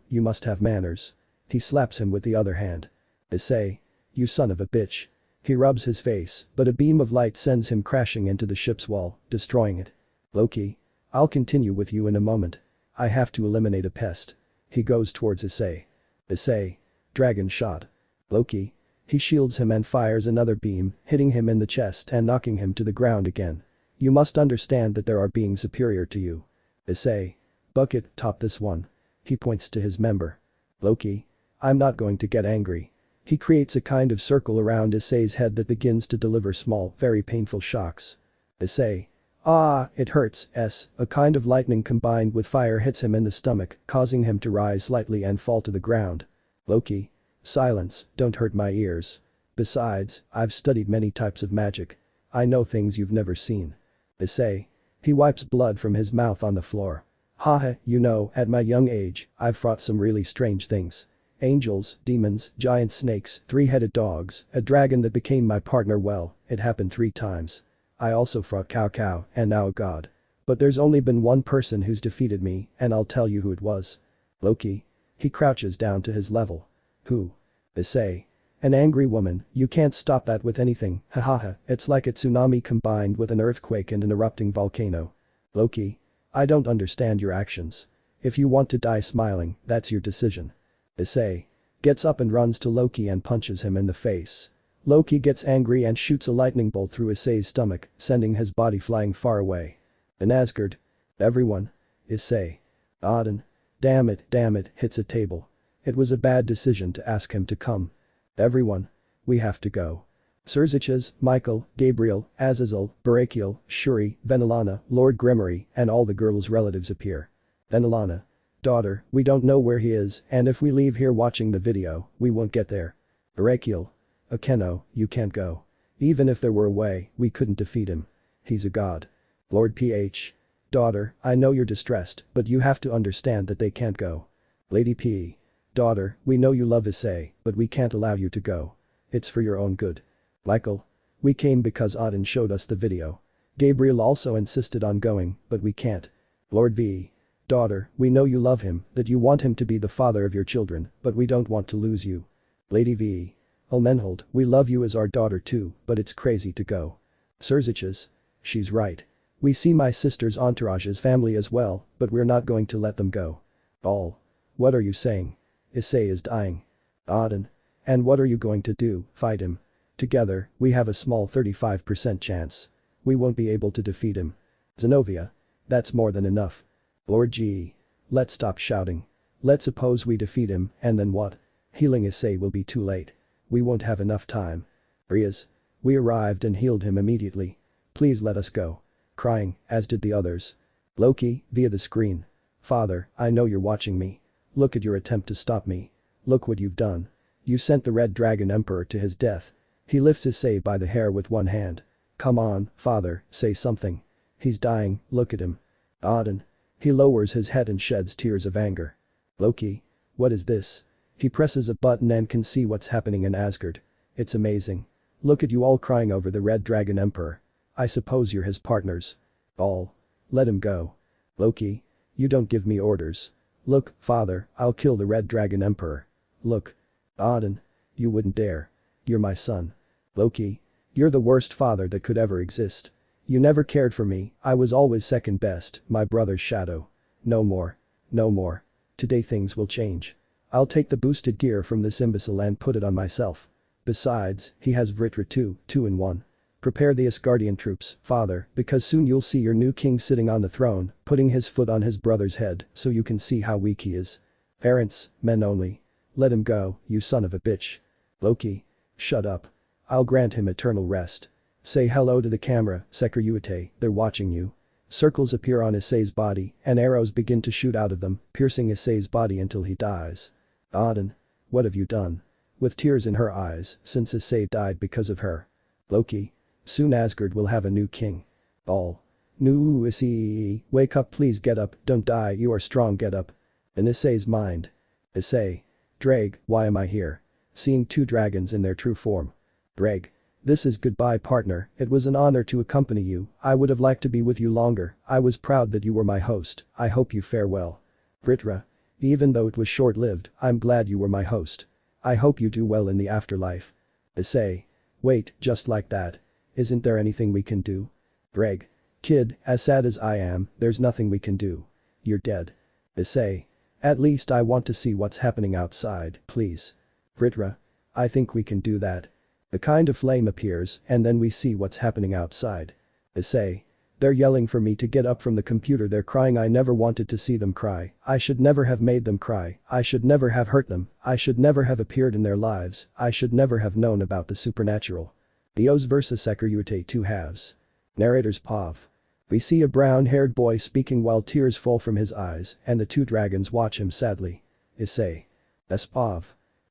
you must have manners. He slaps him with the other hand. Issei. You son of a bitch. He rubs his face, but a beam of light sends him crashing into the ship's wall, destroying it. Loki. I'll continue with you in a moment. I have to eliminate a pest. He goes towards Issei. Issei. Dragon shot. Loki. He shields him and fires another beam, hitting him in the chest and knocking him to the ground again. You must understand that there are beings superior to you. Issei. Bucket, top this one. He points to his member. Loki. I'm not going to get angry. He creates a kind of circle around Issei's head that begins to deliver small, very painful shocks. Issei. Ah, it hurts, a kind of lightning combined with fire hits him in the stomach, causing him to rise slightly and fall to the ground. Loki. Silence, don't hurt my ears. Besides, I've studied many types of magic. I know things you've never seen. Issei. He wipes blood from his mouth on the floor. Haha, you know, at my young age, I've fought some really strange things. Angels, demons, giant snakes, 3-headed dogs, a dragon that became my partner. Well, it happened 3 times. I also fought Cow, and now a god. But there's only been one person who's defeated me, and I'll tell you who it was. Loki. He crouches down to his level. Who? Issei. An angry woman, you can't stop that with anything, hahaha, it's like a tsunami combined with an earthquake and an erupting volcano. Loki. I don't understand your actions. If you want to die smiling, that's your decision. Issei. Gets up and runs to Loki and punches him in the face. Loki gets angry and shoots a lightning bolt through Issei's stomach, sending his body flying far away. In Asgard. Everyone. Issei. Odin. Damn it, hits a table. It was a bad decision to ask him to come. Everyone. We have to go. Serziches, Michael, Gabriel, Azazel, Barakiel, Shuri, Venelana, Lord Gremory, and all the girls' relatives appear. Venelana. Daughter, we don't know where he is, and if we leave here watching the video, we won't get there. Barakiel. Akeno, you can't go. Even if there were a way, we couldn't defeat him. He's a god. Lord PH. Daughter, I know you're distressed, but you have to understand that they can't go. Lady P. Daughter, we know you love Issei, but we can't allow you to go. It's for your own good. Michael. We came because Odin showed us the video. Gabriel also insisted on going, but we can't. Lord V. Daughter, we know you love him, that you want him to be the father of your children, but we don't want to lose you. Lady V. Elmenhold, we love you as our daughter too, but it's crazy to go. Serziches. She's right. We see my sister's entourage as family as well, but we're not going to let them go. All. What are you saying? Issei is dying. Odin. And what are you going to do, fight him? Together, we have a small 35% chance. We won't be able to defeat him. Zenobia. That's more than enough. Lord G. Let's stop shouting. Let's suppose we defeat him, and then what? Healing Issei will be too late. We won't have enough time. Rias. We arrived and healed him immediately. Please let us go. Crying, as did the others. Loki, via the screen. Father, I know you're watching me. Look at your attempt to stop me. Look what you've done. You sent the Red Dragon Emperor to his death. He lifts Issei by the hair with one hand. Come on, father, say something. He's dying, look at him. Auden. He lowers his head and sheds tears of anger. Loki. What is this? He presses a button and can see what's happening in Asgard. It's amazing. Look at you all crying over the Red Dragon Emperor. I suppose you're his partners. All. Let him go. Loki. You don't give me orders. Look, father, I'll kill the Red Dragon Emperor. Look. Auden. You wouldn't dare. You're my son. Loki. You're the worst father that could ever exist. You never cared for me, I was always second best, my brother's shadow. No more. No more. Today things will change. I'll take the boosted gear from this imbecile and put it on myself. Besides, he has Vritra too, 2 in 1. Prepare the Asgardian troops, father, because soon you'll see your new king sitting on the throne, putting his foot on his brother's head so you can see how weak he is. Parents, men only. Let him go, you son of a bitch. Loki. Shut up. I'll grant him eternal rest. Say hello to the camera, Sekiryuutei, they're watching you. Circles appear on Issei's body, and arrows begin to shoot out of them, piercing Issei's body until he dies. Auden. What have you done? With tears in her eyes, since Issei died because of her. Loki. Soon Asgard will have a new king. All. New Issei, wake up please get up, don't die you are strong get up. In Issei's mind. Issei. Drag, why am I here? Seeing 2 dragons in their true form. Drag. This is goodbye partner, it was an honor to accompany you, I would have liked to be with you longer, I was proud that you were my host, I hope you fare well. Vritra. Even though it was short-lived, I'm glad you were my host. I hope you do well in the afterlife. Issei. Wait, just like that. Isn't there anything we can do? Drag. Kid, as sad as I am, there's nothing we can do. You're dead. Issei. At least I want to see what's happening outside, please. Vritra. I think we can do that. A kind of flame appears and then we see what's happening outside. Issei. They're yelling for me to get up from the computer they're crying I never wanted to see them cry, I should never have made them cry, I should never have hurt them, I should never have appeared in their lives, I should never have known about the supernatural. Eos vs Sekiryuutei 2 halves. Narrator's POV. We see a brown-haired boy speaking while tears fall from his eyes and the 2 dragons watch him sadly. Issei. POV.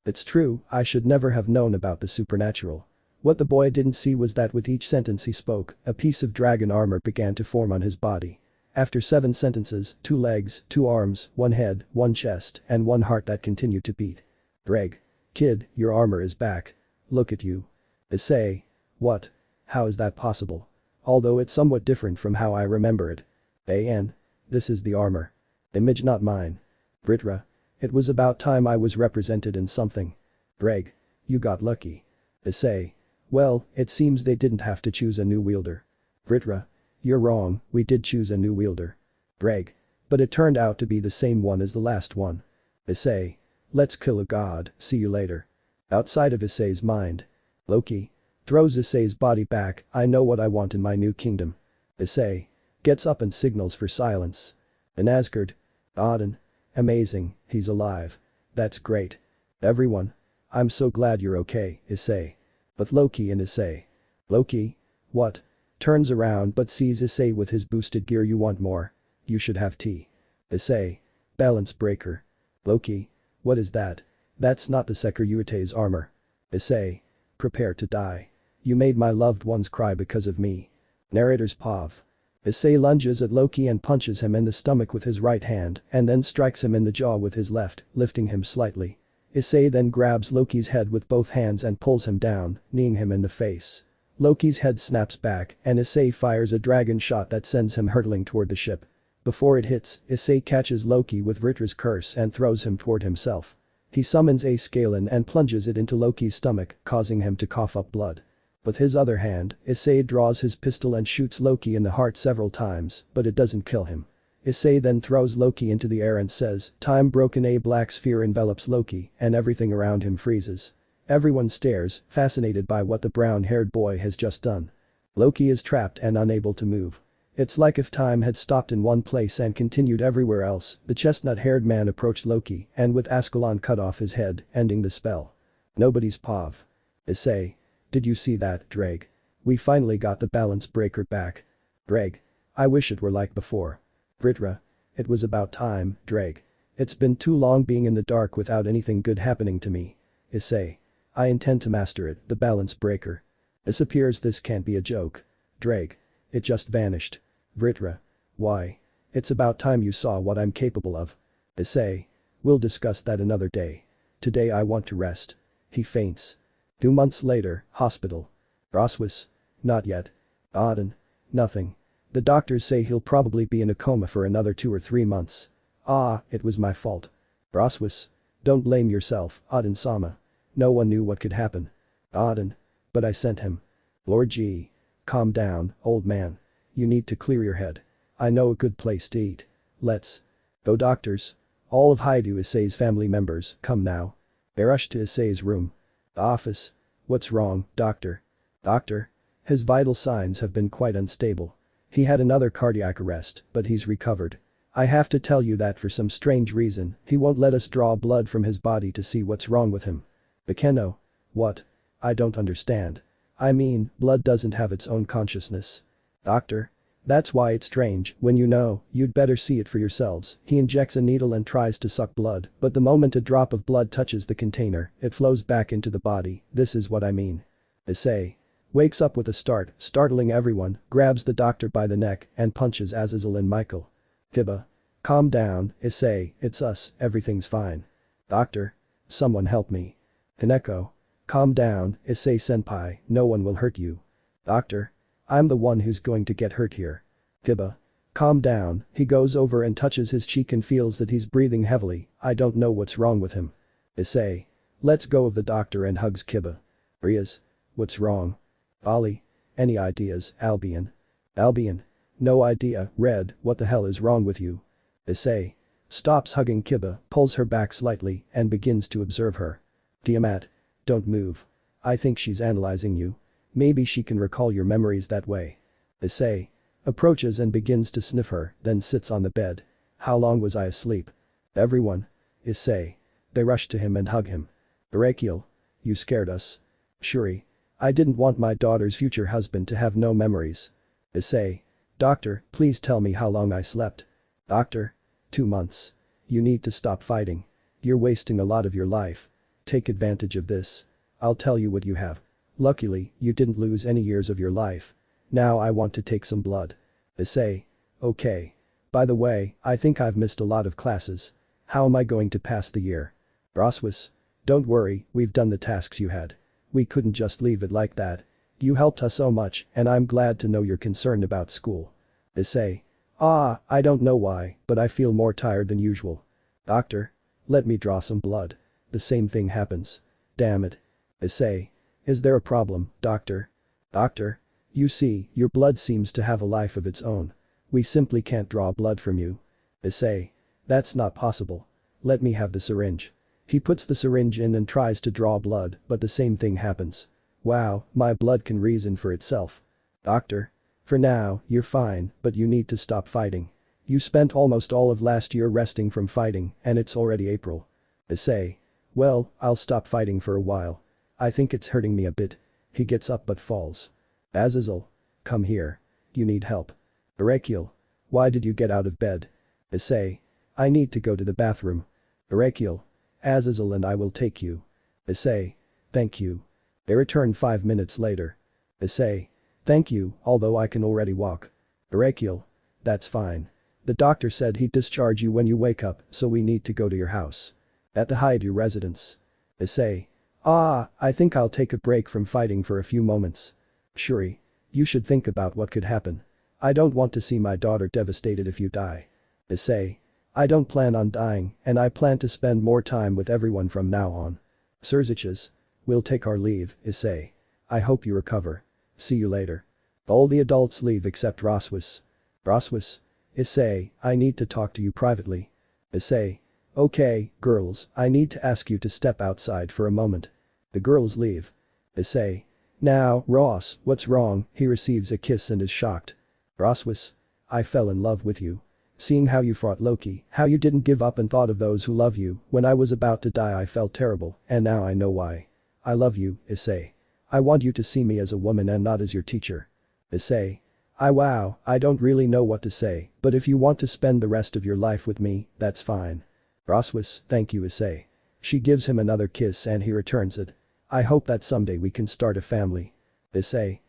It's true, I should never have known about the supernatural. What the boy didn't see was that with each sentence he spoke, a piece of dragon armor began to form on his body. After 7 sentences, 2 legs, 2 arms, 1 head, 1 chest, and 1 heart that continued to beat. Drag. Kid, your armor is back. Look at you. Issei. What? How is that possible? Although it's somewhat different from how I remember it. An. This is the armor. Image not mine. Vritra. It was about time I was represented in something. Drag. You got lucky. Issei. Well, it seems they didn't have to choose a new wielder. Vritra. You're wrong, we did choose a new wielder. Drag. But it turned out to be the same one as the last one. Issei. Let's kill a god, see you later. Outside of Issei's mind. Loki. Throws Issei's body back, I know what I want in my new kingdom. Issei. Gets up and signals for silence. In Asgard. Auden. Amazing, he's alive. That's great. Everyone. I'm so glad you're okay, Issei. But Loki and Issei. Loki? What? Turns around but sees Issei with his boosted gear you want more? You should have tea. Issei. Balance breaker. Loki. What is that? That's not the Sekiryuutei's armor. Issei. Prepare to die. You made my loved ones cry because of me. Narrator's POV. Issei lunges at Loki and punches him in the stomach with his right hand and then strikes him in the jaw with his left, lifting him slightly. Issei then grabs Loki's head with both hands and pulls him down, kneeing him in the face. Loki's head snaps back and Issei fires a dragon shot that sends him hurtling toward the ship. Before it hits, Issei catches Loki with Vritra's curse and throws him toward himself. He summons a scalene and plunges it into Loki's stomach, causing him to cough up blood. With his other hand, Issei draws his pistol and shoots Loki in the heart several times, but it doesn't kill him. Issei then throws Loki into the air and says, time broken. A black sphere envelops Loki and everything around him freezes. Everyone stares, fascinated by what the brown-haired boy has just done. Loki is trapped and unable to move. It's like if time had stopped in one place and continued everywhere else. The chestnut-haired man approached Loki and with Ascalon cut off his head, ending the spell. Nobody's pav. Issei. Did you see that, Dreg? We finally got the balance breaker back. Dreg. I wish it were like before. Britra. It was about time, Dreg. It's been too long being in the dark without anything good happening to me. Issei. I intend to master it, the balance breaker. This appears this can't be a joke. Dreg. It just vanished. Vritra. Why? It's about time you saw what I'm capable of. Issei. We'll discuss that another day. Today I want to rest. He faints. 2 months later, hospital. Rossweisse. Not yet. Auden. Nothing. The doctors say he'll probably be in a coma for another 2 or 3 months. Ah, it was my fault. Rossweisse. Don't blame yourself, Auden-sama. No one knew what could happen. Auden. But I sent him. Lord G. Calm down, old man. You need to clear your head. I know a good place to eat. Let's go. Doctors. All of Hyoudou Issei's family members, come now. They rush to Issei's room. The office. What's wrong, doctor? Doctor? His vital signs have been quite unstable. He had another cardiac arrest, but he's recovered. I have to tell you that for some strange reason, he won't let us draw blood from his body to see what's wrong with him. Bekeno. What? I don't understand. I mean, blood doesn't have its own consciousness. Doctor? That's why it's strange, when you know, you'd better see it for yourselves. He injects a needle and tries to suck blood, but the moment a drop of blood touches the container, it flows back into the body. This is what I mean. Issei. Wakes up with a start, startling everyone, grabs the doctor by the neck and punches Azazel and Michael. Kiba. Calm down, Issei, it's us, everything's fine. Doctor. Someone help me. Hineko. Calm down, Issei-senpai, no one will hurt you. Doctor. I'm the one who's going to get hurt here. Kiba. Calm down, he goes over and touches his cheek and feels that he's breathing heavily. I don't know what's wrong with him. Issei. Lets go of the doctor and hugs Kiba. Rias. What's wrong? Ollie. Any ideas, Albion? Albion. No idea, Red, what the hell is wrong with you? Issei. Stops hugging Kiba, pulls her back slightly and begins to observe her. Tiamat. Don't move. I think she's analyzing you. Maybe she can recall your memories that way. Issei. Approaches and begins to sniff her, then sits on the bed. How long was I asleep? Everyone. Issei. They rush to him and hug him. Irakiel. You scared us. Shuri. I didn't want my daughter's future husband to have no memories. Issei. Doctor, please tell me how long I slept. Doctor. 2 months. You need to stop fighting. You're wasting a lot of your life. Take advantage of this. I'll tell you what you have. Luckily, you didn't lose any years of your life. Now I want to take some blood. Issei. Okay. By the way, I think I've missed a lot of classes. How am I going to pass the year? Rossweisse. Don't worry, we've done the tasks you had. We couldn't just leave it like that. You helped us so much and I'm glad to know you're concerned about school. Issei. Ah, I don't know why, but I feel more tired than usual. Doctor. Let me draw some blood. The same thing happens. Damn it. Issei. Is there a problem, doctor? Doctor. You see, your blood seems to have a life of its own. We simply can't draw blood from you. Issei. That's not possible. Let me have the syringe. He puts the syringe in and tries to draw blood, but the same thing happens. Wow, my blood can reason for itself. Doctor. For now, you're fine, but you need to stop fighting. You spent almost all of last year resting from fighting, and it's already April. Issei. Well, I'll stop fighting for a while. I think it's hurting me a bit. He gets up but falls. Azazel. Come here. You need help. Irakiel. Why did you get out of bed? Issei. I need to go to the bathroom. Irakiel. Azazel and I will take you. Issei. Thank you. They return 5 minutes later. Issei. Thank you, although I can already walk. Irakiel. That's fine. The doctor said he'd discharge you when you wake up, so we need to go to your house. At the Hyoudou residence. Issei. Ah, I think I'll take a break from fighting for a few moments. Shuri. You should think about what could happen. I don't want to see my daughter devastated if you die. Issei. I don't plan on dying, and I plan to spend more time with everyone from now on. Surziches. We'll take our leave, Issei. I hope you recover. See you later. All the adults leave except Rossweisse. Rossweisse. Issei, I need to talk to you privately. Issei. Okay, girls, I need to ask you to step outside for a moment. The girls leave. Issei. Now, Ross, what's wrong? He receives a kiss and is shocked. Rossweisse. I fell in love with you. Seeing how you fought Loki, how you didn't give up and thought of those who love you, when I was about to die I felt terrible, and now I know why. I love you, Issei. I want you to see me as a woman and not as your teacher. Issei. Wow, I don't really know what to say, but if you want to spend the rest of your life with me, that's fine. Rossweisse, thank you, Issei. She gives him another kiss and he returns it. I hope that someday we can start a family. Issei.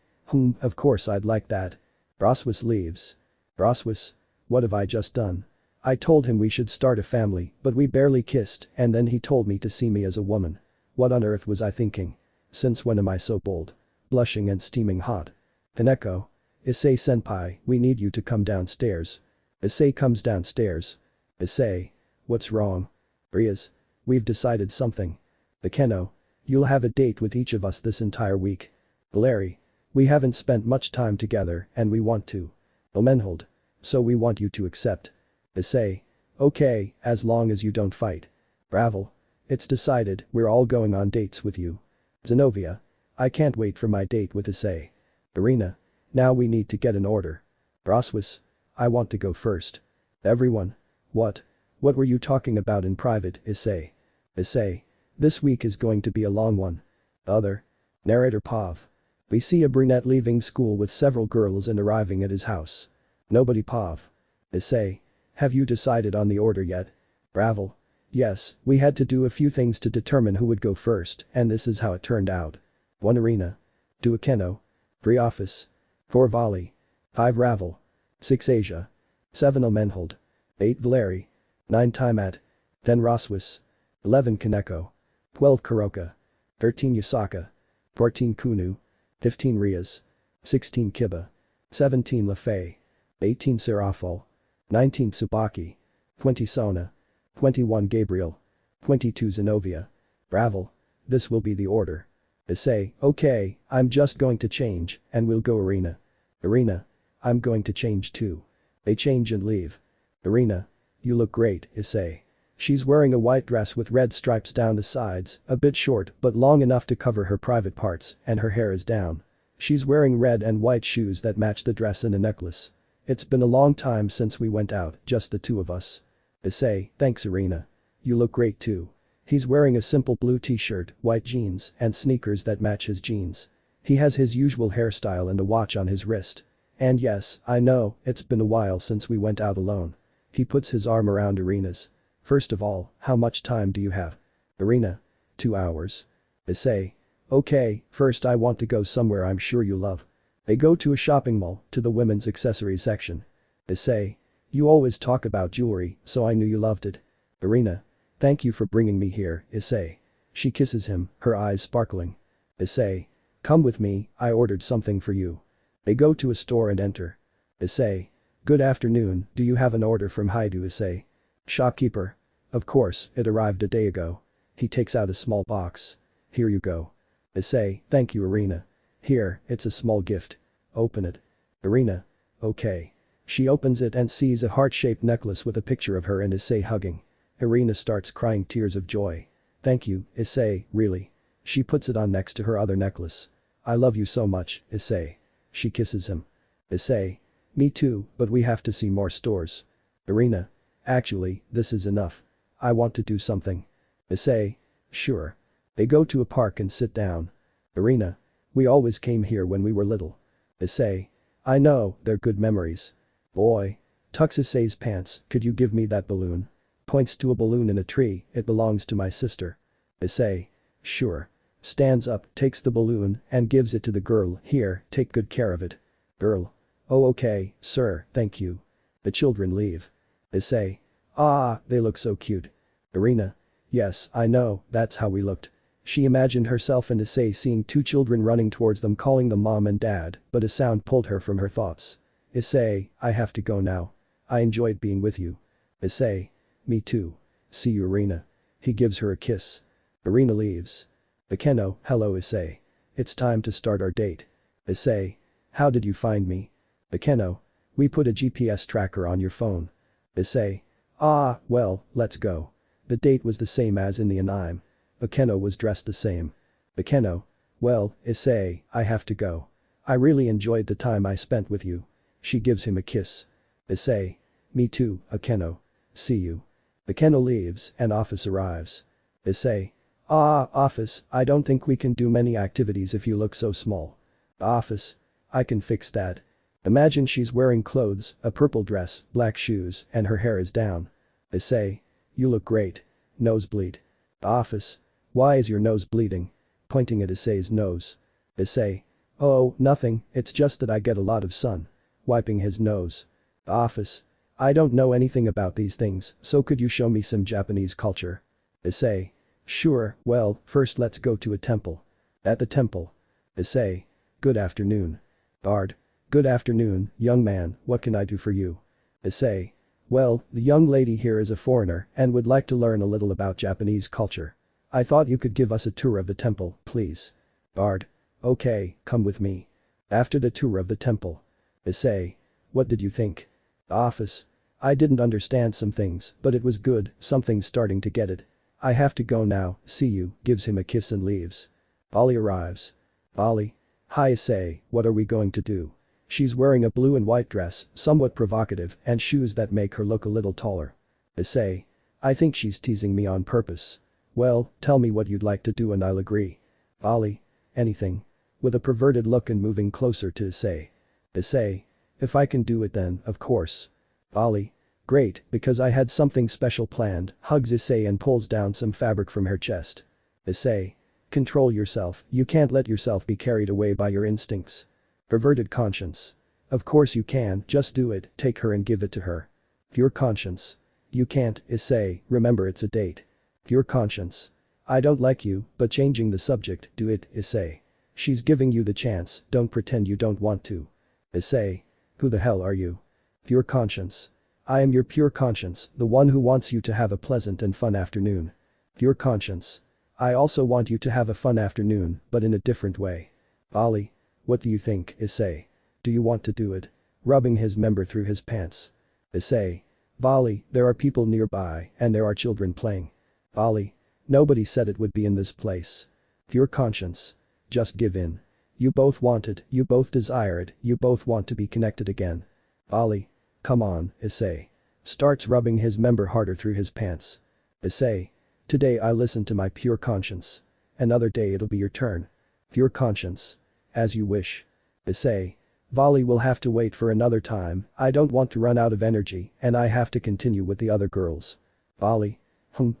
Of course I'd like that. Rossweisse leaves. Rossweisse. What have I just done? I told him we should start a family, but we barely kissed and then he told me to see me as a woman. What on earth was I thinking? Since when am I so bold? Blushing and steaming hot. Hineko. Issei senpai, we need you to come downstairs. Issei comes downstairs. Issei. What's wrong? Rias. We've decided something. Akeno. You'll have a date with each of us this entire week. Valeri. We haven't spent much time together and we want to. Omenhold. So we want you to accept. Issei. Okay, as long as you don't fight. Ravel. It's decided, we're all going on dates with you. Zenobia. I can't wait for my date with Issei. Irina. Now we need to get an order. Rossweisse. I want to go first. Everyone. What? What were you talking about in private, Issei? Issei. This week is going to be a long one. Other. Narrator Pav. We see a brunette leaving school with several girls and arriving at his house. Nobody Pav. Issei. Have you decided on the order yet? Ravel. Yes, we had to do a few things to determine who would go first and this is how it turned out. 1 Irina. 2 Akeno. 3 Office. 4 Vali. 5 Ravel. 6 Asia. 7 Omenhold. 8 Valeri. 9 Tiamat. 10 Rossweisse. 11 Kaneko. 12 Kuroka. 13 Yasaka. 14 Kunu. 15 Rias. 16 Kiba. 17 Lefei. 18 Serafal. 19 Tsubaki. 20 Sona. 21 Gabriel. 22 Zenobia. Ravel. This will be the order. Issei, okay, I'm just going to change, and we'll go Irina. Irina. I'm going to change too. They change and leave. Irina. You look great, Issei. She's wearing a white dress with red stripes down the sides, a bit short but long enough to cover her private parts, and her hair is down. She's wearing red and white shoes that match the dress and a necklace. It's been a long time since we went out, just the two of us. Issei, thanks Irina. You look great too. He's wearing a simple blue t-shirt, white jeans, and sneakers that match his jeans. He has his usual hairstyle and a watch on his wrist. And yes, I know, it's been a while since we went out alone. He puts his arm around Irina's. First of all, how much time do you have? Irina. 2 hours. Issei. Okay, first I want to go somewhere I'm sure you love. They go to a shopping mall, to the women's accessories section. Issei. You always talk about jewelry, so I knew you loved it. Irina. Thank you for bringing me here, Issei. She kisses him, her eyes sparkling. Issei. Come with me, I ordered something for you. They go to a store and enter. Issei. Good afternoon, do you have an order from Hyoudou Issei? Shopkeeper. Of course, it arrived a day ago. He takes out a small box. Here you go. Issei, thank you Irina. Here, it's a small gift. Open it. Irina. Okay. She opens it and sees a heart-shaped necklace with a picture of her and Issei hugging. Irina starts crying tears of joy. Thank you, Issei, really. She puts it on next to her other necklace. I love you so much, Issei. She kisses him. Issei. Me too, but we have to see more stores. Irina. Actually, this is enough. I want to do something. Issei. Sure. They go to a park and sit down. Irina. We always came here when we were little. Issei. I know, they're good memories. Boy. Tucks Issei's pants, could you give me that balloon? Points to a balloon in a tree, it belongs to my sister. Issei. Sure. Stands up, takes the balloon, and gives it to the girl, here, take good care of it. Girl. Oh okay, sir, thank you. The children leave. Issei. Ah, they look so cute. Irina. Yes, I know, that's how we looked. She imagined herself and Issei seeing 2 children running towards them calling them mom and dad, but a sound pulled her from her thoughts. Issei, I have to go now. I enjoyed being with you. Issei. Me too. See you Irina. He gives her a kiss. Irina leaves. Akeno, hello Issei. It's time to start our date. Issei. How did you find me? Akeno. We put a GPS tracker on your phone. Issei. Ah, well, let's go. The date was the same as in the anime. Akeno was dressed the same. Akeno. Well, Issei, I have to go. I really enjoyed the time I spent with you. She gives him a kiss. Issei. Me too, Akeno. See you. Akeno leaves and Office arrives. Issei. Ah, Office, I don't think we can do many activities if you look so small. Office. I can fix that. Imagine she's wearing clothes, a purple dress, black shoes, and her hair is down. Issei. You look great. Nosebleed. Office. Why is your nose bleeding? Pointing at Issei's nose. Issei. Oh, nothing, it's just that I get a lot of sun. Wiping his nose. Office. I don't know anything about these things, so could you show me some Japanese culture? Issei. Sure, well, first let's go to a temple. At the temple. Issei. Good afternoon. Bard. Good afternoon, young man, what can I do for you? Issei. Well, the young lady here is a foreigner and would like to learn a little about Japanese culture. I thought you could give us a tour of the temple, please. Bard. Okay, come with me. After the tour of the temple. Issei. What did you think? Office. I didn't understand some things, but it was good, something's starting to get it. I have to go now, see you, gives him a kiss and leaves. Ollie arrives. Ollie. Hi Issei, what are we going to do? She's wearing a blue and white dress, somewhat provocative, and shoes that make her look a little taller. Issei. I think she's teasing me on purpose. Well, tell me what you'd like to do and I'll agree. Ollie. Anything. With a perverted look and moving closer to Issei. Issei. If I can do it then, of course. Ollie. Great, because I had something special planned, hugs Issei and pulls down some fabric from her chest. Issei. Control yourself, you can't let yourself be carried away by your instincts. Perverted conscience. Of course you can, just do it, take her and give it to her. Pure conscience. You can't, Issei, remember it's a date. Pure conscience. I don't like you, but changing the subject, do it, Issei. She's giving you the chance, don't pretend you don't want to. Issei. Who the hell are you? Pure conscience. I am your pure conscience, the one who wants you to have a pleasant and fun afternoon. Pure conscience. I also want you to have a fun afternoon, but in a different way. Ollie. What do you think, Issei? Do you want to do it? Rubbing his member through his pants. Issei. Ollie, there are people nearby, and there are children playing. Ollie. Nobody said it would be in this place. Pure conscience. Just give in. You both want it, you both desire it, you both want to be connected again. Ollie. Come on, Issei. Starts rubbing his member harder through his pants. Issei. Today I listen to my pure conscience. Another day it'll be your turn. Pure conscience. As you wish. Issei. Volley will have to wait for another time, I don't want to run out of energy and I have to continue with the other girls. Volley.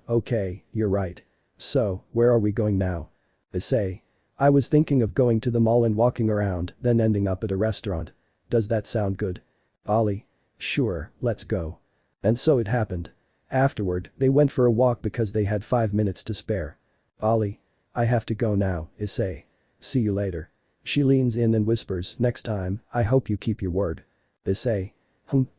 Okay, you're right. So, where are we going now? Issei. I was thinking of going to the mall and walking around, then ending up at a restaurant. Does that sound good? Ollie. Sure, let's go. And so it happened. Afterward, they went for a walk because they had 5 minutes to spare. Ollie. I have to go now, Issei. See you later. She leans in and whispers, next time, I hope you keep your word. Issei.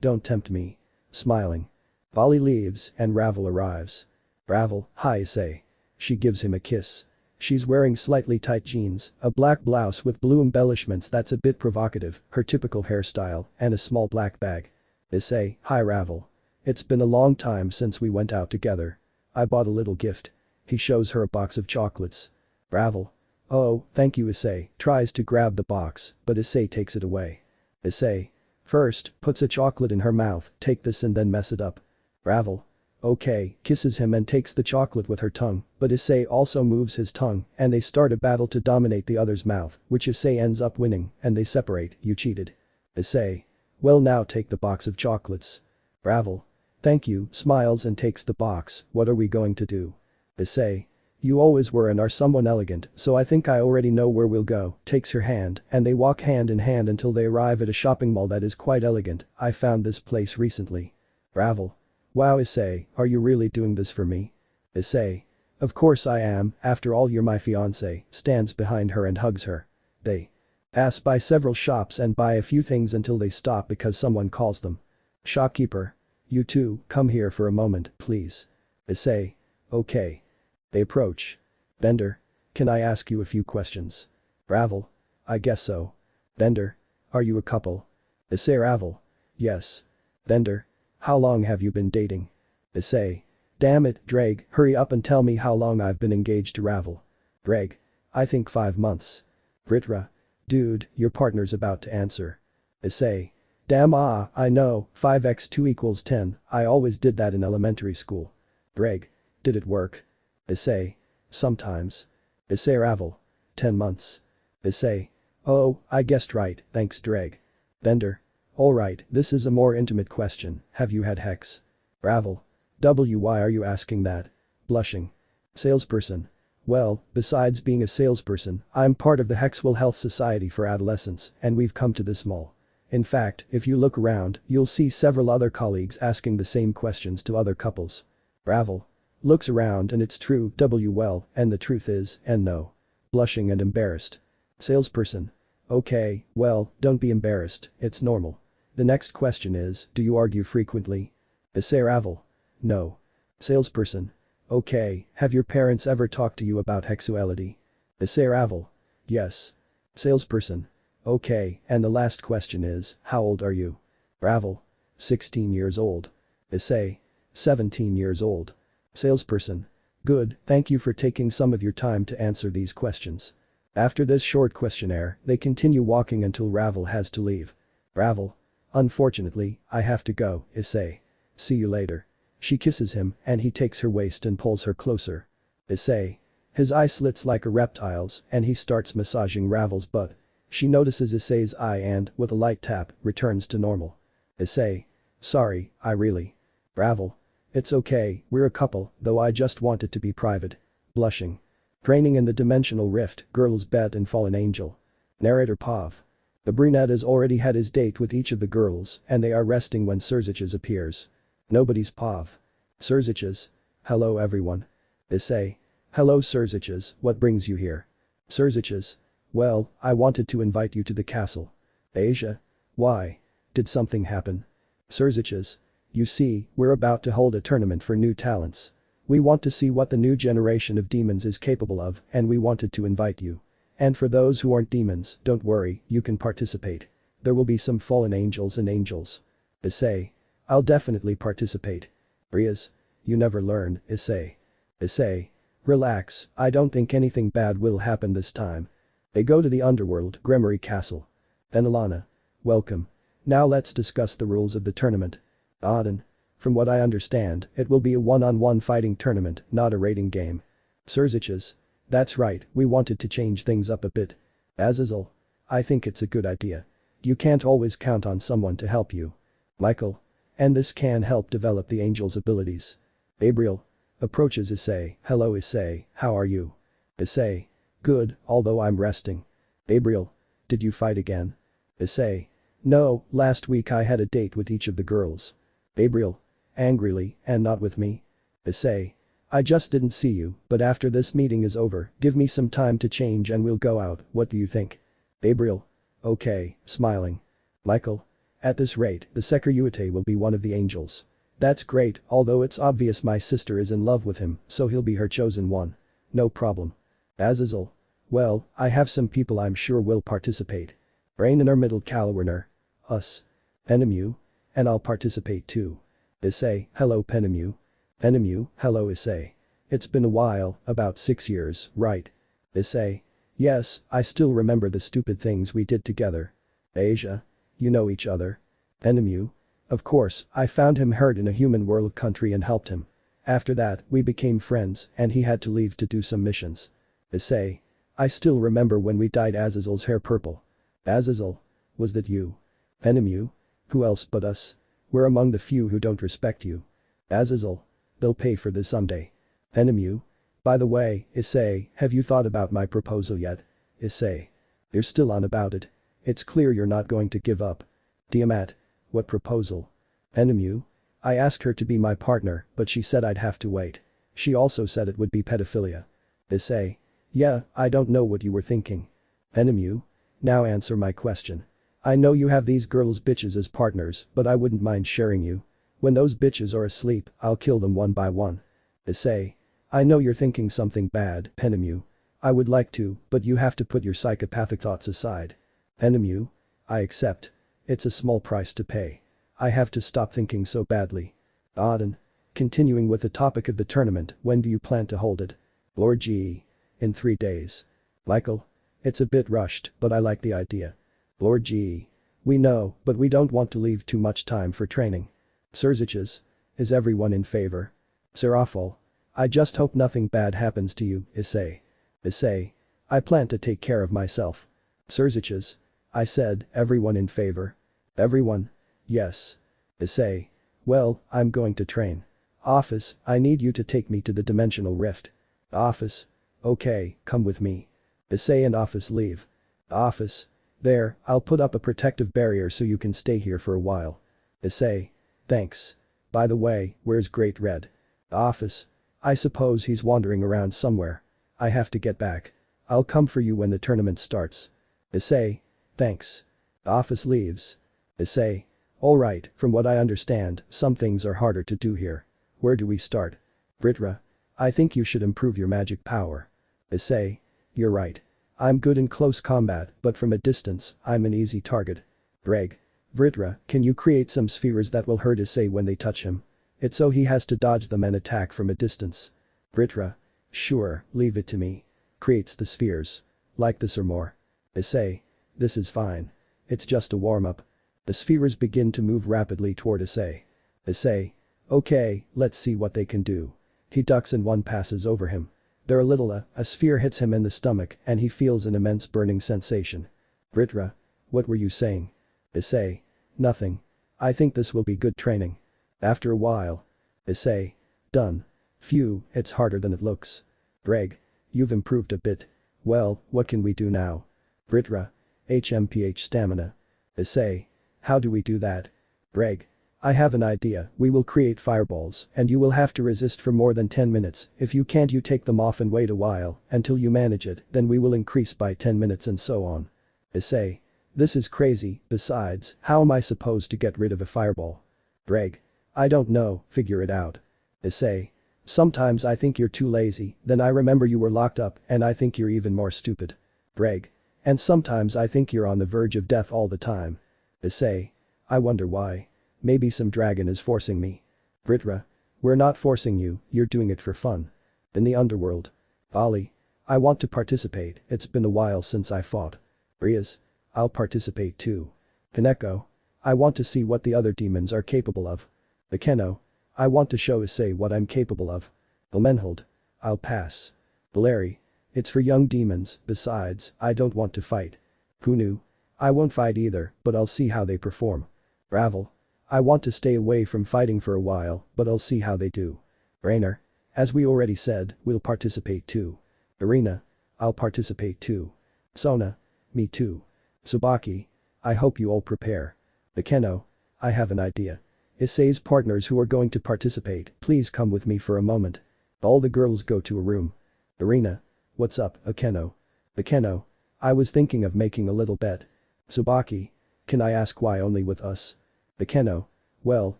Don't tempt me. Smiling. Ollie leaves and Ravel arrives. Ravel, hi Issei. She gives him a kiss. She's wearing slightly tight jeans, a black blouse with blue embellishments that's a bit provocative, her typical hairstyle, and a small black bag. Issei, hi Ravel. It's been a long time since we went out together. I bought a little gift. He shows her a box of chocolates. Ravel. Oh, thank you Issei, tries to grab the box, but Issei takes it away. Issei. First, puts a chocolate in her mouth, take this and then mess it up. Ravel. Okay, kisses him and takes the chocolate with her tongue, but Issei also moves his tongue and they start a battle to dominate the other's mouth, which Issei ends up winning, and they separate, you cheated. Issei. Well now take the box of chocolates. Ravel. Thank you, smiles and takes the box, what are we going to do? Issei. You always were and are someone elegant, so I think I already know where we'll go, takes her hand, and they walk hand in hand until they arrive at a shopping mall that is quite elegant, I found this place recently. Ravel. Wow Issei, are you really doing this for me? Issei. Of course I am, after all you're my fiancé, stands behind her and hugs her. They pass by several shops and buy a few things until they stop because someone calls them. Shopkeeper. You two, come here for a moment, please. Issei. Okay. They approach. Bender. Can I ask you a few questions? Ravel. I guess so. Bender. Are you a couple? Issei. Ravel. Yes. Bender. How long have you been dating? Issei. Damn it, Drake, hurry up and tell me how long I've been engaged to Ravel. Drake. I think 5 months. Vritra. Dude, your partner's about to answer. Issei. Damn I know, 5x2 equals 10, I always did that in elementary school. Dreg. Did it work? Issei. Sometimes. Issei Ravel. 10 months. Issei. Oh, I guessed right, thanks Dreg. Bender. Alright, this is a more intimate question, have you had hex? Ravel. Why are you asking that? Blushing. Salesperson. Well, besides being a salesperson, I'm part of the Hexwell Health Society for Adolescents and we've come to this mall. In fact, if you look around, you'll see several other colleagues asking the same questions to other couples. Ravel. Looks around and it's true, well, and the truth is, and no. Blushing and embarrassed. Salesperson. Okay, well, don't be embarrassed, it's normal. The next question is, do you argue frequently? Issei Ravel. No. Salesperson. Okay, have your parents ever talked to you about hexuality? Issei Ravel. Yes. Salesperson. Okay, and the last question is, how old are you? Ravel. 16 years old. Issei. 17 years old. Salesperson. Good, thank you for taking some of your time to answer these questions. After this short questionnaire, they continue walking until Ravel has to leave. Ravel. Unfortunately, I have to go, Issei. See you later. She kisses him and he takes her waist and pulls her closer. Issei. His eye slits like a reptile's and he starts massaging Ravel's butt. She notices Issei's eye and, with a light tap, returns to normal. Issei. Sorry, I really. Ravel. It's okay, we're a couple, though I just want it to be private. Blushing. Training in the Dimensional Rift, Girls Bet and Fallen Angel. Narrator Pav. The brunette has already had his date with each of the girls and they are resting when Serziches appears. Nobody's Pav. Serziches. Hello everyone. Issei. Hello Serziches, what brings you here? Serziches. Well, I wanted to invite you to the castle. Asia. Why? Did something happen? Serziches. You see, we're about to hold a tournament for new talents. We want to see what the new generation of demons is capable of and we wanted to invite you. And for those who aren't demons, don't worry, you can participate. There will be some fallen angels and angels. Issei. I'll definitely participate. Rias. You never learn, Issei. Issei. Relax, I don't think anything bad will happen this time. They go to the underworld, Gremory Castle. Then Alana. Welcome. Now let's discuss the rules of the tournament. Auden. From what I understand, it will be a one-on-one fighting tournament, not a rating game. Serziches. That's right, we wanted to change things up a bit. Azazel. I think it's a good idea. You can't always count on someone to help you. Michael. And this can help develop the angel's abilities. Gabriel. Approaches Issei. Hello Issei, how are you? Issei. Good, although I'm resting. Gabriel. Did you fight again? Issei. No, last week I had a date with each of the girls. Gabriel. Angrily, and not with me? Issei. I just didn't see you, but after this meeting is over, give me some time to change and we'll go out, what do you think? Gabriel. Okay, smiling. Michael. At this rate, the Sekiryuutei will be one of the angels. That's great, although it's obvious my sister is in love with him, so he'll be her chosen one. No problem. Azazel. Well, I have some people I'm sure will participate. Reincarnation middle Kalwerner. Us. Penemu. And I'll participate too. Issei, hello Penemu. Penemu, hello Issei. It's been a while, about 6 years, right? Issei. Yes, I still remember the stupid things we did together. Asia. You know each other? Penemu. Of course, I found him hurt in a human world country and helped him. After that, we became friends and he had to leave to do some missions. Issei. I still remember when we dyed Azazel's hair purple. Azazel. Was that you? Penemu. Who else but us? We're among the few who don't respect you. Azazel. They'll pay for this someday. Penemu. By the way, Issei, have you thought about my proposal yet? Issei. You're still on about it. It's clear you're not going to give up. Tiamat. What proposal? Penemu. I asked her to be my partner, but she said I'd have to wait. She also said it would be pedophilia. Issei. Yeah, I don't know what you were thinking. Penemu. Now answer my question. I know you have these girls bitches as partners, but I wouldn't mind sharing you. When those bitches are asleep, I'll kill them one by one. Issei. I know you're thinking something bad, Penemu. I would like to, but you have to put your psychopathic thoughts aside. Penemu. I accept. It's a small price to pay. I have to stop thinking so badly. Auden. Continuing with the topic of the tournament, when do you plan to hold it? Lord G. In 3 days. Michael. It's a bit rushed, but I like the idea. Lord G. We know, but we don't want to leave too much time for training. Surziches. Is everyone in favor? Serafal. I just hope nothing bad happens to you, Issei. Issei. I plan to take care of myself. Surziches. I said, everyone in favor. Everyone? Yes. Issei. Well, I'm going to train. Office, I need you to take me to the dimensional rift. Office. Okay, come with me. Issei and Office leave. Office. There, I'll put up a protective barrier so you can stay here for a while. Issei. Thanks. By the way, where's Great Red? Office. I suppose he's wandering around somewhere. I have to get back. I'll come for you when the tournament starts. Issei. Thanks. Office leaves. Issei. Alright, from what I understand, some things are harder to do here. Where do we start? Britra. I think you should improve your magic power. Issei. You're right. I'm good in close combat, but from a distance, I'm an easy target. Greg. Vritra, can you create some spheres that will hurt Issei when they touch him? It's so he has to dodge them and attack from a distance. Vritra. Sure, leave it to me. Creates the spheres. Like this or more. Issei. This is fine. It's just a warm-up. The spheres begin to move rapidly toward Issei. Issei. Okay, let's see what they can do. He ducks and one passes over him. They're a little a sphere hits him in the stomach and he feels an immense burning sensation. Vritra. What were you saying? Issei. Nothing. I think this will be good training. After a while. Issei. Done. Phew, it's harder than it looks. Greg. You've improved a bit. Well, what can we do now? Vritra. HMPH stamina. Issei. How do we do that? Greg. I have an idea, we will create fireballs and you will have to resist for more than 10 minutes, if you can't you take them off and wait a while, until you manage it, then we will increase by 10 minutes and so on. Issei. This is crazy, besides, how am I supposed to get rid of a fireball? Greg. I don't know, figure it out. Issei. Sometimes I think you're too lazy, then I remember you were locked up and I think you're even more stupid. Greg. And sometimes I think you're on the verge of death all the time. Issei. I wonder why. Maybe some dragon is forcing me. Vritra. We're not forcing you, you're doing it for fun. In the underworld. Ali. I want to participate, it's been a while since I fought. Rias. I'll participate too. Kaneko. I want to see what the other demons are capable of. Akeno. I want to show Issei what I'm capable of. Ilmenhold. I'll pass. Valeri. It's for young demons, besides, I don't want to fight. Kunu. I won't fight either, but I'll see how they perform. Ravel. I want to stay away from fighting for a while, but I'll see how they do. Rainer. As we already said, we'll participate too. Irina. I'll participate too. Sona. Me too. Tsubaki. I hope you all prepare. Akeno. I have an idea. Issei's partners who are going to participate, please come with me for a moment. All the girls go to a room. Irina. What's up, Akeno? Akeno. I was thinking of making a little bet. Tsubaki. Can I ask why only with us? Akeno. Well,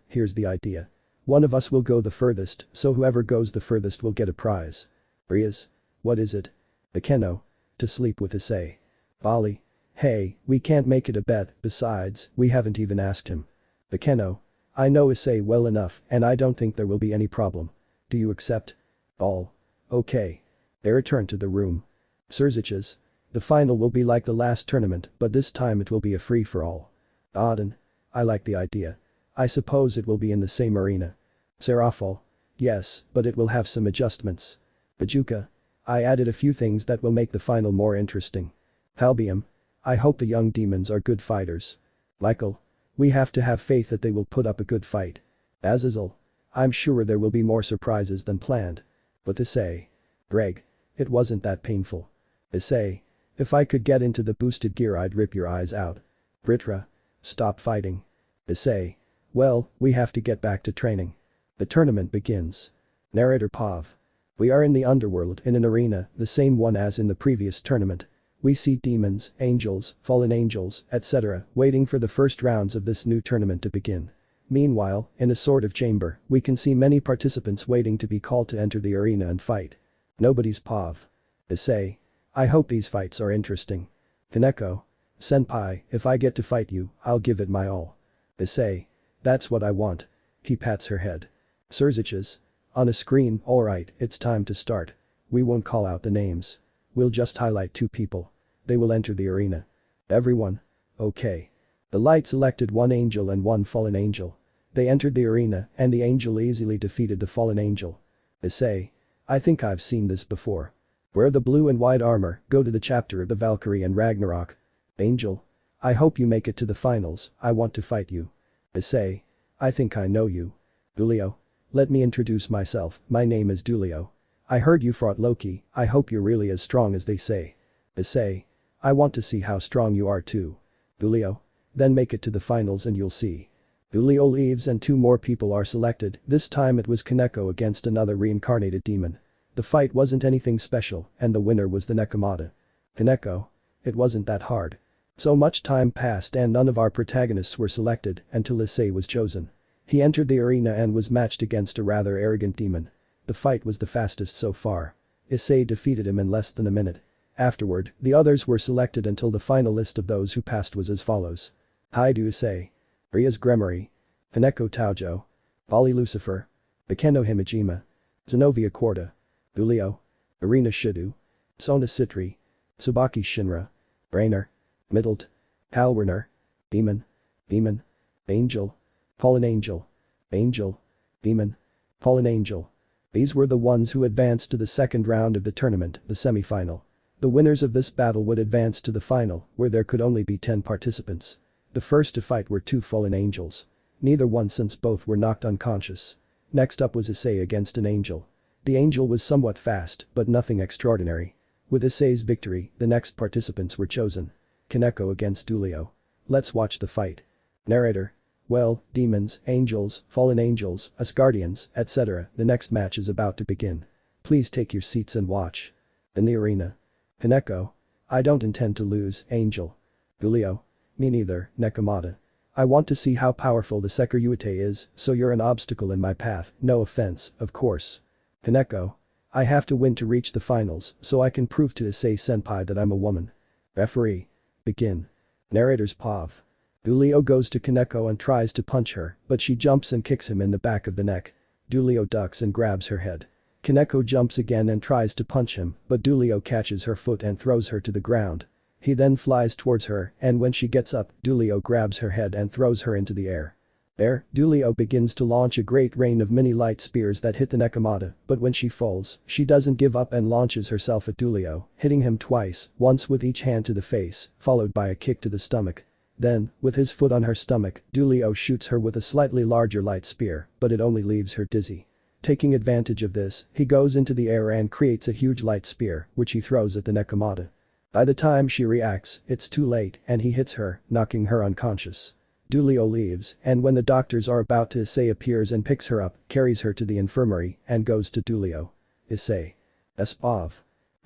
here's the idea. One of us will go the furthest, so whoever goes the furthest will get a prize. Rias. What is it? Akeno. To sleep with Issei. Bali. Hey, we can't make it a bet, besides, we haven't even asked him. Akeno. I know Issei well enough and I don't think there will be any problem. Do you accept? All. Okay. They return to the room. Surziches. The final will be like the last tournament, but this time it will be a free-for-all. Auden. I like the idea. I suppose it will be in the same arena. Serafal. Yes, but it will have some adjustments. Bajuka. I added a few things that will make the final more interesting. Halbium. I hope the young demons are good fighters. Michael. We have to have faith that they will put up a good fight. Azazel. I'm sure there will be more surprises than planned. But Issei. Greg. It wasn't that painful. Issei. If I could get into the boosted gear I'd rip your eyes out. Vritra. Stop fighting. Issei. Well, we have to get back to training. The tournament begins. Narrator Pav. We are in the underworld in an arena, the same one as in the previous tournament. We see demons, angels, fallen angels, etc. waiting for the first rounds of this new tournament to begin. Meanwhile, in a sort of chamber, we can see many participants waiting to be called to enter the arena and fight. Nobody's Pav. Issei. I hope these fights are interesting. Kaneko. Senpai, if I get to fight you, I'll give it my all. Issei. That's what I want. He pats her head. Surziches. On a screen, alright, it's time to start. We won't call out the names. We'll just highlight 2 people. They will enter the arena. Everyone? Okay. The light selected 1 angel and 1 fallen angel. They entered the arena and the angel easily defeated the fallen angel. Issei. I think I've seen this before. Wear the blue and white armor, go to the chapter of the Valkyrie and Ragnarok. Angel. I hope you make it to the finals, I want to fight you. Issei. I think I know you. Dulio. Let me introduce myself, my name is Dulio. I heard you fought Loki, I hope you're really as strong as they say. Issei. I want to see how strong you are too. Dulio. Then make it to the finals and you'll see. Dulio leaves and 2 more people are selected, this time it was Kaneko against another reincarnated demon. The fight wasn't anything special and the winner was the Nekomata. Kaneko. It wasn't that hard. So much time passed and none of our protagonists were selected until Issei was chosen. He entered the arena and was matched against a rather arrogant demon. The fight was the fastest so far. Issei defeated him in less than a minute. Afterward, the others were selected until the final list of those who passed was as follows. Hyoudou Issei. Rias Gremory. Kaneko Taojo. Bali Lucifer. Bakeno Himejima. Zenobia Korda. Dulio. Arena Shidu. Sona Citri. Tsubaki Shinra. Brainer. Middled. Halwerner. Demon. Demon. Angel. Fallen Angel. Angel. Demon. Fallen Angel. These were the ones who advanced to the second round of the tournament, the semi-final. The winners of this battle would advance to the final, where there could only be 10 participants. The first to fight were 2 fallen angels. Neither won since both were knocked unconscious. Next up was Issei against an angel. The angel was somewhat fast, but nothing extraordinary. With Issei's victory, the next participants were chosen. Kaneko against Dulio. Let's watch the fight. Narrator. Well, demons, angels, fallen angels, Asgardians, etc. The next match is about to begin. Please take your seats and watch. In the arena. Kaneko. I don't intend to lose, angel. Dulio. Me neither, Nekomata. I want to see how powerful the Sekiryuutei is, so you're an obstacle in my path, no offense, of course. Kaneko. I have to win to reach the finals, so I can prove to Issei-senpai that I'm a woman. Referee. Begin. Narrator's POV. Dulio goes to Kaneko and tries to punch her, but she jumps and kicks him in the back of the neck. Dulio ducks and grabs her head. Kaneko jumps again and tries to punch him, but Dulio catches her foot and throws her to the ground. He then flies towards her, and when she gets up, Dulio grabs her head and throws her into the air. There, Dulio begins to launch a great rain of mini light spears that hit the Nekomata, but when she falls, she doesn't give up and launches herself at Dulio, hitting him twice, once with each hand to the face, followed by a kick to the stomach. Then, with his foot on her stomach, Dulio shoots her with a slightly larger light spear, but it only leaves her dizzy. Taking advantage of this, he goes into the air and creates a huge light spear, which he throws at the Nekomata. By the time she reacts, it's too late and he hits her, knocking her unconscious. Dulio leaves, and when the doctors are about to, Issei appears and picks her up, carries her to the infirmary, and goes to Dulio. Issei. Espov.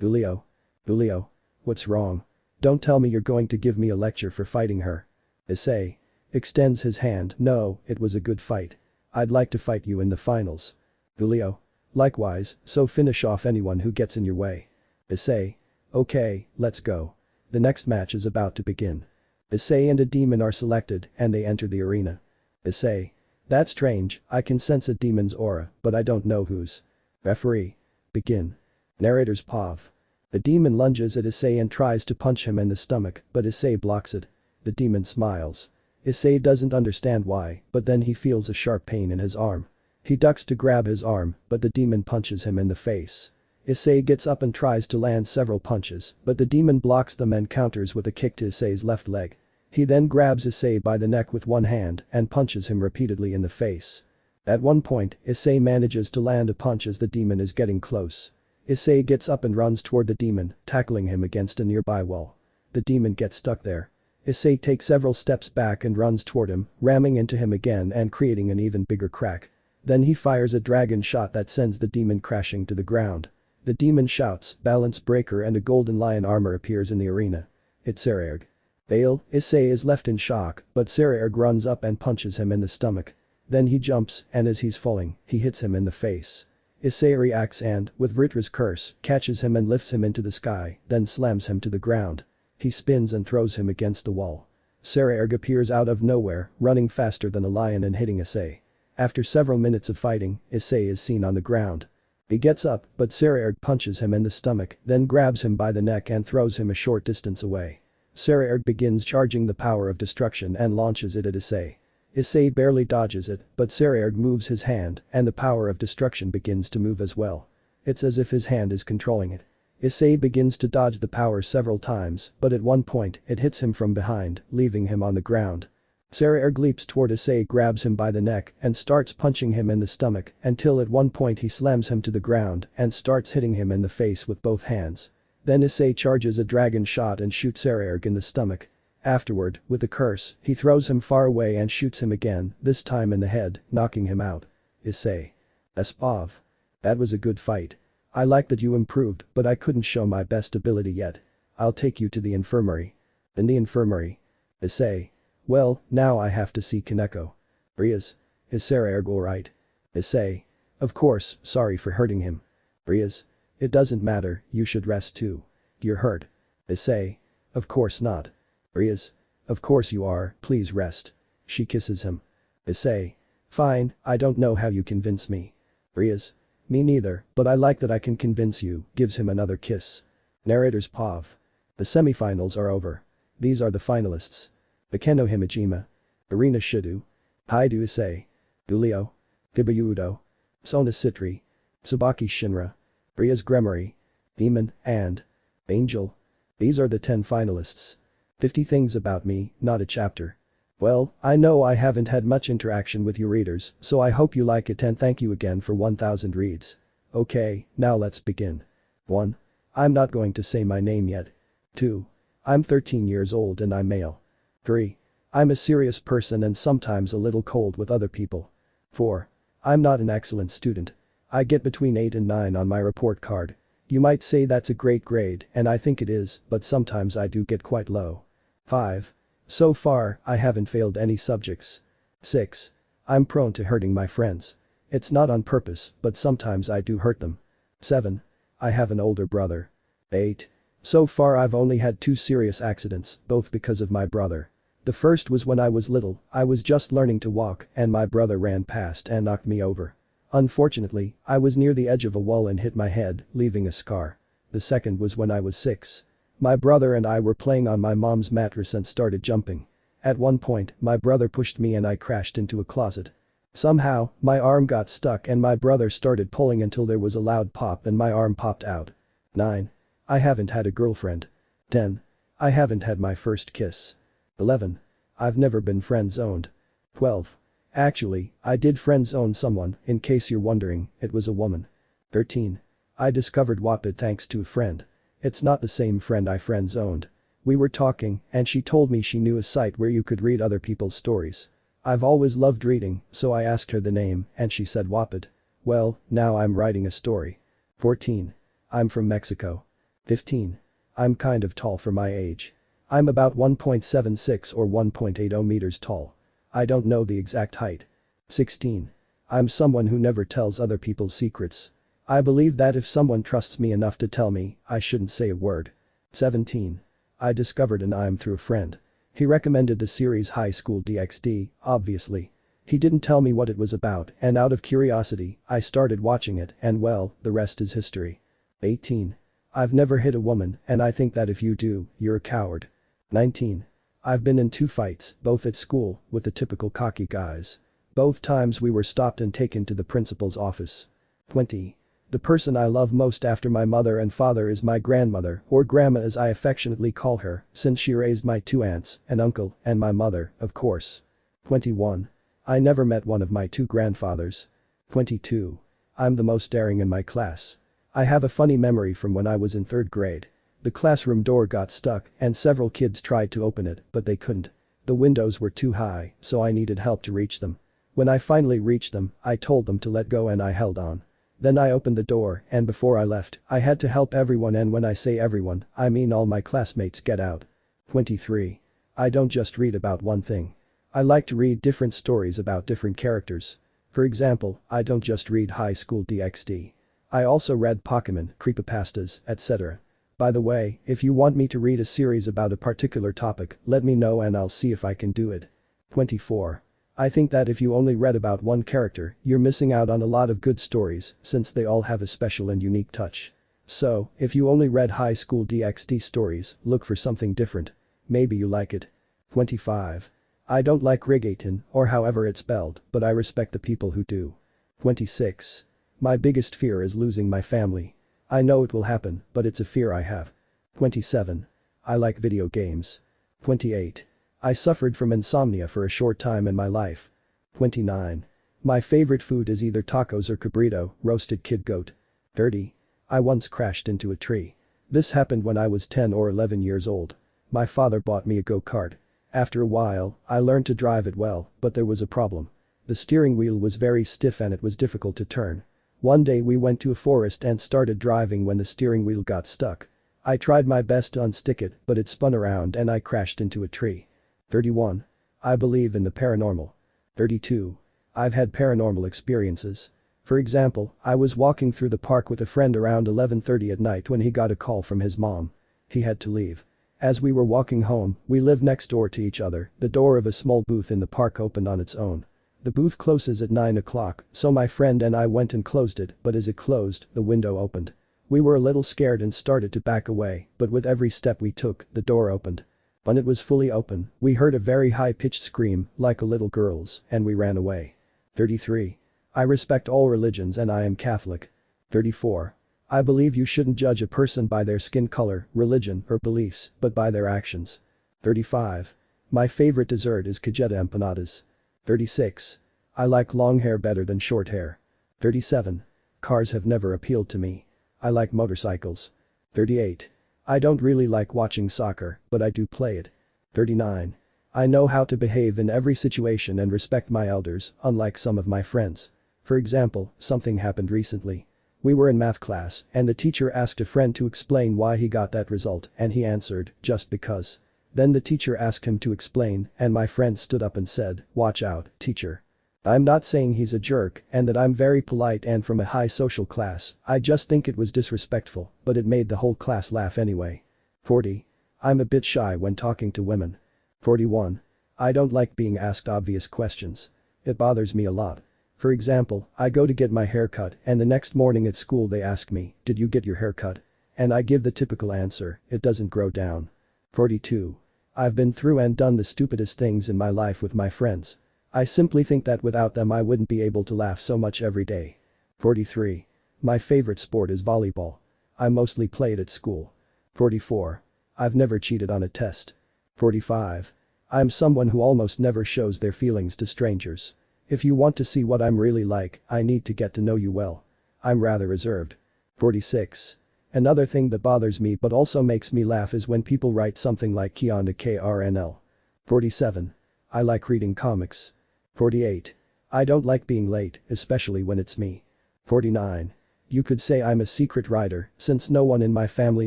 Dulio. Dulio. What's wrong? Don't tell me you're going to give me a lecture for fighting her. Issei. Extends his hand. No, it was a good fight. I'd like to fight you in the finals. Dulio. Likewise, so finish off anyone who gets in your way. Issei. Okay, let's go. The next match is about to begin. Issei and a demon are selected and they enter the arena. Issei. That's strange, I can sense a demon's aura, but I don't know whose. Referee. Begin. Narrator's POV. The demon lunges at Issei and tries to punch him in the stomach, but Issei blocks it. The demon smiles. Issei doesn't understand why, but then he feels a sharp pain in his arm. He ducks to grab his arm, but the demon punches him in the face. Issei gets up and tries to land several punches, but the demon blocks them and counters with a kick to Issei's left leg. He then grabs Issei by the neck with one hand and punches him repeatedly in the face. At one point, Issei manages to land a punch as the demon is getting close. Issei gets up and runs toward the demon, tackling him against a nearby wall. The demon gets stuck there. Issei takes several steps back and runs toward him, ramming into him again and creating an even bigger crack. Then he fires a dragon shot that sends the demon crashing to the ground. The demon shouts, balance breaker, and a golden lion armor appears in the arena. It's Sekiryuutei. Bale, Issei is left in shock, but Sekiryuutei runs up and punches him in the stomach. Then he jumps, and as he's falling, he hits him in the face. Issei reacts and, with Vritra's curse, catches him and lifts him into the sky, then slams him to the ground. He spins and throws him against the wall. Sekiryuutei appears out of nowhere, running faster than a lion and hitting Issei. After several minutes of fighting, Issei is seen on the ground. He gets up, but Sekiryuutei punches him in the stomach, then grabs him by the neck and throws him a short distance away. Sekiryuutei begins charging the power of destruction and launches it at Issei. Issei barely dodges it, but Sekiryuutei moves his hand, and the power of destruction begins to move as well. It's as if his hand is controlling it. Issei begins to dodge the power several times, but at one point, it hits him from behind, leaving him on the ground. Sekiryuutei leaps toward Issei, grabs him by the neck and starts punching him in the stomach until at one point he slams him to the ground and starts hitting him in the face with both hands. Then Issei charges a dragon shot and shoots Sekiryuutei in the stomach. Afterward, with a curse, he throws him far away and shoots him again, this time in the head, knocking him out. Issei. Espov. That was a good fight. I like that you improved, but I couldn't show my best ability yet. I'll take you to the infirmary. In the infirmary. Issei. Well, now I have to see Kaneko. Rias. Is Sekiryuutei alright? Issei. Of course, sorry for hurting him. Rias. It doesn't matter, you should rest too. You're hurt. Issei. Of course not. Rias. Of course you are, please rest. She kisses him. Issei. Fine, I don't know how you convince me. Rias. Me neither, but I like that I can convince you, gives him another kiss. Narrator's POV. The semifinals are over. These are the finalists. Akeno Himejima. Irina Shidu. Hyoudou Issei. Julio. Hyoudou. Sona Citri. Tsubaki Shinra. Rias Gremory. Demon, and Angel. These are the 10 finalists. 50 things about me, not a chapter. Well, I know I haven't had much interaction with you readers, so I hope you like it and thank you again for 1000 reads. Okay, now let's begin. 1. I'm not going to say my name yet. 2. I'm 13 years old and I'm male. 3. I'm a serious person and sometimes a little cold with other people. 4. I'm not an excellent student. I get between 8 and 9 on my report card. You might say that's a great grade, and I think it is, but sometimes I do get quite low. 5. So far, I haven't failed any subjects. 6. I'm prone to hurting my friends. It's not on purpose, but sometimes I do hurt them. 7. I have an older brother. 8. So far I've only had 2 serious accidents, both because of my brother. The first was when I was little, I was just learning to walk and my brother ran past and knocked me over. Unfortunately, I was near the edge of a wall and hit my head, leaving a scar. The second was when I was 6. My brother and I were playing on my mom's mattress and started jumping. At one point, my brother pushed me and I crashed into a closet. Somehow, my arm got stuck and my brother started pulling until there was a loud pop and my arm popped out. 9. I haven't had a girlfriend. 10. I haven't had my first kiss. 11. I've never been friend-zoned. 12. Actually, I did friend-zone someone, in case you're wondering, it was a woman. 13. I discovered Wattpad thanks to a friend. It's not the same friend I friend-zoned. We were talking, and she told me she knew a site where you could read other people's stories. I've always loved reading, so I asked her the name, and she said Wattpad. Well, now I'm writing a story. 14. I'm from Mexico. 15. I'm kind of tall for my age. I'm about 1.76 or 1.80 meters tall. I don't know the exact height. 16. I'm someone who never tells other people's secrets. I believe that if someone trusts me enough to tell me, I shouldn't say a word. 17. I discovered an anime through a friend. He recommended the series High School DxD, obviously. He didn't tell me what it was about and out of curiosity, I started watching it and well, the rest is history. 18. I've never hit a woman and I think that if you do, you're a coward. 19. I've been in 2 fights, both at school, with the typical cocky guys. Both times we were stopped and taken to the principal's office. 20. The person I love most after my mother and father is my grandmother, or grandma as I affectionately call her, since she raised my 2 aunts, an uncle, and my mother, of course. 21. I never met one of my 2 grandfathers. 22. I'm the most daring in my class. I have a funny memory from when I was in 3rd grade. The classroom door got stuck and several kids tried to open it, but they couldn't. The windows were too high, so I needed help to reach them. When I finally reached them, I told them to let go and I held on. Then I opened the door and before I left, I had to help everyone, and when I say everyone, I mean all my classmates, get out. 23. I don't just read about one thing. I like to read different stories about different characters. For example, I don't just read High School DxD. I also read Pokemon, creepypastas, etc. By the way, if you want me to read a series about a particular topic, let me know and I'll see if I can do it. 24. I think that if you only read about one character, you're missing out on a lot of good stories since they all have a special and unique touch. So, if you only read high school DxD stories, look for something different. Maybe you like it. 25. I don't like Rigaton, or however it's spelled, but I respect the people who do. 26. My biggest fear is losing my family. I know it will happen, but it's a fear I have. 27. I like video games. 28. I suffered from insomnia for a short time in my life. 29. My favorite food is either tacos or cabrito, roasted kid goat. 30. I once crashed into a tree. This happened when I was 10 or 11 years old. My father bought me a go-kart. After a while, I learned to drive it well, but there was a problem. The steering wheel was very stiff and it was difficult to turn. One day we went to a forest and started driving when the steering wheel got stuck. I tried my best to unstick it, but it spun around and I crashed into a tree. 31. I believe in the paranormal. 32. I've had paranormal experiences. For example, I was walking through the park with a friend around 11:30 at night when he got a call from his mom. He had to leave. As we were walking home, we live next door to each other, the door of a small booth in the park opened on its own. The booth closes at 9 o'clock, so my friend and I went and closed it, but as it closed, the window opened. We were a little scared and started to back away, but with every step we took, the door opened. When it was fully open, we heard a very high-pitched scream, like a little girl's, and we ran away. 33. I respect all religions and I am Catholic. 34. I believe you shouldn't judge a person by their skin color, religion, or beliefs, but by their actions. 35. My favorite dessert is cajeta empanadas. 36. I like long hair better than short hair. 37. Cars have never appealed to me. I like motorcycles. 38. I don't really like watching soccer, but I do play it. 39. I know how to behave in every situation and respect my elders, unlike some of my friends. For example, something happened recently. We were in math class, and the teacher asked a friend to explain why he got that result, and he answered, just because. Then the teacher asked him to explain, and my friend stood up and said, "Watch out, teacher." I'm not saying he's a jerk and that I'm very polite and from a high social class, I just think it was disrespectful, but it made the whole class laugh anyway. 40. I'm a bit shy when talking to women. 41. I don't like being asked obvious questions. It bothers me a lot. For example, I go to get my hair cut and the next morning at school they ask me, "Did you get your hair cut?" And I give the typical answer, "It doesn't grow down." 42. I've been through and done the stupidest things in my life with my friends. I simply think that without them I wouldn't be able to laugh so much every day. 43. My favorite sport is volleyball. I mostly play it at school. 44. I've never cheated on a test. 45. I'm someone who almost never shows their feelings to strangers. If you want to see what I'm really like, I need to get to know you well. I'm rather reserved. 46. Another thing that bothers me but also makes me laugh is when people write something like Kianda KRNL. 47. I like reading comics. 48. I don't like being late, especially when it's me. 49. You could say I'm a secret writer, since no one in my family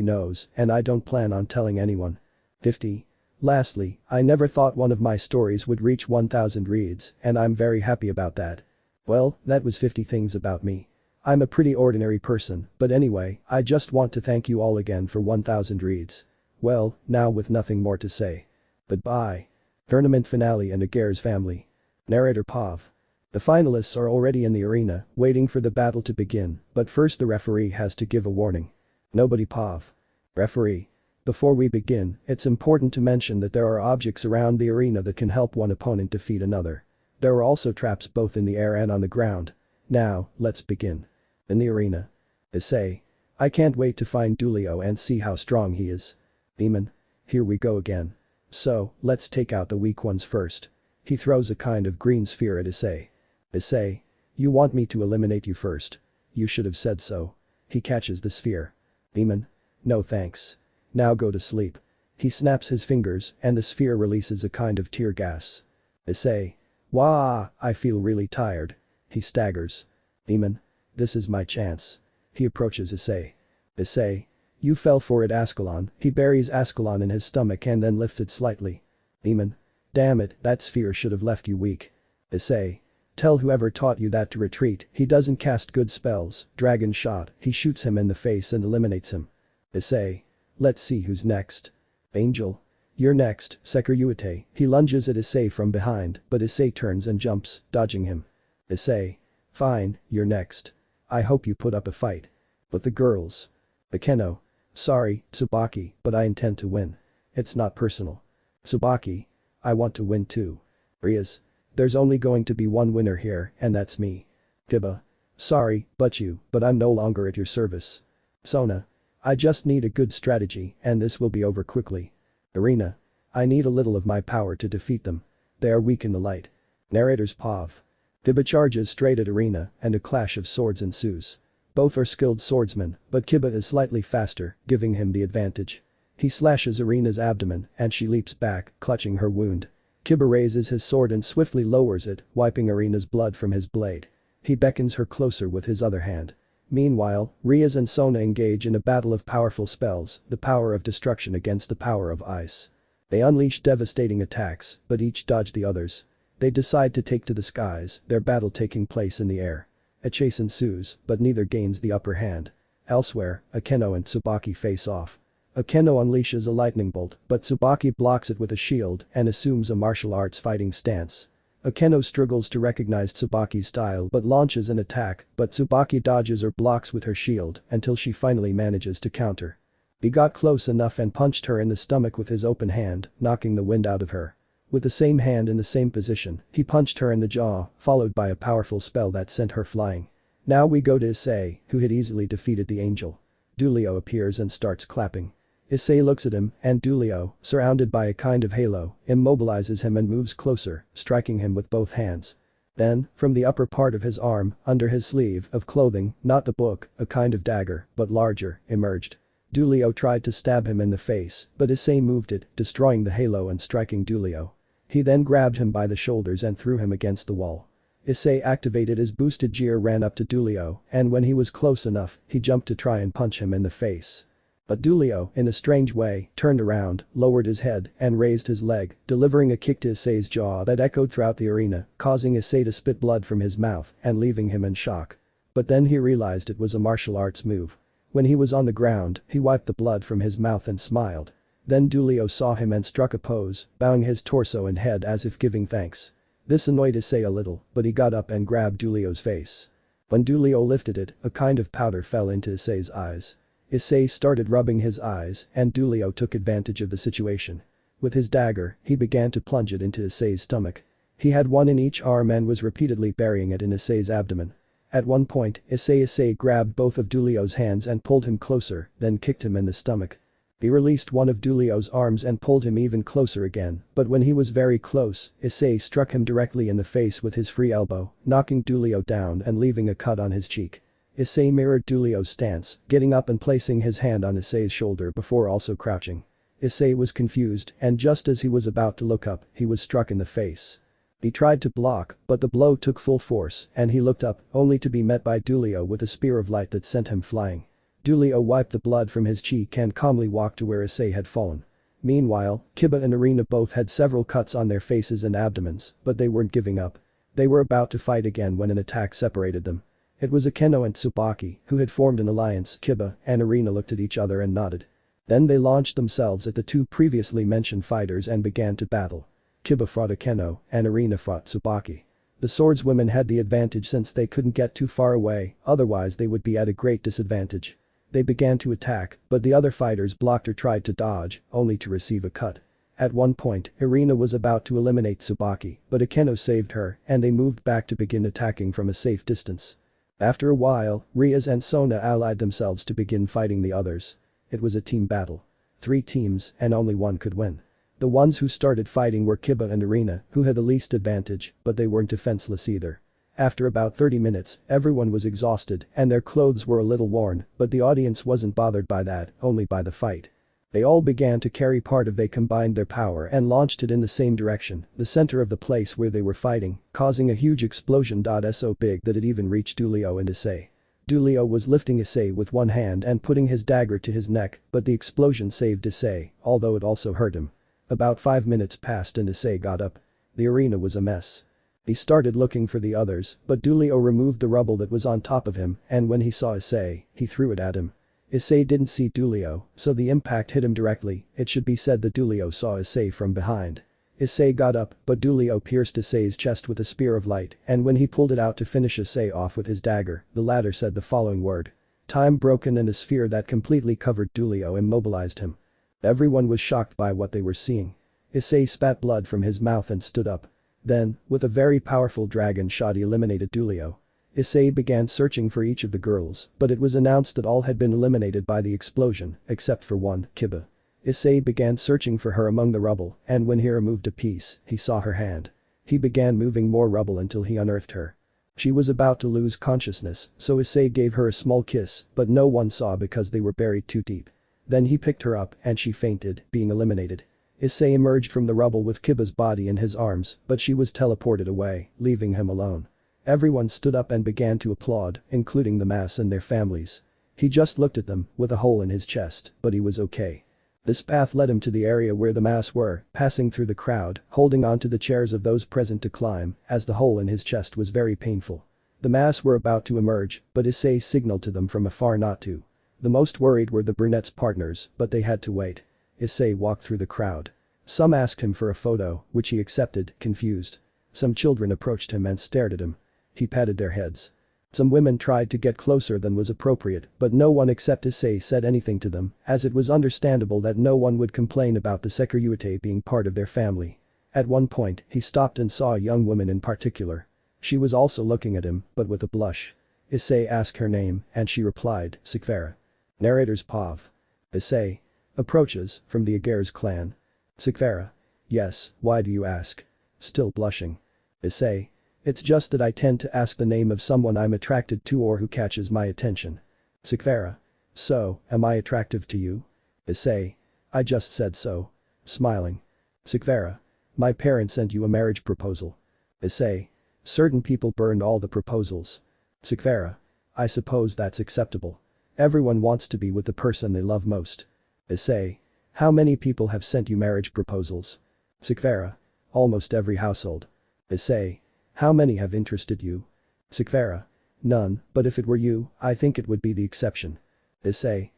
knows, and I don't plan on telling anyone. 50. Lastly, I never thought one of my stories would reach 1,000 reads, and I'm very happy about that. Well, that was 50 things about me. I'm a pretty ordinary person, but anyway, I just want to thank you all again for 1,000 reads. Well, now with nothing more to say. Goodbye. Tournament finale and Aguirre's family. Narrator Pav. The finalists are already in the arena, waiting for the battle to begin, but first the referee has to give a warning. Nobody Pav. Referee. Before we begin, it's important to mention that there are objects around the arena that can help one opponent defeat another. There are also traps both in the air and on the ground. Now, let's begin. In the arena. Issei. I can't wait to find Dulio and see how strong he is. Demon. Here we go again. So, let's take out the weak ones first. He throws a kind of green sphere at Issei. Issei. You want me to eliminate you first. You should have said so. He catches the sphere. Demon. No thanks. Now go to sleep. He snaps his fingers and the sphere releases a kind of tear gas. Issei. Wah, I feel really tired. He staggers. Demon. This is my chance. He approaches Issei. Issei. You fell for it Ascalon. He buries Ascalon in his stomach and then lifts it slightly. Demon. Damn it, that sphere should have left you weak. Issei. Tell whoever taught you that to retreat, he doesn't cast good spells. Dragon shot, he shoots him in the face and eliminates him. Issei. Let's see who's next. Angel. You're next, Sekiryuutei. He lunges at Issei from behind, but Issei turns and jumps, dodging him. Issei. Fine, you're next. I hope you put up a fight. But the girls. Akeno. Sorry, Tsubaki, but I intend to win. It's not personal. Tsubaki. I want to win too. Rias. There's only going to be one winner here, and that's me. Kiba. Sorry, but I'm no longer at your service. Sona. I just need a good strategy, and this will be over quickly. Arena. I need a little of my power to defeat them. They are weak in the light. Narrator's Pav. Kiba charges straight at Arena, and a clash of swords ensues. Both are skilled swordsmen, but Kiba is slightly faster, giving him the advantage. He slashes Arena's abdomen, and she leaps back, clutching her wound. Kiba raises his sword and swiftly lowers it, wiping Arena's blood from his blade. He beckons her closer with his other hand. Meanwhile, Rias and Sona engage in a battle of powerful spells, the power of destruction against the power of ice. They unleash devastating attacks, but each dodge the others. They decide to take to the skies, their battle taking place in the air. A chase ensues, but neither gains the upper hand. Elsewhere, Akeno and Tsubaki face off. Akeno unleashes a lightning bolt, but Tsubaki blocks it with a shield and assumes a martial arts fighting stance. Akeno struggles to recognize Tsubaki's style but launches an attack, but Tsubaki dodges or blocks with her shield until she finally manages to counter. He got close enough and punched her in the stomach with his open hand, knocking the wind out of her. With the same hand in the same position, he punched her in the jaw, followed by a powerful spell that sent her flying. Now we go to Issei, who had easily defeated the angel. Dulio appears and starts clapping. Issei looks at him, and Dulio, surrounded by a kind of halo, immobilizes him and moves closer, striking him with both hands. Then, from the upper part of his arm, under his sleeve of clothing, not the book, a kind of dagger, but larger, emerged. Dulio tried to stab him in the face, but Issei moved it, destroying the halo and striking Dulio. He then grabbed him by the shoulders and threw him against the wall. Issei activated his boosted gear, ran up to Dulio, and when he was close enough, he jumped to try and punch him in the face. But Dulio, in a strange way, turned around, lowered his head, and raised his leg, delivering a kick to Issei's jaw that echoed throughout the arena, causing Issei to spit blood from his mouth and leaving him in shock. But then he realized it was a martial arts move. When he was on the ground, he wiped the blood from his mouth and smiled. Then Dulio saw him and struck a pose, bowing his torso and head as if giving thanks. This annoyed Issei a little, but he got up and grabbed Dulio's face. When Dulio lifted it, a kind of powder fell into Issei's eyes. Issei started rubbing his eyes, and Dulio took advantage of the situation. With his dagger, he began to plunge it into Issei's stomach. He had one in each arm and was repeatedly burying it in Issei's abdomen. At one point, Issei grabbed both of Dulio's hands and pulled him closer, then kicked him in the stomach. He released one of Dulio's arms and pulled him even closer again, but when he was very close, Issei struck him directly in the face with his free elbow, knocking Dulio down and leaving a cut on his cheek. Issei mirrored Dulio's stance, getting up and placing his hand on Issei's shoulder before also crouching. Issei was confused, and just as he was about to look up, he was struck in the face. He tried to block, but the blow took full force, and he looked up, only to be met by Dulio with a spear of light that sent him flying. Dulio wiped the blood from his cheek and calmly walked to where Issei had fallen. Meanwhile, Kiba and Arena both had several cuts on their faces and abdomens, but they weren't giving up. They were about to fight again when an attack separated them. It was Akeno and Tsubaki, who had formed an alliance. Kiba and Arena looked at each other and nodded. Then they launched themselves at the two previously mentioned fighters and began to battle. Kiba fought Akeno, and Arena fought Tsubaki. The swordswomen had the advantage since they couldn't get too far away, otherwise they would be at a great disadvantage. They began to attack, but the other fighters blocked or tried to dodge, only to receive a cut. At one point, Arena was about to eliminate Tsubaki, but Akeno saved her, and they moved back to begin attacking from a safe distance. After a while, Rias and Sona allied themselves to begin fighting the others. It was a team battle. 3 teams, and only one could win. The ones who started fighting were Kiba and Arena, who had the least advantage, but they weren't defenseless either. After about 30 minutes, everyone was exhausted and their clothes were a little worn, but the audience wasn't bothered by that, only by the fight. They all began to carry part of they combined their power and launched it in the same direction, the center of the place where they were fighting, causing a huge explosion. So big that it even reached Dulio and Issei. Dulio was lifting Issei with one hand and putting his dagger to his neck, but the explosion saved Issei, although it also hurt him. About 5 minutes passed and Issei got up. The arena was a mess. He started looking for the others, but Dulio removed the rubble that was on top of him, and when he saw Issei, he threw it at him. Issei didn't see Dulio, so the impact hit him directly. It should be said that Dulio saw Issei from behind. Issei got up, but Dulio pierced Issei's chest with a spear of light, and when he pulled it out to finish Issei off with his dagger, the latter said the following word. Time broken and a sphere that completely covered Dulio immobilized him. Everyone was shocked by what they were seeing. Issei spat blood from his mouth and stood up. Then, with a very powerful dragon shot he eliminated Dulio. Issei began searching for each of the girls, but it was announced that all had been eliminated by the explosion, except for one, Kiba. Issei began searching for her among the rubble, and when he removed a piece, he saw her hand. He began moving more rubble until he unearthed her. She was about to lose consciousness, so Issei gave her a small kiss, but no one saw because they were buried too deep. Then he picked her up and she fainted, being eliminated. Issei emerged from the rubble with Kiba's body in his arms, but she was teleported away, leaving him alone. Everyone stood up and began to applaud, including the mass and their families. He just looked at them, with a hole in his chest, but he was okay. This path led him to the area where the mass were, passing through the crowd, holding onto the chairs of those present to climb, as the hole in his chest was very painful. The mass were about to emerge, but Issei signaled to them from afar not to. The most worried were the brunette's partners, but they had to wait. Issei walked through the crowd. Some asked him for a photo, which he accepted, confused. Some children approached him and stared at him. He patted their heads. Some women tried to get closer than was appropriate, but no one except Issei said anything to them, as it was understandable that no one would complain about the Sekiryuutei being part of their family. At one point, he stopped and saw a young woman in particular. She was also looking at him, but with a blush. Issei asked her name, and she replied, Sekvera. Narrator's Pav. Issei. Approaches, from the Ager's clan. Sekvera. Yes, why do you ask? Still blushing. Issei. It's just that I tend to ask the name of someone I'm attracted to or who catches my attention. Sekvera. So, am I attractive to you? Issei. I just said so. Smiling. Sekvera. My parents sent you a marriage proposal. Issei. Certain people burned all the proposals. Sekvera. I suppose that's acceptable. Everyone wants to be with the person they love most. Issei. How many people have sent you marriage proposals? Sekvera. Almost every household. Issei. How many have interested you? Sekvera. None, but if it were you, I think it would be the exception. Issei.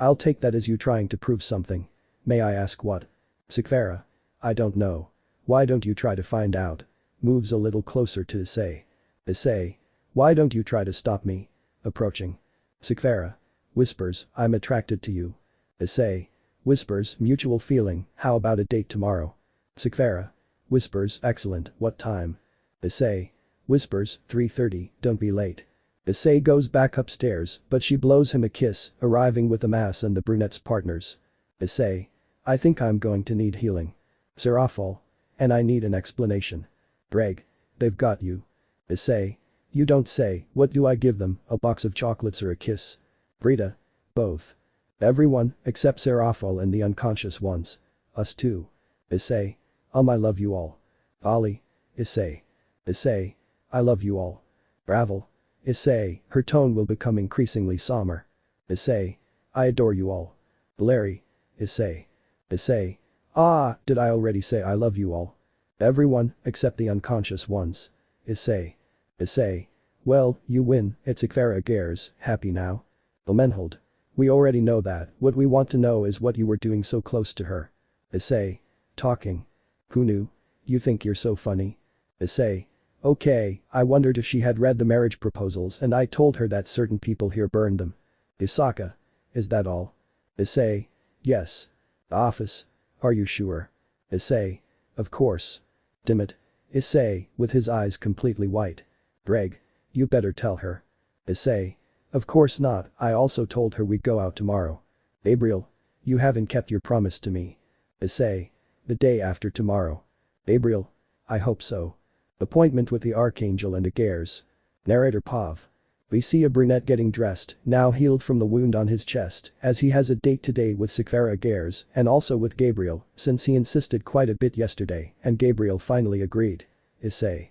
I'll take that as you trying to prove something. May I ask what? Sekvera. I don't know. Why don't you try to find out? Moves a little closer to Issei. Issei. Why don't you try to stop me? Approaching. Sekvera. Whispers, I'm attracted to you. Issei. Whispers, mutual feeling, how about a date tomorrow? Sekvera. Whispers, excellent, what time? Issei. Whispers, 3:30, don't be late. Issei goes back upstairs, but she blows him a kiss, arriving with the mass and the brunette's partners. Issei. I think I'm going to need healing. Serafal. And I need an explanation. Greg. They've got you. Issei. You don't say, what do I give them, a box of chocolates or a kiss? Brita. Both. Everyone, except Serafal and the unconscious ones. Us too. Issei. I love you all. Ali. Issei. Issei. I love you all. Ravel. Issei, her tone will become increasingly somber. Issei. I adore you all. Larry. Issei. Issei. Ah, did I already say I love you all? Everyone, except the unconscious ones. Issei. Issei. Well, you win, it's Ikvera Gers, happy now? Omenhold. We already know that, what we want to know is what you were doing so close to her. Issei. Talking. Kunu. You think you're so funny? Issei. Okay, I wondered if she had read the marriage proposals and I told her that certain people here burned them. Isaka. Is that all? Issei. Yes. The office. Are you sure? Issei. Of course. Dimit. Issei, with his eyes completely white. Greg. You better tell her. Issei. Of course not, I also told her we'd go out tomorrow. Gabriel. You haven't kept your promise to me. Issei. The day after tomorrow. Gabriel. I hope so. Appointment with the Archangel and Aegers. Narrator Pav. We see a brunette getting dressed, now healed from the wound on his chest, as he has a date today with Sekvera Aegers and also with Gabriel, since he insisted quite a bit yesterday, and Gabriel finally agreed. Issei.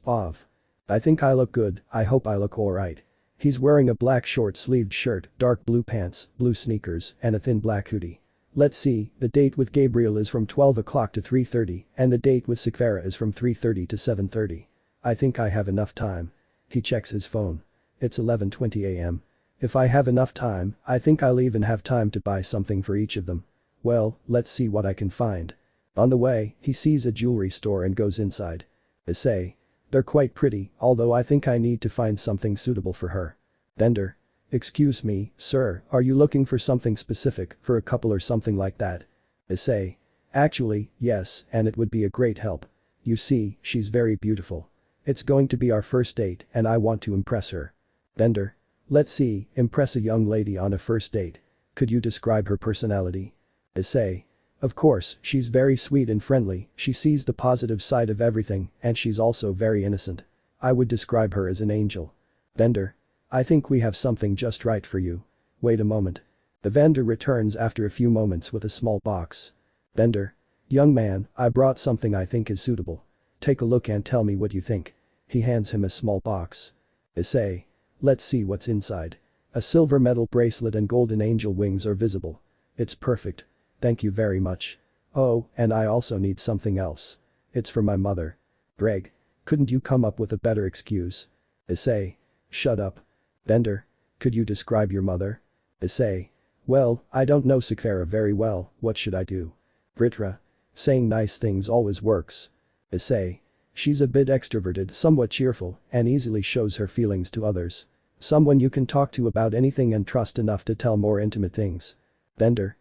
Pav. I think I look good, I hope I look alright. He's wearing a black short-sleeved shirt, dark blue pants, blue sneakers, and a thin black hoodie. Let's see, the date with Gabriel is from 12 o'clock to 3:30, and the date with Sekvera is from 3:30 to 7:30. I think I have enough time. He checks his phone. It's 11:20 am. If I have enough time, I think I'll even have time to buy something for each of them. Well, let's see what I can find. On the way, he sees a jewelry store and goes inside. Issei. They're quite pretty, although I think I need to find something suitable for her. Vendor. Excuse me, sir, are you looking for something specific, for a couple or something like that? Issei. Actually, yes, and it would be a great help. You see, she's very beautiful. It's going to be our first date and I want to impress her. Vendor. Let's see, impress a young lady on a first date. Could you describe her personality? Issei. Of course, she's very sweet and friendly, she sees the positive side of everything, and she's also very innocent. I would describe her as an angel. Vendor. I think we have something just right for you. Wait a moment. The vendor returns after a few moments with a small box. Vendor. Young man, I brought something I think is suitable. Take a look and tell me what you think. He hands him a small box. Issei. Let's see what's inside. A silver metal bracelet and golden angel wings are visible. It's perfect. Thank you very much. Oh, and I also need something else. It's for my mother. Greg. Couldn't you come up with a better excuse? Issei. Shut up. Vendor. Could you describe your mother? Issei. Well, I don't know Sakura very well, what should I do? Vritra. Saying nice things always works. Issei. She's a bit extroverted, somewhat cheerful, and easily shows her feelings to others. Someone you can talk to about anything and trust enough to tell more intimate things. Vendor.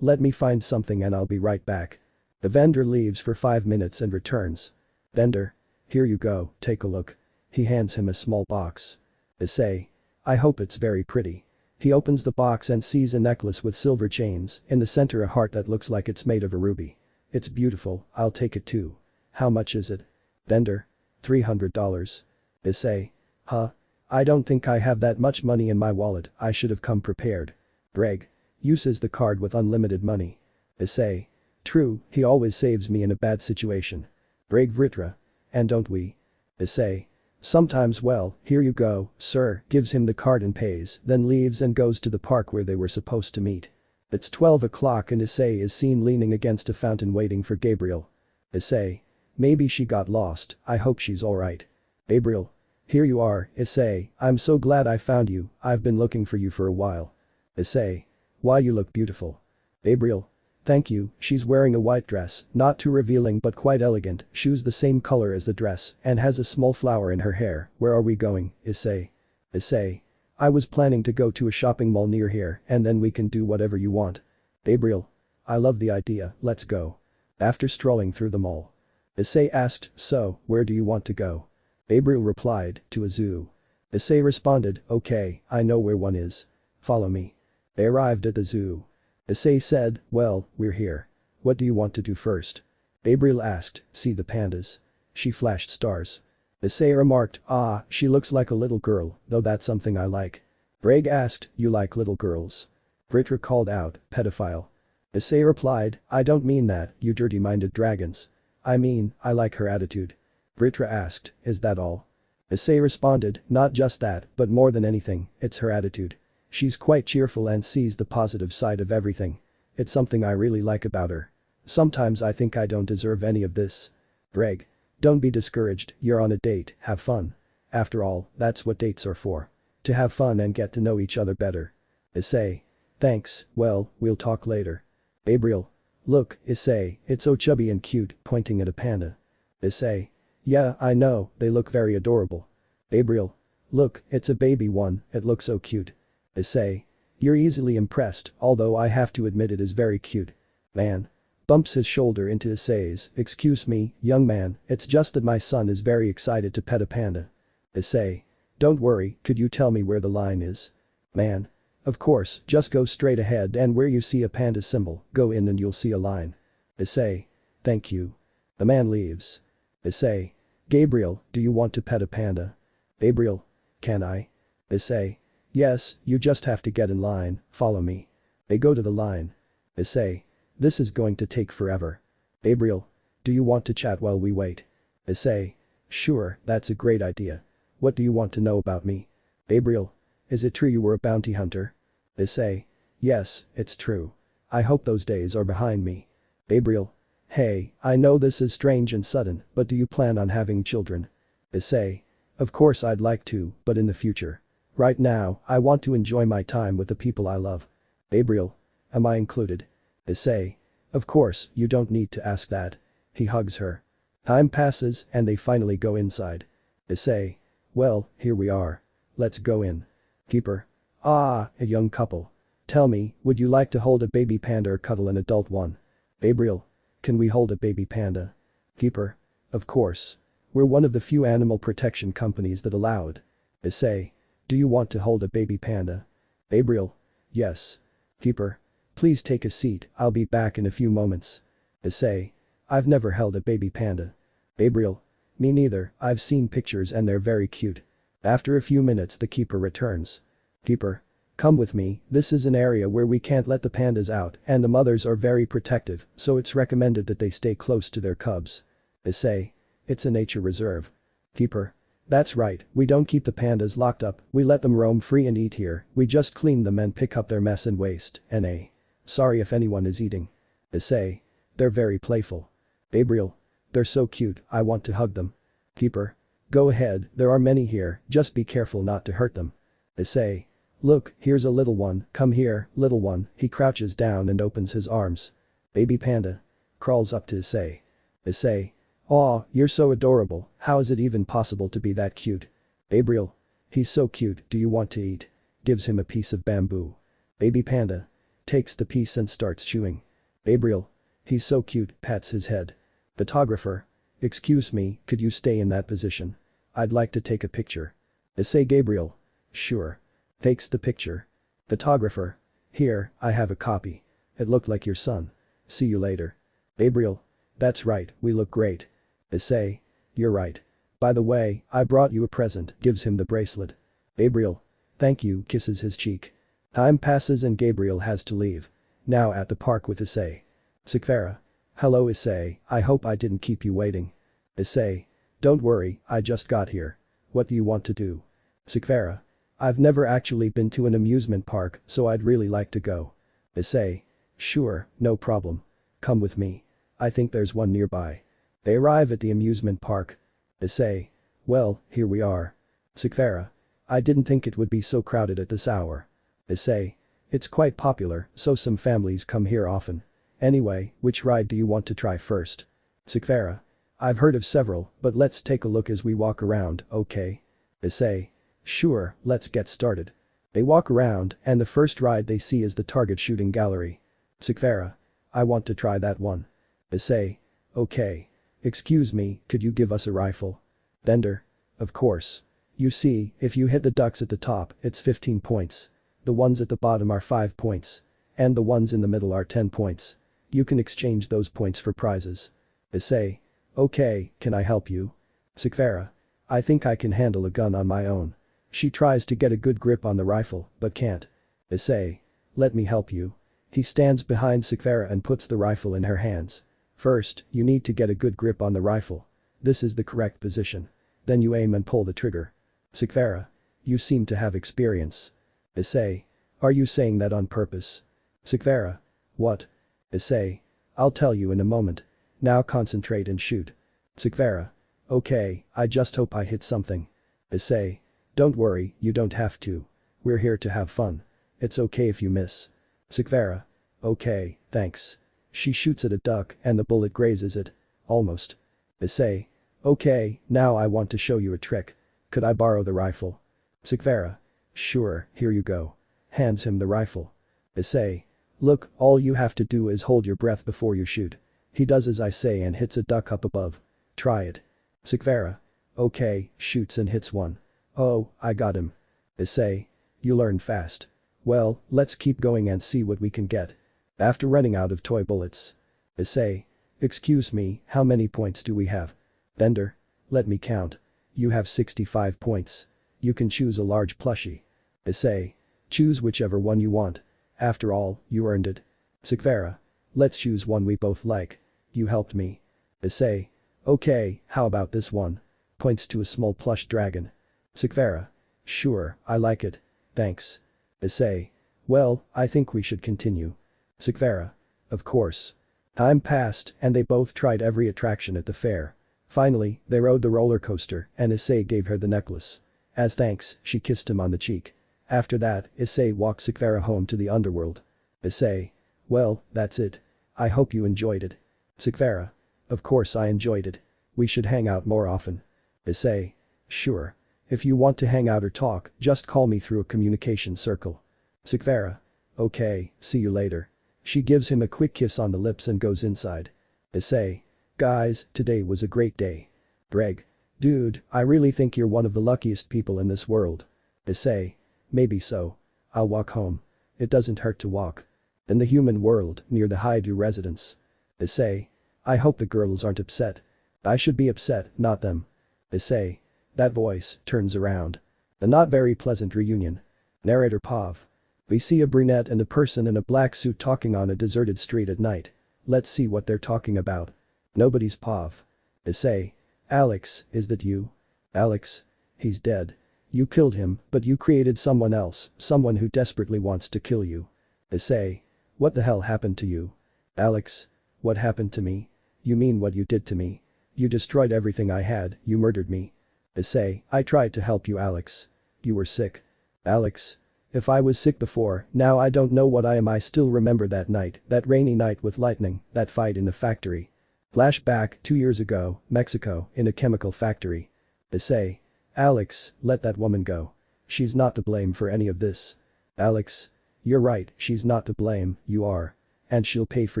Let me find something and I'll be right back. The vendor leaves for 5 minutes and returns. Vendor. Here you go, take a look. He hands him a small box. Issei. I hope it's very pretty. He opens the box and sees a necklace with silver chains, in the center a heart that looks like it's made of a ruby. It's beautiful, I'll take it too. How much is it? Vendor. $300. Issei. Huh? I don't think I have that much money in my wallet, I should have come prepared. Greg. Uses the card with unlimited money. Issei. True, he always saves me in a bad situation. Greg Vritra. And don't we? Issei. Sometimes well, here you go, sir, gives him the card and pays, then leaves and goes to the park where they were supposed to meet. It's 12 o'clock and Issei is seen leaning against a fountain waiting for Gabriel. Issei. Maybe she got lost, I hope she's alright. Gabriel. Here you are, Issei, I'm so glad I found you, I've been looking for you for a while. Issei. Why you look beautiful. Gabriel. Thank you, she's wearing a white dress, not too revealing but quite elegant, shoes the same color as the dress, and has a small flower in her hair. Where are we going, Issei? Issei. I was planning to go to a shopping mall near here and then we can do whatever you want. Gabriel. I love the idea, let's go. After strolling through the mall. Issei asked, so, where do you want to go? Gabriel replied, to a zoo. Issei responded, okay, I know where one is. Follow me. They arrived at the zoo. Issei said, well, we're here. What do you want to do first? Gabriel asked, see the pandas. She flashed stars. Issei remarked, ah, she looks like a little girl, though that's something I like. Greg asked, you like little girls? Vritra called out, pedophile. Issei replied, I don't mean that, you dirty-minded dragons. I mean, I like her attitude. Vritra asked, is that all? Issei responded, not just that, but more than anything, it's her attitude. She's quite cheerful and sees the positive side of everything. It's something I really like about her. Sometimes I think I don't deserve any of this. Greg. Don't be discouraged, you're on a date, have fun. After all, that's what dates are for. To have fun and get to know each other better. Issei. Thanks, well, we'll talk later. Gabriel. Look, Issei, it's so chubby and cute, pointing at a panda. Issei. Yeah, I know, they look very adorable. Gabriel. Look, it's a baby one, it looks so cute. Issei. You're easily impressed, although I have to admit it is very cute. Man. Bumps his shoulder into Issei's, excuse me, young man, it's just that my son is very excited to pet a panda. Issei. Don't worry, could you tell me where the line is? Man. Of course, just go straight ahead and where you see a panda symbol, go in and you'll see a line. Issei. Thank you. The man leaves. Issei. Gabriel, do you want to pet a panda? Gabriel. Can I? Issei. Yes, you just have to get in line, follow me. They go to the line. Issei. This is going to take forever. Gabriel. Do you want to chat while we wait? Issei. Sure, that's a great idea. What do you want to know about me? Gabriel. Is it true you were a bounty hunter? Issei. Yes, it's true. I hope those days are behind me. Gabriel. Hey, I know this is strange and sudden, but do you plan on having children? Issei. Of course I'd like to, but in the future. Right now, I want to enjoy my time with the people I love. Gabriel. Am I included? Issei. Of course, you don't need to ask that. He hugs her. Time passes and they finally go inside. Issei. Well, here we are. Let's go in. Keeper. Ah, a young couple. Tell me, would you like to hold a baby panda or cuddle an adult one? Gabriel. Can we hold a baby panda? Keeper. Of course. We're one of the few animal protection companies that allow it. Issei. Do you want to hold a baby panda? Gabriel. Yes. Keeper. Please take a seat, I'll be back in a few moments. Issei. I've never held a baby panda. Gabriel. Me neither, I've seen pictures and they're very cute. After a few minutes the keeper returns. Keeper. Come with me, this is an area where we can't let the pandas out and the mothers are very protective, so it's recommended that they stay close to their cubs. Issei. It's a nature reserve. Keeper. That's right, we don't keep the pandas locked up, we let them roam free and eat here, we just clean them and pick up their mess and waste, NA. Sorry if anyone is eating. Issei. They're very playful. Gabriel. They're so cute, I want to hug them. Keeper. Go ahead, there are many here, just be careful not to hurt them. Issei. Look, here's a little one, come here, little one, he crouches down and opens his arms. Baby panda. Crawls up to Issei. Issei. Aw, you're so adorable, how is it even possible to be that cute? Gabriel. He's so cute, do you want to eat? Gives him a piece of bamboo. Baby panda. Takes the piece and starts chewing. Gabriel. He's so cute, pats his head. Photographer. Excuse me, could you stay in that position? I'd like to take a picture. Issei. Gabriel. Sure. Takes the picture. Photographer. Here, I have a copy. It looked like your son. See you later. Gabriel. That's right, we look great. Issei. You're right. By the way, I brought you a present, gives him the bracelet. Gabriel. Thank you, kisses his cheek. Time passes and Gabriel has to leave. Now at the park with Issei. Sekiryuutei. Hello Issei, I hope I didn't keep you waiting. Issei. Don't worry, I just got here. What do you want to do? Sekiryuutei. I've never actually been to an amusement park, so I'd really like to go. Issei. Sure, no problem. Come with me. I think there's one nearby. They arrive at the amusement park. Issei. Well, here we are. Sekiryuutei. I didn't think it would be so crowded at this hour. Issei. It's quite popular, so some families come here often. Anyway, which ride do you want to try first? Sekiryuutei. I've heard of several, but let's take a look as we walk around, okay? Issei. Sure, let's get started. They walk around and the first ride they see is the target shooting gallery. Sekiryuutei. I want to try that one. Issei. Okay. Excuse me, could you give us a rifle? Vendor. Of course. You see, if you hit the ducks at the top, it's 15 points. The ones at the bottom are 5 points. And the ones in the middle are 10 points. You can exchange those points for prizes. Issei. Okay, can I help you? Sekiryuutei. I think I can handle a gun on my own. She tries to get a good grip on the rifle, but can't. Issei. Let me help you. He stands behind Sekiryuutei and puts the rifle in her hands. First, you need to get a good grip on the rifle. This is the correct position. Then you aim and pull the trigger. Sekiryuutei. You seem to have experience. Issei. Are you saying that on purpose? Sekiryuutei. What? Issei. I'll tell you in a moment. Now concentrate and shoot. Sekiryuutei. Okay, I just hope I hit something. Issei. Don't worry, you don't have to. We're here to have fun. It's okay if you miss. Sekiryuutei. Okay, thanks. She shoots at a duck and the bullet grazes it. Almost. Issei. Okay, now I want to show you a trick. Could I borrow the rifle? Sekiryuutei. Sure, here you go. Hands him the rifle. Issei. Look, all you have to do is hold your breath before you shoot. He does as I say and hits a duck up above. Try it. Sekiryuutei. Okay, shoots and hits one. Oh, I got him. Issei. You learn fast. Well, let's keep going and see what we can get. After running out of toy bullets. Issei. Excuse me, how many points do we have? Vendor. Let me count. You have 65 points. You can choose a large plushie. Issei. Choose whichever one you want. After all, you earned it. Sekiryuutei. Let's choose one we both like. You helped me. Issei. Okay, how about this one? Points to a small plush dragon. Sekiryuutei. Sure, I like it. Thanks. Issei. Well, I think we should continue. Sekiryuutei. Of course. Time passed and they both tried every attraction at the fair. Finally, they rode the roller coaster and Issei gave her the necklace. As thanks, she kissed him on the cheek. After that, Issei walked Sekiryuutei home to the underworld. Issei. Well, that's it. I hope you enjoyed it. Sekiryuutei. Of course I enjoyed it. We should hang out more often. Issei. Sure. If you want to hang out or talk, just call me through a communication circle. Sekiryuutei. Okay, see you later. She gives him a quick kiss on the lips and goes inside. Issei. Guys, today was a great day. Greg. Dude, I really think you're one of the luckiest people in this world. Issei. Maybe so. I'll walk home. It doesn't hurt to walk. In the human world, near the Hyoudou residence. Issei. I hope the girls aren't upset. I should be upset, not them. Issei. That voice turns around. A not very pleasant reunion. Narrator Pav. We see a brunette and a person in a black suit talking on a deserted street at night. Let's see what they're talking about. Nobody's Pav. Issei. Alex, is that you? Alex. He's dead. You killed him, but you created someone else, someone who desperately wants to kill you. Issei. What the hell happened to you? Alex. What happened to me? You mean what you did to me? You destroyed everything I had, you murdered me. Issei. I tried to help you, Alex. You were sick. Alex. If I was sick before, now I don't know what I am. I still remember that night, that rainy night with lightning, that fight in the factory. Flashback, 2 years ago, Mexico, in a chemical factory. Issei. Alex, let that woman go. She's not to blame for any of this. Alex. You're right, she's not to blame, you are. And she'll pay for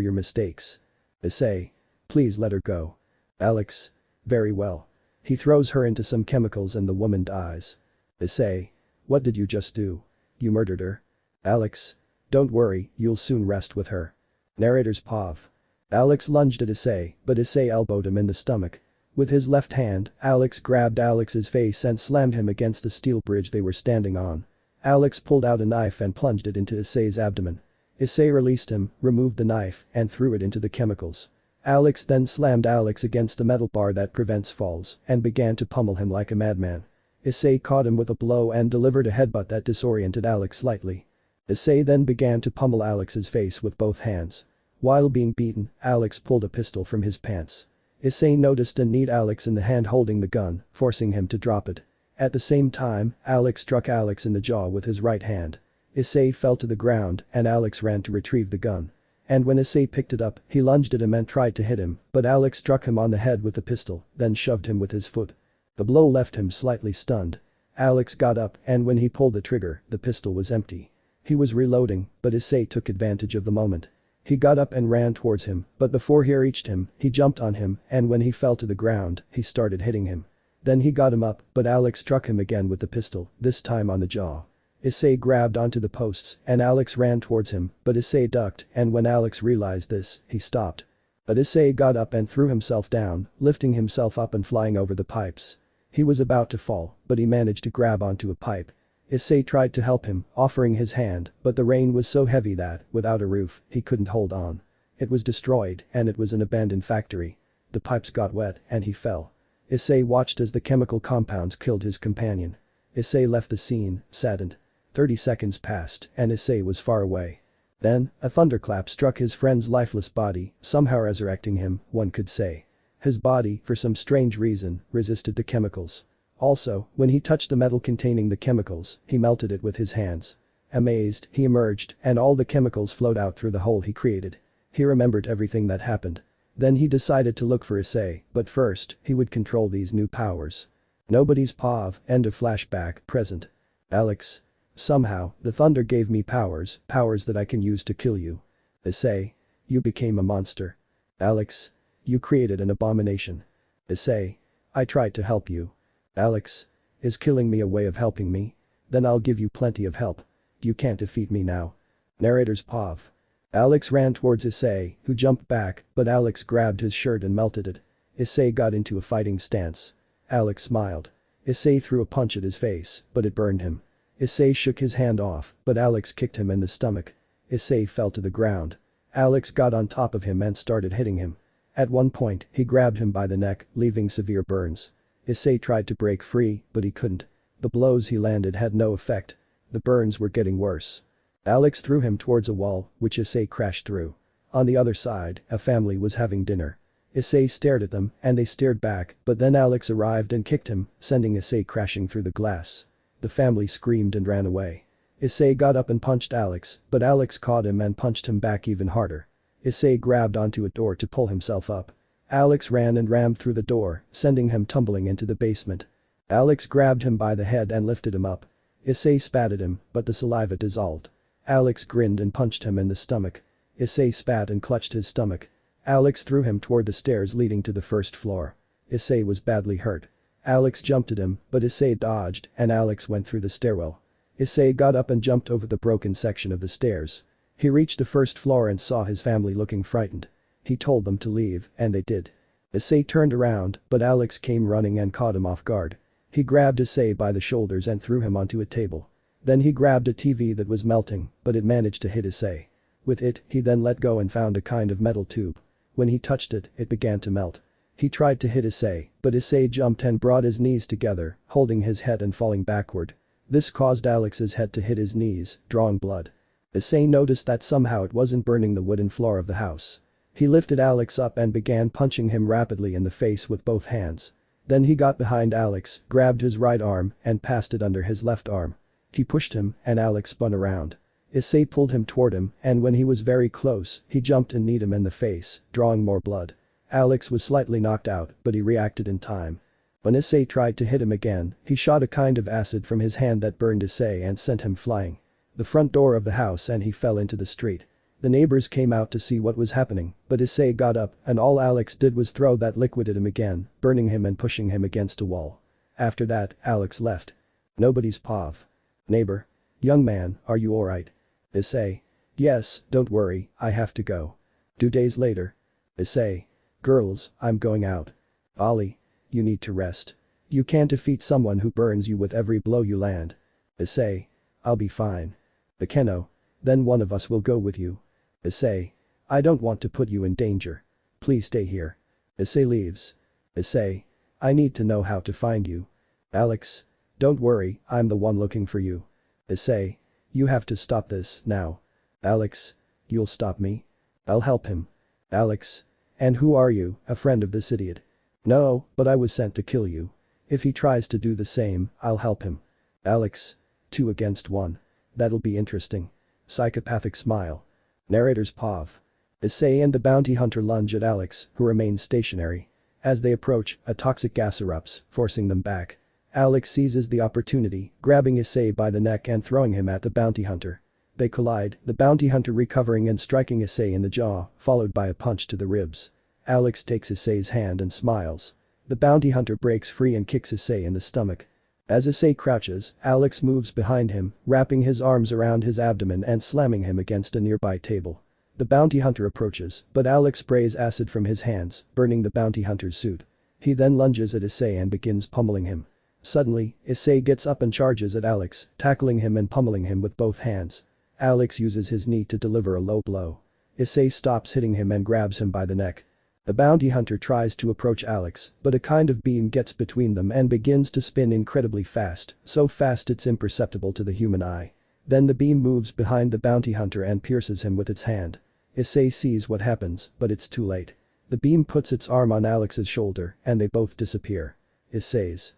your mistakes. Issei. Please let her go. Alex. Very well. He throws her into some chemicals and the woman dies. Issei. What did you just do? You murdered her. Alex. Don't worry, you'll soon rest with her. Narrator's Pav. Alex lunged at Issei, but Issei elbowed him in the stomach. With his left hand, Alex grabbed Alex's face and slammed him against the steel bridge they were standing on. Alex pulled out a knife and plunged it into Issei's abdomen. Issei released him, removed the knife, and threw it into the chemicals. Alex then slammed Alex against the metal bar that prevents falls and began to pummel him like a madman. Issei caught him with a blow and delivered a headbutt that disoriented Alex slightly. Issei then began to pummel Alex's face with both hands. While being beaten, Alex pulled a pistol from his pants. Issei noticed and kneed Alex in the hand holding the gun, forcing him to drop it. At the same time, Alex struck Alex in the jaw with his right hand. Issei fell to the ground and Alex ran to retrieve the gun. And when Issei picked it up, he lunged at him and tried to hit him, but Alex struck him on the head with the pistol, then shoved him with his foot. The blow left him slightly stunned. Alex got up and when he pulled the trigger, the pistol was empty. He was reloading, but Issei took advantage of the moment. He got up and ran towards him, but before he reached him, he jumped on him and when he fell to the ground, he started hitting him. Then he got him up, but Alex struck him again with the pistol, this time on the jaw. Issei grabbed onto the posts and Alex ran towards him, but Issei ducked and when Alex realized this, he stopped. But Issei got up and threw himself down, lifting himself up and flying over the pipes. He was about to fall, but he managed to grab onto a pipe. Issei tried to help him, offering his hand, but the rain was so heavy that, without a roof, he couldn't hold on. It was destroyed and it was an abandoned factory. The pipes got wet and he fell. Issei watched as the chemical compounds killed his companion. Issei left the scene, saddened. 30 seconds passed and Issei was far away. Then, a thunderclap struck his friend's lifeless body, somehow resurrecting him, one could say. His body, for some strange reason, resisted the chemicals. Also, when he touched the metal containing the chemicals, he melted it with his hands. Amazed, he emerged and all the chemicals flowed out through the hole he created. He remembered everything that happened. Then he decided to look for Issei, but first, he would control these new powers. Nobody's Pav, end of flashback, present. Alex. Somehow, the thunder gave me powers that I can use to kill you. Issei. You became a monster. Alex. You created an abomination. Issei. I tried to help you. Alex. Is killing me a way of helping me? Then I'll give you plenty of help. You can't defeat me now. Narrator's Pav. Alex ran towards Issei, who jumped back, but Alex grabbed his shirt and melted it. Issei got into a fighting stance. Alex smiled. Issei threw a punch at his face, but it burned him. Issei shook his hand off, but Alex kicked him in the stomach. Issei fell to the ground. Alex got on top of him and started hitting him. At one point, he grabbed him by the neck, leaving severe burns. Issei tried to break free, but he couldn't. The blows he landed had no effect. The burns were getting worse. Alex threw him towards a wall, which Issei crashed through. On the other side, a family was having dinner. Issei stared at them and they stared back, but then Alex arrived and kicked him, sending Issei crashing through the glass. The family screamed and ran away. Issei got up and punched Alex, but Alex caught him and punched him back even harder. Issei grabbed onto a door to pull himself up. Alex ran and rammed through the door, sending him tumbling into the basement. Alex grabbed him by the head and lifted him up. Issei spat at him, but the saliva dissolved. Alex grinned and punched him in the stomach. Issei spat and clutched his stomach. Alex threw him toward the stairs leading to the first floor. Issei was badly hurt. Alex jumped at him, but Issei dodged and Alex went through the stairwell. Issei got up and jumped over the broken section of the stairs. He reached the first floor and saw his family looking frightened. He told them to leave, and they did. Issei turned around, but Alex came running and caught him off guard. He grabbed Issei by the shoulders and threw him onto a table. Then he grabbed a TV that was melting, but it managed to hit Issei. With it, he then let go and found a kind of metal tube. When he touched it, it began to melt. He tried to hit Issei, but Issei jumped and brought his knees together, holding his head and falling backward. This caused Alex's head to hit his knees, drawing blood. Issei noticed that somehow it wasn't burning the wooden floor of the house. He lifted Alex up and began punching him rapidly in the face with both hands. Then he got behind Alex, grabbed his right arm, and passed it under his left arm. He pushed him, and Alex spun around. Issei pulled him toward him, and when he was very close, he jumped and kneed him in the face, drawing more blood. Alex was slightly knocked out, but he reacted in time. When Issei tried to hit him again, he shot a kind of acid from his hand that burned Issei and sent him flying. The front door of the house and he fell into the street. The neighbors came out to see what was happening, but Issei got up and all Alex did was throw that liquid at him again, burning him and pushing him against a wall. After that, Alex left. Nobody's pav. Neighbor. Young man, are you alright? Issei. Yes, don't worry, I have to go. 2 days later. Issei. Girls, I'm going out. Ollie. You need to rest. You can't defeat someone who burns you with every blow you land. Issei. I'll be fine. Akeno. Then one of us will go with you. Issei. I don't want to put you in danger. Please stay here. Issei leaves. Issei. I need to know how to find you. Alex. Don't worry, I'm the one looking for you. Issei. You have to stop this, now. Alex. You'll stop me? I'll help him. Alex. And who are you, a friend of this idiot? No, but I was sent to kill you. If he tries to do the same, I'll help him. Alex. 2 against 1. That'll be interesting. Psychopathic smile. Narrator's pav. Issei and the bounty hunter lunge at Alex, who remains stationary. As they approach, a toxic gas erupts, forcing them back. Alex seizes the opportunity, grabbing Issei by the neck and throwing him at the bounty hunter. They collide, the bounty hunter recovering and striking Issei in the jaw, followed by a punch to the ribs. Alex takes Issei's hand and smiles. The bounty hunter breaks free and kicks Issei in the stomach. As Issei crouches, Alex moves behind him, wrapping his arms around his abdomen and slamming him against a nearby table. The bounty hunter approaches, but Alex sprays acid from his hands, burning the bounty hunter's suit. He then lunges at Issei and begins pummeling him. Suddenly, Issei gets up and charges at Alex, tackling him and pummeling him with both hands. Alex uses his knee to deliver a low blow. Issei stops hitting him and grabs him by the neck. The bounty hunter tries to approach Alex, but a kind of beam gets between them and begins to spin incredibly fast, so fast it's imperceptible to the human eye. Then the beam moves behind the bounty hunter and pierces him with its hand. Issei sees what happens, but it's too late. The beam puts its arm on Alex's shoulder and they both disappear. Issei's.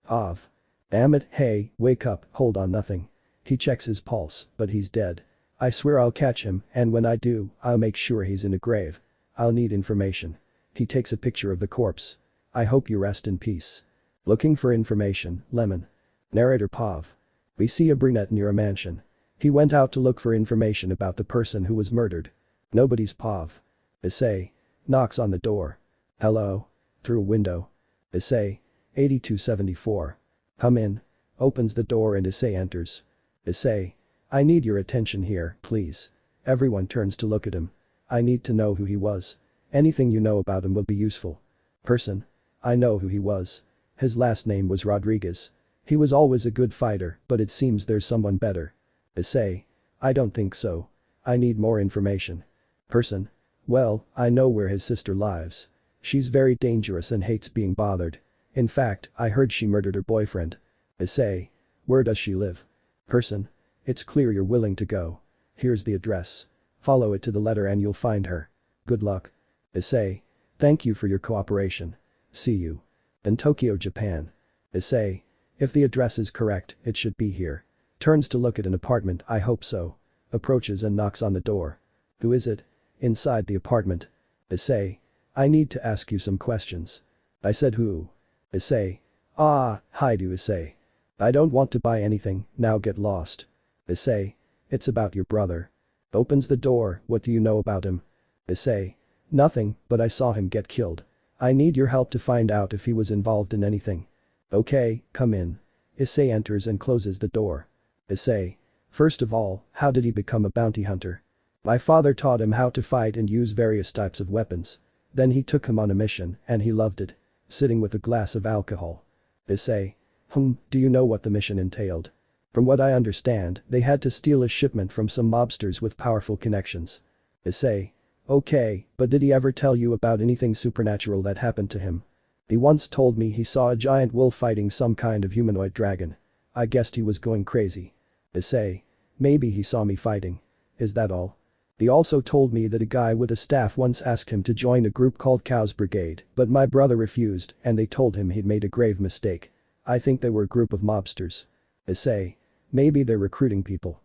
Av. Damn it, hey, wake up, hold on nothing. He checks his pulse, but he's dead. I swear I'll catch him, and when I do, I'll make sure he's in a grave. I'll need information. He takes a picture of the corpse. I hope you rest in peace. Looking for information, Lemon. Narrator Pav. We see a brunette near a mansion. He went out to look for information about the person who was murdered. Nobody's Pav. Issei. Knocks on the door. Hello? Through a window. Issei. 8274. Come in. Opens the door and Issei enters. Issei. I need your attention here, please. Everyone turns to look at him. I need to know who he was. Anything you know about him will be useful. Person. I know who he was. His last name was Rodriguez. He was always a good fighter, but it seems there's someone better. Issei. I don't think so. I need more information. Person. Well, I know where his sister lives. She's very dangerous and hates being bothered. In fact, I heard she murdered her boyfriend. Issei. Where does she live? Person. It's clear you're willing to go. Here's the address. Follow it to the letter and you'll find her. Good luck. Issei. Thank you for your cooperation. See you. In Tokyo, Japan. Issei. If the address is correct, it should be here. Turns to look at an apartment, I hope so. Approaches and knocks on the door. Who is it? Inside the apartment. Issei. I need to ask you some questions. I said who? Issei. Ah, Hyoudou Issei. I don't want to buy anything, now get lost. Issei. It's about your brother. Opens the door, what do you know about him? Issei. Nothing, but I saw him get killed. I need your help to find out if he was involved in anything. Okay, come in. Issei enters and closes the door. Issei. First of all, how did he become a bounty hunter? My father taught him how to fight and use various types of weapons. Then he took him on a mission, and he loved it. Sitting with a glass of alcohol. Issei. Do you know what the mission entailed? From what I understand, they had to steal a shipment from some mobsters with powerful connections. Issei. Okay, but did he ever tell you about anything supernatural that happened to him? He once told me he saw a giant wolf fighting some kind of humanoid dragon. I guessed he was going crazy. Issei. Maybe he saw me fighting. Is that all? He also told me that a guy with a staff once asked him to join a group called Cow's Brigade, but my brother refused and they told him he'd made a grave mistake. I think they were a group of mobsters. Issei. Maybe they're recruiting people.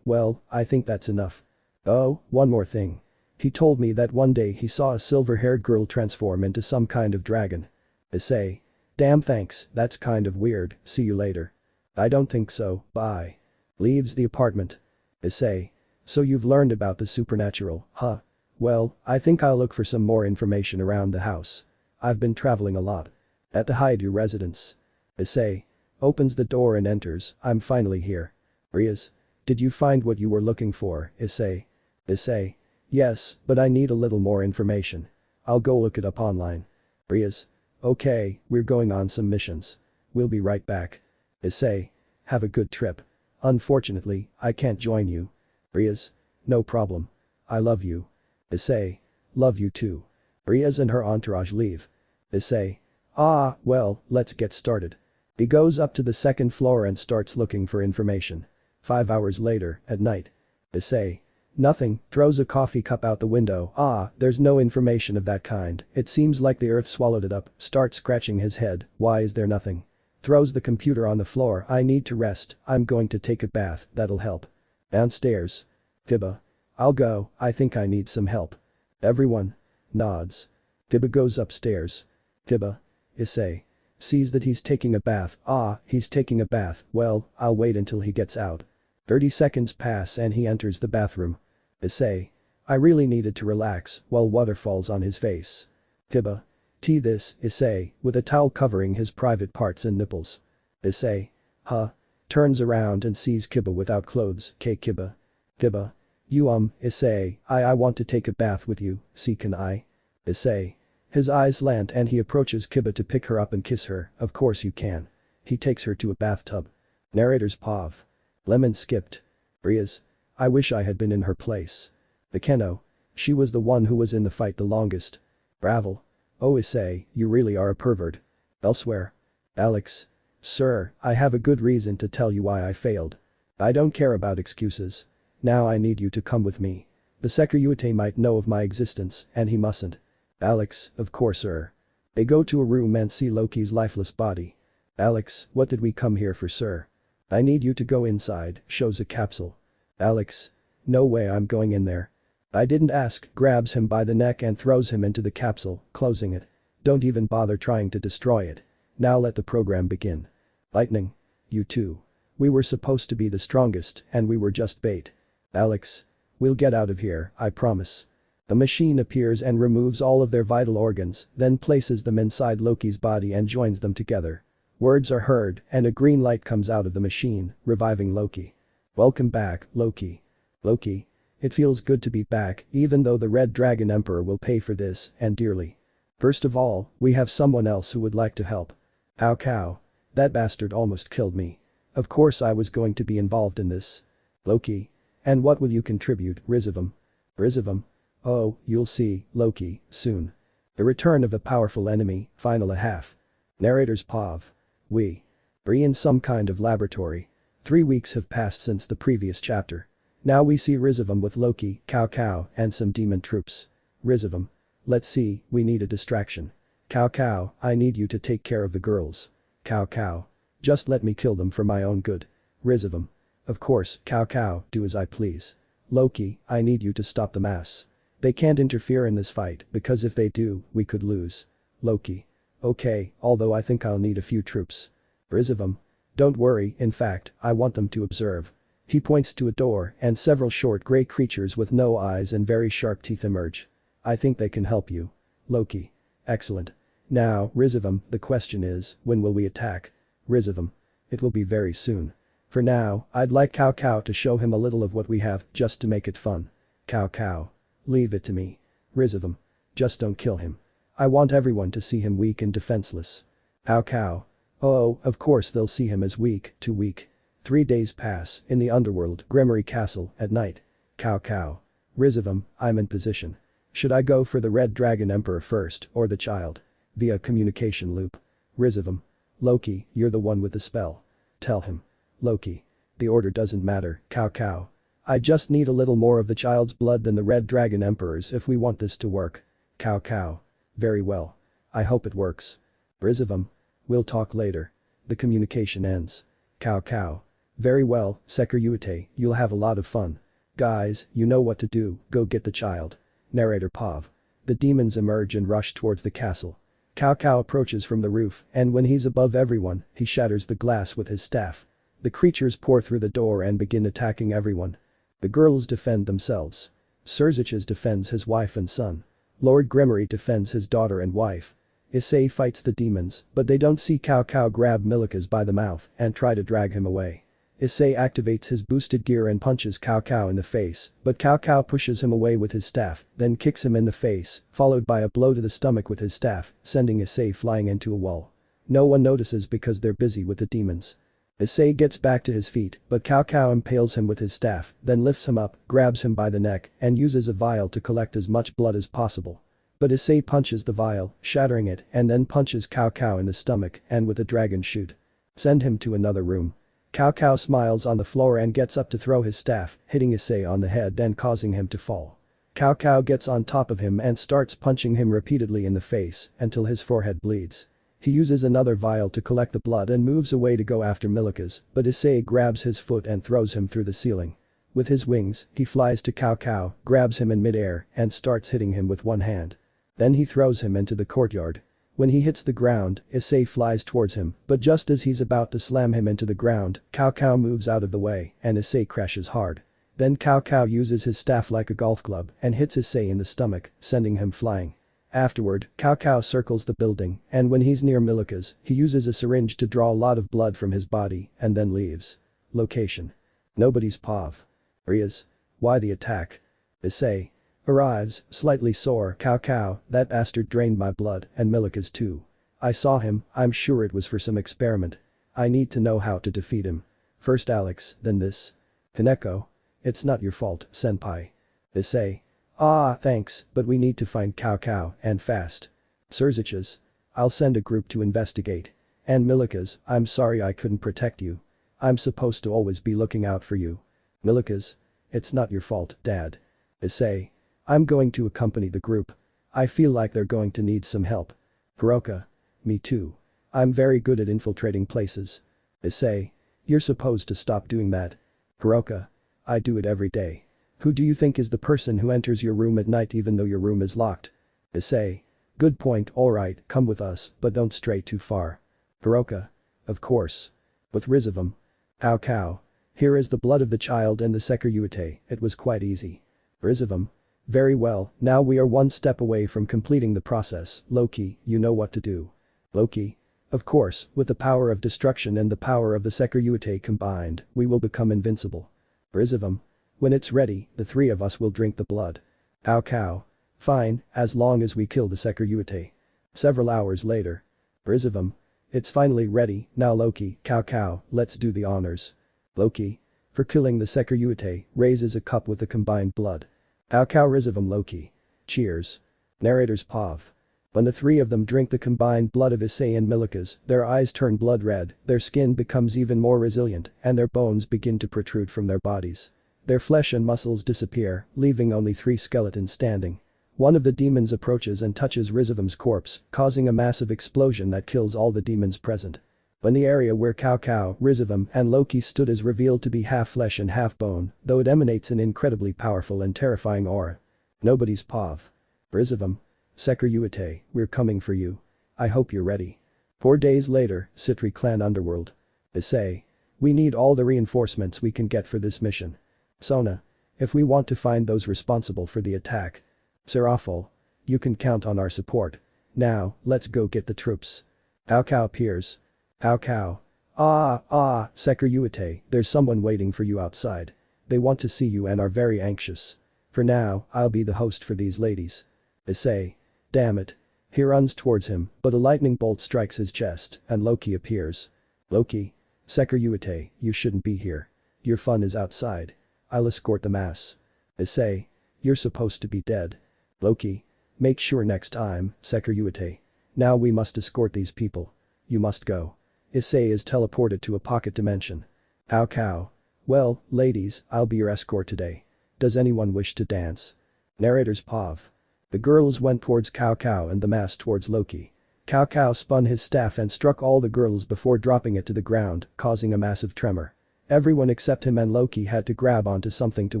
Well, I think that's enough. Oh, one more thing. He told me that one day he saw a silver-haired girl transform into some kind of dragon. Issei. Damn thanks, that's kind of weird, see you later. I don't think so, bye. Leaves the apartment. Issei. So you've learned about the supernatural, huh? Well, I think I'll look for some more information around the house. I've been traveling a lot. At the Hyoudou residence. Issei. Opens the door and enters, I'm finally here. Rias. Did you find what you were looking for, Issei? Issei. Yes, but I need a little more information. I'll go look it up online. Rias. Okay, we're going on some missions. We'll be right back. Issei. Have a good trip. Unfortunately, I can't join you. Rias. No problem. I love you. Issei. Love you too. Rias and her entourage leave. Issei. Ah, well, let's get started. He goes up to the second floor and starts looking for information. 5 hours later, at night. Issei. Nothing, throws a coffee cup out the window. Ah, there's no information of that kind, it seems like the earth swallowed it up, starts scratching his head, why is there nothing? Throws the computer on the floor, I need to rest, I'm going to take a bath, that'll help. Downstairs. Kiba. I'll go, I think I need some help. Everyone. Nods. Kiba goes upstairs. Kiba. Issei. Sees that he's taking a bath, ah, he's taking a bath, well, I'll wait until he gets out. 30 seconds pass and he enters the bathroom. Issei. I really needed to relax, while water falls on his face. Kiba. This, Issei, with a towel covering his private parts and nipples. Issei. Huh. Turns around and sees Kiba without clothes, Kiba. Kiba. You Issei, I want to take a bath with you, see can I? Issei. His eyes slant and he approaches Kiba to pick her up and kiss her, of course you can. He takes her to a bathtub. Narrator's POV. Lemon skipped. Rias. I wish I had been in her place. Bekeno. She was the one who was in the fight the longest. Bravel. Oh Issei, you really are a pervert. Elsewhere. Alex. Sir, I have a good reason to tell you why I failed. I don't care about excuses. Now I need you to come with me. The Sekiryuutei might know of my existence and he mustn't. Alex, of course sir. They go to a room and see Loki's lifeless body. Alex, what did we come here for sir? I need you to go inside, shows a capsule. Alex. No way I'm going in there. I didn't ask, grabs him by the neck and throws him into the capsule, closing it. Don't even bother trying to destroy it. Now let the program begin. Lightning. You too. We were supposed to be the strongest and we were just bait. Alex. We'll get out of here, I promise. The machine appears and removes all of their vital organs, then places them inside Loki's body and joins them together. Words are heard and a green light comes out of the machine, reviving Loki. Welcome back, Loki. Loki. It feels good to be back, even though the Red Dragon Emperor will pay for this, and dearly. First of all, we have someone else who would like to help. How cow. That bastard almost killed me. Of course I was going to be involved in this. Loki. And what will you contribute, Rizavam? Rizavam? Oh, you'll see, Loki, soon. The return of a powerful enemy, final a half. Narrator's POV. We. Are in some kind of laboratory. 3 weeks have passed since the previous chapter. Now we see Rizavam with Loki, Cow, and some demon troops. Rizavam. Let's see, we need a distraction. Cow cow, I need you to take care of the girls. Cow cow. Just let me kill them for my own good. Riz of 'em. Of course, cow cow, do as I please. Loki, I need you to stop the mass. They can't interfere in this fight because if they do, we could lose. Loki. Okay, although I think I'll need a few troops. Riz of 'em. Don't worry, in fact, I want them to observe. He points to a door and several short grey creatures with no eyes and very sharp teeth emerge. I think they can help you. Loki. Excellent. Now, Riz of 'em, the question is, when will we attack? Riz of 'em. It will be very soon. For now, I'd like Cow Cow to show him a little of what we have just to make it fun. Cow Cow. Leave it to me. Riz of 'em. Just don't kill him. I want everyone to see him weak and defenseless. Cow Cow. Oh, of course they'll see him as weak, too weak. 3 days pass, in the underworld, Gremory Castle, at night. Cow Cow. Riz of 'em, I'm in position. Should I go for the Red Dragon Emperor first, or the child? Via communication loop. Riz of 'em. Loki, you're the one with the spell. Tell him. Loki. The order doesn't matter, Cow Cow. I just need a little more of the child's blood than the Red Dragon Emperor's if we want this to work. Cow Cow. Very well. I hope it works. Riz of 'em. We'll talk later. The communication ends. Cow Cow. Very well, Sekiryuutei, you'll have a lot of fun. Guys, you know what to do, go get the child. Narrator Pav. The demons emerge and rush towards the castle. Cow Cow approaches from the roof and when he's above everyone, he shatters the glass with his staff. The creatures pour through the door and begin attacking everyone. The girls defend themselves. Serziches defends his wife and son. Lord Gremory defends his daughter and wife. Issei fights the demons, but they don't see Cow Cow grab Milikas by the mouth and try to drag him away. Issei activates his boosted gear and punches Cow Cow in the face, but Cow Cow pushes him away with his staff, then kicks him in the face, followed by a blow to the stomach with his staff, sending Issei flying into a wall. No one notices because they're busy with the demons. Issei gets back to his feet, but Cow Cow impales him with his staff, then lifts him up, grabs him by the neck, and uses a vial to collect as much blood as possible. But Issei punches the vial, shattering it, and then punches Cow Cow in the stomach and with a dragon shoot. Send him to another room. Cow Cow smiles on the floor and gets up to throw his staff, hitting Issei on the head and causing him to fall. Cow Cow gets on top of him and starts punching him repeatedly in the face until his forehead bleeds. He uses another vial to collect the blood and moves away to go after Milikas, but Issei grabs his foot and throws him through the ceiling. With his wings, he flies to Cow Cow, grabs him in midair, and starts hitting him with one hand. Then he throws him into the courtyard. When he hits the ground, Issei flies towards him, but just as he's about to slam him into the ground, Cow Cow moves out of the way and Issei crashes hard. Then Cow Cow uses his staff like a golf club and hits Issei in the stomach, sending him flying. Afterward, Cow Cow circles the building and when he's near Milikas, he uses a syringe to draw a lot of blood from his body and then leaves. Location. Nobody's Pav. Rias. Why the attack? Issei. Arrives, slightly sore. Cow Cow, that bastard drained my blood and Milikas too. I saw him, I'm sure it was for some experiment. I need to know how to defeat him. First Alex, then this. Hineko. It's not your fault, senpai. Issei. Ah, thanks, but we need to find Cow Cow and fast. Serziches. I'll send a group to investigate. And Milikas, I'm sorry I couldn't protect you. I'm supposed to always be looking out for you. Milikas. It's not your fault, Dad. Issei. I'm going to accompany the group. I feel like they're going to need some help. Hiroka. Me too. I'm very good at infiltrating places. Issei. You're supposed to stop doing that. Hiroka. I do it every day. Who do you think is the person who enters your room at night even though your room is locked? Issei. Good point, alright, come with us, but don't stray too far. Hiroka. Of course. With Riz of 'em. Cow Cow. Here is the blood of the child and the Sekiryuutei, it was quite easy. Riz of 'em. Very well, now we are one step away from completing the process, Loki, you know what to do. Loki. Of course, with the power of destruction and the power of the Sekiryuutei combined, we will become invincible. Riz of 'em. When it's ready, the three of us will drink the blood. Cow Cow. Fine, as long as we kill the Sekiryuutei. Several hours later. Riz of 'em. It's finally ready, now Loki, Cow Cow, let's do the honors. Loki. For killing the Sekiryuutei, raises a cup with the combined blood. Cow Cow Riz of 'em Loki. Cheers. Narrator's Pav. When the three of them drink the combined blood of Issei and Milikas, their eyes turn blood red, their skin becomes even more resilient, and their bones begin to protrude from their bodies. Their flesh and muscles disappear, leaving only 3 skeletons standing. One of the demons approaches and touches Rizivum's corpse, causing a massive explosion that kills all the demons present. When the area where Cao, Rizivum, and Loki stood is revealed to be half flesh and half bone, though it emanates an incredibly powerful and terrifying aura. Nobody's pav. Rizivum. Sekiryuutei, we're coming for you. I hope you're ready. 4 days later, Citri Clan Underworld. Issei. We need all the reinforcements we can get for this mission. Sona. If we want to find those responsible for the attack. Serafal. You can count on our support. Now, let's go get the troops. Cao appears. Cao. Sekiryuutei, there's someone waiting for you outside. They want to see you and are very anxious. For now, I'll be the host for these ladies. Issei. Damn it. He runs towards him, but a lightning bolt strikes his chest, and Loki appears. Loki. Sekiryuutei, you shouldn't be here. Your fun is outside. I'll escort the mass. Issei. You're supposed to be dead. Loki. Make sure next time, Sekiryuutei. Now we must escort these people. You must go. Issei is teleported to a pocket dimension. Cao. Well, ladies, I'll be your escort today. Does anyone wish to dance? Narrator's pav. The girls went towards Cao and the mass towards Loki. Cao spun his staff and struck all the girls before dropping it to the ground, causing a massive tremor. Everyone except him and Loki had to grab onto something to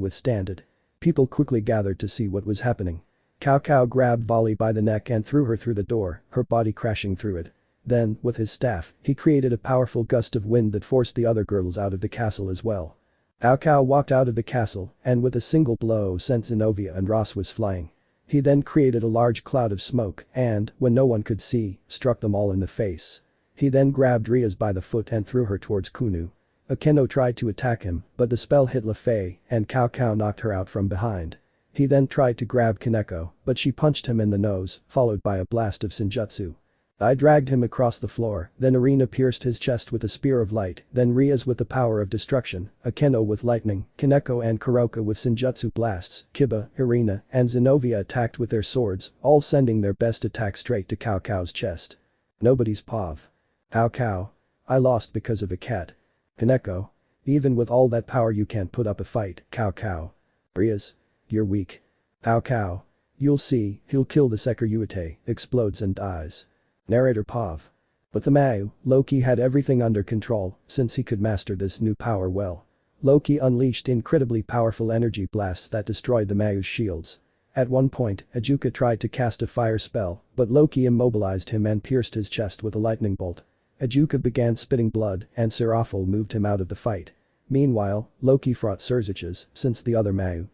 withstand it. People quickly gathered to see what was happening. Cao grabbed Volley by the neck and threw her through the door, her body crashing through it. Then, with his staff, he created a powerful gust of wind that forced the other girls out of the castle as well. Cao walked out of the castle and with a single blow sent Zenobia and Rossweisse flying. He then created a large cloud of smoke and, when no one could see, struck them all in the face. He then grabbed Rias by the foot and threw her towards Kunu. Akeno tried to attack him, but the spell hit Lefei and Cao knocked her out from behind. He then tried to grab Kaneko, but she punched him in the nose, followed by a blast of Senjutsu. I dragged him across the floor, then Arena pierced his chest with a spear of light, then Rias with the power of destruction, Akeno with lightning, Kaneko and Kuroka with Senjutsu blasts, Kiba, Arena, and Zenobia attacked with their swords, all sending their best attack straight to Cao's chest. Nobody's pav. Cao. I lost because of a cat. Kaneko. Even with all that power you can't put up a fight, Cao. Rias. You're weak. Cao. You'll see, he'll kill the Sekiryuutei, explodes and dies. Narrator pav. But the Mayu, Loki had everything under control, since he could master this new power well. Loki unleashed incredibly powerful energy blasts that destroyed the Mayu's shields. At one point, Ajuka tried to cast a fire spell, but Loki immobilized him and pierced his chest with a lightning bolt. Ajuka began spitting blood and Serafal moved him out of the fight. Meanwhile, Loki fought Surziches, since the other Mayu,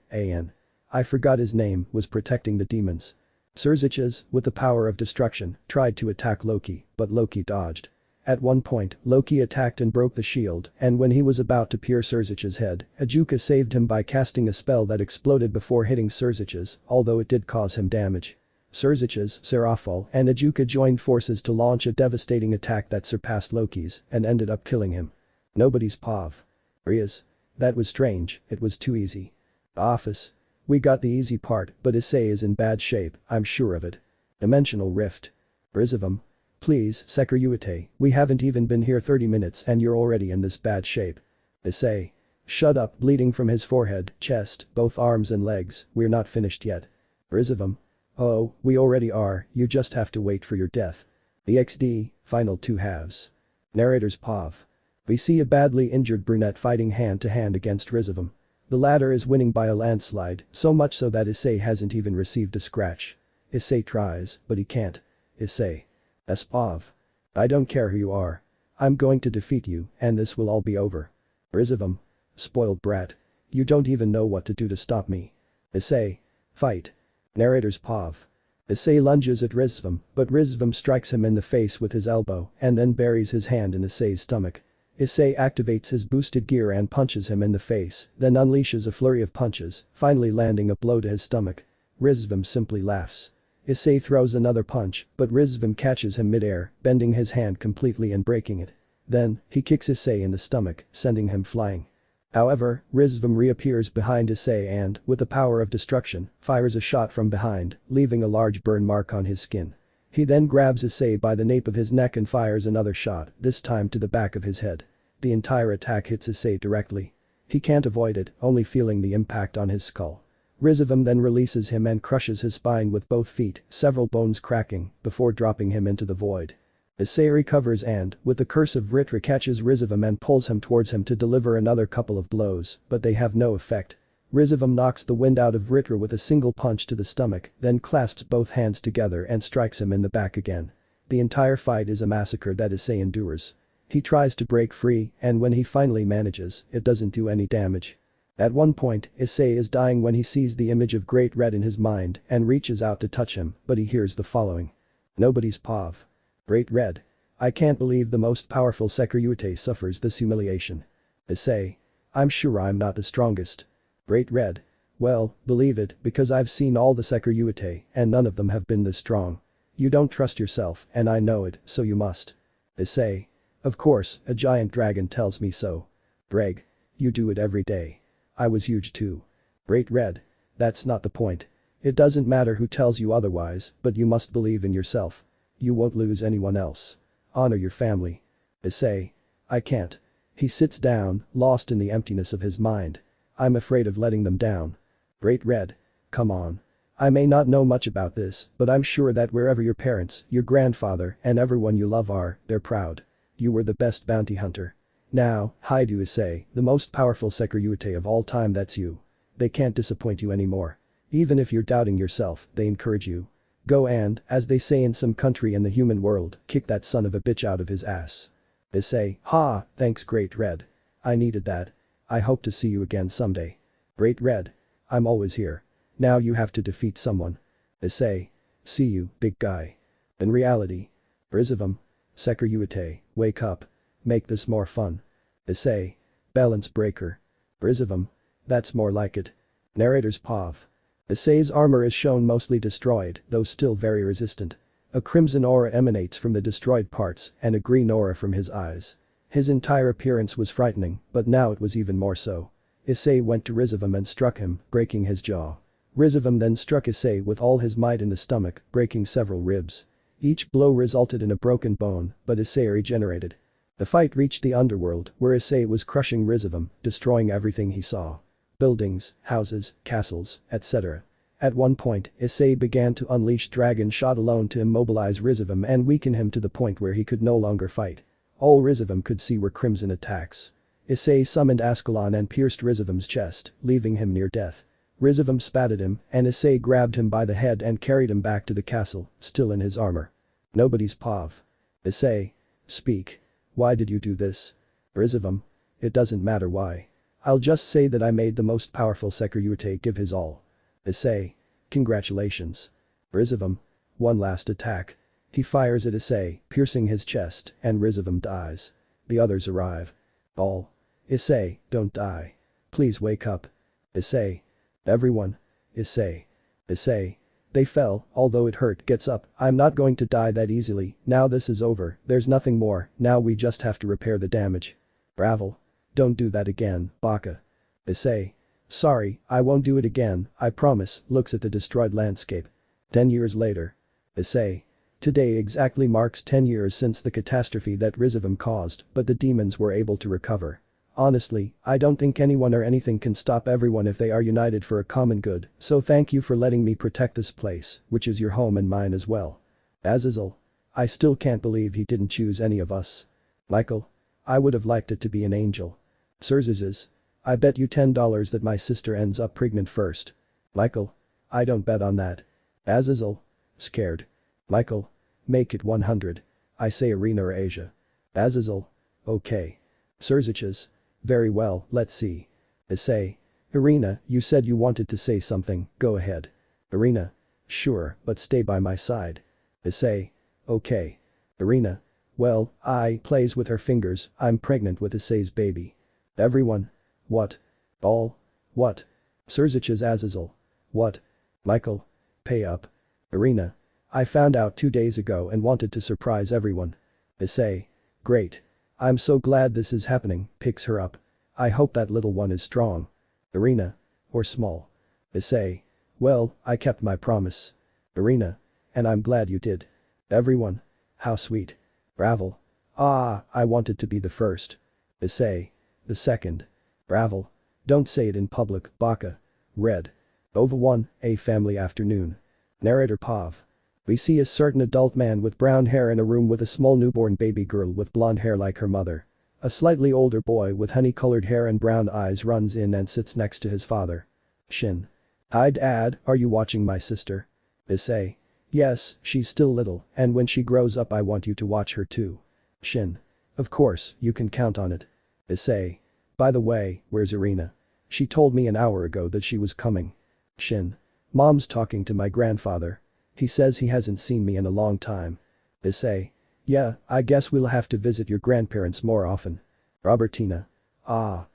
I forgot his name, was protecting the demons. Surziches, with the power of destruction, tried to attack Loki, but Loki dodged. At one point, Loki attacked and broke the shield, and when he was about to pierce Surziches' head, Ajuka saved him by casting a spell that exploded before hitting Surziches, although it did cause him damage. Surziches, Serafal, and Ajuka joined forces to launch a devastating attack that surpassed Loki's, and ended up killing him. Nobody's pav. Rias. That was strange, it was too easy. Office. We got the easy part, but Issei is in bad shape, I'm sure of it. Dimensional rift. Rizivum. Please, Sekiryuutei, we haven't even been here 30 minutes and you're already in this bad shape. Issei. Shut up, bleeding from his forehead, chest, both arms and legs, we're not finished yet. Rizivum. Oh, we already are, you just have to wait for your death. EXD, final 2 halves. Narrator's pav. We see a badly injured brunette fighting hand to hand against Rizivum. The latter is winning by a landslide, so much so that Issei hasn't even received a scratch. Issei tries, but he can't. Issei. Espav. I don't care who you are. I'm going to defeat you, and this will all be over. Rizivum. Spoiled brat. You don't even know what to do to stop me. Issei. Fight. Narrator's pav. Issei lunges at Rizivum, but Rizivum strikes him in the face with his elbow and then buries his hand in Issei's stomach. Issei activates his boosted gear and punches him in the face, then unleashes a flurry of punches, finally landing a blow to his stomach. Rizivum simply laughs. Issei throws another punch, but Rizivum catches him mid-air, bending his hand completely and breaking it. Then, he kicks Issei in the stomach, sending him flying. However, Rizivum reappears behind Issei and, with the power of destruction, fires a shot from behind, leaving a large burn mark on his skin. He then grabs Issei by the nape of his neck and fires another shot, this time to the back of his head. The entire attack hits Issei directly. He can't avoid it, only feeling the impact on his skull. Rizavam then releases him and crushes his spine with both feet, several bones cracking, before dropping him into the void. Issei recovers and, with the curse of Vritra, catches Rizavam and pulls him towards him to deliver another couple of blows, but they have no effect. Rizavam knocks the wind out of Vritra with a single punch to the stomach, then clasps both hands together and strikes him in the back again. The entire fight is a massacre that Issei endures. He tries to break free, and when he finally manages, it doesn't do any damage. At one point, Issei is dying when he sees the image of Great Red in his mind and reaches out to touch him, but he hears the following. Nobody's pav. Great Red. I can't believe the most powerful Sekiryuutei suffers this humiliation. Issei. I'm sure I'm not the strongest. Great Red. Well, believe it, because I've seen all the Sekiryuutei and none of them have been this strong. You don't trust yourself and I know it, so you must. Issei. Of course, a giant dragon tells me so. Greg. You do it every day. I was huge too. Great Red. That's not the point. It doesn't matter who tells you otherwise, but you must believe in yourself. You won't lose anyone else. Honor your family. Issei. I can't. He sits down, lost in the emptiness of his mind. I'm afraid of letting them down. Great Red. Come on. I may not know much about this, but I'm sure that wherever your parents, your grandfather, and everyone you love are, they're proud. You were the best bounty hunter. Now, Hyoudou Issei, the most powerful Sekiryuutei of all time, that's you. They can't disappoint you anymore. Even if you're doubting yourself, they encourage you. Go and, as they say in some country in the human world, kick that son of a bitch out of his ass. Issei. Ha, thanks Great Red. I needed that. I hope to see you again someday. Great Red. I'm always here. Now you have to defeat someone. Issei. See you, big guy. In reality. Rizavam. Sekiryuutei, wake up. Make this more fun. Issei. Balance breaker. Rizavam. That's more like it. Narrator's pav. Issei's armor is shown mostly destroyed, though still very resistant. A crimson aura emanates from the destroyed parts and a green aura from his eyes. His entire appearance was frightening, but now it was even more so. Issei went to Rizavam and struck him, breaking his jaw. Rizavam then struck Issei with all his might in the stomach, breaking several ribs. Each blow resulted in a broken bone, but Issei regenerated. The fight reached the underworld, where Issei was crushing Rizavam, destroying everything he saw. Buildings, houses, castles, etc. At one point, Issei began to unleash dragon shot alone to immobilize Rizavam and weaken him to the point where he could no longer fight. All Rizavam could see were crimson attacks. Issei summoned Ascalon and pierced Rizavam's chest, leaving him near death. Rizavam spat at him and Issei grabbed him by the head and carried him back to the castle, still in his armor. Nobody's pav. Issei. Speak. Why did you do this? Rizavam. It doesn't matter why. I'll just say that I made the most powerful Sekiryuutei give his all. Issei. Congratulations. Rizavam. One last attack. He fires at Issei, piercing his chest, and Rizavam dies. The others arrive. All. Issei, don't die. Please wake up. Issei. Everyone. Issei. Issei. They fell, although it hurt, gets up. I'm not going to die that easily, now this is over, there's nothing more, now we just have to repair the damage. Bravo. Don't do that again, Baka. Issei. Sorry, I won't do it again, I promise, looks at the destroyed landscape. 10 years later. Issei. Today exactly marks 10 years since the catastrophe that Rizavam caused, but the demons were able to recover. Honestly, I don't think anyone or anything can stop everyone if they are united for a common good, so thank you for letting me protect this place, which is your home and mine as well. Azazel. I still can't believe he didn't choose any of us. Michael. I would have liked it to be an angel. Serzizes. I bet you $10 that my sister ends up pregnant first. Michael. I don't bet on that. Azazel. Scared. Michael. Make it 100. I say Arena or Asia. Azazel. Okay. Serzizes. Very well, let's see. Issei. Arena, you said you wanted to say something, go ahead. Arena. Sure, but stay by my side. Issei. Okay. Arena. Well, I plays with her fingers, I'm pregnant with Issei's baby. Everyone. What? All? What? Serzizes Azazel. What? Michael. Pay up. Arena. I found out 2 days ago and wanted to surprise everyone. Issei. Great. I'm so glad this is happening, picks her up. I hope that little one is strong. Arena. Or small. Issei. Well, I kept my promise. Arena. And I'm glad you did. Everyone. How sweet. Bravo. Ah, I wanted to be the first. Issei. The second. Bravo. Don't say it in public, Baka. Red. OVA 1, A Family Afternoon. Narrator Pav. We see a certain adult man with brown hair in a room with a small newborn baby girl with blonde hair like her mother. A slightly older boy with honey-colored hair and brown eyes runs in and sits next to his father. Shin. Hi Dad, are you watching my sister? Issei. Yes, she's still little, and when she grows up I want you to watch her too. Shin. Of course, you can count on it. Issei. By the way, where's Irina? She told me an hour ago that she was coming. Shin. Mom's talking to my grandfather. He says he hasn't seen me in a long time. Issei. Yeah, I guess we'll have to visit your grandparents more often. Robertina. Ah.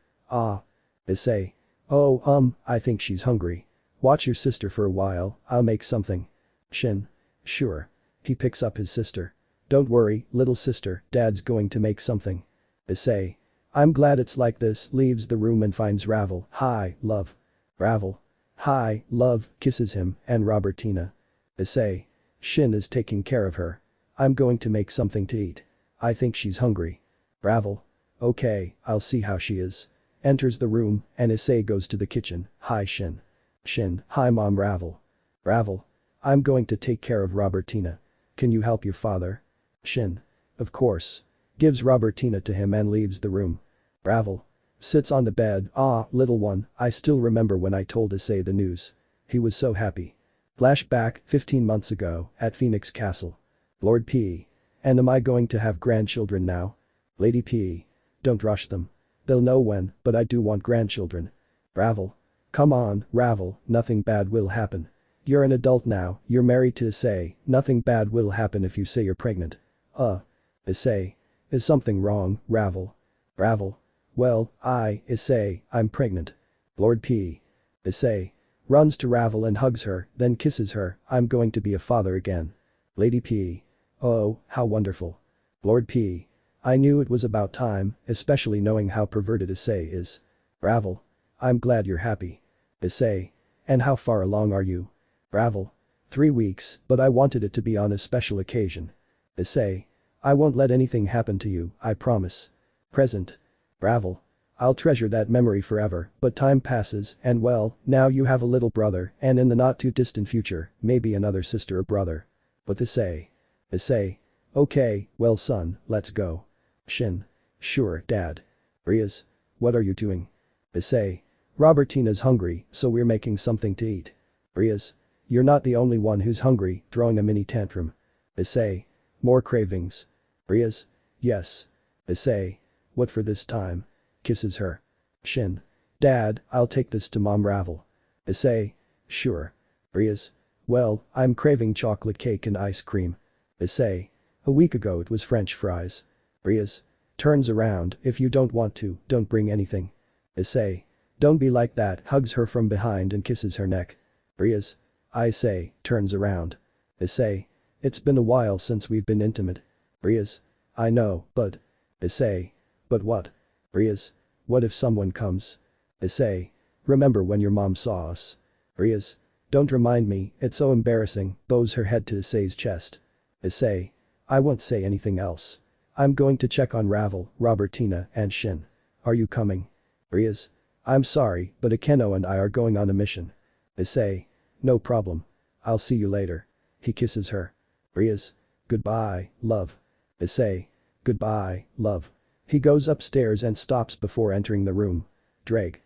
Issei. Oh, I think she's hungry. Watch your sister for a while, I'll make something. Shin. Sure. He picks up his sister. Don't worry, little sister, Dad's going to make something. Issei. I'm glad it's like this, leaves the room and finds Ravel. Hi, love. Ravel. Hi, love, kisses him, and Robertina. Issei. Shin is taking care of her. I'm going to make something to eat. I think she's hungry. Ravel. Okay, I'll see how she is. Enters the room, and Issei goes to the kitchen. Hi Shin. Shin. Hi Mom. Ravel. Ravel. I'm going to take care of Robertina. Can you help your father? Shin. Of course. Gives Robertina to him and leaves the room. Ravel. Sits on the bed. Ah, little one, I still remember when I told Issei the news. He was so happy. Flashback, 15 months ago, at Phoenix Castle. Lord P. And am I going to have grandchildren now? Lady P. Don't rush them. They'll know when, but I do want grandchildren. Ravel. Come on, Ravel, nothing bad will happen. You're an adult now, you're married to Issei, nothing bad will happen if you say you're pregnant. Issei. Is something wrong, Ravel? Ravel. Well, Issei, I'm pregnant. Lord P. Issei. Runs to Ravel and hugs her, then kisses her, I'm going to be a father again. Lady P. Oh, how wonderful. Lord P. I knew it was about time, especially knowing how perverted Issei is. Ravel. I'm glad you're happy. Issei. And how far along are you? Ravel. 3 weeks, but I wanted it to be on a special occasion. Issei. I won't let anything happen to you, I promise. Present. Ravel. I'll treasure that memory forever, but time passes and well, now you have a little brother and in the not too distant future, maybe another sister or brother. But Issei. Issei. Okay, well son, let's go. Shin. Sure, Dad. Rias. What are you doing? Issei. Robertina's hungry, so we're making something to eat. Rias. You're not the only one who's hungry, throwing a mini tantrum. Issei. More cravings. Rias. Yes. Issei. What for this time? Kisses her. Shin. Dad, I'll take this to Mom. Ravel. Issei. Sure. Rias. Well, I'm craving chocolate cake and ice cream. Issei. A week ago it was French fries. Rias. Turns around, if you don't want to, don't bring anything. Issei. Don't be like that, hugs her from behind and kisses her neck. Rias. I say, turns around. Issei. It's been a while since we've been intimate. Rias. I know, but. Issei. But what? Rias. What if someone comes? Issei. Remember when your mom saw us? Rias. Don't remind me, it's so embarrassing, bows her head to Issei's chest. Issei. I won't say anything else. I'm going to check on Ravel, Robertina, and Shin. Are you coming? Rias. I'm sorry, but Akeno and I are going on a mission. Issei. No problem. I'll see you later. He kisses her. Rias. Goodbye, love. Issei. Goodbye, love. He goes upstairs and stops before entering the room. Dreg.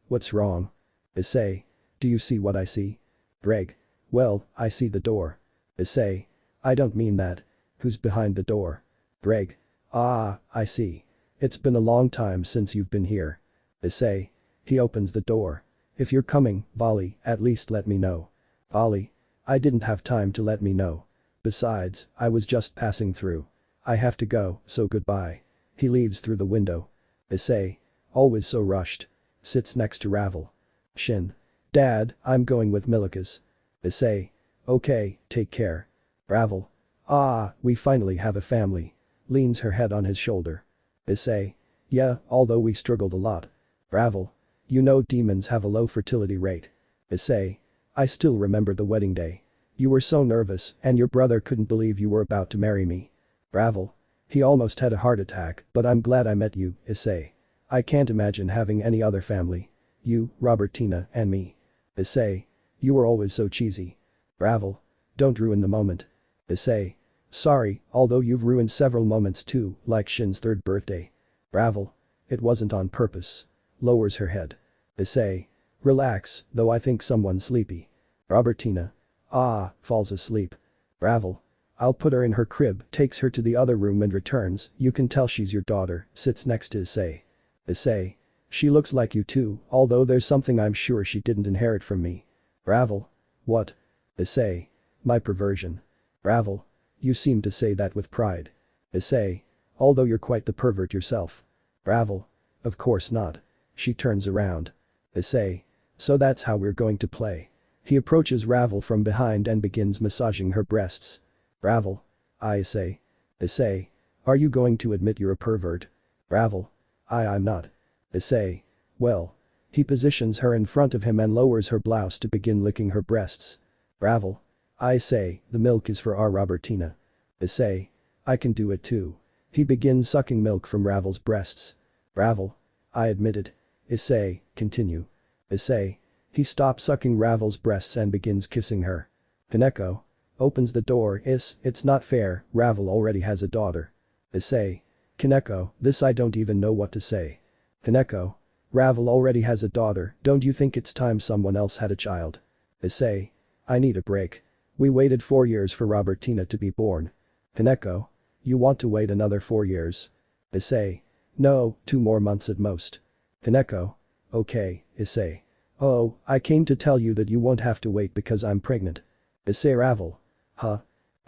What's wrong? Issei. Do you see what I see? Dreg. Well, I see the door. Issei. I don't mean that. Who's behind the door? Dreg. Ah, I see. It's been a long time since you've been here. Issei. He opens the door. If you're coming, Volley, at least let me know. Volley. I didn't have time to let me know. Besides, I was just passing through. I have to go, so goodbye. He leaves through the window. Issei. Always so rushed. Sits next to Ravel. Shin. Dad, I'm going with Milikas. Issei. Okay, take care. Ravel. Ah, we finally have a family. Leans her head on his shoulder. Issei. Yeah, although we struggled a lot. Ravel. You know demons have a low fertility rate. Issei. I still remember the wedding day. You were so nervous and your brother couldn't believe you were about to marry me. Ravel. He almost had a heart attack, but I'm glad I met you, Issei. I can't imagine having any other family. You, Robertina, and me. Issei. You were always so cheesy. Ravel. Don't ruin the moment. Issei. Sorry, although you've ruined several moments too, like Shin's third birthday. Ravel. It wasn't on purpose. Lowers her head. Issei. Relax, though I think someone's sleepy. Robertina. Ah, falls asleep. Ravel. I'll put her in her crib, takes her to the other room and returns, you can tell she's your daughter, sits next to Issei. Issei. She looks like you too, although there's something I'm sure she didn't inherit from me. Ravel. What? Issei. My perversion. Ravel. You seem to say that with pride. Issei. Although you're quite the pervert yourself. Ravel. Of course not. She turns around. Issei. So that's how we're going to play. He approaches Ravel from behind and begins massaging her breasts. Ravel. Issei. Issei. Are you going to admit you're a pervert? Ravel. I'm not. Issei. Well. He positions her in front of him and lowers her blouse to begin licking her breasts. Ravel. Issei, the milk is for our Robertina. Issei. I can do it too. He begins sucking milk from Ravel's breasts. Ravel. I admit it. Issei, continue. Issei. He stops sucking Ravel's breasts and begins kissing her. Kaneko. Opens the door. It's not fair, Ravel already has a daughter. Issei. Kaneko, this I don't even know what to say. Kaneko. Ravel already has a daughter, don't you think it's time someone else had a child? Issei. I need a break. We waited 4 years for Robertina to be born. Kaneko. You want to wait another 4 years? Issei. No, 2 more months at most. Kaneko. Okay, Issei. Oh, I came to tell you that you won't have to wait because I'm pregnant. Issei. Ravel. Huh?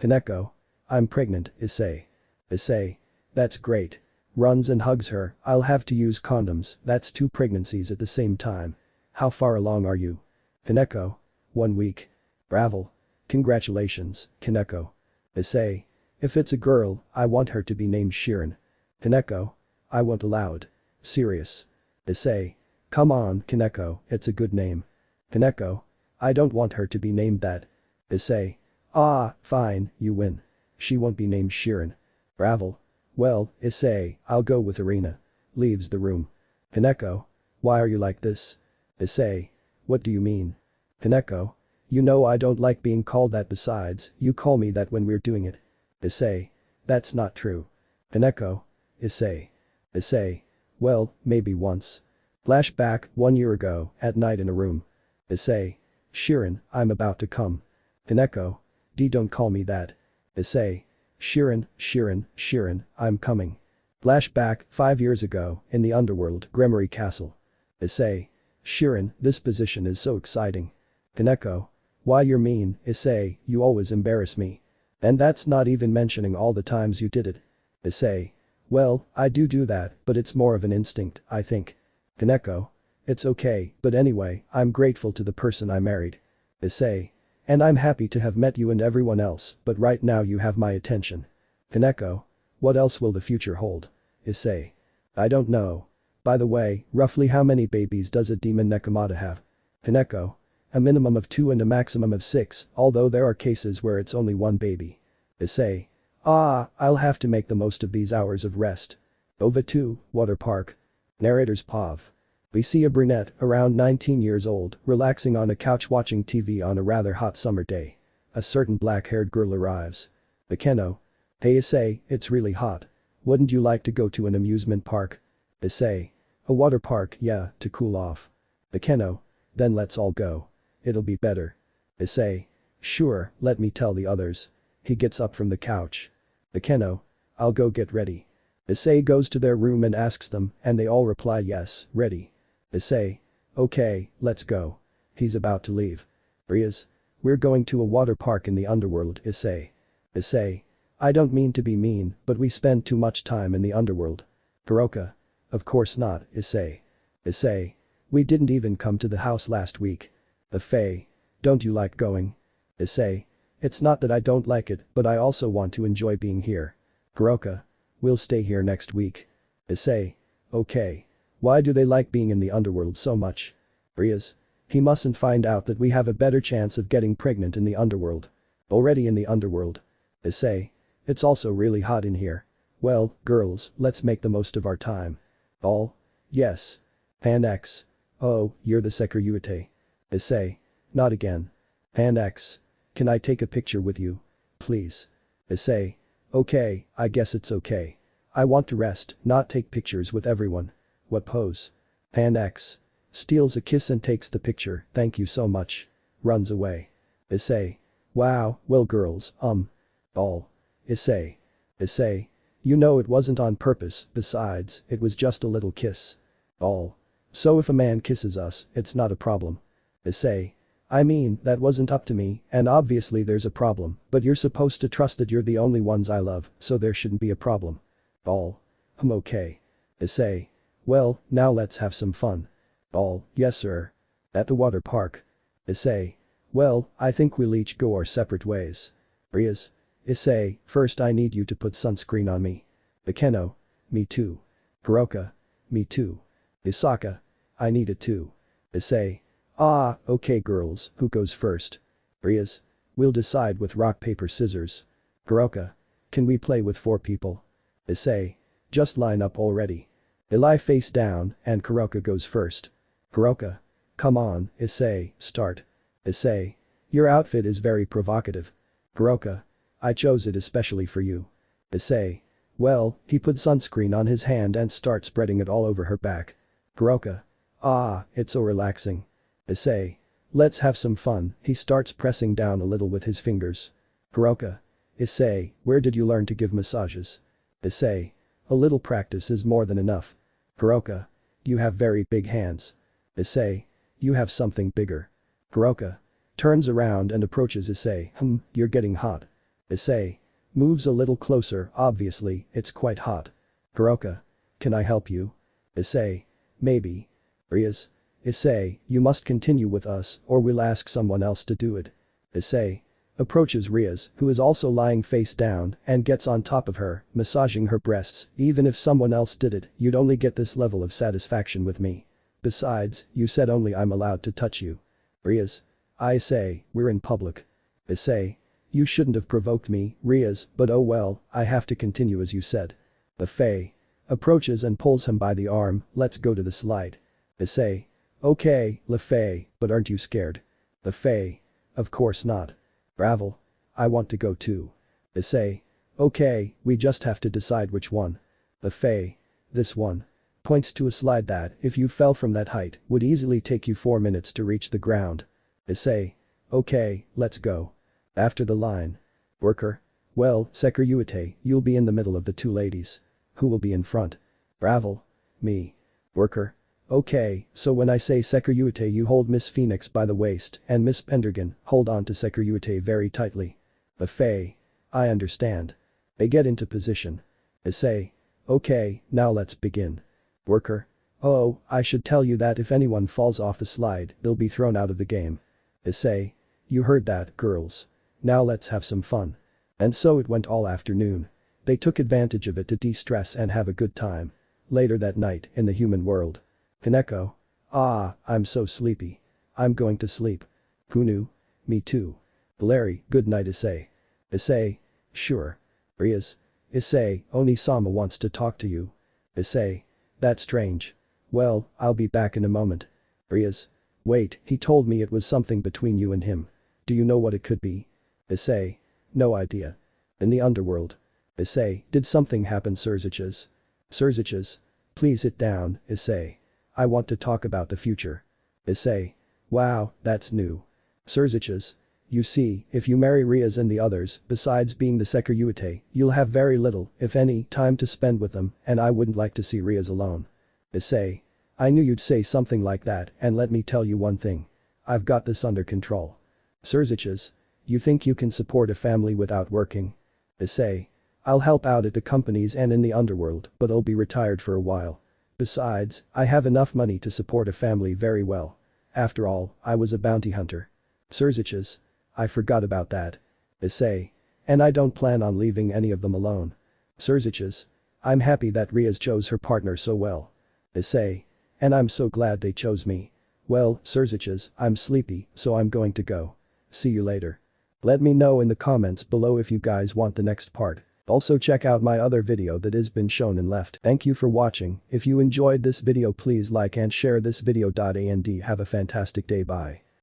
Kaneko. I'm pregnant, Issei. Issei. That's great. Runs and hugs her, I'll have to use condoms, that's 2 pregnancies at the same time. How far along are you? Kaneko. 1 week. Ravel. Congratulations, Kaneko. Issei. If it's a girl, I want her to be named Shirin. Kaneko. I won't allow it. Serious. Issei. Come on, Kaneko, it's a good name. Kaneko. I don't want her to be named that. Issei. Ah, fine, you win. She won't be named Shirin. Ravel. Well, Issei, I'll go with Arena. Leaves the room. Kaneko. Why are you like this? Issei. What do you mean? Kaneko. You know I don't like being called that, besides, you call me that when we're doing it. Issei. That's not true. Kaneko. Issei. Issei. Well, maybe once. Flashback, 1 year ago, at night in a room. Issei. Shirin, I'm about to come. Kaneko. Don't call me that. Issei. Shirin, Shirin, Shirin, I'm coming. Flashback, 5 years ago, in the underworld, Gremory Castle. Issei. Shirin, this position is so exciting. Kaneko. Why you're mean, Issei, you always embarrass me. And that's not even mentioning all the times you did it. Issei. Well, I do that, but it's more of an instinct, I think. Kaneko. It's okay, but anyway, I'm grateful to the person I married. Issei. And I'm happy to have met you and everyone else, but right now you have my attention. Kaneko. What else will the future hold? Issei. I don't know. By the way, roughly how many babies does a demon Nekomata have? Kaneko. A minimum of 2 and a maximum of 6, although there are cases where it's only 1 baby. Issei. Ah, I'll have to make the most of these hours of rest. OVA 2, Water Park. Narrator's POV. We see a brunette, around 19 years old, relaxing on a couch watching TV on a rather hot summer day. A certain black-haired girl arrives. Bakeno. Hey Issei, it's really hot. Wouldn't you like to go to an amusement park? Issei. A water park, yeah, to cool off. Bakeno. Then let's all go. It'll be better. Issei. Sure, let me tell the others. He gets up from the couch. Bakeno. I'll go get ready. Issei goes to their room and asks them, and they all reply yes, ready. Issei. Okay, let's go. He's about to leave. Rias. We're going to a water park in the underworld, Issei. Issei. I don't mean to be mean, but we spend too much time in the underworld. Kuroka. Of course not, Issei. Issei. We didn't even come to the house last week. The Fae. Don't you like going? Issei. It's not that I don't like it, but I also want to enjoy being here. Kuroka. We'll stay here next week. Issei. Okay. Why do they like being in the underworld so much? Rias. He mustn't find out that we have a better chance of getting pregnant in the underworld. Already in the underworld. Issei. It's also really hot in here. Well, girls, let's make the most of our time. All? Yes. Pan X. Oh, you're the Sekiryuutei. Issei. Not again. Pan X. Can I take a picture with you? Please. Issei. Okay, I guess it's okay. I want to rest, not take pictures with everyone. What pose? Pan X. Steals a kiss and takes the picture, thank you so much. Runs away. Issei. Wow, well girls, all. Issei. Issei. You know it wasn't on purpose, besides, it was just a little kiss. All. So if a man kisses us, it's not a problem. Issei. I mean, that wasn't up to me, and obviously there's a problem, but you're supposed to trust that you're the only ones I love, so there shouldn't be a problem. All. Okay. Issei. Well, now let's have some fun. All. Yes sir. At the water park. Issei. Well, I think we'll each go our separate ways. Rias. Issei, first I need you to put sunscreen on me. Ikeno. Me too. Kuroka. Me too. Isaka. I need it too. Issei. Ah, okay girls, who goes first? Rias. We'll decide with rock paper scissors. Kuroka. Can we play with 4 people? Issei. Just line up already. They lie face down and Kuroka goes first. Kuroka. Come on, Issei, start. Issei. Your outfit is very provocative. Kuroka. I chose it especially for you. Issei. Well, he put sunscreen on his hand and starts spreading it all over her back. Kuroka. Ah, it's so relaxing. Issei. Let's have some fun, he starts pressing down a little with his fingers. Kuroka. Issei, where did you learn to give massages? Issei. A little practice is more than enough. Kuroka. You have very big hands. Issei. You have something bigger. Kuroka. Turns around and approaches Issei. You're getting hot. Issei. Moves a little closer, obviously, it's quite hot. Kuroka. Can I help you? Issei. Maybe. Rias. Issei, you must continue with us or we'll ask someone else to do it. Issei. Approaches Rias, who is also lying face down, and gets on top of her, massaging her breasts. Even if someone else did it, you'd only get this level of satisfaction with me. Besides, you said only I'm allowed to touch you. Rias. I say, we're in public. Issei. You shouldn't have provoked me, Rias, but oh well, I have to continue as you said. The Fae. Approaches and pulls him by the arm, let's go to the slide. Issei. Okay, Le Fae, but aren't you scared? The Fae. Of course not. Gravel. I want to go too. Issei. Okay, we just have to decide which one. The Fae. This one. Points to a slide that, if you fell from that height, would easily take you 4 minutes to reach the ground. Issei. Okay, let's go. After the line. Worker. Well, Sekiryuutei, you'll be in the middle of the 2 ladies. Who will be in front? Gravel. Me. Worker. Okay, so when I say Sekiryuutei you hold Miss Phoenix by the waist and Miss Pendragon hold on to Sekiryuutei very tightly. The Fae. I understand. They get into position. Issei. Okay, now let's begin. Worker. Oh, I should tell you that if anyone falls off the slide, they'll be thrown out of the game. Issei. You heard that, girls. Now let's have some fun. And so it went all afternoon. They took advantage of it to de-stress and have a good time. Later that night, in the human world. Kaneko. Ah, I'm so sleepy. I'm going to sleep. Kunu. Me too. Valeri, good night Issei. Issei. Sure. Rias. Issei, Oni-sama wants to talk to you. Issei. That's strange. Well, I'll be back in a moment. Rias. Wait, he told me it was something between you and him. Do you know what it could be? Issei. No idea. In the underworld. Issei, did something happen Surziches? Surziches. Please sit down, Issei. I want to talk about the future. Issei. Wow, that's new. Surziches. You see, if you marry Rias and the others, besides being the Sekiryuutei, you'll have very little, if any, time to spend with them, and I wouldn't like to see Rias alone. Issei. I knew you'd say something like that, and let me tell you one thing. I've got this under control. Surziches. You think you can support a family without working? Issei. I'll help out at the companies and in the underworld, but I'll be retired for a while. Besides, I have enough money to support a family very well. After all, I was a bounty hunter. Surziches. I forgot about that. Issei. And I don't plan on leaving any of them alone. Surziches. I'm happy that Rias chose her partner so well. Issei. And I'm so glad they chose me. Well, Surziches, I'm sleepy, so I'm going to go. See you later. Let me know in the comments below if you guys want the next part. Also check out my other video that has been shown and left. Thank you for watching. If you enjoyed this video please like and share this video. And have a fantastic day. Bye.